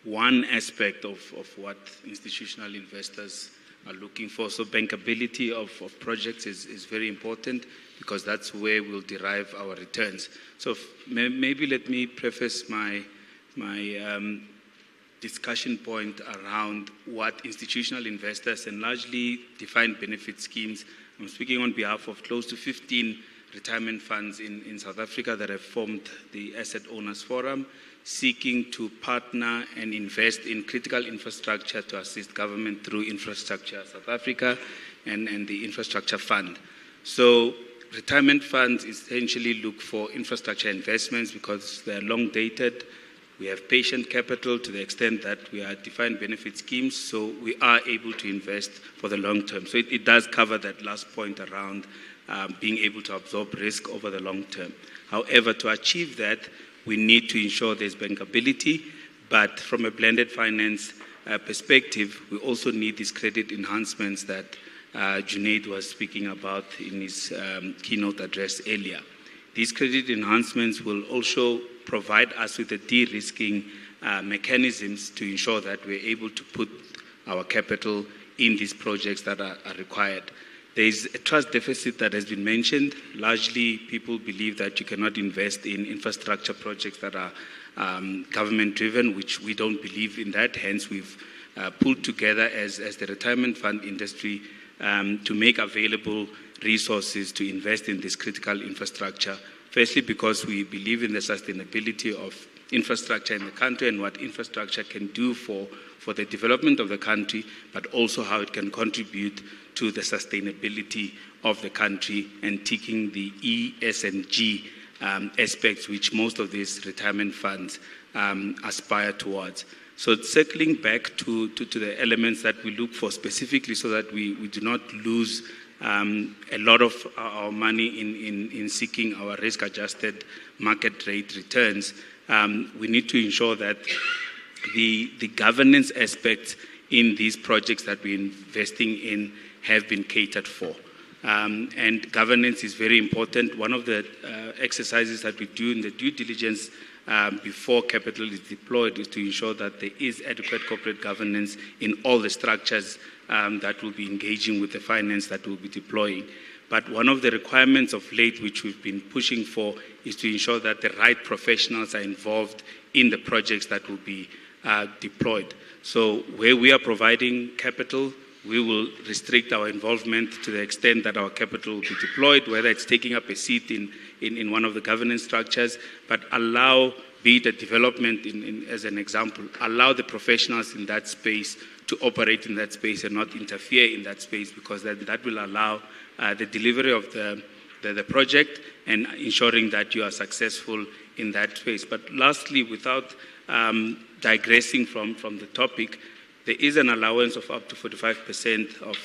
one aspect of what institutional investors are looking for. So bankability of projects is very important because that's where we'll derive our returns. So maybe let me preface my discussion point around what institutional investors and largely defined benefit schemes. I'm speaking on behalf of close to 15 retirement funds in South Africa that have formed the Asset Owners Forum, seeking to partner and invest in critical infrastructure to assist government through Infrastructure South Africa and the Infrastructure Fund. So retirement funds essentially look for infrastructure investments because they're long dated. We have patient capital to the extent that we are defined benefit schemes, so we are able to invest for the long term. So it does cover that last point around being able to absorb risk over the long term. However, to achieve that, we need to ensure there's bankability, but from a blended finance perspective, we also need these credit enhancements that Junaid was speaking about in his keynote address earlier. These credit enhancements will also provide us with the de-risking mechanisms to ensure that we're able to put our capital in these projects that are required. There is a trust deficit that has been mentioned. Largely, people believe that you cannot invest in infrastructure projects that are government-driven, which we don't believe in that. Hence, we've pulled together as the retirement fund industry to make available resources to invest in this critical infrastructure. Firstly, because we believe in the sustainability of infrastructure in the country and what infrastructure can do for the development of the country, but also how it can contribute to the sustainability of the country and ticking the E, S, and G aspects which most of these retirement funds aspire towards. So circling back to the elements that we look for specifically so that we do not lose a lot of our money in seeking our risk-adjusted market rate returns, we need to ensure that the governance aspects in these projects that we're investing in have been catered for. And governance is very important. One of the exercises that we do in the due diligence before capital is deployed is to ensure that there is adequate corporate governance in all the structures that will be engaging with the finance that we'll be deploying. But one of the requirements of late, which we've been pushing for, is to ensure that the right professionals are involved in the projects that will be deployed. So where we are providing capital, we will restrict our involvement to the extent that our capital will be deployed, whether it's taking up a seat in one of the governance structures, but allow, be it a development as an example, allow the professionals in that space to operate in that space and not interfere in that space, because that will allow the delivery of the project and ensuring that you are successful in that space. But lastly, without digressing from the topic, there is an allowance of up to 45% of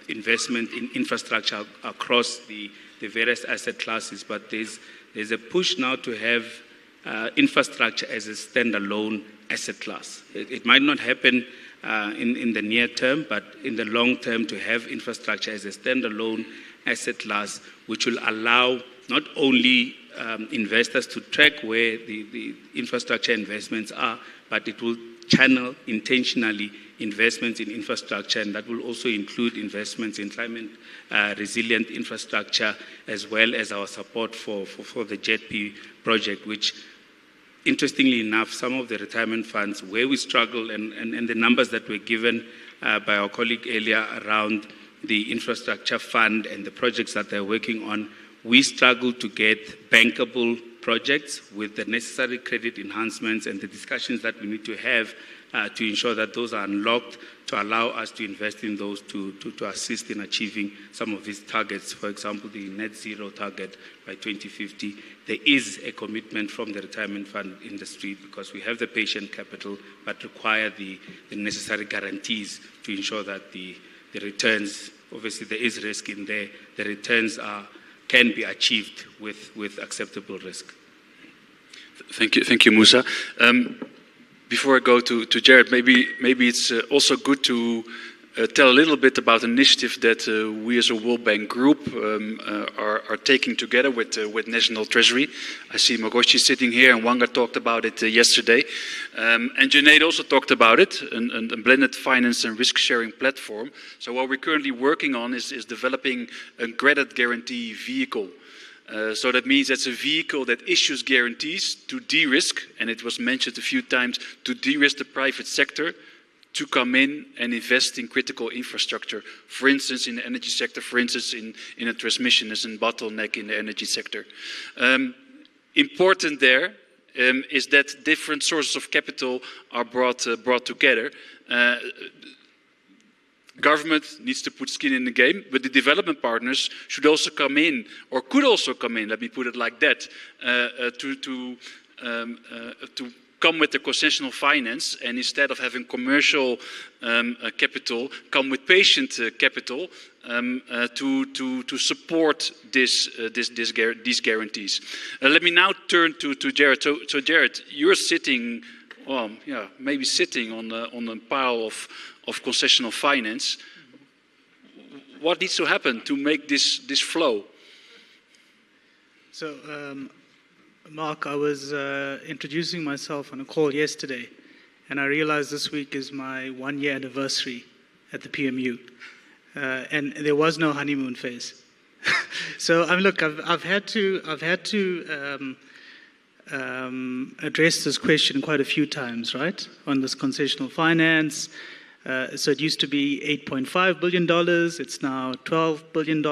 investment in infrastructure across the various asset classes, but there's a push now to have infrastructure as a standalone asset class. It might not happen in the near term, but in the long term, to have infrastructure as a standalone asset class, which will allow not only investors to track where the infrastructure investments are, but it will channel intentionally investments in infrastructure, and that will also include investments in climate resilient infrastructure, as well as our support for the JETP project, which, interestingly enough, some of the retirement funds where we struggle, and the numbers that were given by our colleague earlier around the infrastructure fund and the projects that they're working on, we struggle to get bankable projects with the necessary credit enhancements and the discussions that we need to have to ensure that those are unlocked to allow us to invest in those to assist in achieving some of these targets. For example, the net zero target by 2050. There is a commitment from the retirement fund industry because we have the patient capital, but require the necessary guarantees to ensure that the returns, obviously there is risk in there, the returns can be achieved with acceptable risk. Thank you, Musa. Before I go to Jared, maybe it's also good to tell a little bit about an initiative that we as a World Bank group are taking together with National Treasury. I see Magoshi sitting here, and Wanga talked about it yesterday. And Junaid also talked about it, a blended finance and risk sharing platform. So what we're currently working on is developing a credit guarantee vehicle. So that means that's a vehicle that issues guarantees to de-risk, and it was mentioned a few times, to de-risk the private sector, to come in and invest in critical infrastructure, for instance, in the energy sector, for instance, in a transmission as a bottleneck in the energy sector. Important there is that different sources of capital are brought together. Government needs to put skin in the game, but the development partners should also come in, or could also come in, let me put it like that, to come with the concessional finance, and instead of having commercial capital, come with patient capital to support these guarantees. Let me now turn to Jared. So Jared, you're sitting, well, yeah, maybe sitting on a pile of concessional finance. What needs to happen to make this flow? So, Mark, I was introducing myself on a call yesterday, and I realized this week is my 1-year anniversary at the PMU, and there was no honeymoon phase. So, look, I've had to address this question quite a few times, right, on this concessional finance. So it used to be $8.5 billion, it's now $12 billion.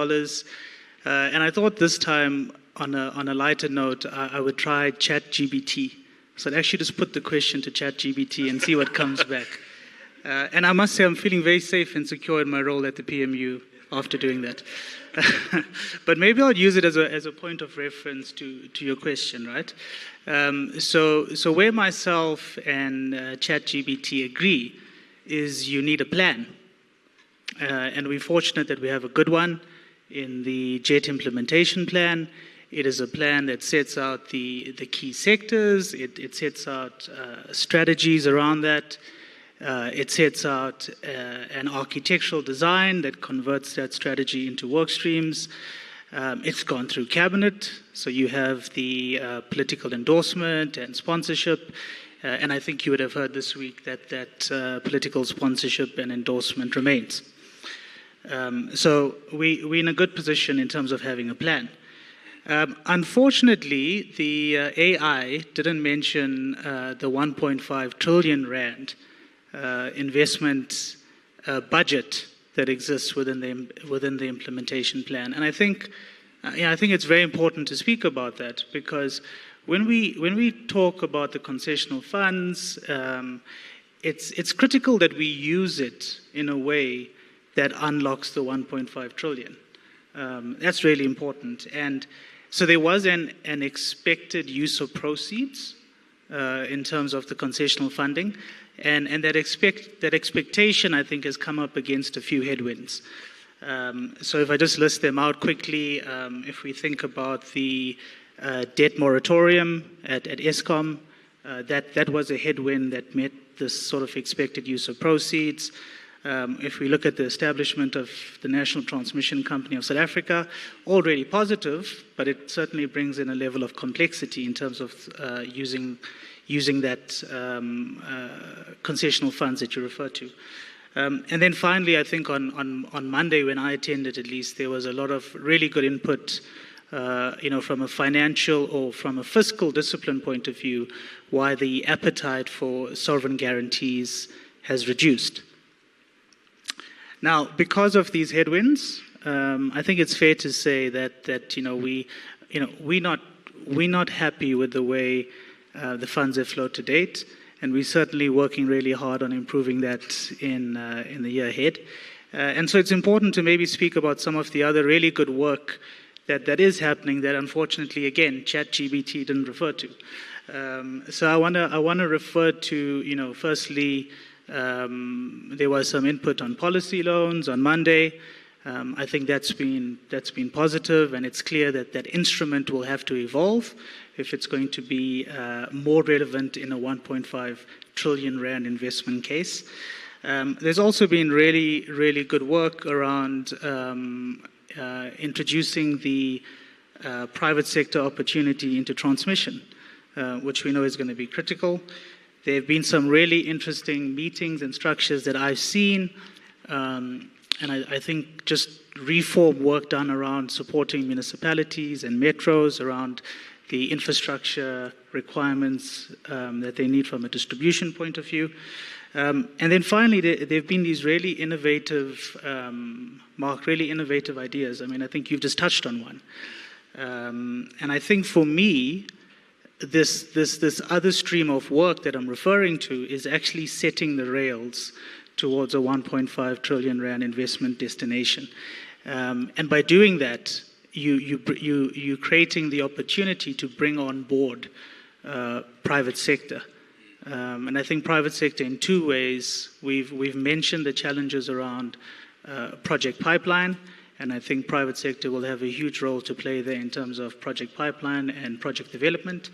And I thought this time, on a lighter note, I would try ChatGPT. So I'd actually just put the question to ChatGPT and see what comes back. And I must say I'm feeling very safe and secure in my role at the PMU after doing that. But maybe I'll use it as a point of reference to your question, right? So where myself and ChatGPT agree is you need a plan. And we're fortunate that we have a good one in the JET implementation plan. It is a plan that sets out the key sectors, it sets out strategies around that, it sets out an architectural design that converts that strategy into work streams. It's gone through cabinet, so you have the political endorsement and sponsorship, and I think you would have heard this week that political sponsorship and endorsement remains. So we're in a good position in terms of having a plan. Unfortunately, the AI didn't mention the 1.5 trillion rand investment budget that exists within the implementation plan, and I think it's very important to speak about that, because when we talk about the concessional funds, it's critical that we use it in a way that unlocks the 1.5 trillion. That's really important. And so there was an expected use of proceeds in terms of the concessional funding, and that expectation, I think, has come up against a few headwinds. So if I just list them out quickly, if we think about the debt moratorium at Eskom, that was a headwind that met this sort of expected use of proceeds. If we look at the establishment of the National Transmission Company of South Africa, already positive, but it certainly brings in a level of complexity in terms of using that concessional funds that you refer to. And then finally, I think on Monday, when I attended at least, there was a lot of really good input from a financial or from a fiscal discipline point of view, why the appetite for sovereign guarantees has reduced. Now, because of these headwinds, I think it's fair to say that we're not happy with the way the funds have flowed to date, and we're certainly working really hard on improving that in the year ahead. And so it's important to maybe speak about some of the other really good work that is happening that, unfortunately, again, ChatGPT didn't refer to. So I want to refer to, firstly, there was some input on policy loans on Monday. I think that's been positive, and it's clear that instrument will have to evolve if it's going to be more relevant in a 1.5 trillion rand investment case. There's also been really, really good work around introducing the private sector opportunity into transmission, which we know is going to be critical. There have been some really interesting meetings and structures that I've seen, and I think just reform work done around supporting municipalities and metros around the infrastructure requirements that they need from a distribution point of view. And then finally, there have been these really innovative, Mark, really innovative ideas. I mean, I think you've just touched on one. And I think for me, this other stream of work that I'm referring to is actually setting the rails towards a 1.5 trillion rand investment destination. And by doing that, you're creating the opportunity to bring on board private sector. And I think private sector in two ways. We've mentioned the challenges around project pipeline, and I think private sector will have a huge role to play there in terms of project pipeline and project development.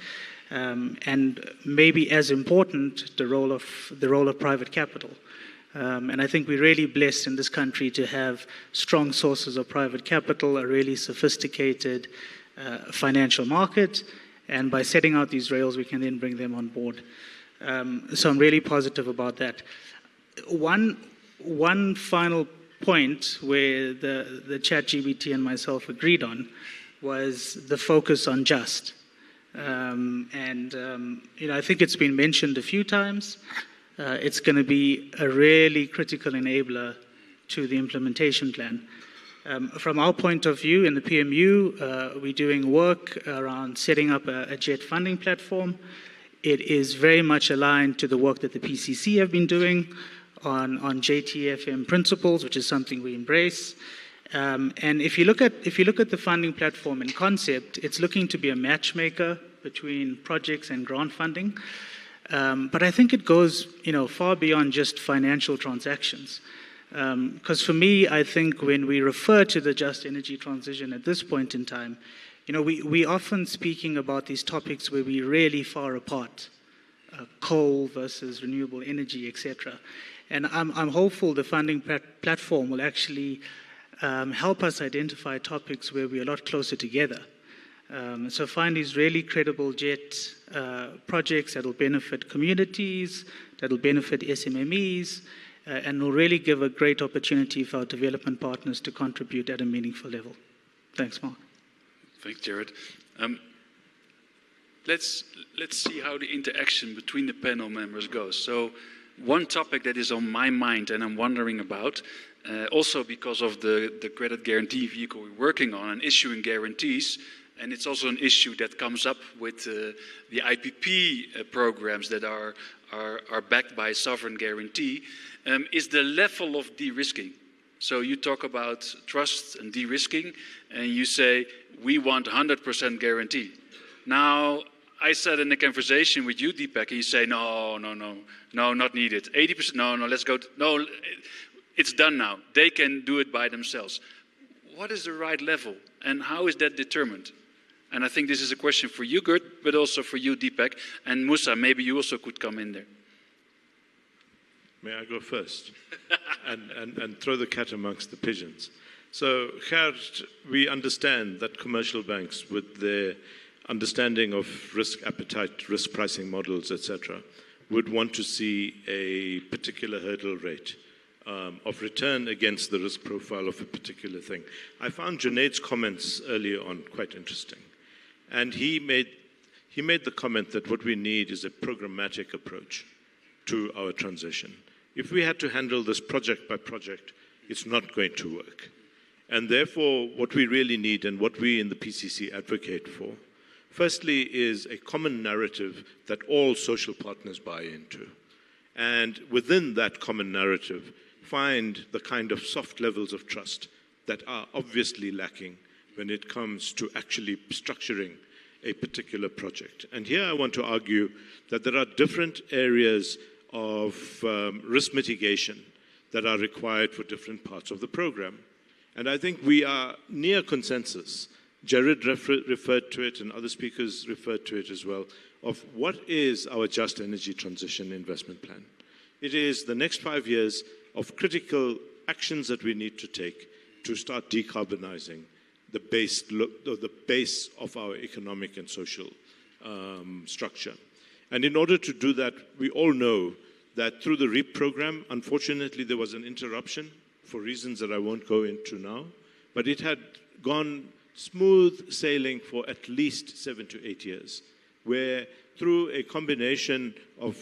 And maybe as important, the role of private capital. And I think we're really blessed in this country to have strong sources of private capital, a really sophisticated financial market, and by setting out these rails, we can then bring them on board. So I'm really positive about that. One final point where the ChatGPT and myself agreed on was the focus on just. I think it's been mentioned a few times. It's going to be a really critical enabler to the implementation plan. From our point of view in the PMU, we're doing work around setting up a jet funding platform. It is very much aligned to the work that the PCC have been doing on JTFM principles, which is something we embrace. And if you look at the funding platform in concept, it's looking to be a matchmaker between projects and grant funding. But I think it goes, far beyond just financial transactions. Because for me, I think when we refer to the just energy transition at this point in time, we often speaking about these topics where we're really far apart, coal versus renewable energy, etc. And I'm hopeful the funding platform will actually help us identify topics where we're a lot closer together. So find these really credible jet projects that will benefit communities, that will benefit SMMEs, and will really give a great opportunity for our development partners to contribute at a meaningful level. Thanks, Mark. Thanks, Jared. Let's see how the interaction between the panel members goes. So one topic that is on my mind and I'm wondering about, also because of the credit guarantee vehicle we're working on and issuing guarantees, and it's also an issue that comes up with the IPP programs that are backed by sovereign guarantee, is the level of de-risking. So you talk about trust and de-risking, and you say, we want 100% guarantee. Now, I said in the conversation with you, Deepak, and you say, no, not needed. 80%, no, let's go. No, it's done now. They can do it by themselves. What is the right level, and how is that determined? And I think this is a question for you, Gert, but also for you, Deepak. And Musa, maybe you also could come in there. May I go first? and throw the cat amongst the pigeons. So, Gert, we understand that commercial banks, with their understanding of risk appetite, risk pricing models, etc., would want to see a particular hurdle rate of return against the risk profile of a particular thing. I found Junaid's comments earlier on quite interesting. And he made the comment that what we need is a programmatic approach to our transition. If we had to handle this project by project, it's not going to work. And therefore, what we really need and what we in the PCC advocate for, firstly, is a common narrative that all social partners buy into. And within that common narrative, find the kind of soft levels of trust that are obviously lacking when it comes to actually structuring a particular project. And here I want to argue that there are different areas of risk mitigation that are required for different parts of the program. And I think we are near consensus. Jared referred to it and other speakers referred to it as well, of what is our just energy transition investment plan. It is the next 5 years of critical actions that we need to take to start decarbonizing the base of our economic and social structure. And in order to do that, we all know that through the REAP program, unfortunately, there was an interruption for reasons that I won't go into now, but it had gone smooth sailing for at least 7 to 8 years, where through a combination of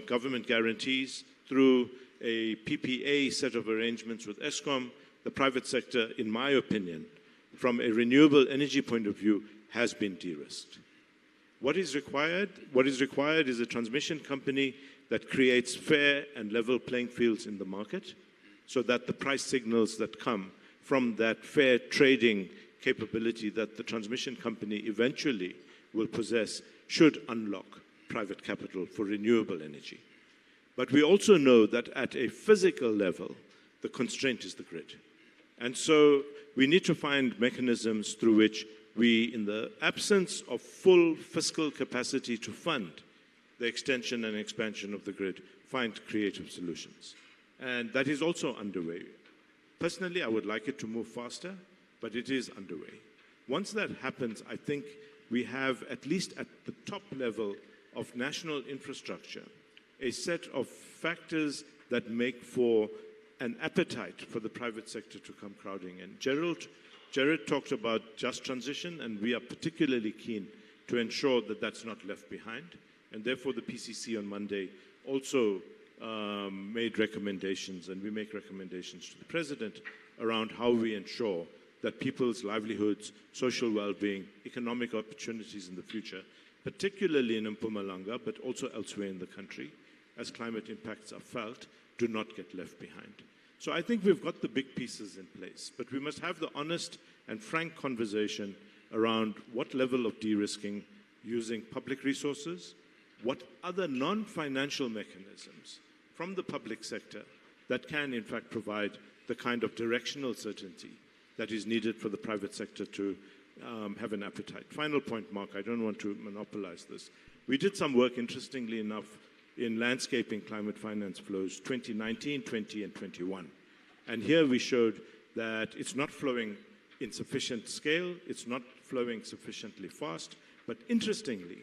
government guarantees, through a PPA set of arrangements with ESCOM, the private sector, in my opinion, from a renewable energy point of view, has been de-risked. What is required? What is required is a transmission company that creates fair and level playing fields in the market so that the price signals that come from that fair trading capability that the transmission company eventually will possess should unlock private capital for renewable energy. But we also know that at a physical level, the constraint is the grid. And so we need to find mechanisms through which we, in the absence of full fiscal capacity to fund the extension and expansion of the grid, find creative solutions. And that is also underway. Personally, I would like it to move faster, but it is underway. Once that happens, I think we have, at least at the top level of national infrastructure, a set of factors that make for an appetite for the private sector to come crowding in. Jared talked about just transition, and we are particularly keen to ensure that that's not left behind. And therefore, the PCC on Monday also made recommendations, and we make recommendations to the President around how we ensure that people's livelihoods, social well-being, economic opportunities in the future, particularly in Mpumalanga, but also elsewhere in the country, as climate impacts are felt, do not get left behind. So I think we've got the big pieces in place, but we must have the honest and frank conversation around what level of de-risking using public resources, what other non-financial mechanisms from the public sector that can in fact provide the kind of directional certainty that is needed for the private sector to have an appetite. Final point, Mark, I don't want to monopolize this. We did some work, interestingly enough, in landscaping climate finance flows 2019, 20, and 21. And here we showed that it's not flowing in sufficient scale, it's not flowing sufficiently fast, but interestingly,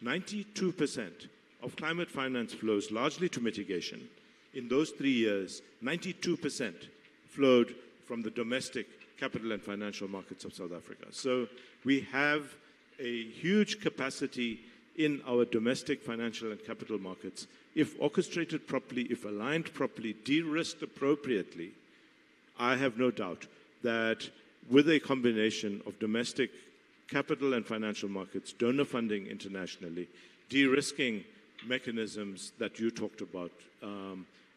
92% of climate finance flows, largely to mitigation, in those 3 years, 92% flowed from the domestic capital and financial markets of South Africa. So we have a huge capacity in our domestic financial and capital markets. If orchestrated properly, if aligned properly, de-risked appropriately, I have no doubt that with a combination of domestic capital and financial markets, donor funding internationally, de-risking mechanisms that you talked about,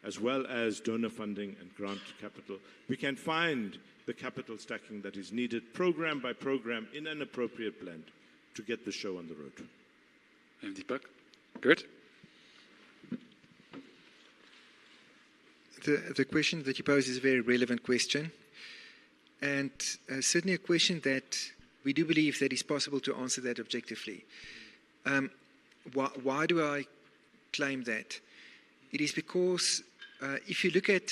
as well as donor funding and grant capital, we can find the capital stacking that is needed program by program in an appropriate blend to get the show on the road. And Deepak, good. The question that you pose is a very relevant question, and certainly a question that we do believe that it's possible to answer that objectively. Why do I claim that? It is because if you look at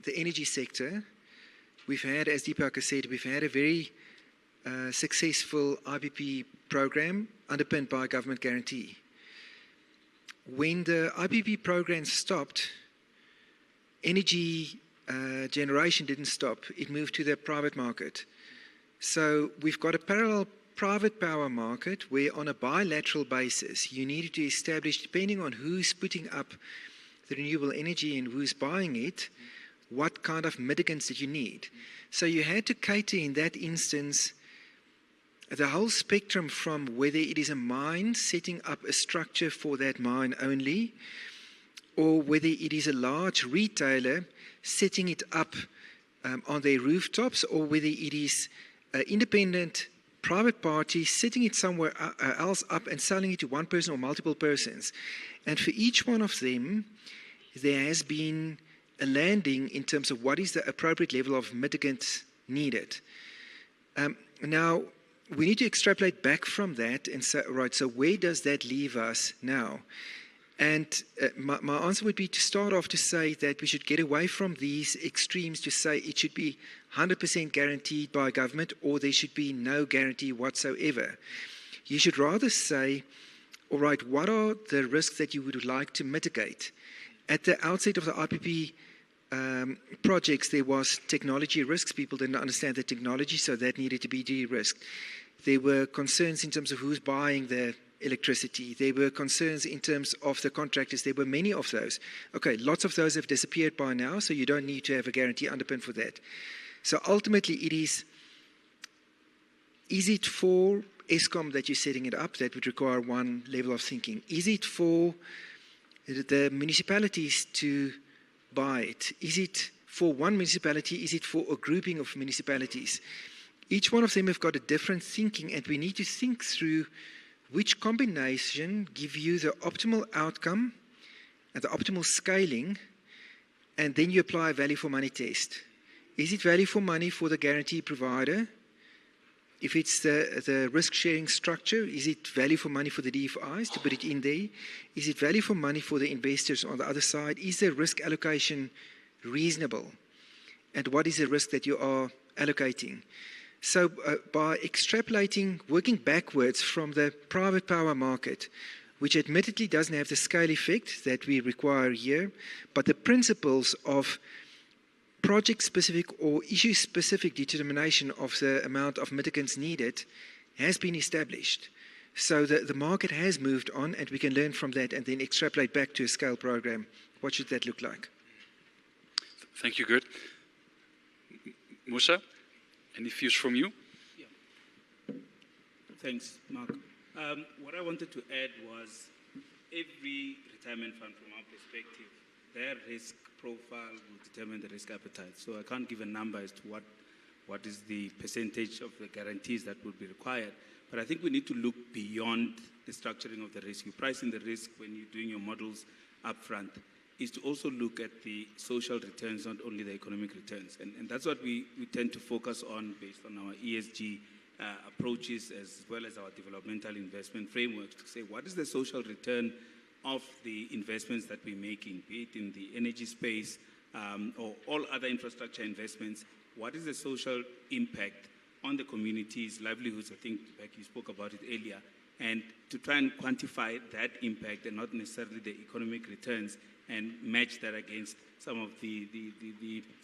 the energy sector, we've had, as Deepak has said, we've had a very successful IPP program underpinned by government guarantee. When the IPP program stopped, energy generation didn't stop. It moved to the private market. So we've got a parallel private power market where on a bilateral basis you needed to establish, depending on who's putting up the renewable energy and who's buying it, what kind of mitigants did you need. So you had to cater in that instance the whole spectrum from whether it is a mine setting up a structure for that mine only, or whether it is a large retailer setting it up on their rooftops, or whether it is an independent private party setting it somewhere else up and selling it to one person or multiple persons. And for each one of them, there has been a landing in terms of what is the appropriate level of mitigants needed. Now, we need to extrapolate back from that and say, right, so where does that leave us now? And my answer would be to start off to say that we should get away from these extremes to say it should be 100% guaranteed by government or there should be no guarantee whatsoever. You should rather say, all right, what are the risks that you would like to mitigate? At the outset of the IPP projects, there was technology risks. People didn't understand the technology, so that needed to be de-risked. There were concerns in terms of who's buying the electricity. There were concerns in terms of the contractors. There were many of those. Okay, lots of those have disappeared by now, so you don't need to have a guarantee underpin for that. So ultimately, it is it for Eskom that you're setting it up? That would require one level of thinking. Is it for the municipalities to buy it? Is it for one municipality? Is it for a grouping of municipalities? Each one of them have got a different thinking, and we need to think through which combination give you the optimal outcome and the optimal scaling, and then you apply a value for money test. Is it value for money for the guarantee provider? If it's the risk-sharing structure, is it value for money for the DFIs to put it in there? Is it value for money for the investors on the other side? Is the risk allocation reasonable? And what is the risk that you are allocating? So by extrapolating, working backwards from the private power market, which admittedly doesn't have the scale effect that we require here, but the principles of project-specific or issue-specific determination of the amount of mitigants needed has been established. So the market has moved on, and we can learn from that and then extrapolate back to a scale program. What should that look like? Thank you, Gert. Musa? Any views from you? Yeah. Thanks, Mark. What I wanted to add was every retirement fund from our perspective, their risk profile will determine the risk appetite. So I can't give a number as to what is the percentage of the guarantees that would be required. But I think we need to look beyond the structuring of the risk. You price in the risk when you're doing your models upfront, is to also look at the social returns, not only the economic returns. And that's what we tend to focus on based on our ESG approaches as well as our developmental investment frameworks to say what is the social return of the investments that we're making, be it in the energy space or all other infrastructure investments. What is the social impact on the community's livelihoods? I think, Becky, you spoke about it earlier. And to try and quantify that impact and not necessarily the economic returns and match that against some of the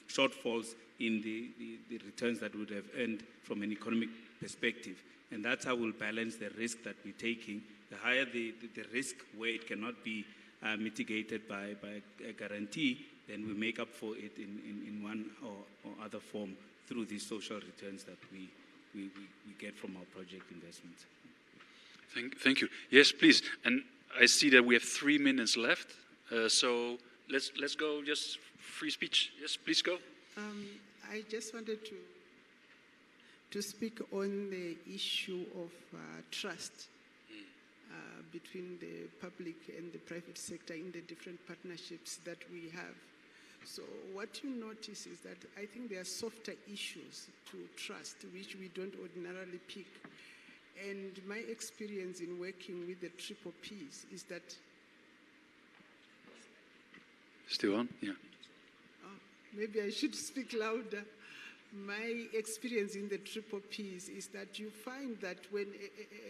shortfalls in the returns that we would have earned from an economic perspective. And that's how we'll balance the risk that we're taking. The higher the risk where it cannot be mitigated by a guarantee, then we make up for it in one or other form through these social returns that we get from our project investments. Thank you. Yes, please. And I see that we have 3 minutes left. So let's go, just free speech. Yes, please go. I just wanted to speak on the issue of trust between the public and the private sector in the different partnerships that we have. So what you notice is that I think there are softer issues to trust which we don't ordinarily pick. And my experience in working with the triple Ps is that... Still on? Yeah. Oh, maybe I should speak louder. My experience in the triple Ps is that you find that when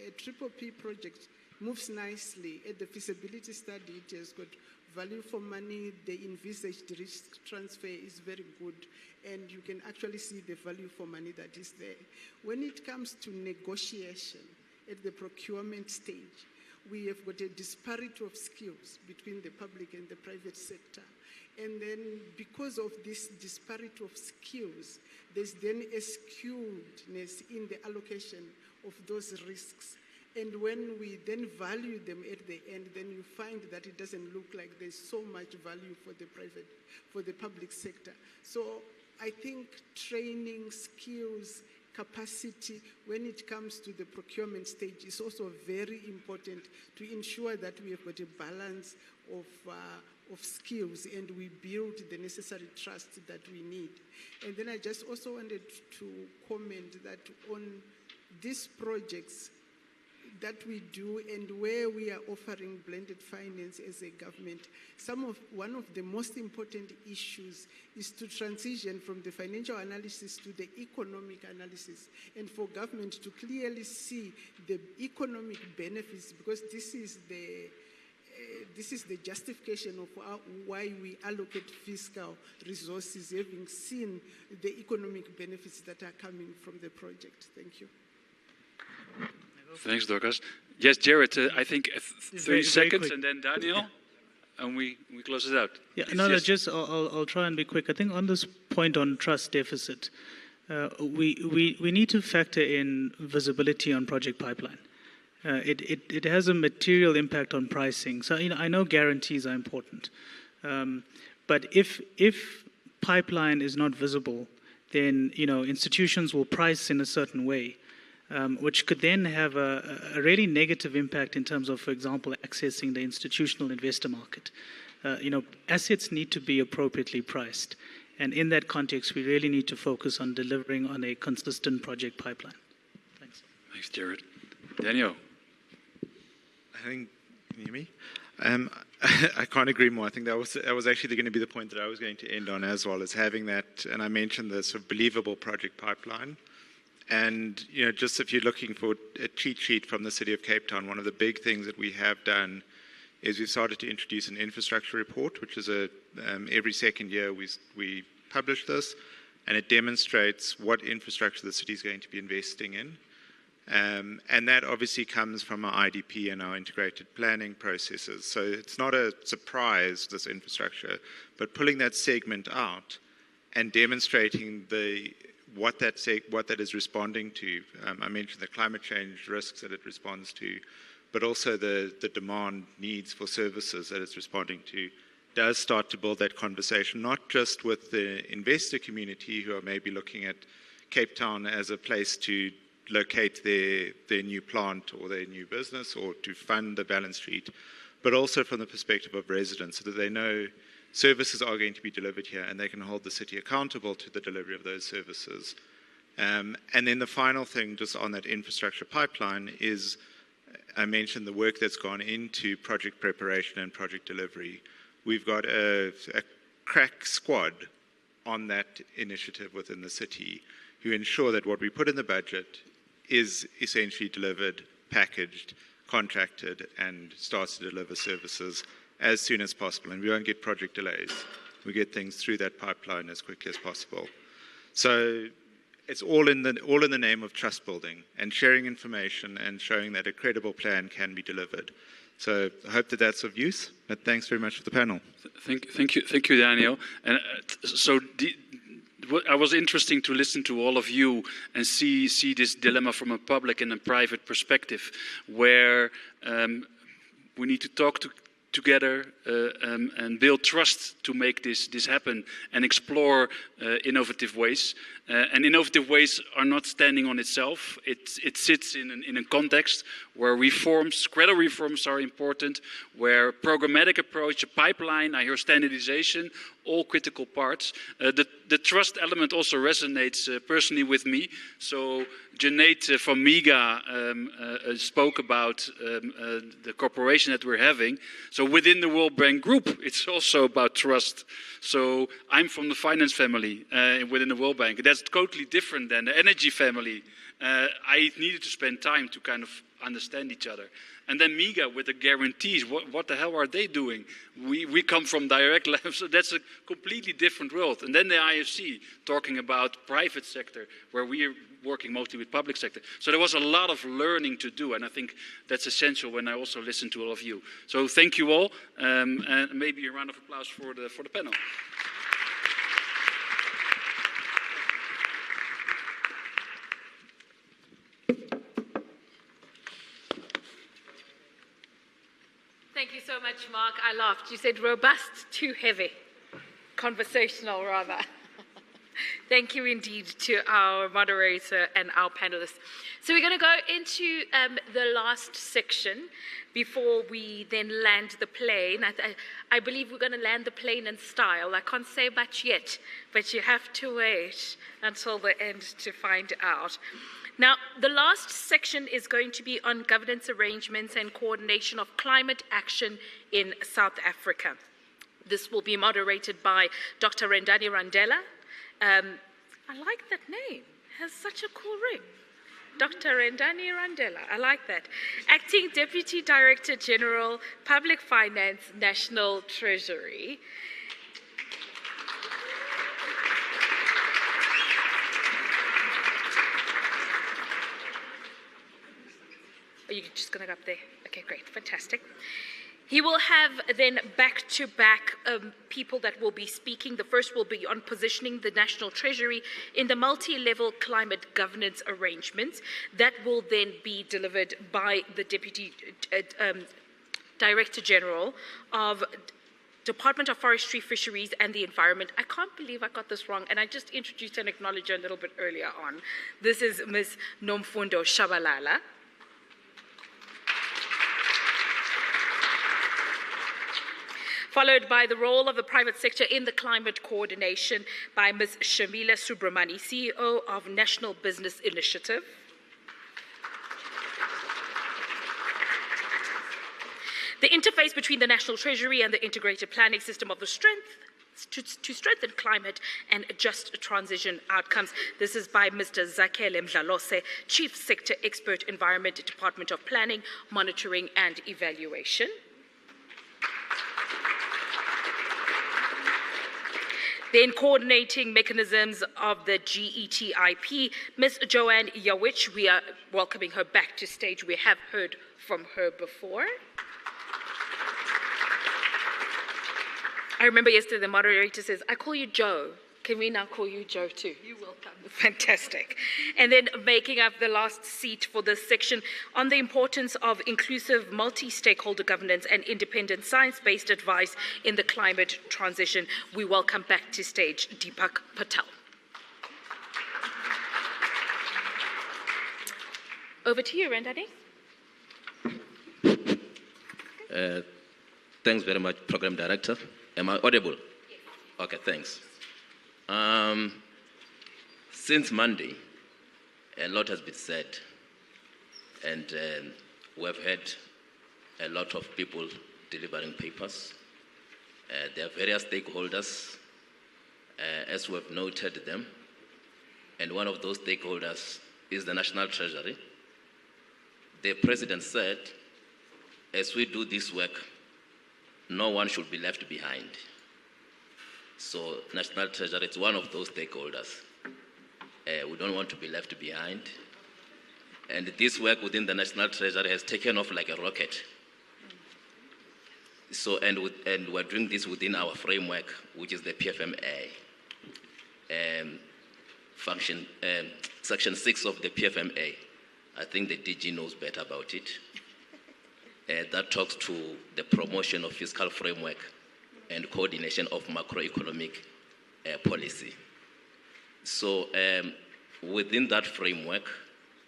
a triple P project moves nicely at the feasibility study, it has got value for money, the envisaged risk transfer is very good, and you can actually see the value for money that is there. When it comes to negotiation at the procurement stage, we have got a disparity of skills between the public and the private sector. And then because of this disparity of skills, there's then a skewedness in the allocation of those risks. And when we then value them at the end, then you find that it doesn't look like there's so much value for the public sector. So I think training, skills, capacity, when it comes to the procurement stage, is also very important to ensure that we have got a balance of skills and we build the necessary trust that we need. And then I just also wanted to comment that on these projects, that we do and where we are offering blended finance as a government, one of the most important issues is to transition from the financial analysis to the economic analysis, and for government to clearly see the economic benefits, because this is the justification of why we allocate fiscal resources, having seen the economic benefits that are coming from the project. Thank you. Thanks, Dorcas. Yes, Jared, I think 30 very seconds, quick. and then Daniel, and we close it out. Yeah, It's no, just- I'll try and be quick. I think on this point on trust deficit, we need to factor in visibility on project pipeline. It has a material impact on pricing. So I know guarantees are important, but if pipeline is not visible, then institutions will price in a certain way, which could then have a really negative impact in terms of, for example, accessing the institutional investor market. Assets need to be appropriately priced, and in that context, we really need to focus on delivering on a consistent project pipeline. Thanks. Thanks, Jared. Daniel. I think, can you hear me? I can't agree more. I think that was actually going to be the point that I was going to end on as well, as having that, and I mentioned the sort of believable project pipeline. And, just if you're looking for a cheat sheet from the City of Cape Town, one of the big things that we have done is we've started to introduce an infrastructure report, which is every second year we publish this, and it demonstrates what infrastructure the city is going to be investing in. And that obviously comes from our IDP and our integrated planning processes. So it's not a surprise, this infrastructure, but pulling that segment out and demonstrating what that is responding to. I mentioned the climate change risks that it responds to, but also the demand needs for services that it's responding to, does start to build that conversation, not just with the investor community who are maybe looking at Cape Town as a place to locate their new plant or their new business or to fund the balance sheet, but also from the perspective of residents, so that they know services are going to be delivered here and they can hold the city accountable to the delivery of those services. And then the final thing just on that infrastructure pipeline is, I mentioned the work that's gone into project preparation and project delivery. We've got a crack squad on that initiative within the city who ensure that what we put in the budget is essentially delivered, packaged, contracted, and starts to deliver services as soon as possible. And we won't get project delays. We get things through that pipeline as quickly as possible. So it's all in the name of trust building and sharing information and showing that a credible plan can be delivered. So I hope that that's of use. But thanks very much for the panel. Thank you, Daniel. And I was interesting to listen to all of you and see this dilemma from a public and a private perspective, where we need to talk together and build trust to make this happen and explore innovative ways. And innovative ways are not standing on itself. It sits in a context where credit reforms are important, where programmatic approach, a pipeline, I hear standardization, all critical parts. The trust element also resonates personally with me. So Janet from MIGA spoke about the cooperation that we're having. So within the World Bank Group, it's also about trust. So I'm from the finance family within the World Bank. That's totally different than the energy family. I needed to spend time to kind of understand each other. And then MIGA with the guarantees, what the hell are they doing? We come from direct levels, so that's a completely different world. And then the IFC talking about private sector, where we are working mostly with public sector. So there was a lot of learning to do, and I think that's essential when I also listen to all of you. So thank you all, and maybe a round of applause for the panel. Thank you so much, Mark. I laughed. You said robust, too heavy. Conversational, rather. Thank you indeed to our moderator and our panelists. So we're going to go into the last section before we then land the plane. I believe we're going to land the plane in style. I can't say much yet, but you have to wait until the end to find out. Now, the last section is going to be on governance arrangements and coordination of climate action in South Africa. This will be moderated by Dr. Rendani Randela. I like that name. It has such a cool ring. Dr. Rendani Randela, I like that. Acting Deputy Director General, Public Finance, National Treasury. Are you just going to go up there? Okay, great, fantastic. He will have then back-to-back people that will be speaking. The first will be on positioning the National Treasury in the multi-level climate governance arrangements. That will then be delivered by the Deputy Director General of Department of Forestry, Fisheries and the Environment. I can't believe I got this wrong, and I just introduced and acknowledged her a little bit earlier on. This is Ms. Nomfundo Shabalala. Followed by the role of the private sector in the climate coordination by Ms. Shamila Subramani, CEO of National Business Initiative. The interface between the National Treasury and the integrated planning system of the to strengthen climate and just transition outcomes. This is by Mr. Zakhele Mdlalose, Chief Sector Expert, Environment, Department of Planning, Monitoring and Evaluation. Then coordinating mechanisms of the GETIP, Ms. Joanne Yawich, we are welcoming her back to stage. We have heard from her before. I remember yesterday the moderator says, I call you Joe. Can we now call you Joe too? You're welcome. Fantastic. And then making up the last seat for this section on the importance of inclusive multi-stakeholder governance and independent science-based advice in the climate transition. We welcome back to stage Deepak Patel. Over to you, Rendani. Thanks very much, Program Director. Am I audible? Yes. Okay, thanks. Since Monday, a lot has been said, and we've had a lot of people delivering papers. There are various stakeholders, as we've noted them, and one of those stakeholders is the National Treasury. The President said, as we do this work, no one should be left behind. So National Treasury is one of those stakeholders. We don't want to be left behind. And this work within the National Treasury has taken off like a rocket. So, and we're doing this within our framework, which is the PFMA. Section 6 of the PFMA. I think the DG knows better about it. That talks to the promotion of fiscal framework and coordination of macroeconomic policy. So within that framework,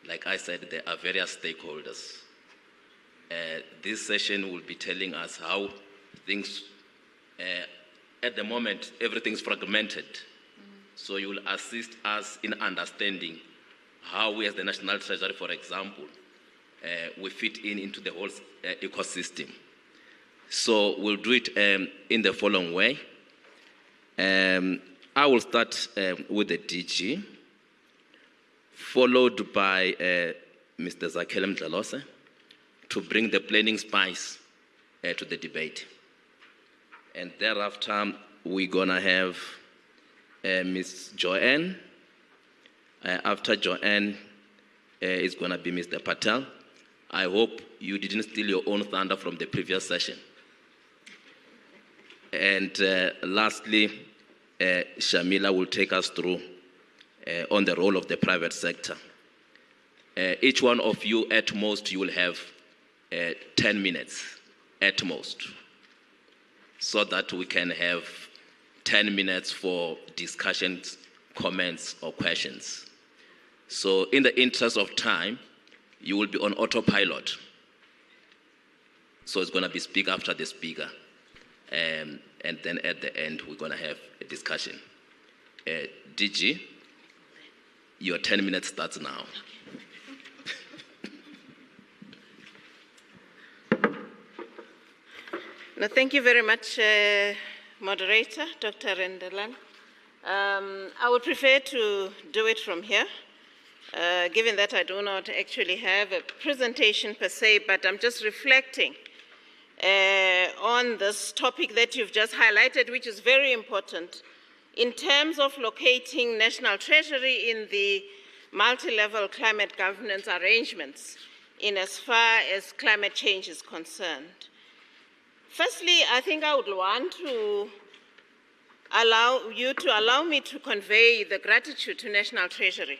like I said, there are various stakeholders. This session will be telling us how things, at the moment, everything's fragmented. So you will assist us in understanding how we as the National Treasury, for example, we fit into the whole ecosystem. So we'll do it in the following way. I will start with the DG, followed by Mr. Zakhele Mdlalose to bring the planning spice to the debate. And thereafter, we're gonna have Ms. Joanne. After Joanne is gonna be Mr. Patel. I hope you didn't steal your own thunder from the previous session. And lastly, Shamila will take us through on the role of the private sector. Each one of you, at most, you will have 10 minutes, at most, so that we can have 10 minutes for discussions, comments, or questions. So in the interest of time, you will be on autopilot. So it's going to be speaker after the speaker. And then at the end, we're going to have a discussion. DG, Your 10 minutes starts now. No, thank you very much, moderator, Dr. Rendelan. I would prefer to do it from here, given that I do not actually have a presentation per se, but I'm just reflecting on this topic that you've just highlighted, which is very important in terms of locating national treasury in the multi-level climate governance arrangements in as far as climate change is concerned. Firstly, I think I would want to allow me to convey the gratitude to National Treasury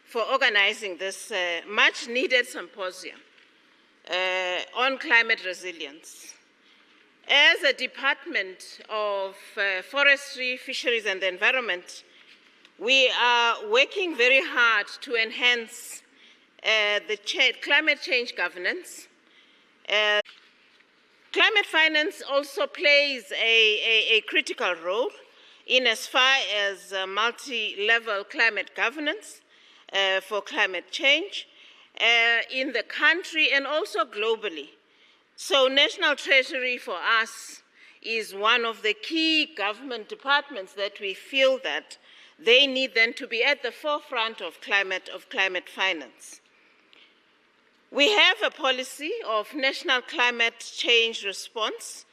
for organizing this much-needed symposium on climate resilience. As a Department of Forestry, Fisheries and the Environment, we are working very hard to enhance the climate change governance. Climate finance also plays a critical role in as far as multi-level climate governance for climate change in the country and also globally. So National Treasury for us is one of the key government departments that we feel that they need then to be at the forefront of climate finance. We have a policy of national climate change response,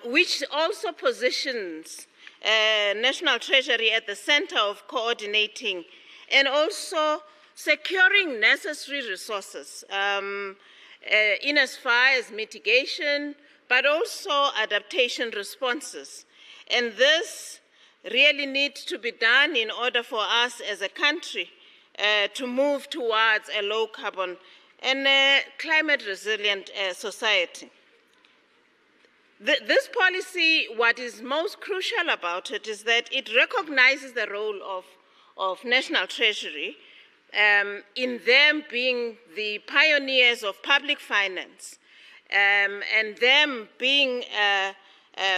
which also positions National Treasury at the center of coordinating and also securing necessary resources in as far as mitigation, but also adaptation responses. And this really needs to be done in order for us as a country to move towards a low carbon and climate resilient society. This policy, what is most crucial about it is that it recognizes the role of National Treasury in them being the pioneers of public finance and them being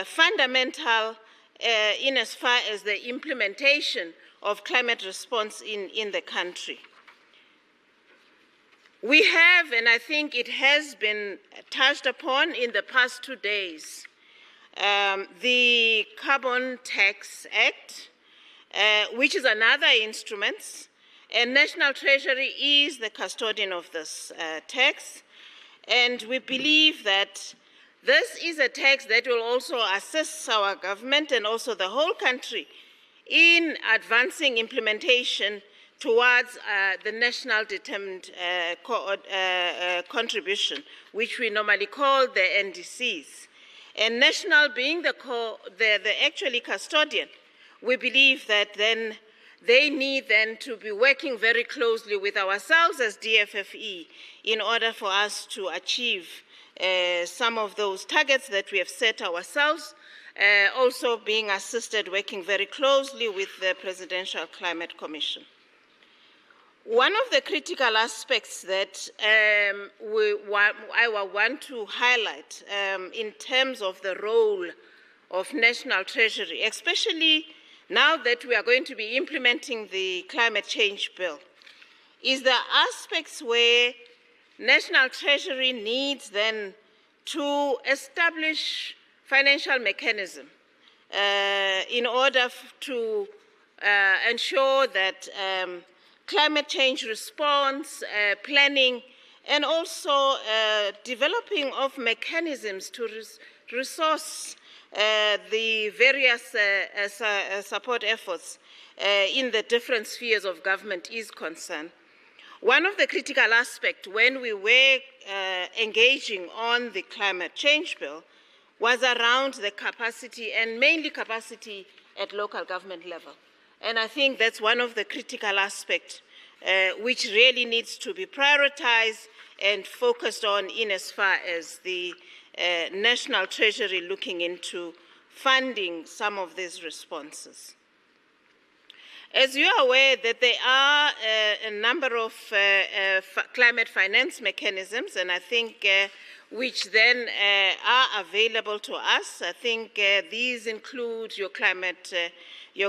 fundamental in as far as the implementation of climate response in the country. We have, and I think it has been touched upon in the past 2 days, the Carbon Tax Act, which is another instrument, and National Treasury is the custodian of this tax, and we believe that this is a tax that will also assist our government and also the whole country in advancing implementation towards the national determined contribution, which we normally call the NDCs. And national being the actually custodian, we believe that then they need then to be working very closely with ourselves as DFFE in order for us to achieve some of those targets that we have set ourselves, also being assisted, working very closely with the Presidential Climate Commission. One of the critical aspects that I want to highlight in terms of the role of National Treasury, especially now that we are going to be implementing the climate change bill, is the aspects where National Treasury needs then to establish financial mechanism in order to ensure that climate change response, planning, and also developing of mechanisms to resource the various support efforts in the different spheres of government is concerned. One of the critical aspects when we were engaging on the climate change bill was around the capacity, and mainly capacity at local government level. And I think that's one of the critical aspects which really needs to be prioritized and focused on in as far as the National Treasury looking into funding some of these responses. As you are aware that there are a number of climate finance mechanisms, and I think which then are available to us. I think these include your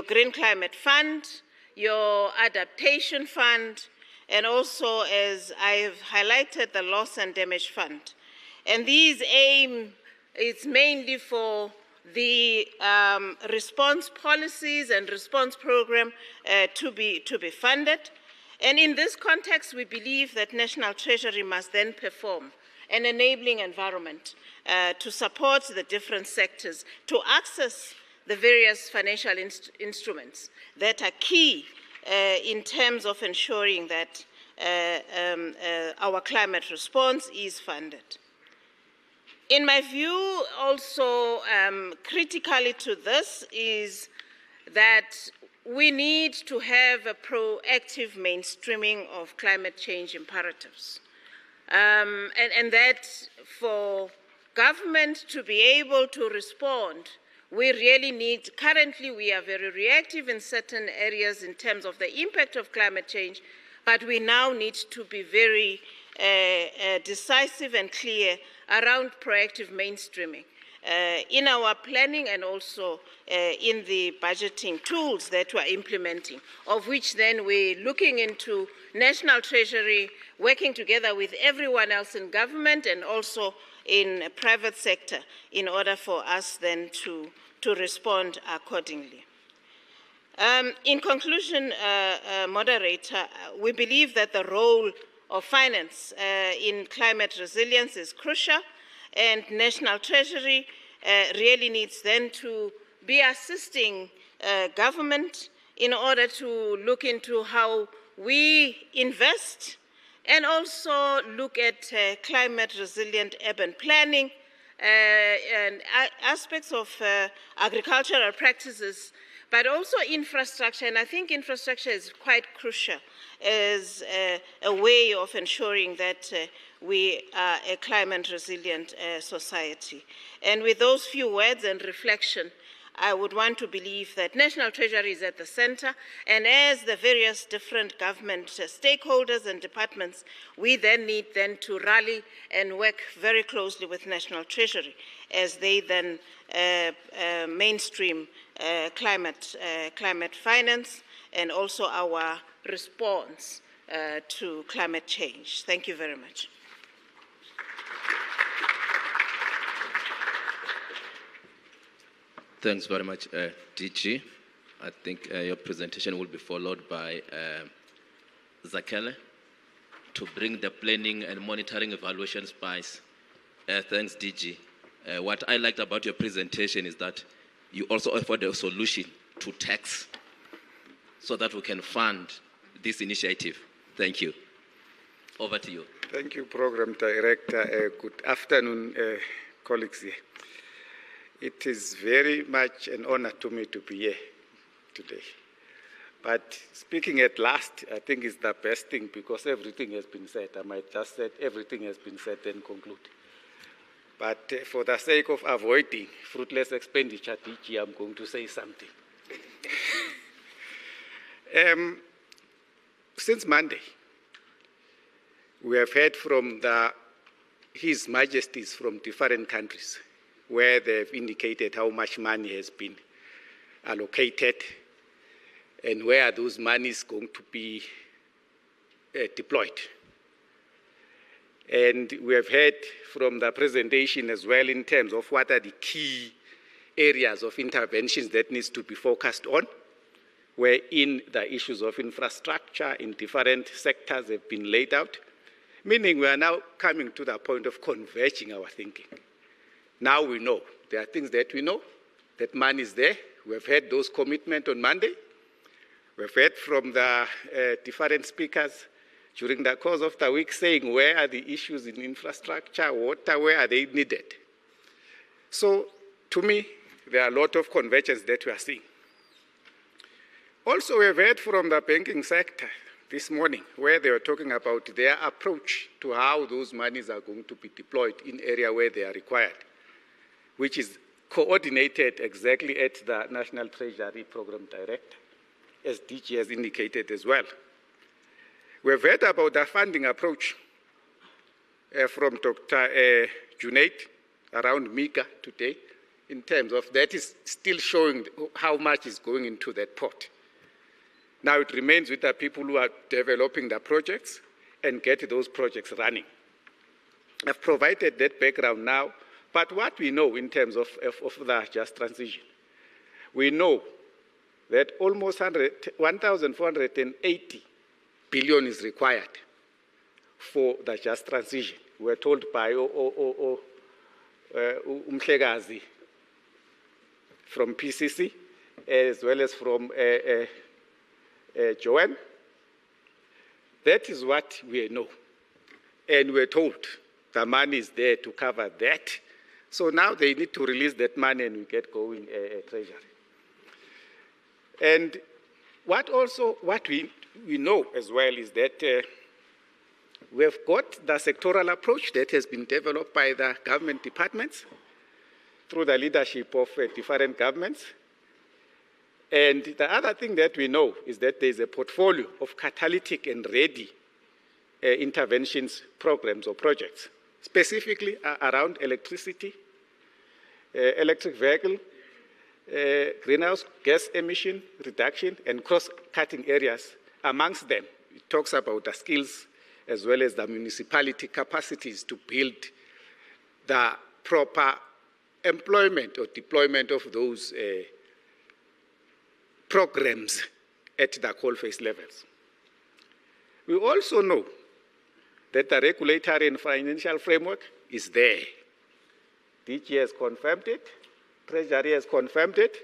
Green Climate Fund, your adaptation fund, and also, as I've highlighted, the loss and damage fund. And these aim is mainly for the response policies and response program to be funded. And in this context, we believe that National Treasury must then perform an enabling environment to support the different sectors to access the various financial instruments that are key in terms of ensuring that our climate response is funded. In my view, also critically to this is that we need to have a proactive mainstreaming of climate change imperatives. And that for government to be able to respond, we really need, currently we are very reactive in certain areas in terms of the impact of climate change, but we now need to be very decisive and clear around proactive mainstreaming in our planning and also in the budgeting tools that we're implementing, of which then we're looking into National Treasury, working together with everyone else in government and also in the private sector in order for us then to respond accordingly. In conclusion, moderator, we believe that the role of finance in climate resilience is crucial, and National Treasury really needs then to be assisting government in order to look into how we invest and also look at climate resilient urban planning and aspects of agricultural practices, but also infrastructure. And I think infrastructure is quite crucial as a way of ensuring that we are a climate resilient society. And with those few words and reflection, I would want to believe that National Treasury is at the center, and as the various different government stakeholders and departments, we then need to rally and work very closely with National Treasury as they then mainstream climate finance and also our response to climate change. Thank you very much. Thanks very much, DG. I think your presentation will be followed by Zakele to bring the planning and monitoring evaluation spice. Thanks, DG. What I liked about your presentation is that you also offered a solution to tax so that we can fund this initiative. Thank you. Over to you. Thank you, Program Director. Good afternoon, colleagues here. It is very much an honor to me to be here today. But speaking at last, I think is the best thing because everything has been said. I might just say everything has been said and conclude. But for the sake of avoiding fruitless expenditure, DG, I'm going to say something. Since Monday, we have heard from His Majesties from different countries where they've indicated how much money has been allocated and where those money is going to be deployed. And we have heard from the presentation as well in terms of what are the key areas of interventions that needs to be focused on, wherein the issues of infrastructure in different sectors have been laid out, meaning we are now coming to the point of converging our thinking. Now we know. There are things that we know, that money is there. We have had those commitments on Monday. We have heard from the different speakers during the course of the week saying where are the issues in infrastructure, water, where are they needed. So to me, there are a lot of convergence that we are seeing. Also, we have heard from the banking sector this morning where they were talking about their approach to how those monies are going to be deployed in areas where they are required, which is coordinated exactly at the National Treasury Program Director, as DG has indicated as well. We have heard about the funding approach from Dr. Junaid around MIGA today, in terms of that is still showing how much is going into that pot. Now it remains with the people who are developing the projects and get those projects running. I've provided that background now, but what we know in terms of the just transition, we know that almost 1,480 billion is required for the just transition. We were told by Umhlegazi from PCC, as well as from Joanne. That is what we know. And we're told the money is there to cover that. So now they need to release that money and we get going Treasury. And what we know as well is that we've got the sectoral approach that has been developed by the government departments through the leadership of different governments. And the other thing that we know is that there's a portfolio of catalytic and ready interventions, programs or projects, specifically around electricity, electric vehicle, greenhouse gas emission reduction, and cross-cutting areas. Amongst them, it talks about the skills as well as the municipality capacities to build the proper employment or deployment of those programs at the coalface levels. We also know that the regulatory and financial framework is there. DG has confirmed it, Treasury has confirmed it.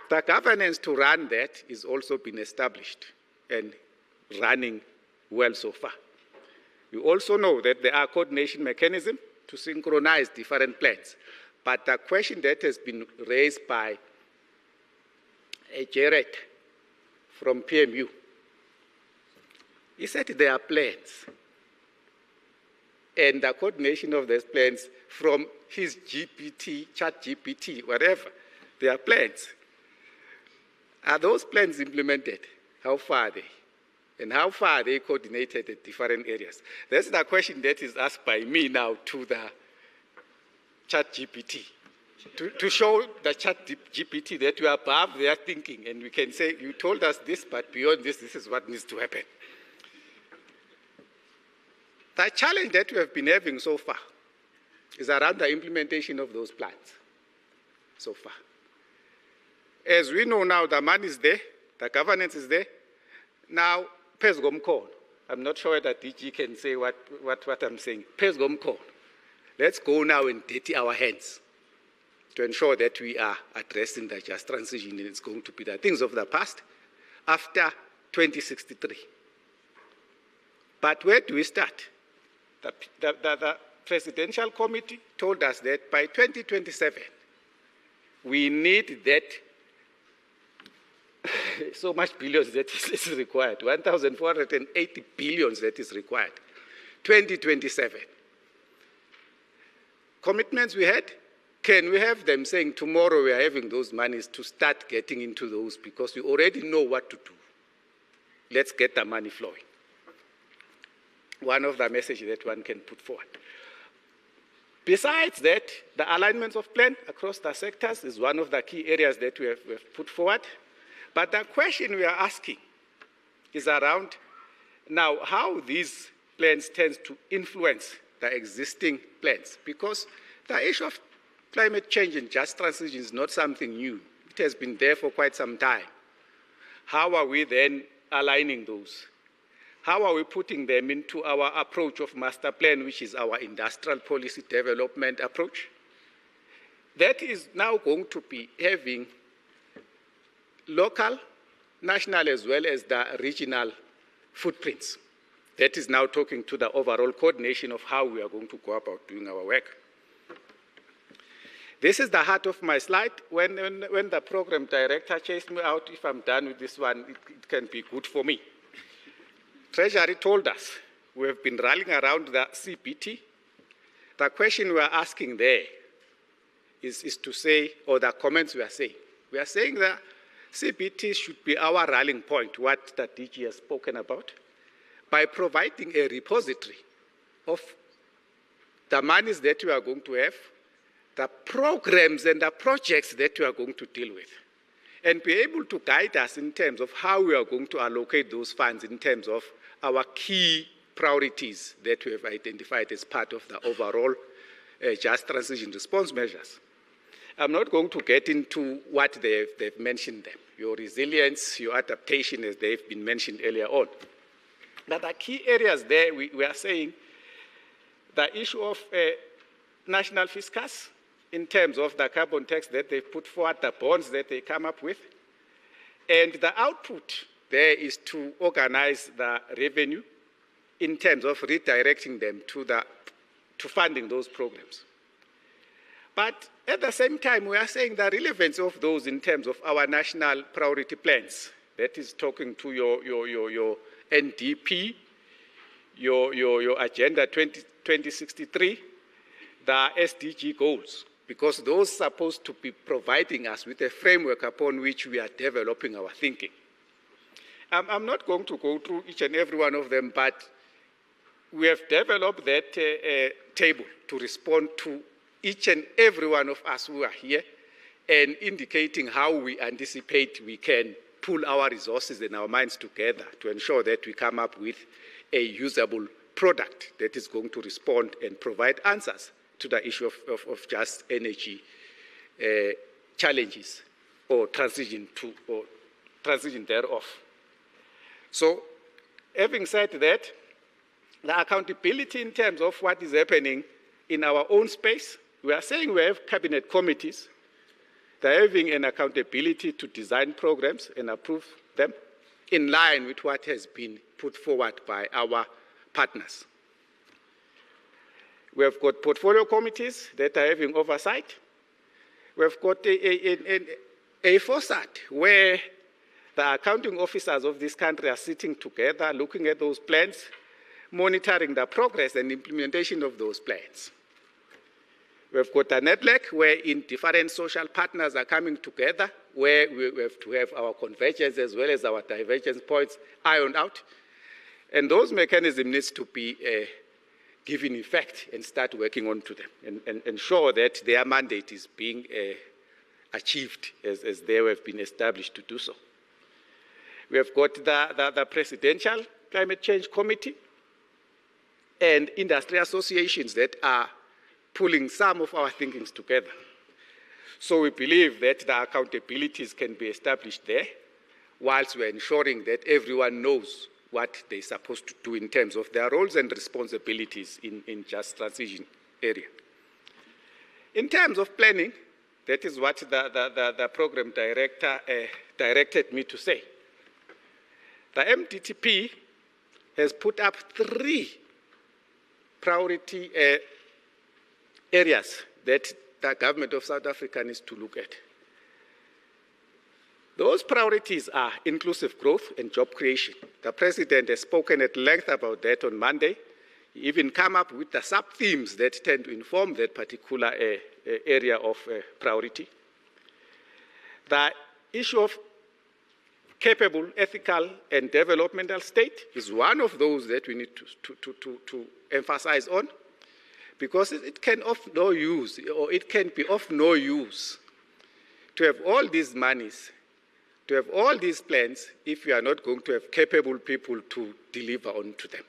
The governance to run that is also been established and running well so far. We also know that there are coordination mechanisms to synchronize different plans. But the question that has been raised by Jared from PMU, he said there are plans. And the coordination of those plans from his GPT, ChatGPT, whatever, there are plans. Are those plans implemented? How far are they? And how far are they coordinated at different areas? That's the question that is asked by me now to the ChatGPT, to show the ChatGPT that we are above their thinking and we can say, you told us this, but beyond this, this is what needs to happen. The challenge that we have been having so far is around the implementation of those plans so far. As we know now, the money is there, the governance is there. Now, PESGOM, I'm not sure that DG can say what I'm saying. PESGOM, let's go now and dirty our hands to ensure that we are addressing the just transition, and it's going to be the things of the past after 2063. But where do we start? The Presidential Committee told us that by 2027, we need that so much billions that is required, 1,480 billions that is required, 2027. Commitments we had, can we have them saying tomorrow we are having those monies to start getting into those because we already know what to do. Let's get the money flowing. One of the messages that one can put forward. Besides that, the alignments of plan across the sectors is one of the key areas that we have put forward. But the question we are asking is around now how these plans tend to influence the existing plans. Because the issue of climate change and just transition is not something new. It has been there for quite some time. How are we then aligning those? How are we putting them into our approach of master plan, which is our industrial policy development approach? That is now going to be having local, national, as well as the regional footprints. That is now talking to the overall coordination of how we are going to go about doing our work. This is the heart of my slide. When the program director chased me out, if I'm done with this one, it can be good for me. Treasury told us we have been rallying around the CPT. The question we are asking there is to say, or the comments we are saying that CPT should be our rallying point, what the DG has spoken about, by providing a repository of the monies that we are going to have, the programs and the projects that we are going to deal with. and be able to guide us in terms of how we are going to allocate those funds in terms of our key priorities that we have identified as part of the overall just transition response measures. I'm not going to get into what they've mentioned them, your resilience, your adaptation, as they've been mentioned earlier on. But the key areas there, we are saying the issue of national fiscus in terms of the carbon tax that they put forward, the bonds that they come up with, and the output there is to organize the revenue in terms of redirecting them to funding those programs. But at the same time, we are saying the relevance of those in terms of our national priority plans, that is talking to your NDP, your Agenda 2063, the SDG goals, because those are supposed to be providing us with a framework upon which we are developing our thinking. I'm not going to go through each and every one of them, but we have developed that table to respond to each and every one of us who are here and indicating how we anticipate we can pool our resources and our minds together to ensure that we come up with a usable product that is going to respond and provide answers to the issue of just energy challenges or transition thereof. So, having said that, the accountability in terms of what is happening in our own space, we are saying we have cabinet committees. They're having an accountability to design programs and approve them in line with what has been put forward by our partners. We have got portfolio committees that are having oversight. We have got a foresight where the accounting officers of this country are sitting together, looking at those plans, monitoring the progress and implementation of those plans. We've got a network wherein different social partners are coming together, where we have to have our convergence as well as our divergence points ironed out. And those mechanisms need to be given effect and start working onto them and ensure that their mandate is being achieved as they have been established to do so. We have got the Presidential Climate Change Committee and industry associations that are pulling some of our thinkings together. So we believe that the accountabilities can be established there, whilst we're ensuring that everyone knows what they're supposed to do in terms of their roles and responsibilities in just transition area. In terms of planning, that is what the program director directed me to say. The MDTP has put up 3 priority areas that the government of South Africa needs to look at. Those priorities are inclusive growth and job creation. The President has spoken at length about that on Monday. He even came up with the sub-themes that tend to inform that particular area of priority. The issue of capable, ethical, and developmental state is one of those that we need to emphasize on, because it can of no use, or it can be of no use to have all these monies, to have all these plans, if we are not going to have capable people to deliver onto them.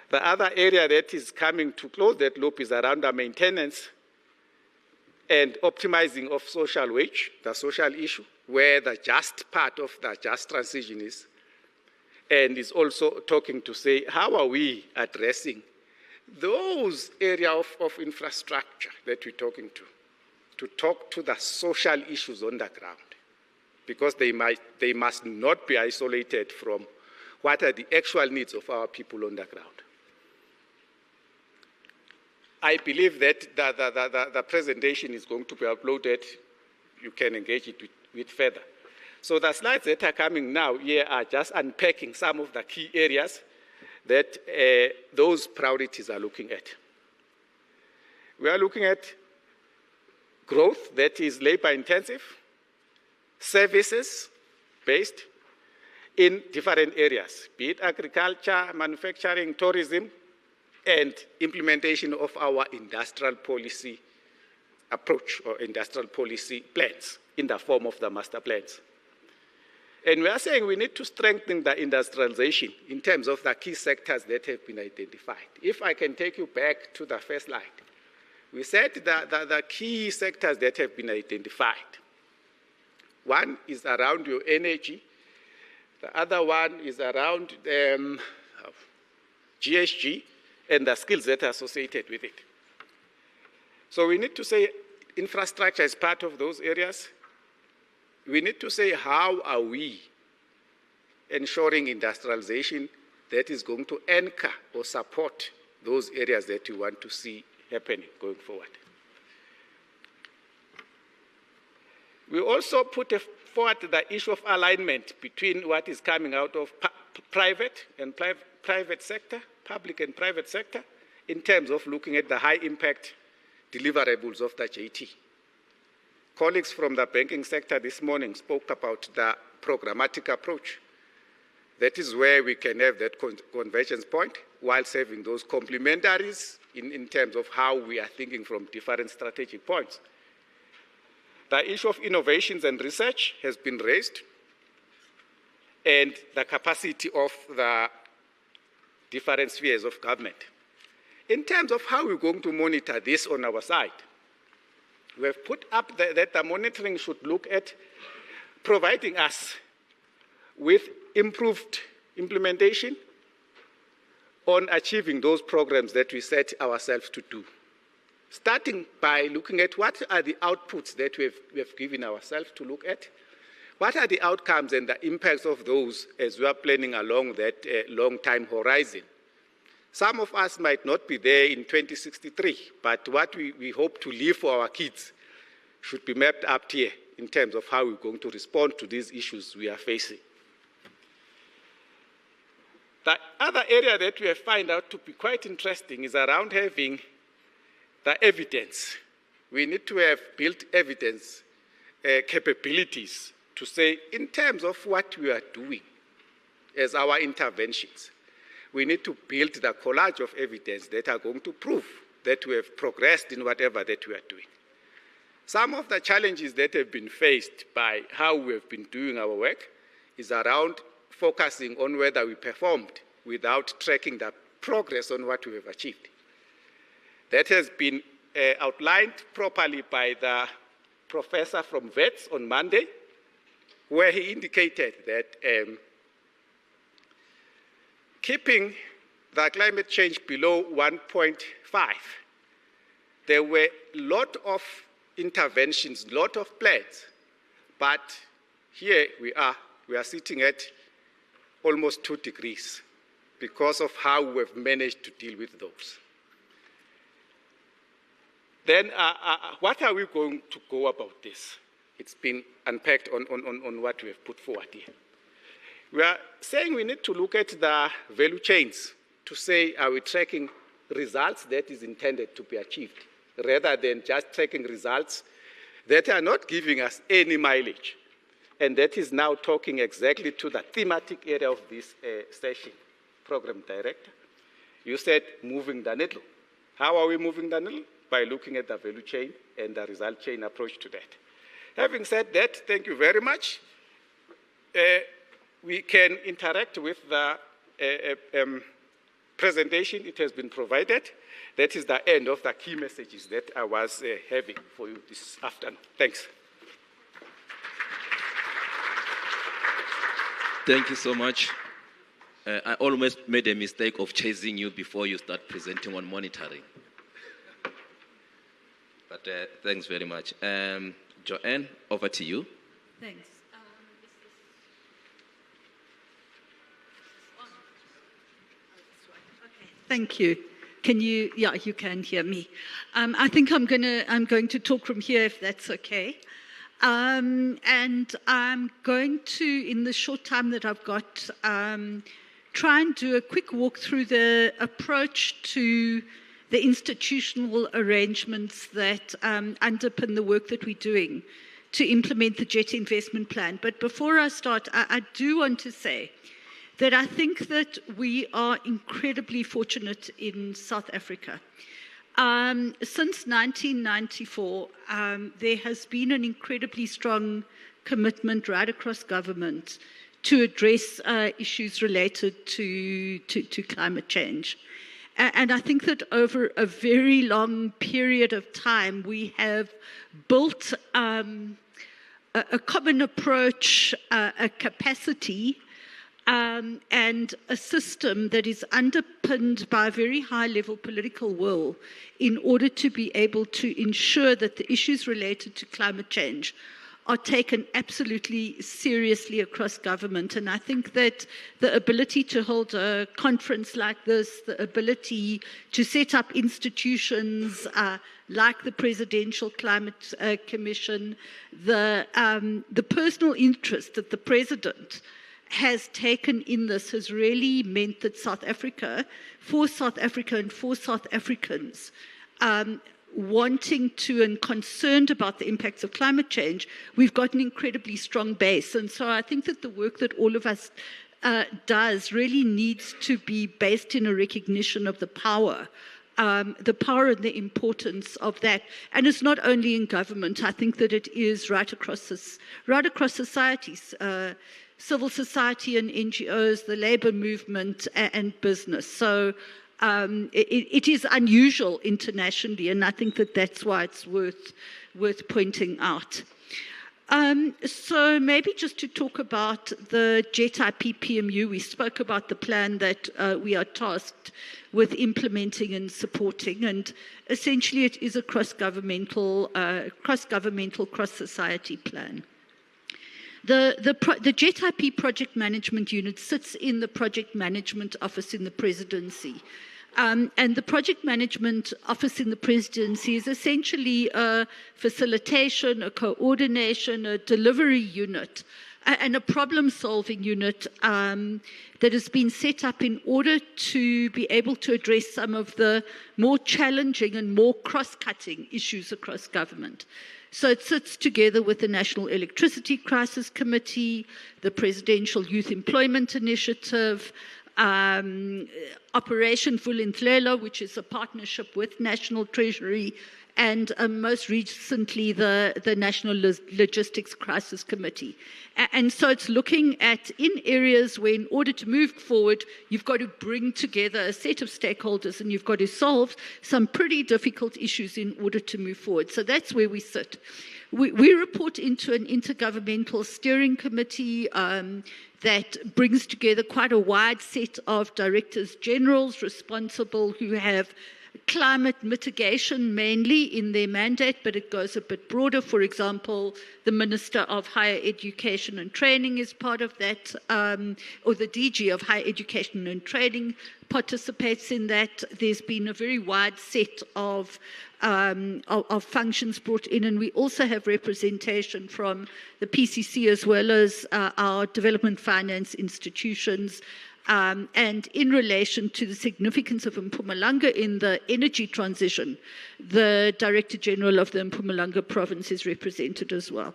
The other area that is coming to close that loop is around the maintenance and optimizing of social wage, the social issue, where the just part of the just transition is, and is also talking to say, how are we addressing those areas of infrastructure that we're talking to talk to the social issues on the ground, because they must not be isolated from what are the actual needs of our people on the ground. I believe that the presentation is going to be uploaded. You can engage it with further. So the slides that are coming now here are just unpacking some of the key areas that those priorities are looking at. We are looking at growth that is labor intensive, services based in different areas, be it agriculture, manufacturing, tourism, and implementation of our industrial policy approach or industrial policy plans. in the form of the master plans. And we are saying we need to strengthen the industrialization in terms of the key sectors that have been identified. If I can take you back to the first slide, we said that the key sectors that have been identified. One is around your energy. The other one is around GSG and the skills that are associated with it. So we need to say infrastructure is part of those areas. We need to say how are we ensuring industrialization that is going to anchor or support those areas that you want to see happening going forward. We also put forward the issue of alignment between what is coming out of private and private sector, public and private sector, in terms of looking at the high impact deliverables of the JT. Colleagues from the banking sector this morning spoke about the programmatic approach. That is where we can have that convergence point while having those complementaries in terms of how we are thinking from different strategic points. The issue of innovations and research has been raised, and the capacity of the different spheres of government. In terms of how we're going to monitor this on our side, we have put up that the monitoring should look at providing us with improved implementation on achieving those programs that we set ourselves to do. Starting by looking at what are the outputs that we have given ourselves to look at, what are the outcomes and the impacts of those as we are planning along that long time horizon. Some of us might not be there in 2063, but what we hope to leave for our kids should be mapped up here in terms of how we're going to respond to these issues we are facing. The other area that we have found out to be quite interesting is around having the evidence. We need to have built evidence capabilities to say, in terms of what we are doing as our interventions, we need to build the collage of evidence that are going to prove that we have progressed in whatever that we are doing. Some of the challenges that have been faced by how we have been doing our work is around focusing on whether we performed without tracking the progress on what we have achieved. That has been outlined properly by the professor from VETS on Monday, where he indicated that keeping the climate change below 1.5, there were a lot of interventions, a lot of plans, but here we are sitting at almost 2 degrees because of how we've managed to deal with those. Then what are we going to go about this? It's been unpacked on what we have put forward here. We are saying we need to look at the value chains to say, are we tracking results that is intended to be achieved, rather than just tracking results that are not giving us any mileage. And that is now talking exactly to the thematic area of this session, Program Director. You said moving the needle. How are we moving the needle? By looking at the value chain and the result chain approach to that. Having said that, thank you very much. We can interact with the presentation. It has been provided. That is the end of the key messages that I was having for you this afternoon. Thanks. Thank you so much. I almost made a mistake of chasing you before you start presenting on monitoring. But thanks very much. Joanne, over to you. Thanks. Thank you. Can you? Yeah, you can hear me. I think I'm going to talk from here, if that's okay. And I'm going to, in the short time that I've got, try and do a quick walk through the approach to the institutional arrangements that underpin the work that we're doing to implement the JET investment plan. But before I start, I do want to say that I think that we are incredibly fortunate in South Africa. Since 1994, there has been an incredibly strong commitment right across government to address issues related to climate change. And I think that over a very long period of time, we have built a common approach, a capacity, and a system that is underpinned by a very high-level political will in order to be able to ensure that the issues related to climate change are taken absolutely seriously across government. And I think that the ability to hold a conference like this, the ability to set up institutions like the Presidential Climate Commission, the personal interest that the President has taken in this has really meant that South Africa, for South Africa and for South Africans, wanting to and concerned about the impacts of climate change, we've got an incredibly strong base. And so I think that the work that all of us does really needs to be based in a recognition of the power and the importance of that. And it's not only in government. I think that it is right across societies, civil society and NGOs, the labor movement, and business. So it is unusual internationally, and I think that that's why it's worth pointing out. So maybe just to talk about the JET-IP PMU, we spoke about the plan that we are tasked with implementing and supporting, and essentially it is a cross-governmental, cross-society plan. The JET-IP project management unit sits in the project management office in the presidency. And the project management office in the presidency is essentially a facilitation, a coordination, a delivery unit, and a problem-solving unit that has been set up in order to be able to address some of the more challenging and more cross-cutting issues across government. So it sits together with the National Electricity Crisis Committee, the Presidential Youth Employment Initiative, Operation Vulindlela, which is a partnership with National Treasury, and most recently the National Logistics Crisis Committee. And so it's looking at in areas where in order to move forward, you've got to bring together a set of stakeholders and you've got to solve some pretty difficult issues in order to move forward. So that's where we sit. We report into an intergovernmental steering committee that brings together quite a wide set of directors generals responsible who have climate mitigation mainly in their mandate, but it goes a bit broader. For example, the Minister of Higher Education and Training is part of that, or the DG of Higher Education and Training participates in that. There's been a very wide set of functions brought in, and we also have representation from the PCC as well as our development finance institutions. And in relation to the significance of Mpumalanga in the energy transition, the Director General of the Mpumalanga province is represented as well.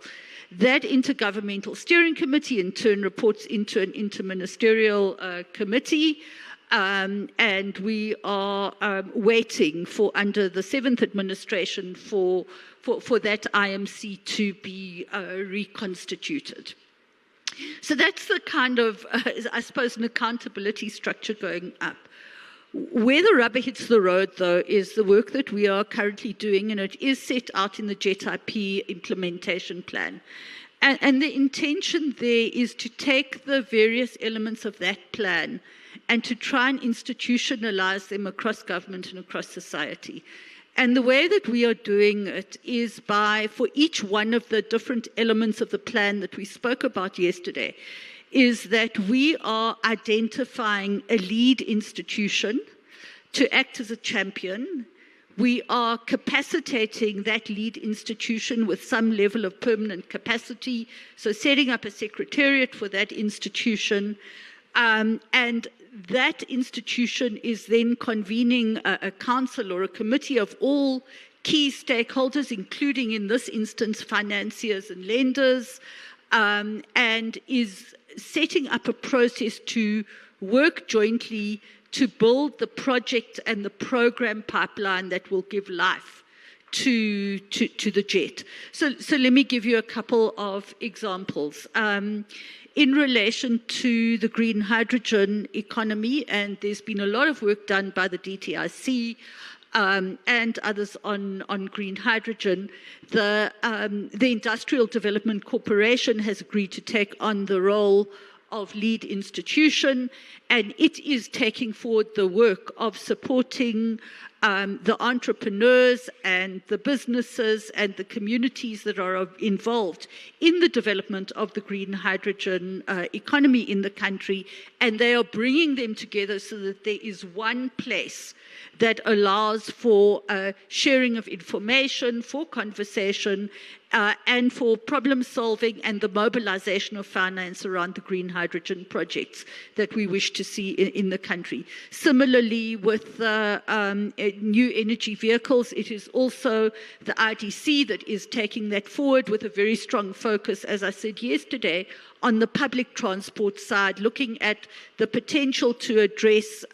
That intergovernmental steering committee in turn reports into an interministerial committee, and we are waiting for, under the 7th administration, for that IMC to be reconstituted. So that's the kind of, I suppose, an accountability structure going up. Where the rubber hits the road, though, is the work that we are currently doing, and it is set out in the JET-IP implementation plan. And the intention there is to take the various elements of that plan and to try and institutionalize them across government and across society. And the way that we are doing it is by, for each one of the different elements of the plan that we spoke about yesterday, is that we are identifying a lead institution to act as a champion. We are capacitating that lead institution with some level of permanent capacity, so setting up a secretariat for that institution, and that institution is then convening a council or a committee of all key stakeholders, including in this instance financiers and lenders, and is setting up a process to work jointly to build the project and the program pipeline that will give life to the jet. So let me give you a couple of examples. In relation to the green hydrogen economy, and there's been a lot of work done by the DTIC and others on green hydrogen, the Industrial Development Corporation has agreed to take on the role of lead institution, and it is taking forward the work of supporting the entrepreneurs and the businesses and the communities that are involved in the development of the green hydrogen economy in the country, and they are bringing them together so that there is one place that allows for sharing of information, for conversation, and for problem solving and the mobilization of finance around the green hydrogen projects that we wish to see in the country. Similarly, with new energy vehicles, it is also the IDC that is taking that forward with a very strong focus, as I said yesterday, on the public transport side, looking at the potential to address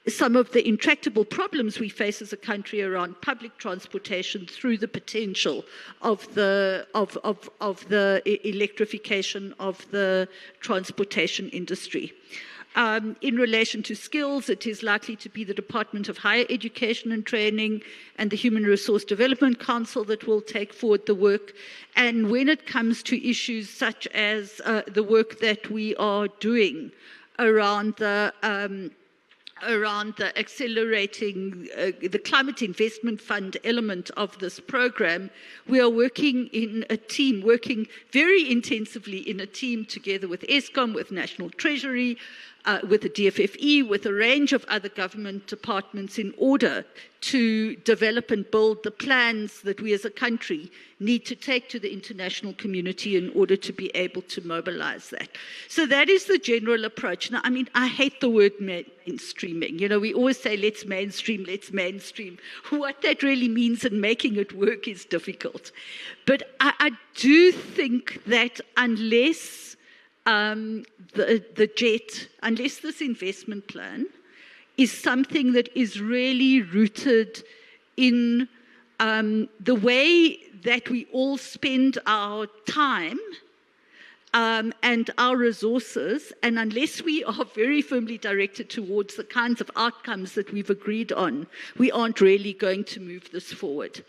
some of the intractable problems we face as a country around public transportation through the potential of the electrification of the transportation industry. In relation to skills, it is likely to be the Department of Higher Education and Training and the Human Resource Development Council that will take forward the work. And when it comes to issues such as the work that we are doing around the accelerating the Climate Investment Fund element of this program, we are working in a team, working very intensively in a team together with Eskom, with National Treasury, with the DFFE, with a range of other government departments in order to develop and build the plans that we as a country need to take to the international community in order to be able to mobilize that. So that is the general approach. Now, I mean, I hate the word mainstreaming. You know, we always say, let's mainstream. What that really means and making it work is difficult. But I do think that unless unless this investment plan is something that is really rooted in the way that we all spend our time and our resources, and unless we are very firmly directed towards the kinds of outcomes that we've agreed on, we aren't really going to move this forward.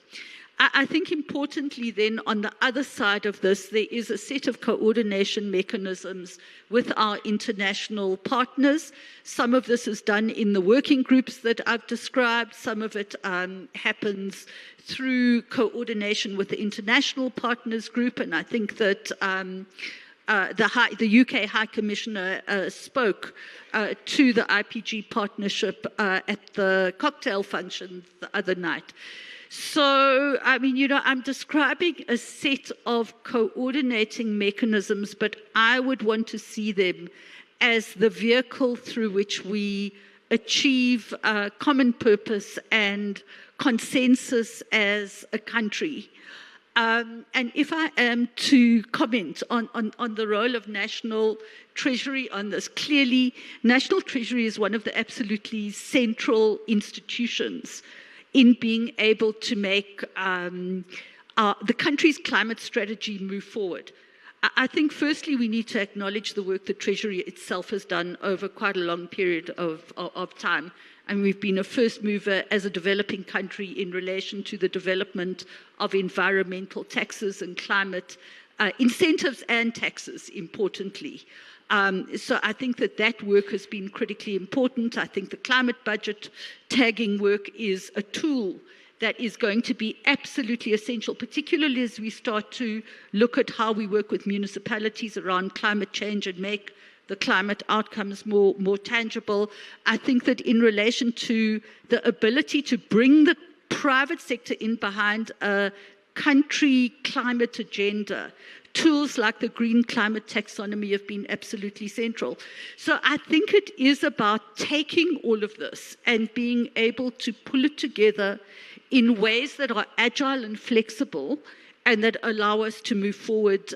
I think importantly then, on the other side of this, there is a set of coordination mechanisms with our international partners. Some of this is done in the working groups that I've described. Some of it happens through coordination with the International Partners Group, and I think that the UK High Commissioner spoke to the IPG partnership at the cocktail function the other night. So, I mean, you know, I'm describing a set of coordinating mechanisms, but I would want to see them as the vehicle through which we achieve common purpose and consensus as a country. And if I am to comment on the role of National Treasury on this, clearly National Treasury is one of the absolutely central institutions in being able to make the country's climate strategy move forward. I think firstly we need to acknowledge the work the Treasury itself has done over quite a long period of time. And we've been a first mover as a developing country in relation to the development of environmental taxes and climate incentives and taxes, importantly. So I think that work has been critically important. I think the climate budget tagging work is a tool that is going to be absolutely essential, particularly as we start to look at how we work with municipalities around climate change and make the climate outcomes more tangible. I think that in relation to the ability to bring the private sector in behind a country climate agenda, tools like the green climate taxonomy have been absolutely central. So I think it is about taking all of this and being able to pull it together in ways that are agile and flexible and that allow us to move forward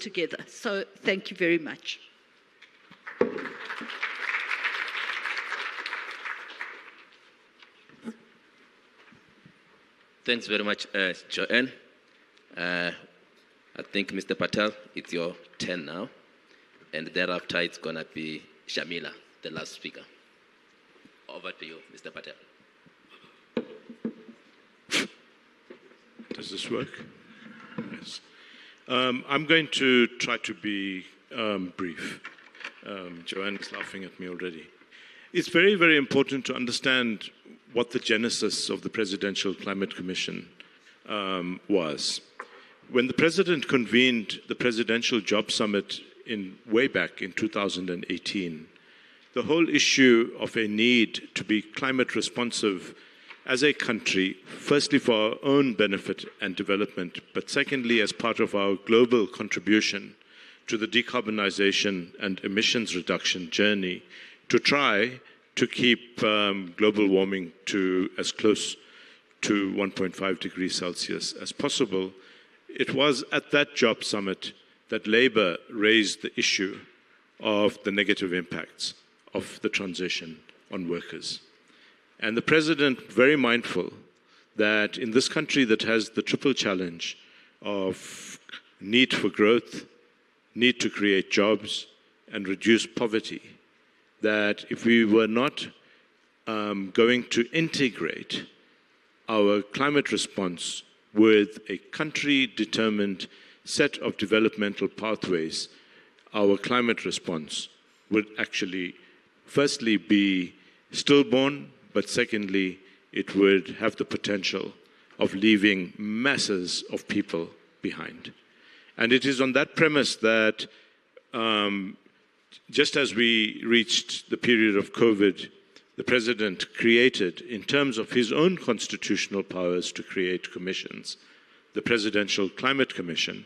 together. So thank you very much. Thanks very much, Joanne. I think, Mr. Patel, it's your turn now. And thereafter, it's going to be Shamila, the last speaker. Over to you, Mr. Patel. Does this work? Yes. I'm going to try to be brief. Joanne is laughing at me already. It's very, very important to understand what the genesis of the Presidential Climate Commission was. When the President convened the Presidential Job Summit way back in 2018, the whole issue of a need to be climate responsive as a country, firstly for our own benefit and development, but secondly as part of our global contribution to the decarbonization and emissions reduction journey, to try to keep global warming to as close to 1.5 degrees Celsius as possible. It was at that job summit that Labour raised the issue of the negative impacts of the transition on workers. And the President, very mindful that in this country that has the triple challenge of need for growth, need to create jobs, and reduce poverty, that if we were not going to integrate our climate response with a country-determined set of developmental pathways, our climate response would actually, firstly, be stillborn, but secondly, it would have the potential of leaving masses of people behind. And it is on that premise that just as we reached the period of COVID, the President created, in terms of his own constitutional powers to create commissions, the Presidential Climate Commission,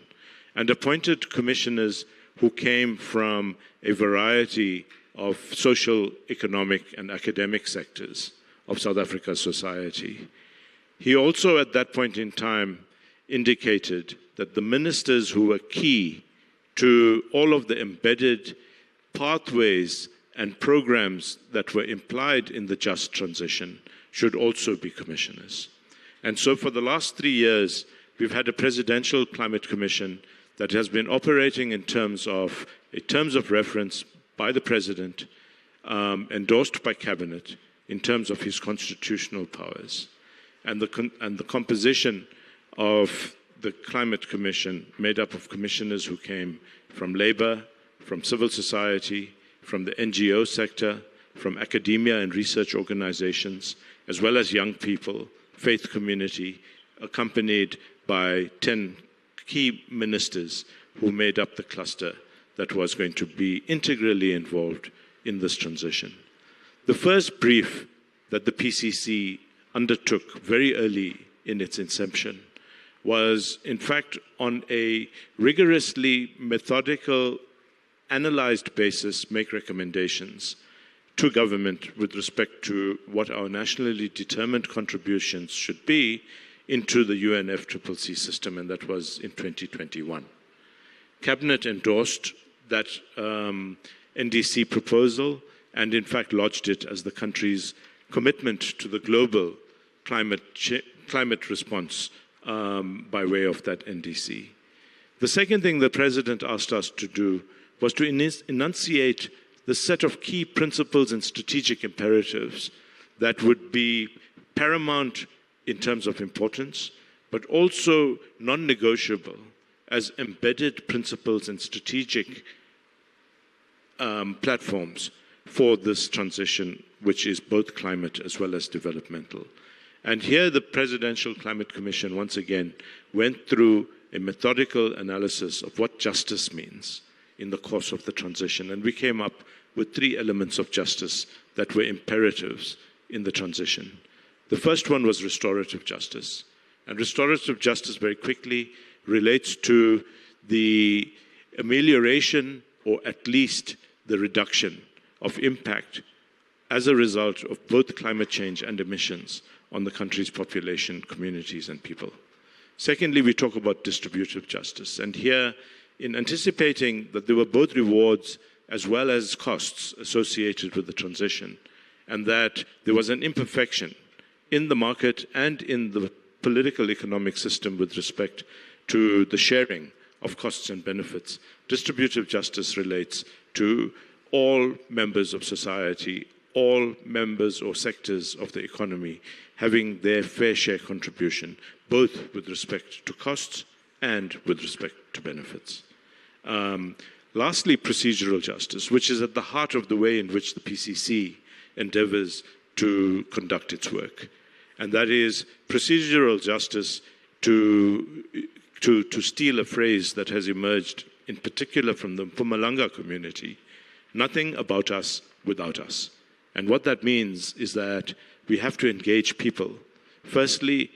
and appointed commissioners who came from a variety of social, economic, and academic sectors of South Africa's society. He also, at that point in time, indicated that the ministers who were key to all of the embedded pathways and programs that were implied in the just transition should also be commissioners. And so for the last 3 years, we've had a Presidential Climate Commission that has been operating in terms of reference by the President, endorsed by Cabinet, in terms of his constitutional powers. And the composition of the Climate Commission, made up of commissioners who came from Labour, from civil society, from the NGO sector, from academia and research organizations, as well as young people, faith community, accompanied by 10 key ministers who made up the cluster that was going to be integrally involved in this transition. The first brief that the PCC undertook very early in its inception was, in fact, on a rigorously methodical, analyzed basis, make recommendations to government with respect to what our nationally determined contributions should be into the UNFCCC system, and that was in 2021. Cabinet endorsed that NDC proposal and, in fact, lodged it as the country's commitment to the global climate response by way of that NDC. The second thing the President asked us to do was to enunciate the set of key principles and strategic imperatives that would be paramount in terms of importance, but also non-negotiable as embedded principles and strategic platforms for this transition, which is both climate as well as developmental. And here the Presidential Climate Commission once again went through a methodical analysis of what justice means in the course of the transition. And we came up with 3 elements of justice that were imperatives in the transition. The first one was restorative justice. And restorative justice very quickly relates to the amelioration, or at least the reduction of impact as a result of both climate change and emissions on the country's population, communities, and people. Secondly, we talk about distributive justice. And here, in anticipating that there were both rewards as well as costs associated with the transition, and that there was an imperfection in the market and in the political economic system with respect to the sharing of costs and benefits. Distributive justice relates to all members of society, all members or sectors of the economy having their fair share contribution, both with respect to costs and with respect to benefits. Lastly, procedural justice, which is at the heart of the way in which the PCC endeavors to conduct its work. And that is procedural justice, to steal a phrase that has emerged in particular from the Mpumalanga community, nothing about us without us. And what that means is that we have to engage people, firstly,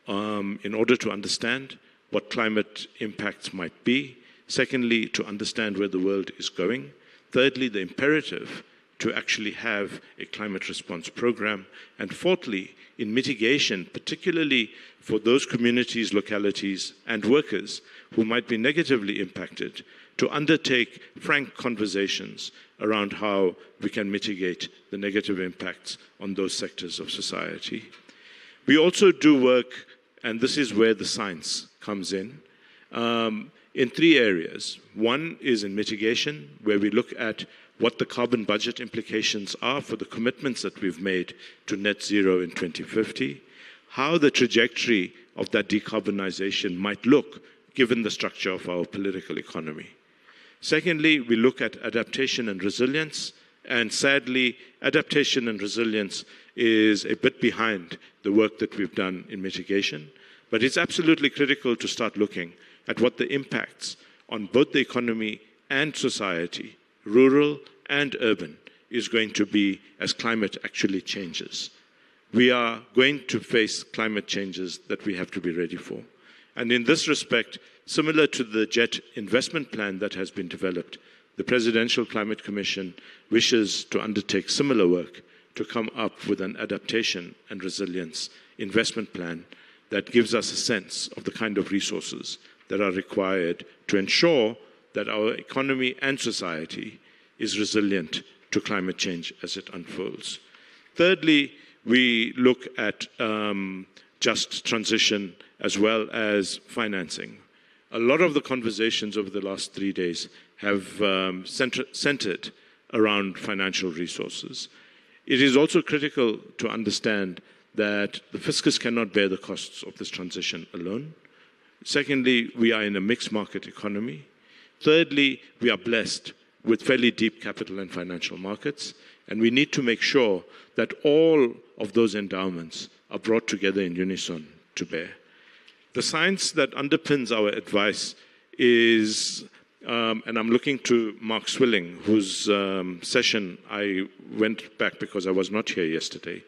in order to understand what climate impacts might be, secondly, to understand where the world is going, thirdly, the imperative to actually have a climate response program, and fourthly, in mitigation, particularly for those communities, localities, and workers who might be negatively impacted, to undertake frank conversations around how we can mitigate the negative impacts on those sectors of society. We also do work, and this is where the science comes in 3 areas. One is in mitigation, where we look at what the carbon budget implications are for the commitments that we've made to net zero in 2050, how the trajectory of that decarbonization might look given the structure of our political economy. Secondly, we look at adaptation and resilience, and sadly, adaptation and resilience is a bit behind the work that we've done in mitigation, but it's absolutely critical to start looking at what the impacts on both the economy and society, rural and urban, is going to be as climate actually changes. We are going to face climate changes that we have to be ready for. And in this respect, similar to the JET investment plan that has been developed, the Presidential Climate Commission wishes to undertake similar work to come up with an adaptation and resilience investment plan that gives us a sense of the kind of resources that are required to ensure that our economy and society is resilient to climate change as it unfolds. Thirdly, we look at just transition as well as financing. A lot of the conversations over the last 3 days have centered around financial resources. It is also critical to understand that the fiscus cannot bear the costs of this transition alone. Secondly, we are in a mixed market economy. Thirdly, we are blessed with fairly deep capital and financial markets, and we need to make sure that all of those endowments are brought together in unison to bear. The science that underpins our advice is, and I'm looking to Mark Swilling, whose session I went back because I was not here yesterday,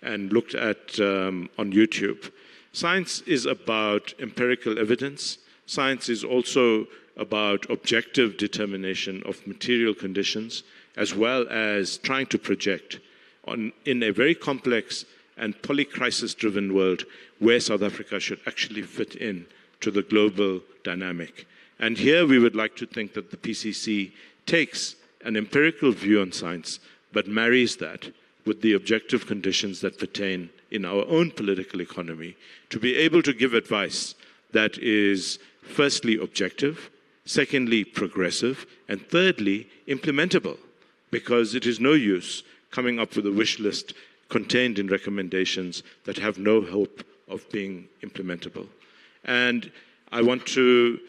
and looked at on YouTube. Science is about empirical evidence. Science is also about objective determination of material conditions, as well as trying to project in a very complex and polycrisis-driven world where South Africa should actually fit in to the global dynamic. And here we would like to think that the PCC takes an empirical view on science, but marries that with the objective conditions that pertain in our own political economy to be able to give advice that is firstly objective, secondly progressive, and thirdly implementable, because it is no use coming up with a wish list contained in recommendations that have no hope of being implementable. And I want to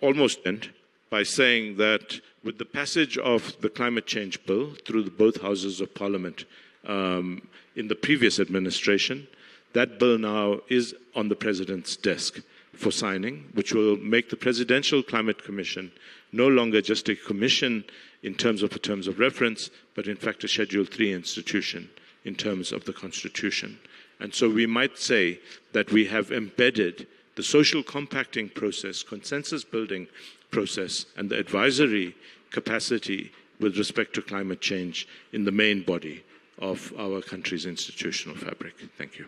almost end by saying that with the passage of the climate change bill through both houses of parliament in the previous administration, that bill now is on the president's desk for signing, which will make the Presidential Climate Commission no longer just a commission in terms of reference, but in fact a Schedule 3 institution in terms of the Constitution. And so we might say that we have embedded the social compacting process, consensus building process, and the advisory capacity with respect to climate change in the main body of our country's institutional fabric. Thank you.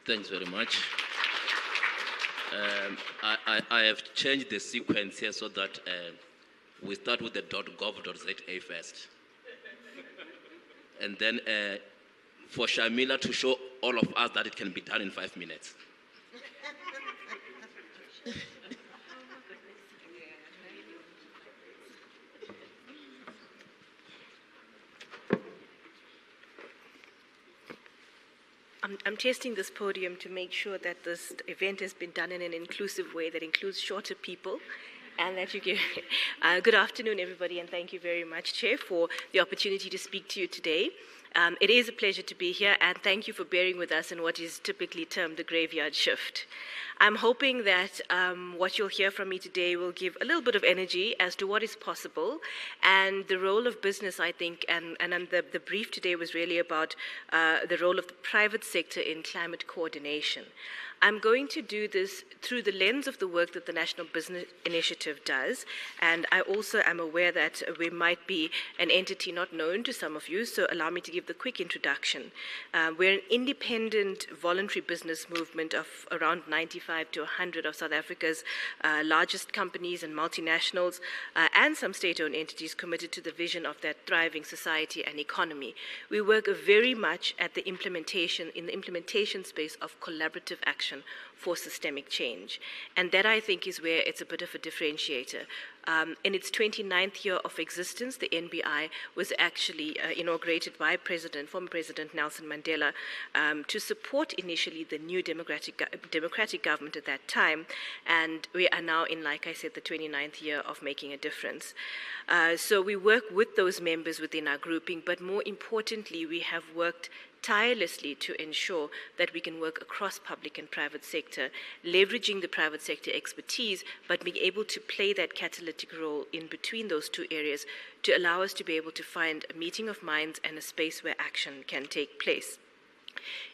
Thanks very much. I have changed the sequence here so that we start with the .gov.za first. And then for Shamila to show all of us that it can be done in 5 minutes. I'm testing this podium to make sure that this event has been done in an inclusive way that includes shorter people. And that you give. Good afternoon, everybody, and thank you very much, Chair, for the opportunity to speak to you today. It is a pleasure to be here, and thank you for bearing with us in what is typically termed the graveyard shift. I'm hoping that what you'll hear from me today will give a little bit of energy as to what is possible and the role of business, I think, and the brief today was really about the role of the private sector in climate coordination. I'm going to do this through the lens of the work that the National Business Initiative does, and I also am aware that we might be an entity not known to some of you, so allow me to give the quick introduction. We're an independent voluntary business movement of around 95 to 100 of South Africa's largest companies and multinationals, and some state-owned entities committed to the vision of that thriving society and economy. We work very much at the implementation space of collaborative action for systemic change. And that, I think, is where it's a bit of a differentiator. In its 29th year of existence, the NBI was actually inaugurated by former President Nelson Mandela to support initially the new democratic government at that time. And we are now in, like I said, the 29th year of making a difference. So we work with those members within our grouping, but more importantly, we have worked tirelessly to ensure that we can work across public and private sector, leveraging the private sector expertise, but being able to play that catalytic role in between those two areas to allow us to be able to find a meeting of minds and a space where action can take place.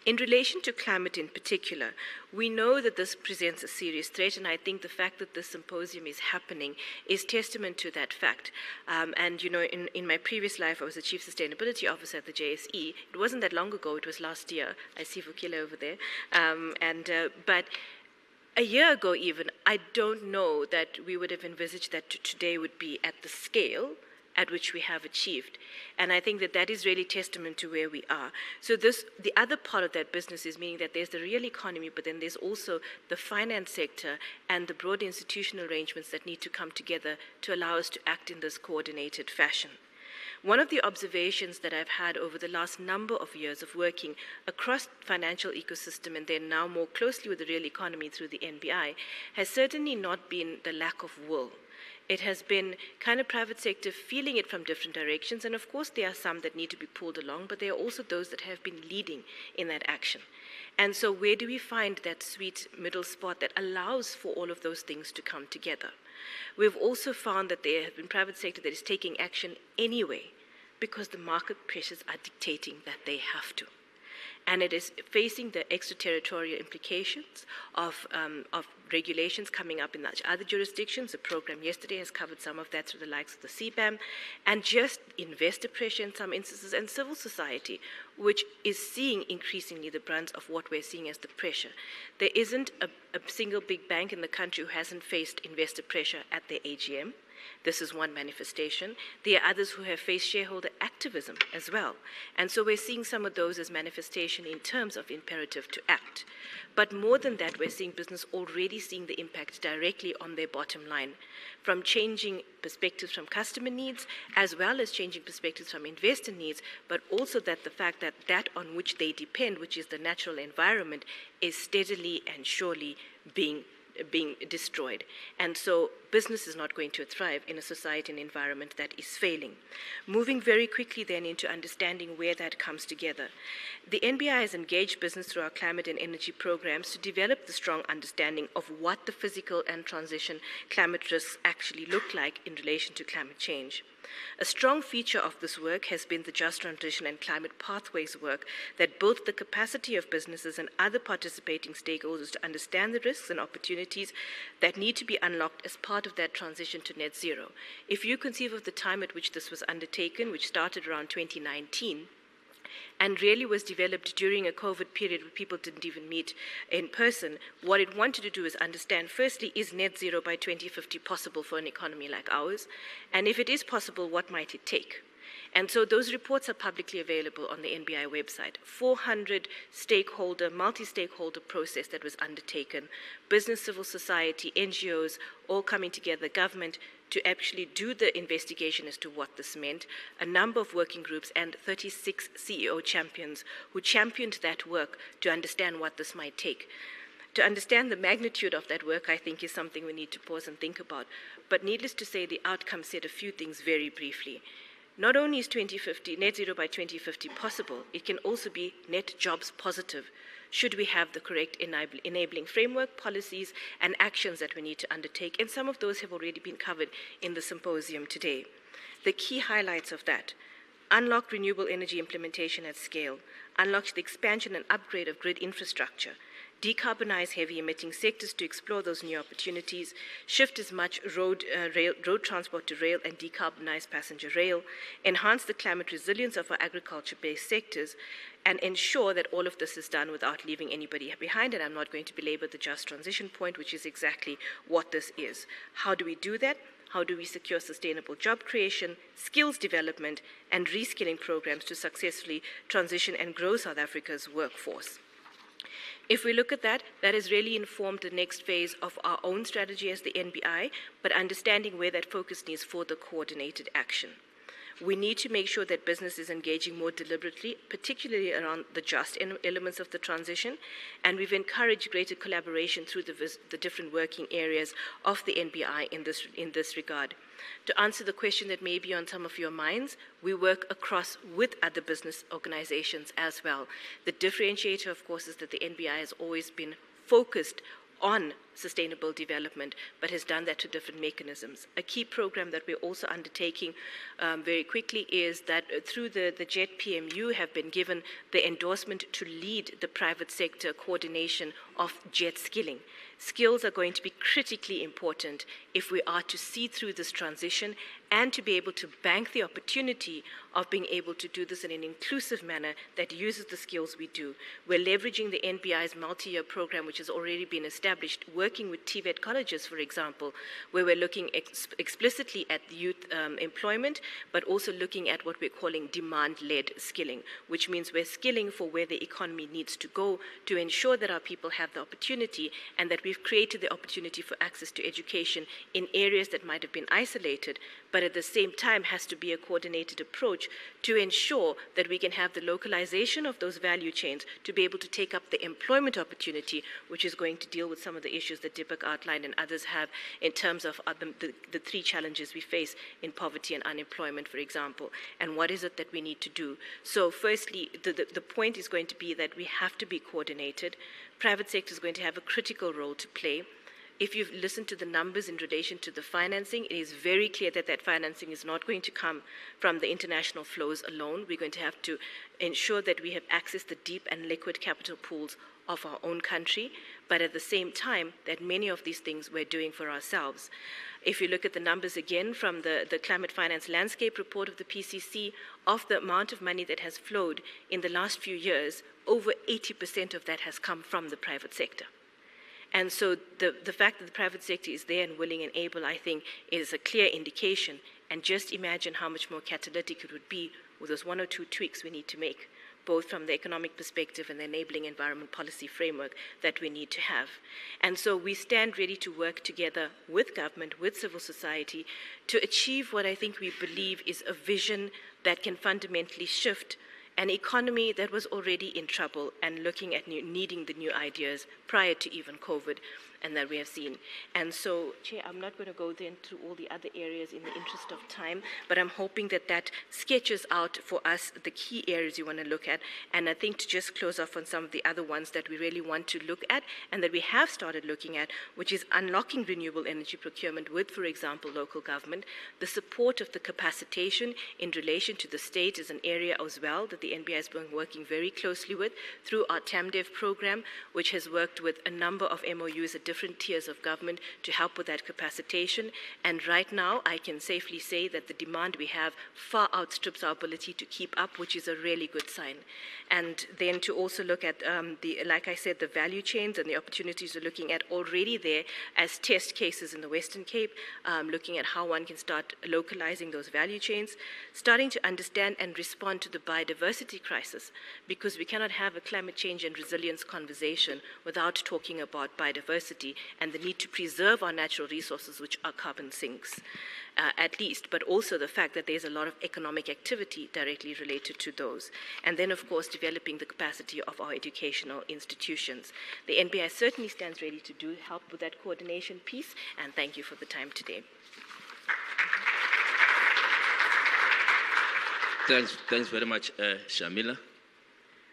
In relation to climate in particular, we know that this presents a serious threat, and I think the fact that this symposium is happening is testament to that fact. And you know, in my previous life, I was the Chief Sustainability Officer at the JSE. It wasn't that long ago, it was last year. I see Vukile over there. But a year ago even, I don't know that we would have envisaged that today would be at the scale at which we have achieved. And I think that that is really testament to where we are. So the other part of that business is meaning that there's the real economy, but then there's also the finance sector and the broad institutional arrangements that need to come together to allow us to act in this coordinated fashion. One of the observations that I've had over the last number of years of working across financial ecosystem and then now more closely with the real economy through the NBI has certainly not been the lack of will. It has been kind of private sector feeling it from different directions, and of course there are some that need to be pulled along, but there are also those that have been leading in that action. And so where do we find that sweet middle spot that allows for all of those things to come together? We've also found that there have been private sector that is taking action anyway because the market pressures are dictating that they have to. And it is facing the extraterritorial implications of regulations coming up in other jurisdictions. The program yesterday has covered some of that through the likes of the CBAM, and just investor pressure in some instances, and civil society, which is seeing increasingly the brunt of what we're seeing as the pressure. There isn't a single big bank in the country who hasn't faced investor pressure at their AGM. This is one manifestation. There are others who have faced shareholder activism as well. And so we're seeing some of those as manifestation in terms of imperative to act. But more than that, we're seeing business already seeing the impact directly on their bottom line, from changing perspectives from customer needs, as well as changing perspectives from investor needs, but also that the fact that that on which they depend, which is the natural environment, is steadily and surely being destroyed. And so business is not going to thrive in a society and environment that is failing. Moving very quickly then into understanding where that comes together. The NBI has engaged business through our climate and energy programs to develop the strong understanding of what the physical and transition climate risks actually look like in relation to climate change. A strong feature of this work has been the Just Transition and Climate Pathways work that built the capacity of businesses and other participating stakeholders to understand the risks and opportunities that need to be unlocked as part of that transition to net zero. If you conceive of the time at which this was undertaken, which started around 2019, and really was developed during a COVID period where people didn't even meet in person, what it wanted to do is understand, firstly, is net zero by 2050 possible for an economy like ours? And if it is possible, what might it take? And so those reports are publicly available on the NBI website. 400 multi-stakeholder process that was undertaken, business, civil society, NGOs, all coming together, government, to actually do the investigation as to what this meant, a number of working groups and 36 CEO champions who championed that work to understand what this might take. To understand the magnitude of that work, I think, is something we need to pause and think about. But needless to say, the outcome said a few things very briefly. Not only is 2050, net zero by 2050 possible, it can also be net jobs positive, should we have the correct enabling framework, policies, and actions that we need to undertake. And some of those have already been covered in the symposium today. The key highlights of that: unlock renewable energy implementation at scale, unlock the expansion and upgrade of grid infrastructure, decarbonize heavy emitting sectors to explore those new opportunities, shift as much road transport to rail and decarbonize passenger rail, enhance the climate resilience of our agriculture-based sectors, and ensure that all of this is done without leaving anybody behind. And I'm not going to belabor the just transition point, which is exactly what this is. How do we do that? How do we secure sustainable job creation, skills development, and reskilling programs to successfully transition and grow South Africa's workforce? If we look at that, that has really informed the next phase of our own strategy as the NBI, but understanding where that focus needs further coordinated action. We need to make sure that business is engaging more deliberately, particularly around the just elements of the transition, and we've encouraged greater collaboration through the different working areas of the NBI in this regard. To answer the question that may be on some of your minds, we work across with other business organizations as well. The differentiator, of course, is that the NBI has always been focused on sustainable development, but has done that to different mechanisms. A key program that we're also undertaking very quickly is that through the JET PMU have been given the endorsement to lead the private sector coordination of JET skilling. Skills are going to be critically important if we are to see through this transition and to be able to bank the opportunity of being able to do this in an inclusive manner that uses the skills we do. We're leveraging the NBI's multi-year program, which has already been established, working with TVET colleges, for example, where we're looking explicitly at youth employment, but also looking at what we're calling demand-led skilling, which means we're skilling for where the economy needs to go to ensure that our people have the opportunity and that we've created the opportunity for access to education in areas that might have been isolated, but at the same time has to be a coordinated approach to ensure that we can have the localization of those value chains to be able to take up the employment opportunity, which is going to deal with some of the issues that Deepak outlined and others have in terms of the three challenges we face in poverty and unemployment, for example, and what is it that we need to do. So firstly, the point is going to be that we have to be coordinated. Private sector is going to have a critical role to play. If you've listened to the numbers in relation to the financing, it is very clear that that financing is not going to come from the international flows alone. We're going to have to ensure that we have access to deep and liquid capital pools of our own country, but at the same time that many of these things we're doing for ourselves. If you look at the numbers again from the Climate Finance Landscape report of the PCC, of the amount of money that has flowed in the last few years, over 80% of that has come from the private sector. And so the fact that the private sector is there and willing and able, I think, is a clear indication. And just imagine how much more catalytic it would be with those one or two tweaks we need to make, both from the economic perspective and the enabling environment policy framework that we need to have. And so we stand ready to work together with government, with civil society, to achieve what I think we believe is a vision that can fundamentally shift an economy that was already in trouble and looking at needing the new ideas prior to even COVID, and that we have seen. And so, Chair, I'm not going to go then through all the other areas in the interest of time, but I'm hoping that that sketches out for us the key areas you want to look at. And I think to just close off on some of the other ones that we really want to look at and that we have started looking at, which is unlocking renewable energy procurement with, for example, local government. The support of the capacitation in relation to the state is an area as well that the NBI has been working very closely with through our TAMDEV program, which has worked with a number of MOUs at different different tiers of government to help with that capacitation. And right now, I can safely say that the demand we have far outstrips our ability to keep up, which is a really good sign. And then to also look at, like I said, the value chains and the opportunities we're looking at already there as test cases in the Western Cape, looking at how one can start localizing those value chains, starting to understand and respond to the biodiversity crisis, because we cannot have a climate change and resilience conversation without talking about biodiversity and the need to preserve our natural resources, which are carbon sinks, at least, but also the fact that there's a lot of economic activity directly related to those. And then, of course, developing the capacity of our educational institutions. The NBI certainly stands ready to help with that coordination piece, and thank you for the time today. Thanks very much, Shamila.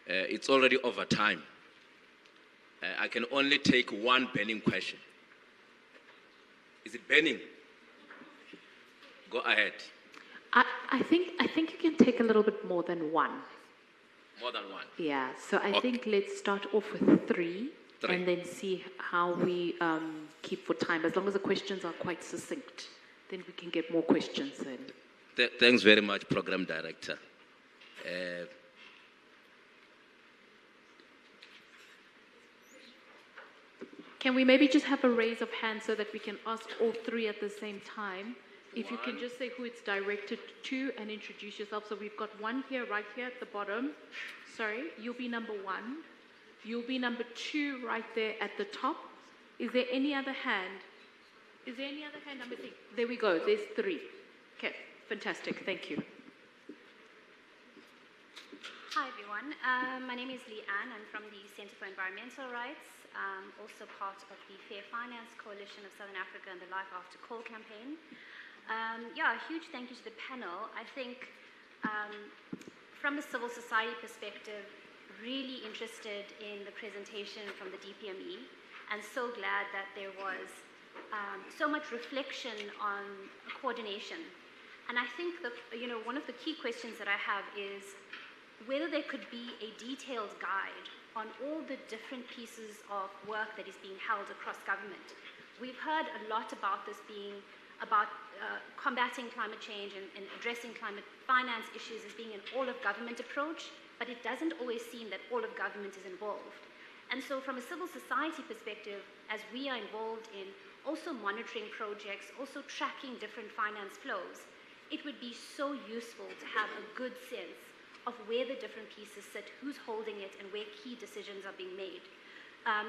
It's already over time. I can only take one burning question. Is it burning? Go ahead. I think you can take a little bit more than one. More than one? Yeah, so I think let's start off with three and then see how we keep for time. As long as the questions are quite succinct, then we can get more questions in. Thanks very much, Program Director. Can we maybe just have a raise of hands so that we can ask all three at the same time? If you can just say who it's directed to and introduce yourself. So we've got one here, right here at the bottom. Sorry, you'll be number one. You'll be number two right there at the top. Is there any other hand? Is there any other hand? Number three. There we go. There's three. Okay, fantastic. Thank you. Hi, everyone. My name is Leanne. I'm from the Centre for Environmental Rights, also part of the Fair Finance Coalition of Southern Africa and the Life After Coal campaign. A huge thank you to the panel. I think from a civil society perspective, really interested in the presentation from the DPME, and so glad that there was so much reflection on coordination. And I think that, one of the key questions that I have is whether there could be a detailed guide on all the different pieces of work that is being held across government. We've heard a lot about this being about combating climate change and addressing climate finance issues as being an all-of-government approach, but it doesn't always seem that all of government is involved. And so from a civil society perspective, as we are involved in also monitoring projects, also tracking different finance flows, it would be so useful to have a good sense of where the different pieces sit, who's holding it, and where key decisions are being made.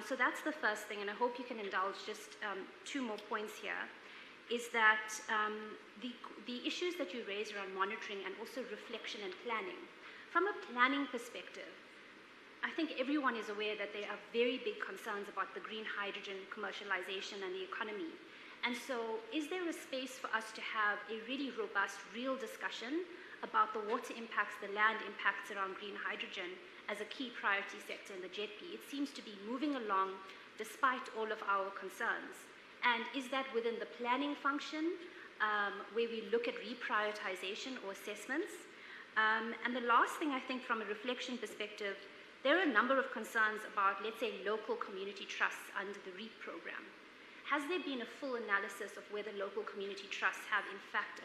So that's the first thing, and I hope you can indulge just two more points here, is that the issues that you raise around monitoring and also reflection and planning. From a planning perspective, I think everyone is aware that there are very big concerns about the green hydrogen commercialization and the economy. And so is there a space for us to have a really robust, real discussion about the water impacts, the land impacts around green hydrogen as a key priority sector in the JETP? It seems to be moving along despite all of our concerns. And is that within the planning function, where we look at reprioritization or assessments? And the last thing, I think, from a reflection perspective, there are a number of concerns about, let's say, local community trusts under the REAP program. Has there been a full analysis of whether local community trusts have, in fact,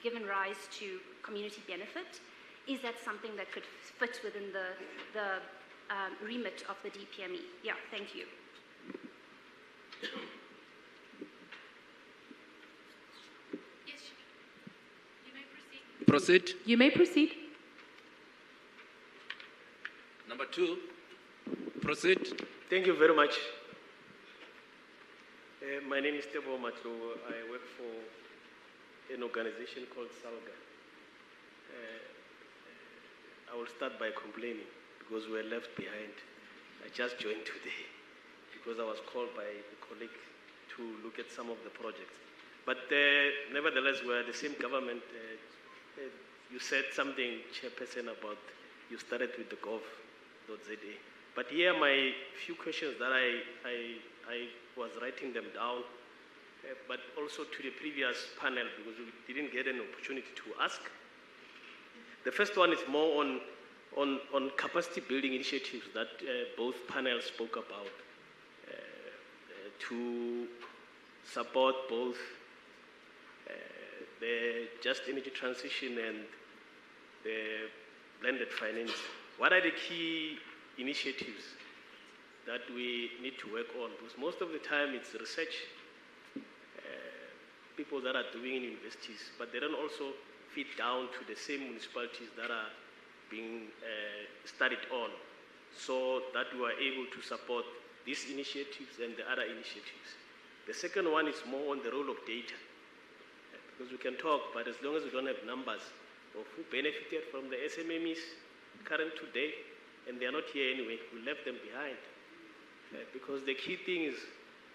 given rise to community benefit? Is that something that could fit within the remit of the DPME? Yeah, thank you. Proceed. You may proceed. Number two, proceed. Thank you very much. My name is Tebo Macho. I work for an organization called SALGA. I will start by complaining because we were left behind. I just joined today because I was called by a colleague to look at some of the projects. But nevertheless, we're the same government. You said something, Chairperson, about you started with the gov.za. But here are my few questions that I was writing them down, but also to the previous panel because we didn't get an opportunity to ask. The first one is more on capacity building initiatives that both panels spoke about to support both the just energy transition and the blended finance. What are the key initiatives that we need to work on? Because most of the time it's research, people that are doing in universities, but they don't also feed down to the same municipalities that are being studied on, so that we are able to support these initiatives and the other initiatives. The second one is more on the role of data, because we can talk, but as long as we don't have numbers of who benefited from the SMMEs current today, and they are not here anyway, we left them behind. Because the key thing is,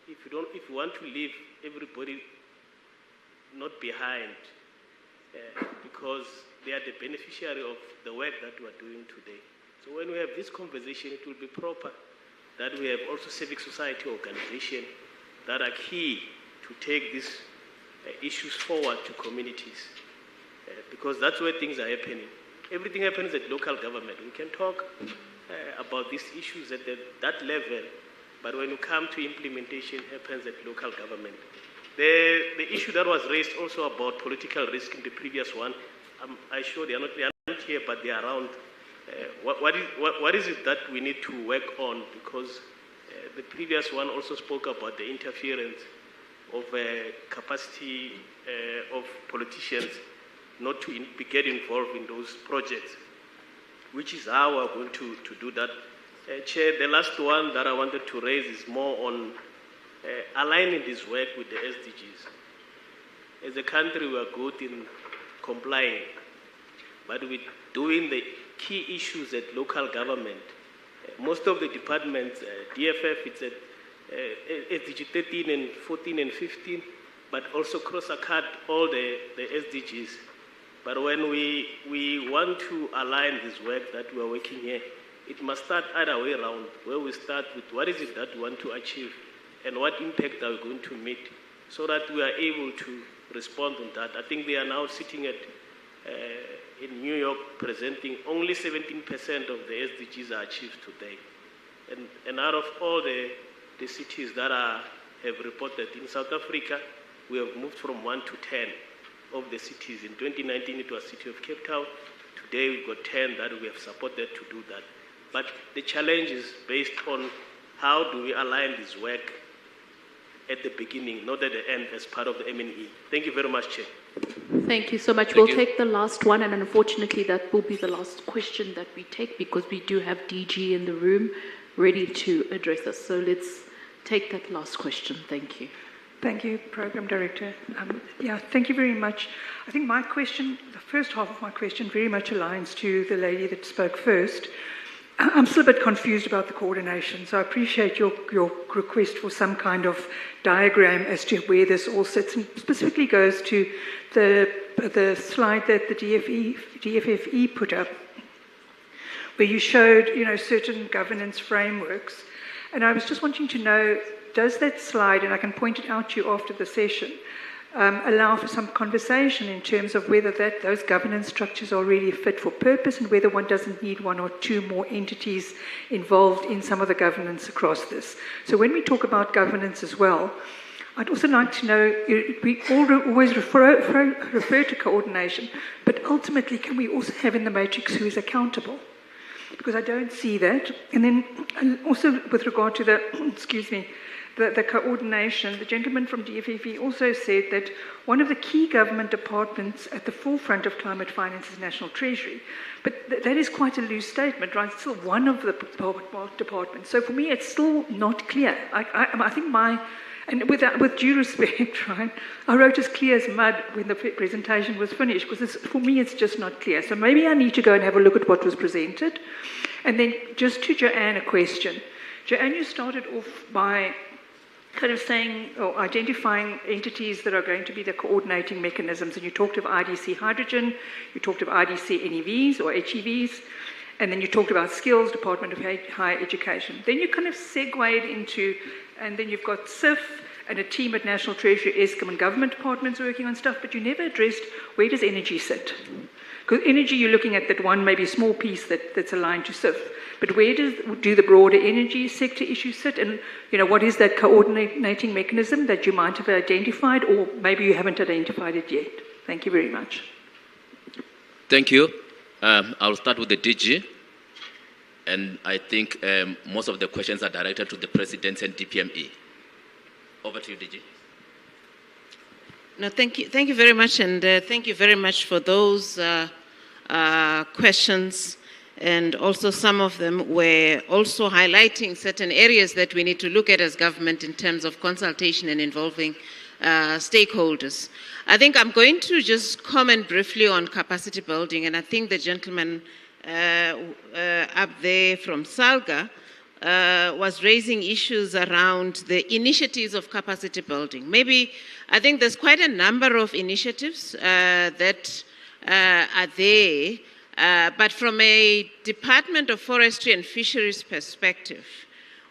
if you want to leave everybody not behind, because they are the beneficiary of the work that we are doing today. So when we have this conversation, it will be proper that we have also civic society organizations that are key to take these issues forward to communities, because that's where things are happening. Everything happens at local government. We can talk about these issues at that level, but when you come to implementation, it happens at local government. The issue that was raised also about political risk in the previous one, I'm sure they are not here, but they are around. What is it that we need to work on? Because the previous one also spoke about the interference of capacity of politicians not to get involved in those projects, which is how we're going to do that. Chair, the last one that I wanted to raise is more on aligning this work with the SDGs. As a country, we are good in complying, but with doing the key issues at local government, most of the departments, DFF, it's at SDG 13 and 14 and 15, but also cross-cut all the SDGs. But when we want to align this work that we are working here, it must start either way around, where we start with what is it that we want to achieve and what impact are we going to meet, so that we are able to respond on that. I think they are now sitting at, in New York, presenting only 17% of the SDGs are achieved today. And out of all the cities that have reported, in South Africa, we have moved from 1 to 10 of the cities. In 2019, it was City of Cape Town. Today, we've got 10 that we have supported to do that. But the challenge is based on how do we align this work at the beginning, not at the end, as part of the MNE. Thank you very much, Chair. Thank you so much. We'll take the last one, and unfortunately, that will be the last question that we take, because we do have DG in the room ready to address us. So let's take that last question. Thank you. Thank you, Program Director. Thank you very much. I think my question, the first half of my question, very much aligns to the lady that spoke first. I'm still a bit confused about the coordination, so I appreciate your request for some kind of diagram as to where this all sits, and specifically goes to the slide that the DFFE put up, where you showed, certain governance frameworks. And I was just wanting to know, does that slide, and I can point it out to you after the session, allow for some conversation in terms of whether those governance structures are really fit for purpose, and whether one doesn't need one or two more entities involved in some of the governance across this? So when we talk about governance as well, I'd also like to know, we always refer to coordination, but ultimately can we also have in the matrix who is accountable? Because I don't see that. And then also with regard to the, the coordination, the gentleman from DFFE also said that one of the key government departments at the forefront of climate finance is National Treasury. But that is quite a loose statement, right? It's still one of the departments. So for me, it's still not clear. I think and with due respect, right, I wrote as clear as mud when the presentation was finished, because for me it's just not clear. So maybe I need to go and have a look at what was presented. And then just to Joanne, a question. Joanne, you started off by kind of saying or identifying entities that are going to be the coordinating mechanisms, and you talked of IDC hydrogen, you talked of IDC NEVs or HEVs, and then you talked about skills, Department of Higher Education. Then you kind of segued into, and then you've got SIF and a team at National Treasury, Eskom and government departments working on stuff, but you never addressed where does energy sit? Because energy, you're looking at that one, maybe small piece that's aligned to SIF. But where do the broader energy sector issues sit? And, what is that coordinating mechanism that you might have identified, or maybe you haven't identified it yet? Thank you very much. Thank you. I'll start with the DG. And I think most of the questions are directed to the President and DPME. Over to you, DG. No, thank you very much, and thank you very much for those questions. And also some of them were also highlighting certain areas that we need to look at as government in terms of consultation and involving stakeholders. I think I'm going to just comment briefly on capacity building, and I think the gentleman up there from SALGA was raising issues around the initiatives of capacity building. Maybe, I think there's quite a number of initiatives that are there, but from a Department of Forestry and Fisheries perspective,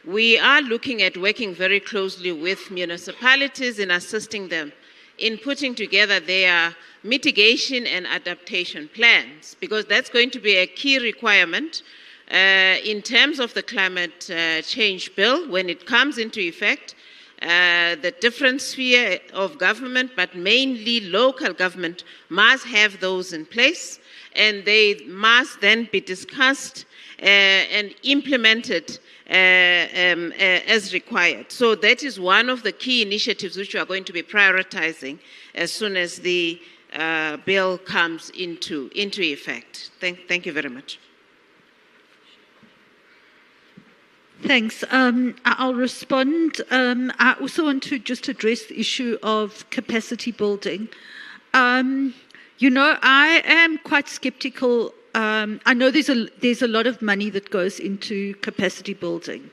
we are looking at working very closely with municipalities in assisting them in putting together their mitigation and adaptation plans, because that's going to be a key requirement in terms of the climate change bill when it comes into effect. The different sphere of government, but mainly local government, must have those in place, and they must then be discussed and implemented as required. So that is one of the key initiatives which we are going to be prioritizing as soon as the bill comes into effect. Thank you very much. Thanks. I'll respond. I also want to just address the issue of capacity building. I am quite skeptical. I know there's a lot of money that goes into capacity building.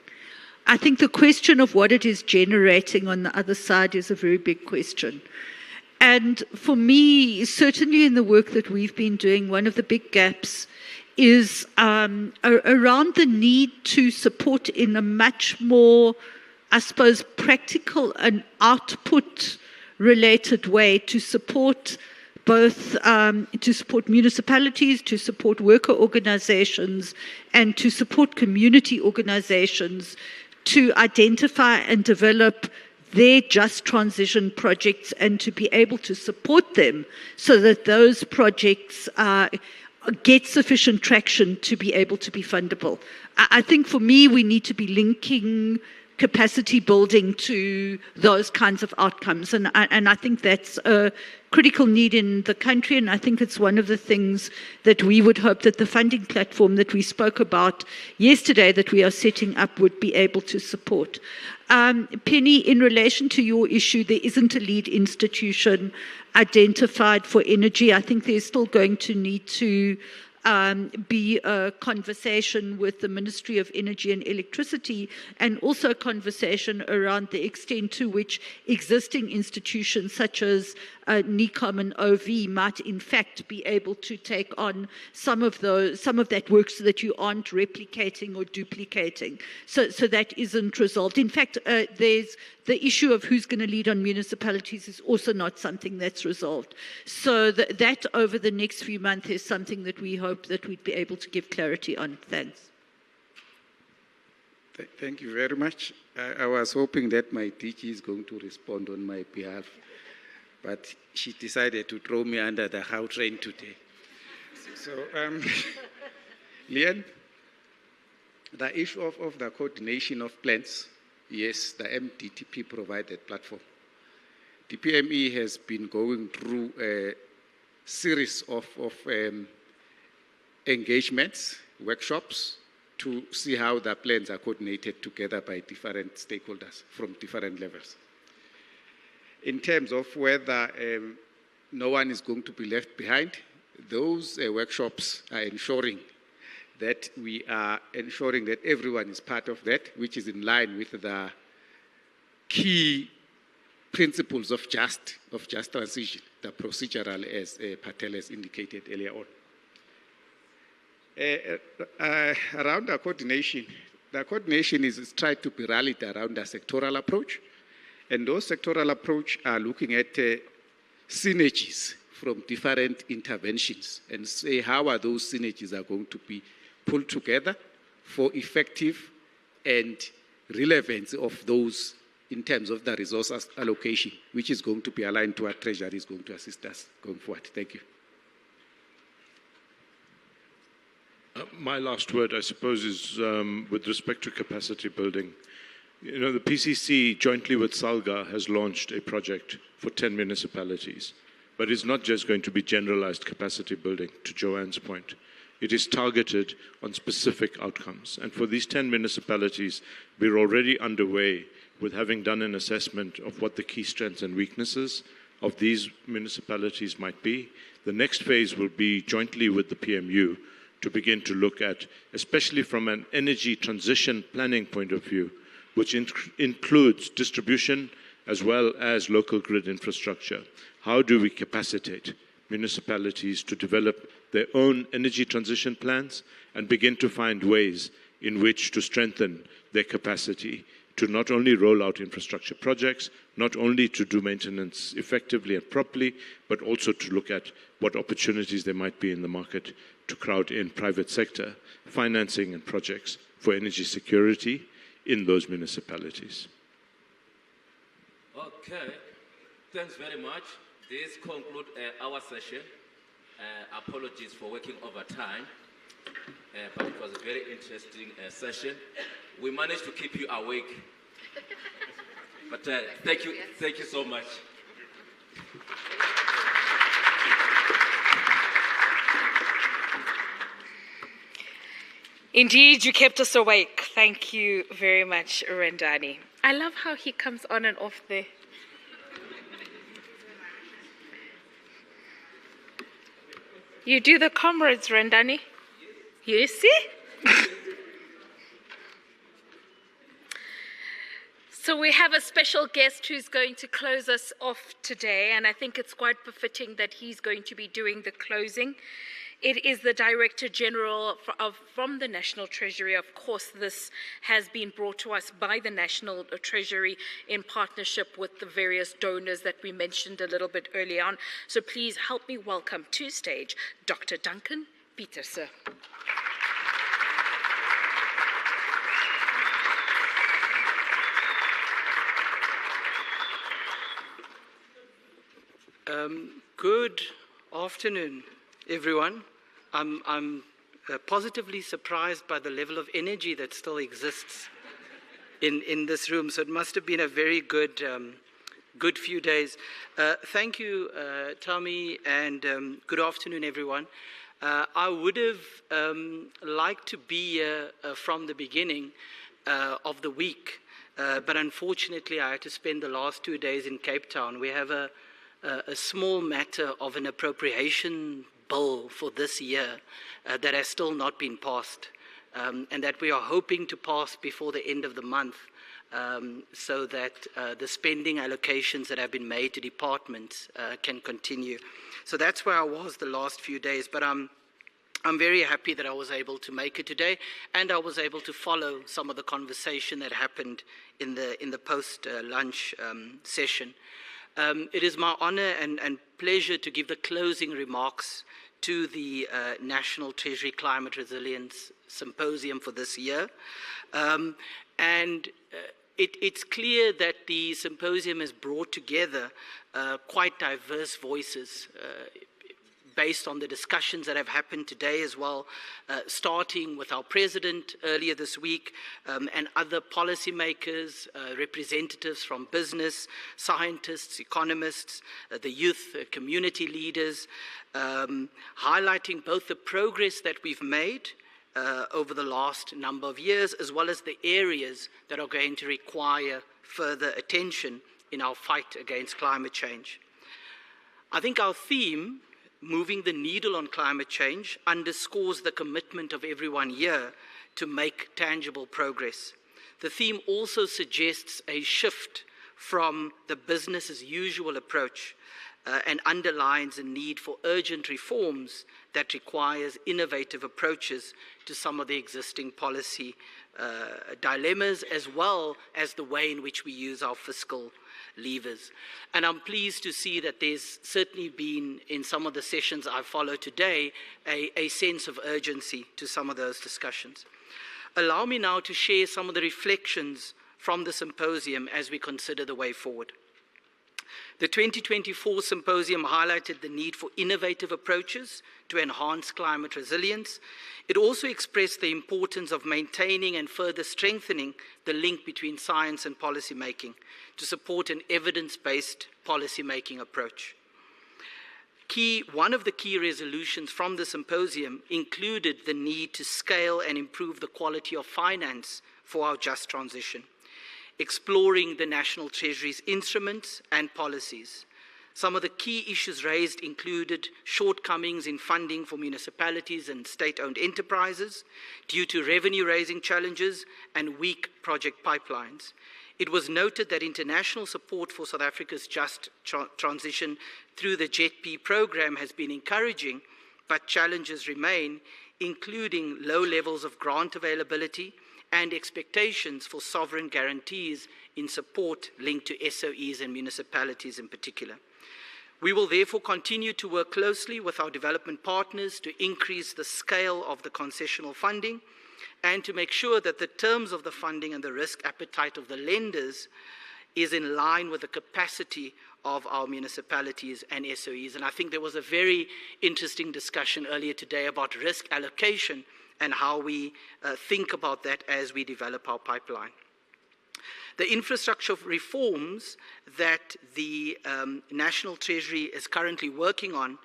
I think the question of what it is generating on the other side is a very big question. And for me, certainly in the work that we've been doing, one of the big gaps is around the need to support in a much more, I suppose, practical and output-related way to support both to support municipalities, to support worker organizations, and to support community organizations to identify and develop their just transition projects and to be able to support them so that those projects get sufficient traction to be able to be fundable. I think for me, we need to be linking capacity building to those kinds of outcomes. And I think that's a critical need in the country. And I think it's one of the things that we would hope that the funding platform that we spoke about yesterday that we are setting up would be able to support. Penny, in relation to your issue, there isn't a lead institution identified for energy. I think there's still going to need to be a conversation with the Ministry of Energy and Electricity, and also a conversation around the extent to which existing institutions such as NECOM and OV might in fact be able to take on some of that work so that you aren't replicating or duplicating. So that isn't resolved. In fact, there's the issue of who's going to lead on municipalities is also not something that's resolved. So that over the next few months is something that we hope that we'd be able to give clarity on. Thanks. Thank you very much. I was hoping that my DG is going to respond on my behalf, but she decided to throw me under the how train today. So, Leanne, the issue of the coordination of plans, yes, the MDTP provided platform. The PME has been going through a series of engagements, workshops, to see how the plans are coordinated together by different stakeholders from different levels. In terms of whether no one is going to be left behind, those workshops are ensuring that we are ensuring that everyone is part of that, which is in line with the key principles of just transition, the procedural, as Patel has indicated earlier on. Around the coordination is tried to be rallied around a sectoral approach, and those sectoral approach are looking at synergies from different interventions and say how are those synergies are going to be pulled together for effective and relevance of those in terms of the resource allocation, which is going to be aligned to what Treasury is going to assist us going forward. Thank you. My last word, I suppose, is with respect to capacity building. You know, the PCC, jointly with SALGA, has launched a project for 10 municipalities. But it's not just going to be generalized capacity building, to Joanne's point. It is targeted on specific outcomes. And for these 10 municipalities, we're already underway with having done an assessment of what the key strengths and weaknesses of these municipalities might be. The next phase will be jointly with the PMU to begin to look at, especially from an energy transition planning point of view, which includes distribution as well as local grid infrastructure. How do we capacitate municipalities to develop their own energy transition plans and begin to find ways in which to strengthen their capacity to not only roll out infrastructure projects, not only to do maintenance effectively and properly, but also to look at what opportunities there might be in the market to crowd in private sector financing and projects for energy security in those municipalities. Okay, thanks very much. This concludes our session. Apologies for working over time, but it was a very interesting session. We managed to keep you awake, but thank you so much. Indeed, you kept us awake. Thank you very much, Rendani. I love how he comes on and off there. You do the comrades, Rendani. You see? So we have a special guest who's going to close us off today, and I think it's quite befitting that he's going to be doing the closing. It is the Director General from the National Treasury. Of course, this has been brought to us by the National Treasury in partnership with the various donors that we mentioned a little bit earlier on. So please help me welcome to stage Dr. Duncan Pieterse. Good afternoon, everyone. I'm positively surprised by the level of energy that still exists in this room. So it must have been a very good few days. Thank you, Tommy, and good afternoon, everyone. I would have liked to be here from the beginning of the week, but unfortunately I had to spend the last 2 days in Cape Town. We have a small matter of an appropriation bill for this year that has still not been passed, and that we are hoping to pass before the end of the month, so that the spending allocations that have been made to departments can continue. So that's where I was the last few days, but I'm very happy that I was able to make it today, and I was able to follow some of the conversation that happened in the post-lunch session. It is my honor and pleasure to give the closing remarks to the National Treasury Climate Resilience Symposium for this year. It's clear that the symposium has brought together quite diverse voices based on the discussions that have happened today as well, starting with our president earlier this week, and other policymakers, representatives from business, scientists, economists, the youth, community leaders, highlighting both the progress that we've made over the last number of years, as well as the areas that are going to require further attention in our fight against climate change. I think our theme, moving the needle on climate change, underscores the commitment of everyone here to make tangible progress. The theme also suggests a shift from the business as usual approach and underlines the need for urgent reforms that requires innovative approaches to some of the existing policy dilemmas, as well as the way in which we use our fiscal levers. And I'm pleased to see that there's certainly been, in some of the sessions I've followed today, a sense of urgency to some of those discussions. Allow me now to share some of the reflections from the symposium as we consider the way forward. The 2024 symposium highlighted the need for innovative approaches to enhance climate resilience. It also expressed the importance of maintaining and further strengthening the link between science and policy making to support an evidence-based policy making approach. One of the key resolutions from the symposium included the need to scale and improve the quality of finance for our just transition, exploring the National Treasury's instruments and policies. Some of the key issues raised included shortcomings in funding for municipalities and state-owned enterprises due to revenue-raising challenges and weak project pipelines. It was noted that international support for South Africa's just transition through the JETP program has been encouraging, but challenges remain, including low levels of grant availability and expectations for sovereign guarantees in support linked to SOEs and municipalities in particular. We will therefore continue to work closely with our development partners to increase the scale of the concessional funding and to make sure that the terms of the funding and the risk appetite of the lenders is in line with the capacity of our municipalities and SOEs. And I think there was a very interesting discussion earlier today about risk allocation and how we think about that as we develop our pipeline. The infrastructure reforms that the National Treasury is currently working on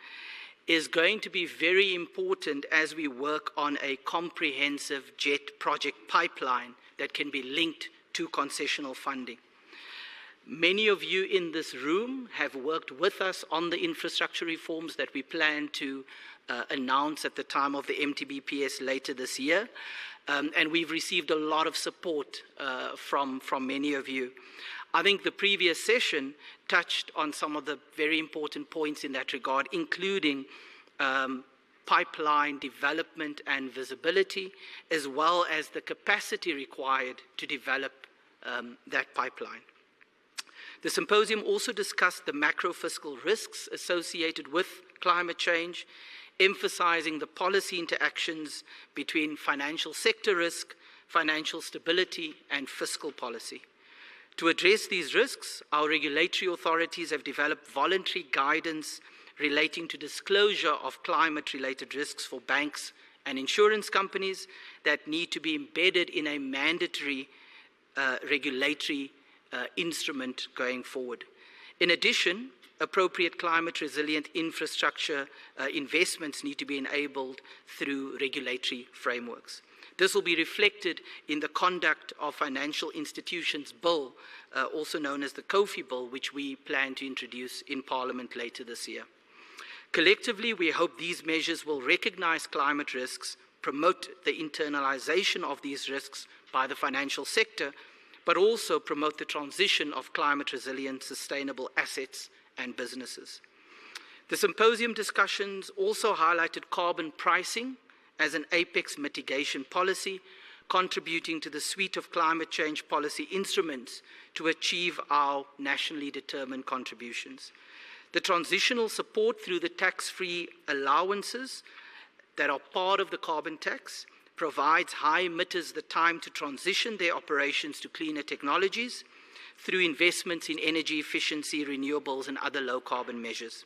is going to be very important as we work on a comprehensive JET project pipeline that can be linked to concessional funding. Many of you in this room have worked with us on the infrastructure reforms that we plan to announce at the time of the MTBPS later this year. And we've received a lot of support from many of you. I think the previous session touched on some of the very important points in that regard, including pipeline development and visibility, as well as the capacity required to develop that pipeline. The symposium also discussed the macro-fiscal risks associated with climate change, emphasizing the policy interactions between financial sector risk, financial stability, and fiscal policy. To address these risks, our regulatory authorities have developed voluntary guidance relating to disclosure of climate-related risks for banks and insurance companies that need to be embedded in a mandatory regulatory instrument going forward. In addition, appropriate climate-resilient infrastructure investments need to be enabled through regulatory frameworks. This will be reflected in the Conduct of Financial Institutions Bill, also known as the COFI Bill, which we plan to introduce in Parliament later this year. Collectively, we hope these measures will recognize climate risks, promote the internalization of these risks by the financial sector, but also promote the transition of climate-resilient, sustainable assets and businesses. The symposium discussions also highlighted carbon pricing as an apex mitigation policy, contributing to the suite of climate change policy instruments to achieve our nationally determined contributions. The transitional support through the tax-free allowances that are part of the carbon tax provides high emitters the time to transition their operations to cleaner technologies through investments in energy efficiency, renewables, and other low-carbon measures.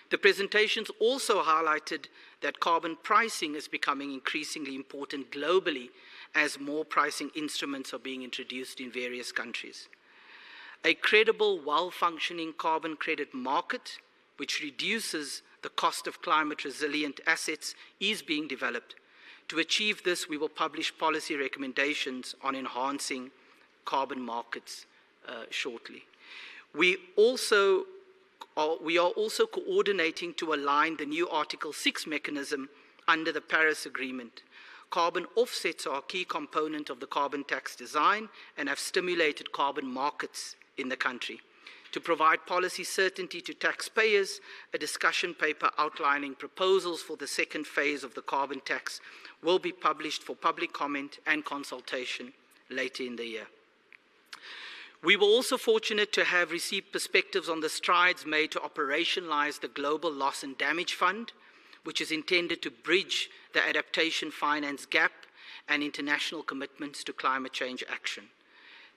The presentations also highlighted that carbon pricing is becoming increasingly important globally as more pricing instruments are being introduced in various countries. A credible, well-functioning carbon credit market, which reduces the cost of climate-resilient assets, is being developed. To achieve this, we will publish policy recommendations on enhancing carbon markets shortly. We are also coordinating to align the new Article 6 mechanism under the Paris Agreement. Carbon offsets are a key component of the carbon tax design and have stimulated carbon markets in the country. To provide policy certainty to taxpayers, a discussion paper outlining proposals for the second phase of the carbon tax will be published for public comment and consultation later in the year. We were also fortunate to have received perspectives on the strides made to operationalize the Global Loss and Damage Fund, which is intended to bridge the adaptation finance gap and international commitments to climate change action.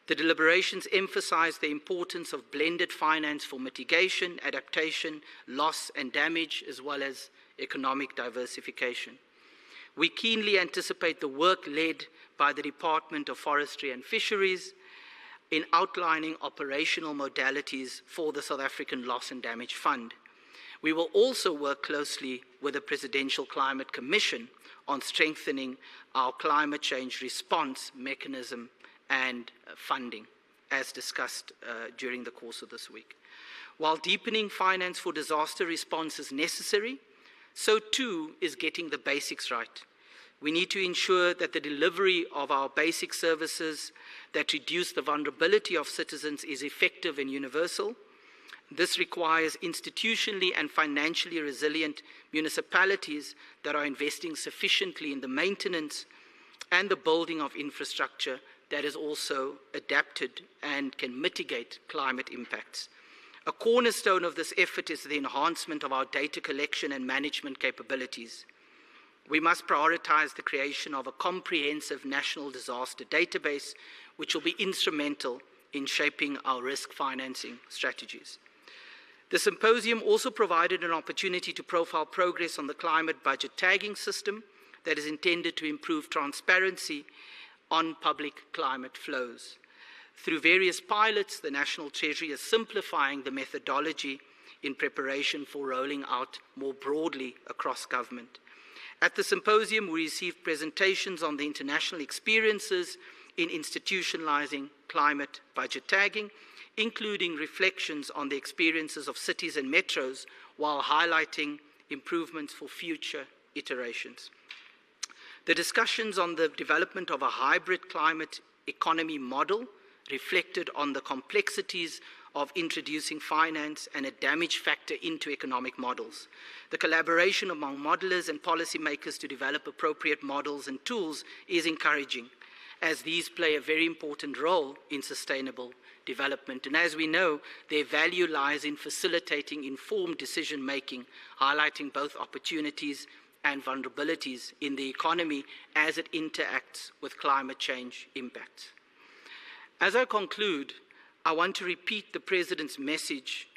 The deliberations emphasized the importance of blended finance for mitigation, adaptation, loss and damage, as well as economic diversification. We keenly anticipate the work led by the Department of Forestry and Fisheries in outlining operational modalities for the South African Loss and Damage Fund. We will also work closely with the Presidential Climate Commission on strengthening our climate change response mechanism and funding, as discussed during the course of this week. While deepening finance for disaster response is necessary, so too is getting the basics right. We need to ensure that the delivery of our basic services that reduce the vulnerability of citizens is effective and universal. This requires institutionally and financially resilient municipalities that are investing sufficiently in the maintenance and the building of infrastructure that is also adapted and can mitigate climate impacts. A cornerstone of this effort is the enhancement of our data collection and management capabilities. We must prioritize the creation of a comprehensive national disaster database, which will be instrumental in shaping our risk financing strategies. The symposium also provided an opportunity to profile progress on the climate budget tagging system that is intended to improve transparency on public climate flows. Through various pilots, the National Treasury is simplifying the methodology in preparation for rolling out more broadly across government. At the symposium, we received presentations on the international experiences in institutionalizing climate budget tagging, including reflections on the experiences of cities and metros, while highlighting improvements for future iterations. The discussions on the development of a hybrid climate economy model reflected on the complexities of introducing finance and a damage factor into economic models. The collaboration among modelers and policymakers to develop appropriate models and tools is encouraging, as these play a very important role in sustainable development. And as we know, their value lies in facilitating informed decision-making, highlighting both opportunities and vulnerabilities in the economy as it interacts with climate change impacts. As I conclude, I want to repeat the President's message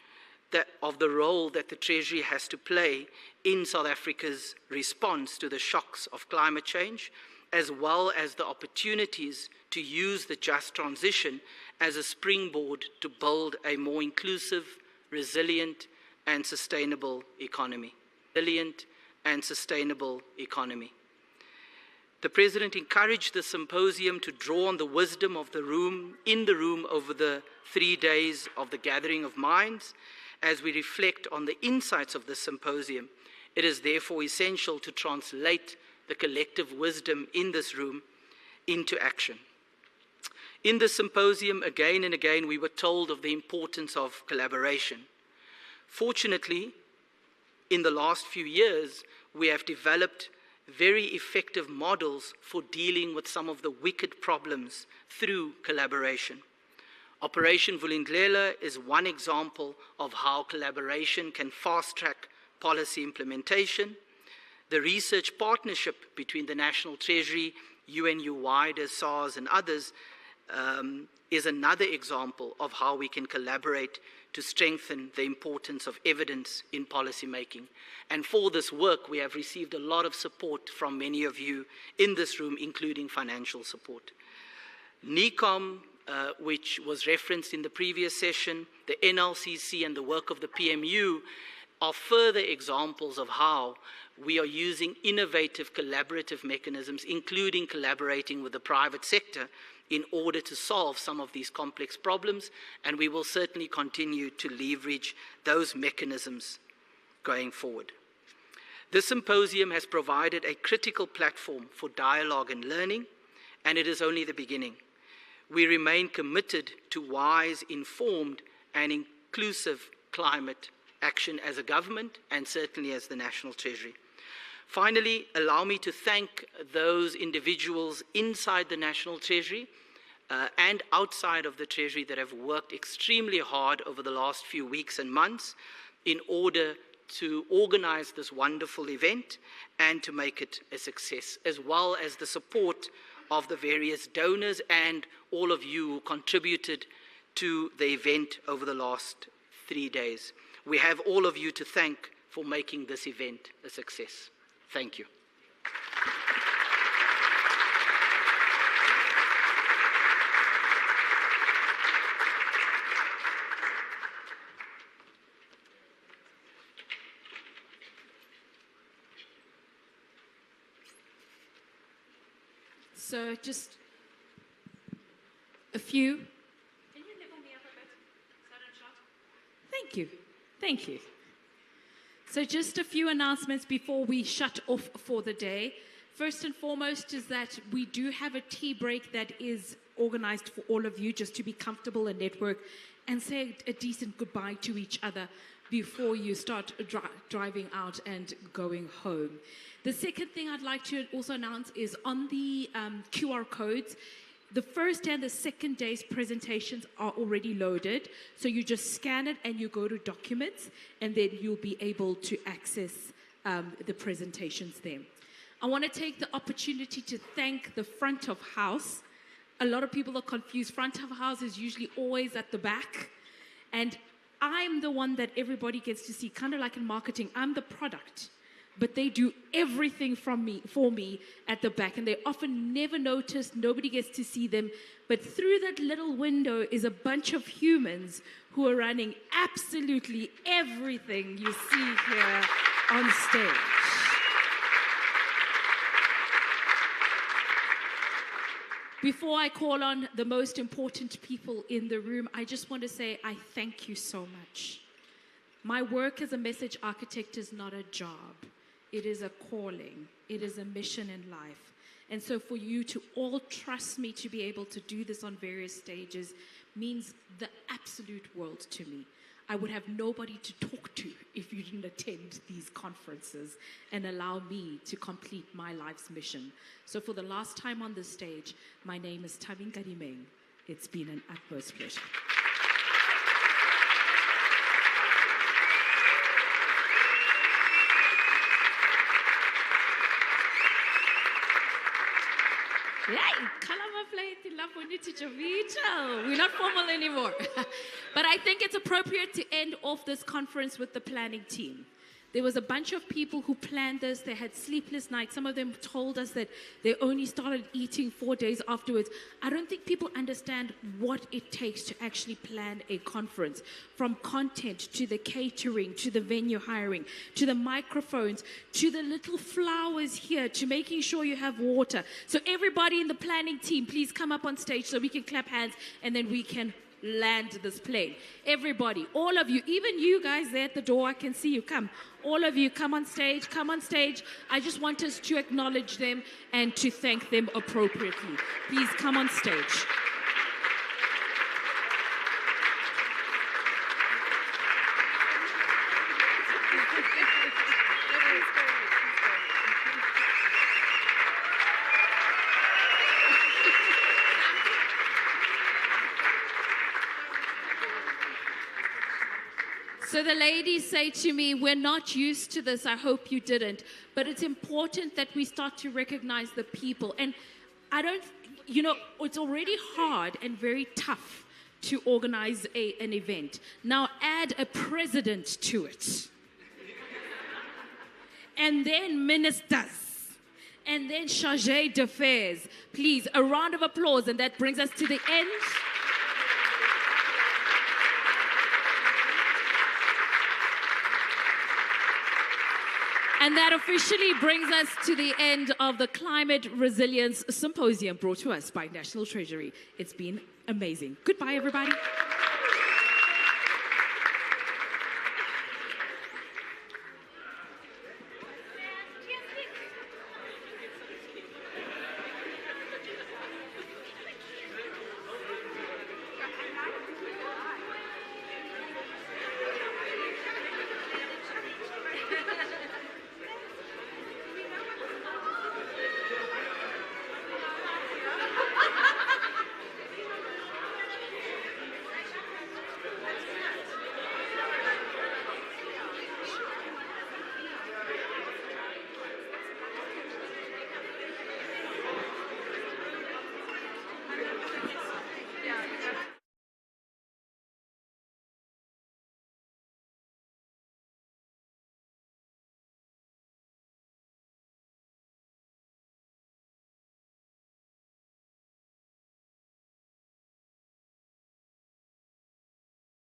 of the role that the Treasury has to play in South Africa's response to the shocks of climate change, as well as the opportunities to use the just transition as a springboard to build a more inclusive, resilient, and sustainable economy. The President encouraged the symposium to draw on the wisdom of in the room over the 3 days of the gathering of minds. As we reflect on the insights of the symposium, it is therefore essential to translate the collective wisdom in this room into action. In the symposium, again and again, we were told of the importance of collaboration. Fortunately, in the last few years, we have developed very effective models for dealing with some of the wicked problems through collaboration. Operation Vulindlela is one example of how collaboration can fast-track policy implementation. The research partnership between the National Treasury, UNU-wide, SARS, and others is another example of how we can collaborate to strengthen the importance of evidence in policymaking. And for this work, we have received a lot of support from many of you in this room, including financial support. NECOM, which was referenced in the previous session, the NLCC and the work of the PMU are further examples of how we are using innovative collaborative mechanisms, including collaborating with the private sector in order to solve some of these complex problems, and we will certainly continue to leverage those mechanisms going forward. The symposium has provided a critical platform for dialogue and learning, and it is only the beginning. We remain committed to wise, informed, and inclusive climate action as a government and certainly as the National Treasury. Finally, allow me to thank those individuals inside the National Treasury and outside of the Treasury that have worked extremely hard over the last few weeks and months in order to organize this wonderful event and to make it a success, as well as the support of the various donors and all of you who contributed to the event over the last 3 days. We have all of you to thank for making this event a success. Thank you. So just a few. Can you level me up a bit so I don't shot? Thank you. Thank you. So just a few announcements before we shut off for the day. First and foremost is that we do have a tea break that is organized for all of you just to be comfortable and network and say a decent goodbye to each other before you start driving out and going home. The second thing I'd like to also announce is on the QR codes, the first and the second day's presentations are already loaded. So you just scan it and you go to documents and then you'll be able to access the presentations there. I want to take the opportunity to thank the front of house. A lot of people are confused. Front of house is usually always at the back. And I'm the one that everybody gets to see, kind of like in marketing. I'm the product. But they do everything for me at the back. And they often never notice, nobody gets to see them. But through that little window is a bunch of humans who are running absolutely everything you see here on stage. Before I call on the most important people in the room, I just want to say I thank you so much. My work as a message architect is not a job. It is a calling. It is a mission in life. And so for you to all trust me to be able to do this on various stages means the absolute world to me. I would have nobody to talk to if you didn't attend these conferences and allow me to complete my life's mission. So for the last time on this stage, my name is Thabeng Kadimeng. It's been an utmost pleasure. Yay, we're not formal anymore. But I think it's appropriate to end off this conference with the planning team. There was a bunch of people who planned this. They had sleepless nights. Some of them told us that they only started eating 4 days afterwards. I don't think people understand what it takes to actually plan a conference. From content, to the catering, to the venue hiring, to the microphones, to the little flowers here, to making sure you have water. So everybody in the planning team, please come up on stage so we can clap hands and then we can land this plane. Everybody, all of you, even you guys there at the door, I can see you. Come. All of you, come on stage, come on stage. I just want us to acknowledge them and to thank them appropriately. Please come on stage. So the ladies say to me, we're not used to this, I hope you didn't, but it's important that we start to recognize the people. And I don't, it's already hard and very tough to organize an event. Now add a president to it. And then ministers. And then chargé d'affaires. Please, a round of applause, and that brings us to the end. And that officially brings us to the end of the Climate Resilience Symposium brought to us by National Treasury. It's been amazing. Goodbye, everybody.